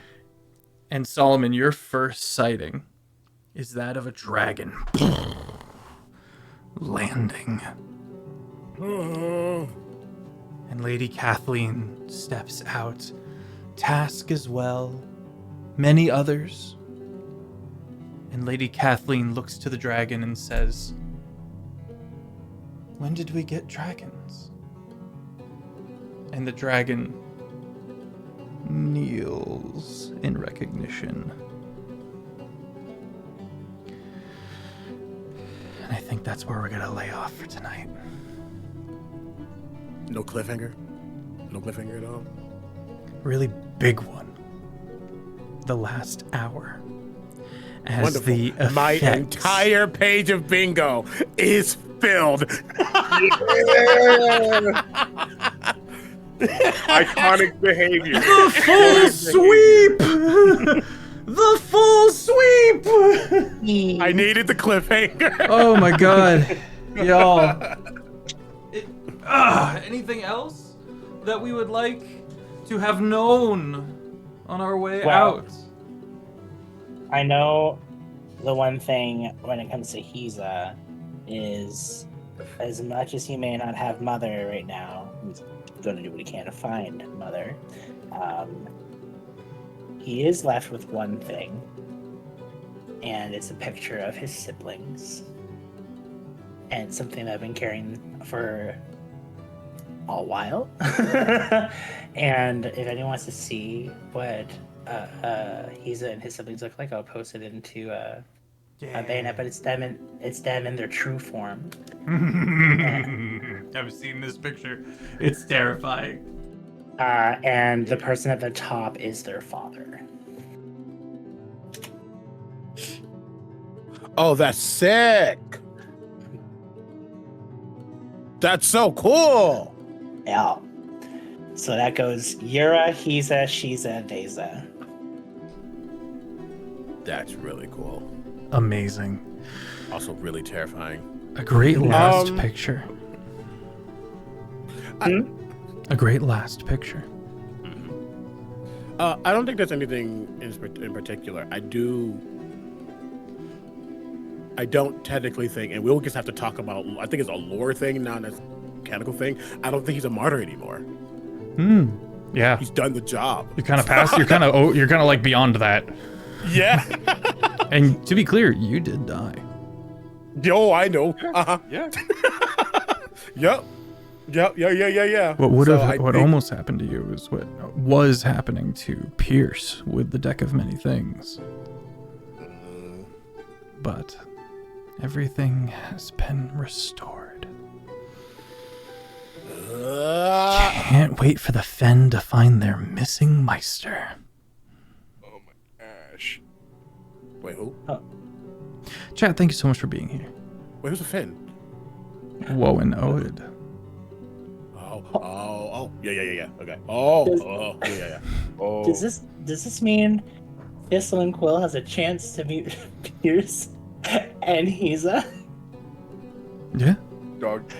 And Solomon, your first sighting is that of a dragon landing. And Lady Kathleen steps out, Task as well, many others. And Lady Kathleen looks to the dragon and says, when did we get dragons? And the dragon kneels in recognition. And I think that's where we're gonna lay off for tonight. No cliffhanger? No cliffhanger at all? Really big one. The last hour. As Wonderful. the effects... My entire page of bingo is filled. Iconic behavior. The full sweep! The full sweep! I needed the cliffhanger. Oh my god. Y'all. Anything else that we would like to have known on our way out? I know the one thing when it comes to Hiza is, as much as he may not have Mother right now, he's going to do what he can to find Mother. He is left with one thing, and it's a picture of his siblings. And it's something that I've been carrying for a while. And if anyone wants to see what Hiza and his siblings look like, I'll post it into Bayonet, but it's them in their true form. I've seen this picture. It's terrifying. And the person at the top is their father. Oh, that's sick. That's so cool. Yeah. So that goes Yura, Hiza, Shiza, Deza. That's really cool. amazing. Also really terrifying. A great last picture. A great last picture. I don't think there's anything in particular. I don't technically think, and we'll just have to talk about, I think it's a lore thing, not a mechanical thing. I don't think he's a martyr anymore. Yeah. He's done the job. You're kind of past, you're kind of like beyond that. Yeah. And to be clear, you did die. Yo, I know. Yeah. Yep. Yeah. What almost happened to you is what was happening to Pierce with the Deck of Many Things. But everything has been restored. Can't wait for the Fen to find their missing Meister. Oh my gosh. Wait, who? Chat, thank you so much for being here. Wait, who's the Finn? Whoa and Oed. Oh, yeah. Okay. Yeah. Oh. Does this mean Thistle and Quill has a chance to meet Pierce and Hiza? Yeah. Dog.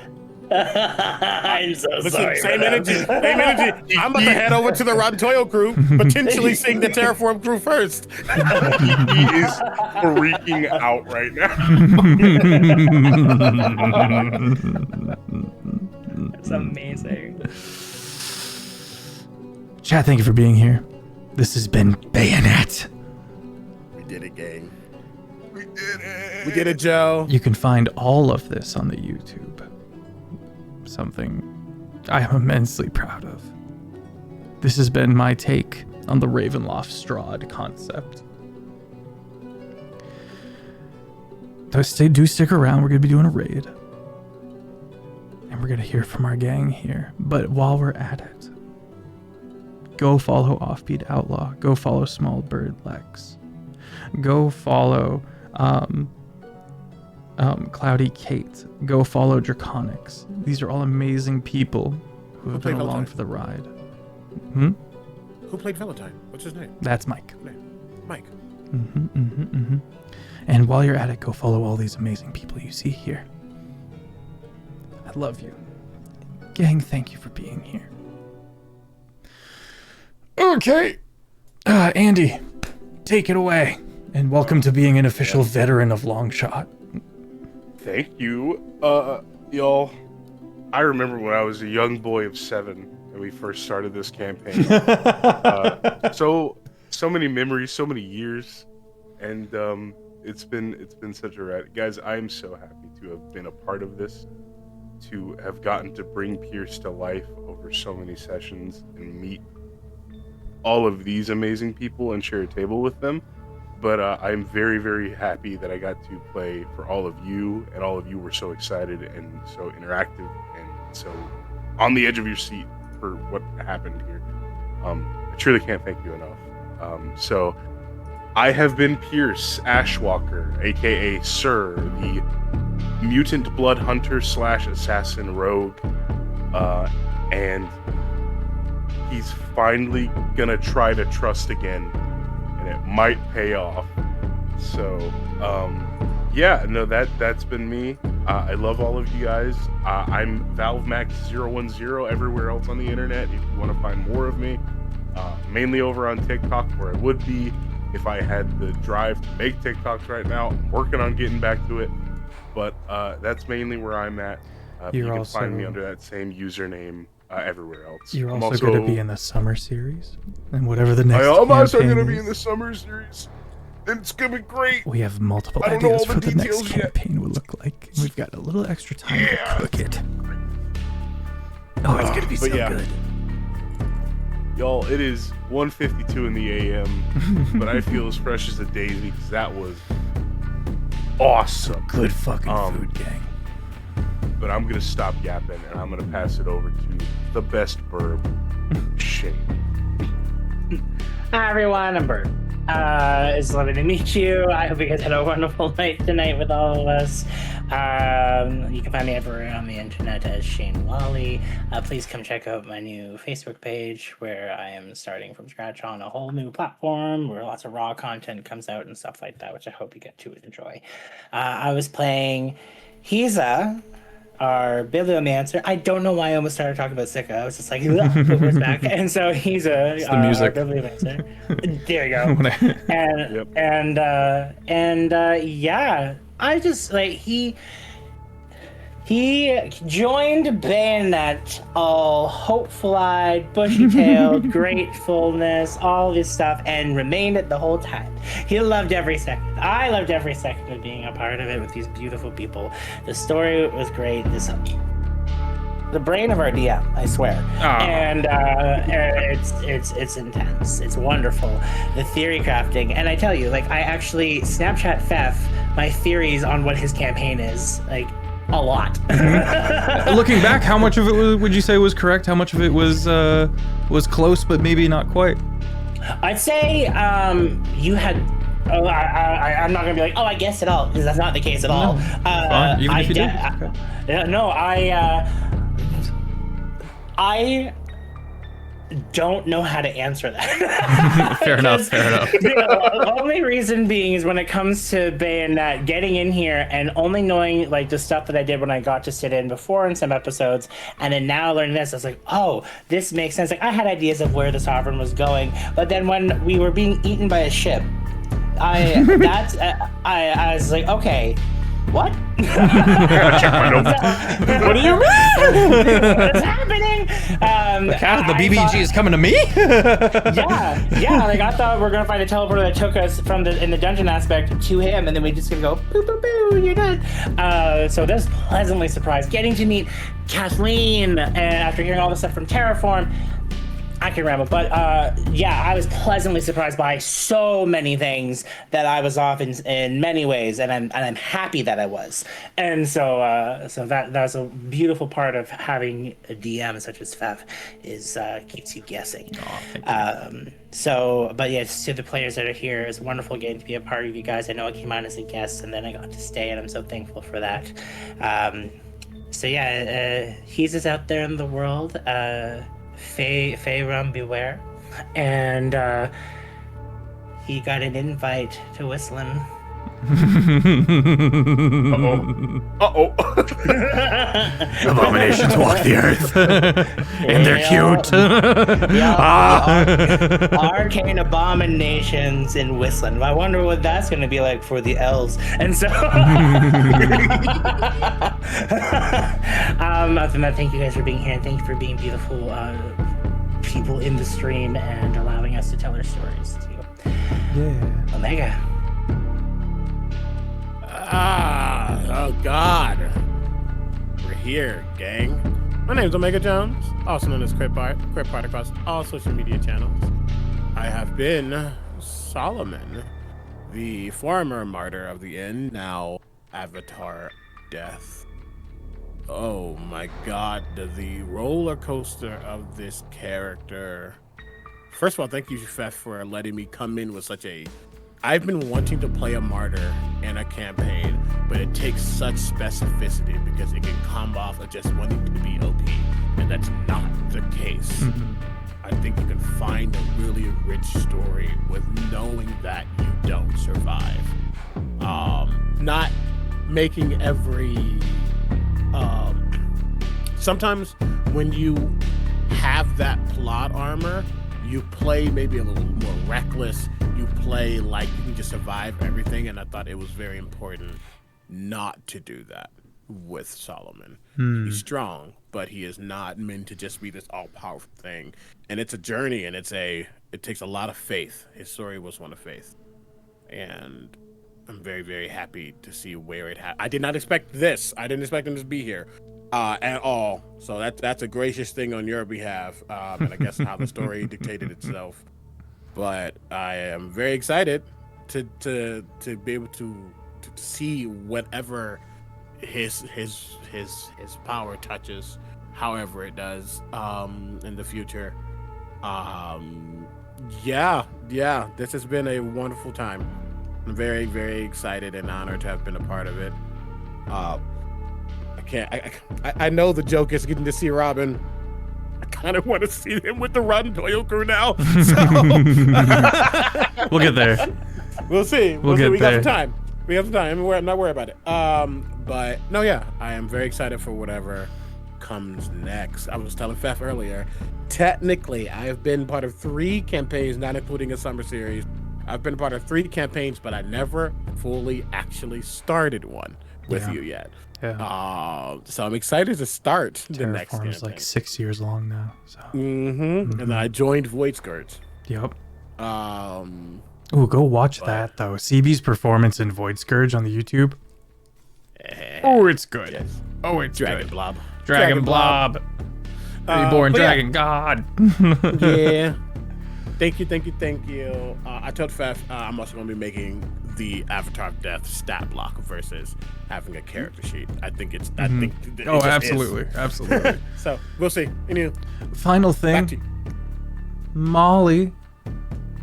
I'm so sorry. Same energy. I'm about to head over to the Rantoyo crew, potentially seeing the Terraform crew first. He is freaking out right now. That's amazing. Chat, thank you for being here. This has been Bayonet. We did it, gang. We did it, Joe. You can find all of this on the YouTube. Something I am immensely proud of. This has been my take on the Ravenloft-Strahd concept. Do stick around. We're going to be doing a raid. And we're going to hear from our gang here. But while we're at it, go follow Offbeat Outlaw. Go follow Small Bird Lex. Go follow Cloudy Kate. Go follow Drakoniques. These are all amazing people who have been along for the ride. Who played Valentine? What's his name? That's Mike. Mike. And while you're at it, go follow all these amazing people you see here. I love you. Gang, thank you for being here. Okay. Andy, take it away. And welcome to being an official veteran of Longshot. Thank you. Y'all, I remember when I was a young boy of 7 and we first started this campaign. So many memories, so many years, and it's been such a ride. Guys, I am so happy to have been a part of this, to have gotten to bring Pierce to life over so many sessions and meet all of these amazing people and share a table with them. But I'm very, very happy that I got to play for all of you, and all of you were so excited and so interactive and so on the edge of your seat for what happened here. I truly can't thank you enough. So I have been Pierce Ashwalker, aka Sir, the mutant blood hunter / assassin rogue, and he's finally gonna try to trust again, and it might pay off. So yeah, no, that's been me. I love all of you guys. I'm ValveMax010 everywhere else on the internet if you want to find more of me, mainly over on TikTok, where I would be if I had the drive to make TikToks right now. I'm working on getting back to it, but that's mainly where I'm at. You can find me under that same username everywhere else. You're also going to be in the summer series, and whatever the next. I'm also going to be in the summer series, and it's going to be great. We have multiple ideas for the next campaign will look like. We've got a little extra time to cook it. Oh, it's going to be so good. Y'all, it is 1:52 in the a.m., but I feel as fresh as a daisy because that was awesome. Good fucking food, gang. But I'm going to stop yapping, and I'm going to pass it over to the best burb, Shane. Hi, everyone. I'm Bert. It's lovely to meet you. I hope you guys had a wonderful night tonight with all of us. You can find me everywhere on the internet as Shane Whalley. Please come check out my new Facebook page where I am starting from scratch on a whole new platform where lots of raw content comes out and stuff like that, which I hope you get to enjoy. I was playing Hiza, our bibliomancer. I don't know why I almost started talking about Sika. I was just like, but where's back? And so he's our bibliomancer. There you go. Yeah, I just like he joined Bayonet, all hopeful-eyed, bushy-tailed, gratefulness, all this stuff, and remained it the whole time. He loved every second. I loved every second of being a part of it with these beautiful people. The story was great. The brain of our DM, I swear. And it's intense. It's wonderful. The theory crafting, and I tell you, like, I actually Snapchat Fef my theories on what his campaign is, like, a lot. Looking back, how much of it would you say was correct? How much of it was close, but maybe not quite? I'd say you had. I'm not gonna be like, I guess it all, because that's not the case at all. Fine. Even if you did. Okay. No, I don't know how to answer that. Fair enough. The only reason being is when it comes to Bayonet, getting in here and only knowing like the stuff that I did when I got to sit in before in some episodes, and then now learning this, I was like, oh, this makes sense. Like, I had ideas of where the Sovereign was going, but then when we were being eaten by a ship, I was like, okay, what? What do you mean? What's happening? The BBG is coming to me? yeah. Like, I thought we were gonna find a teleporter that took us from in the dungeon aspect to him, and then we just gonna go boo boo boo. You're done. So that's pleasantly surprised getting to meet Kathleen, and after hearing all the stuff from Terraform. I can ramble, but I was pleasantly surprised by so many things that I was off in many ways, and I'm happy that I was. And so that's a beautiful part of having a DM such as Fef is keeps you guessing. But yes, to the players that are here, it's wonderful getting to be a part of you guys. I know I came on as a guest, and then I got to stay, and I'm so thankful for that. He's just out there in the world. Fey Rum beware, and he got an invite to Whistling. Uh-oh. Abominations walk the earth, and they're cute. Arcane abominations in Whistling. I wonder what that's going to be like for the elves. And so, other than that, thank you guys for being here, and thank you for being beautiful people in the stream and allowing us to tell our stories too. Yeah. Omega. Oh God. We're here, gang. My name's Omega Jones, also known as CritBard across all social media channels. I have been Solomon, the former martyr of the inn, now Avatar Death. Oh my God, the roller coaster of this character. First of all, thank you, Fef, for letting me come in with such a... I've been wanting to play a martyr in a campaign, but it takes such specificity because it can come off of just wanting to be OP, and that's not the case. Mm-hmm. I think you can find a really rich story with knowing that you don't survive. Not making every... sometimes when you have that plot armor, you play maybe a little more reckless. You play like you can just survive everything, and I thought it was very important not to do that with Solomon. He's strong, but he is not meant to just be this all-powerful thing. And it's a journey, and it takes a lot of faith. His story was one of faith. And I'm very, very happy to see where it I did not expect this. I didn't expect him to be here at all. So that's a gracious thing on your behalf, and I guess how the story dictated itself. But I am very excited to be able to see whatever his power touches, however it does, in the future. Yeah. This has been a wonderful time. I'm very, very excited and honored to have been a part of it. I know the joke is getting to see Robin. I kind of want to see him with the Rotten Doyle crew now. So We'll get there. we'll see. We'll see. get We got there. some time. I'm not worried about it. But no, yeah, I am very excited for whatever comes next. I was telling Fef earlier, technically, I have been part of 3 campaigns, not including a summer series. I've been part of 3 campaigns, but I never fully actually started one with you yet. Yeah. So I'm excited to start the next campaign. Terraform's like 6 years long now. So. And then I joined Void Skirts. Yep. Um, Ooh, go watch that though. CB's performance in Void Scourge on the YouTube. Oh, it's good. Yes. Oh, it's Dragon good. Blob. Dragon Blob. Reborn but Dragon God. Yeah. Thank you. I told Fef I'm also going to be making the Avatar of Death stat block versus having a character sheet. I think it Oh, just absolutely. is. Absolutely. So we'll see. Anyway, Final back thing. to you. Molly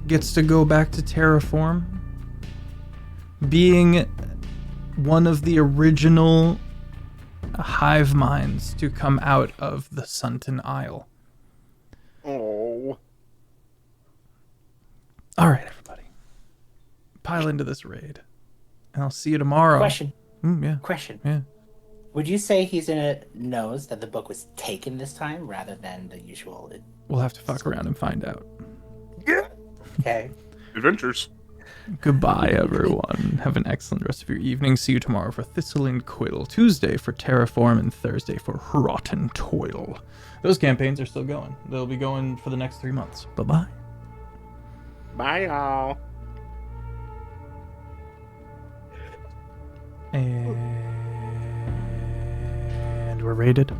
gets to go back to Terraform, being one of the original hive minds to come out of the Sunken Isle. Oh. All right, everybody. Pile into this raid. And I'll see you tomorrow. Question. Yeah. Question. Yeah. Would you say knows that the book was taken this time rather than the usual? We'll have to fuck around and find out. Okay. Adventures. Goodbye, everyone. Have an excellent rest of your evening. See you tomorrow for Thistle and Quill, Tuesday for Terraform, and Thursday for Rotten Toil. Those campaigns are still going. They'll be going for the next 3 months. Bye-bye. Bye, y'all. And we're rated.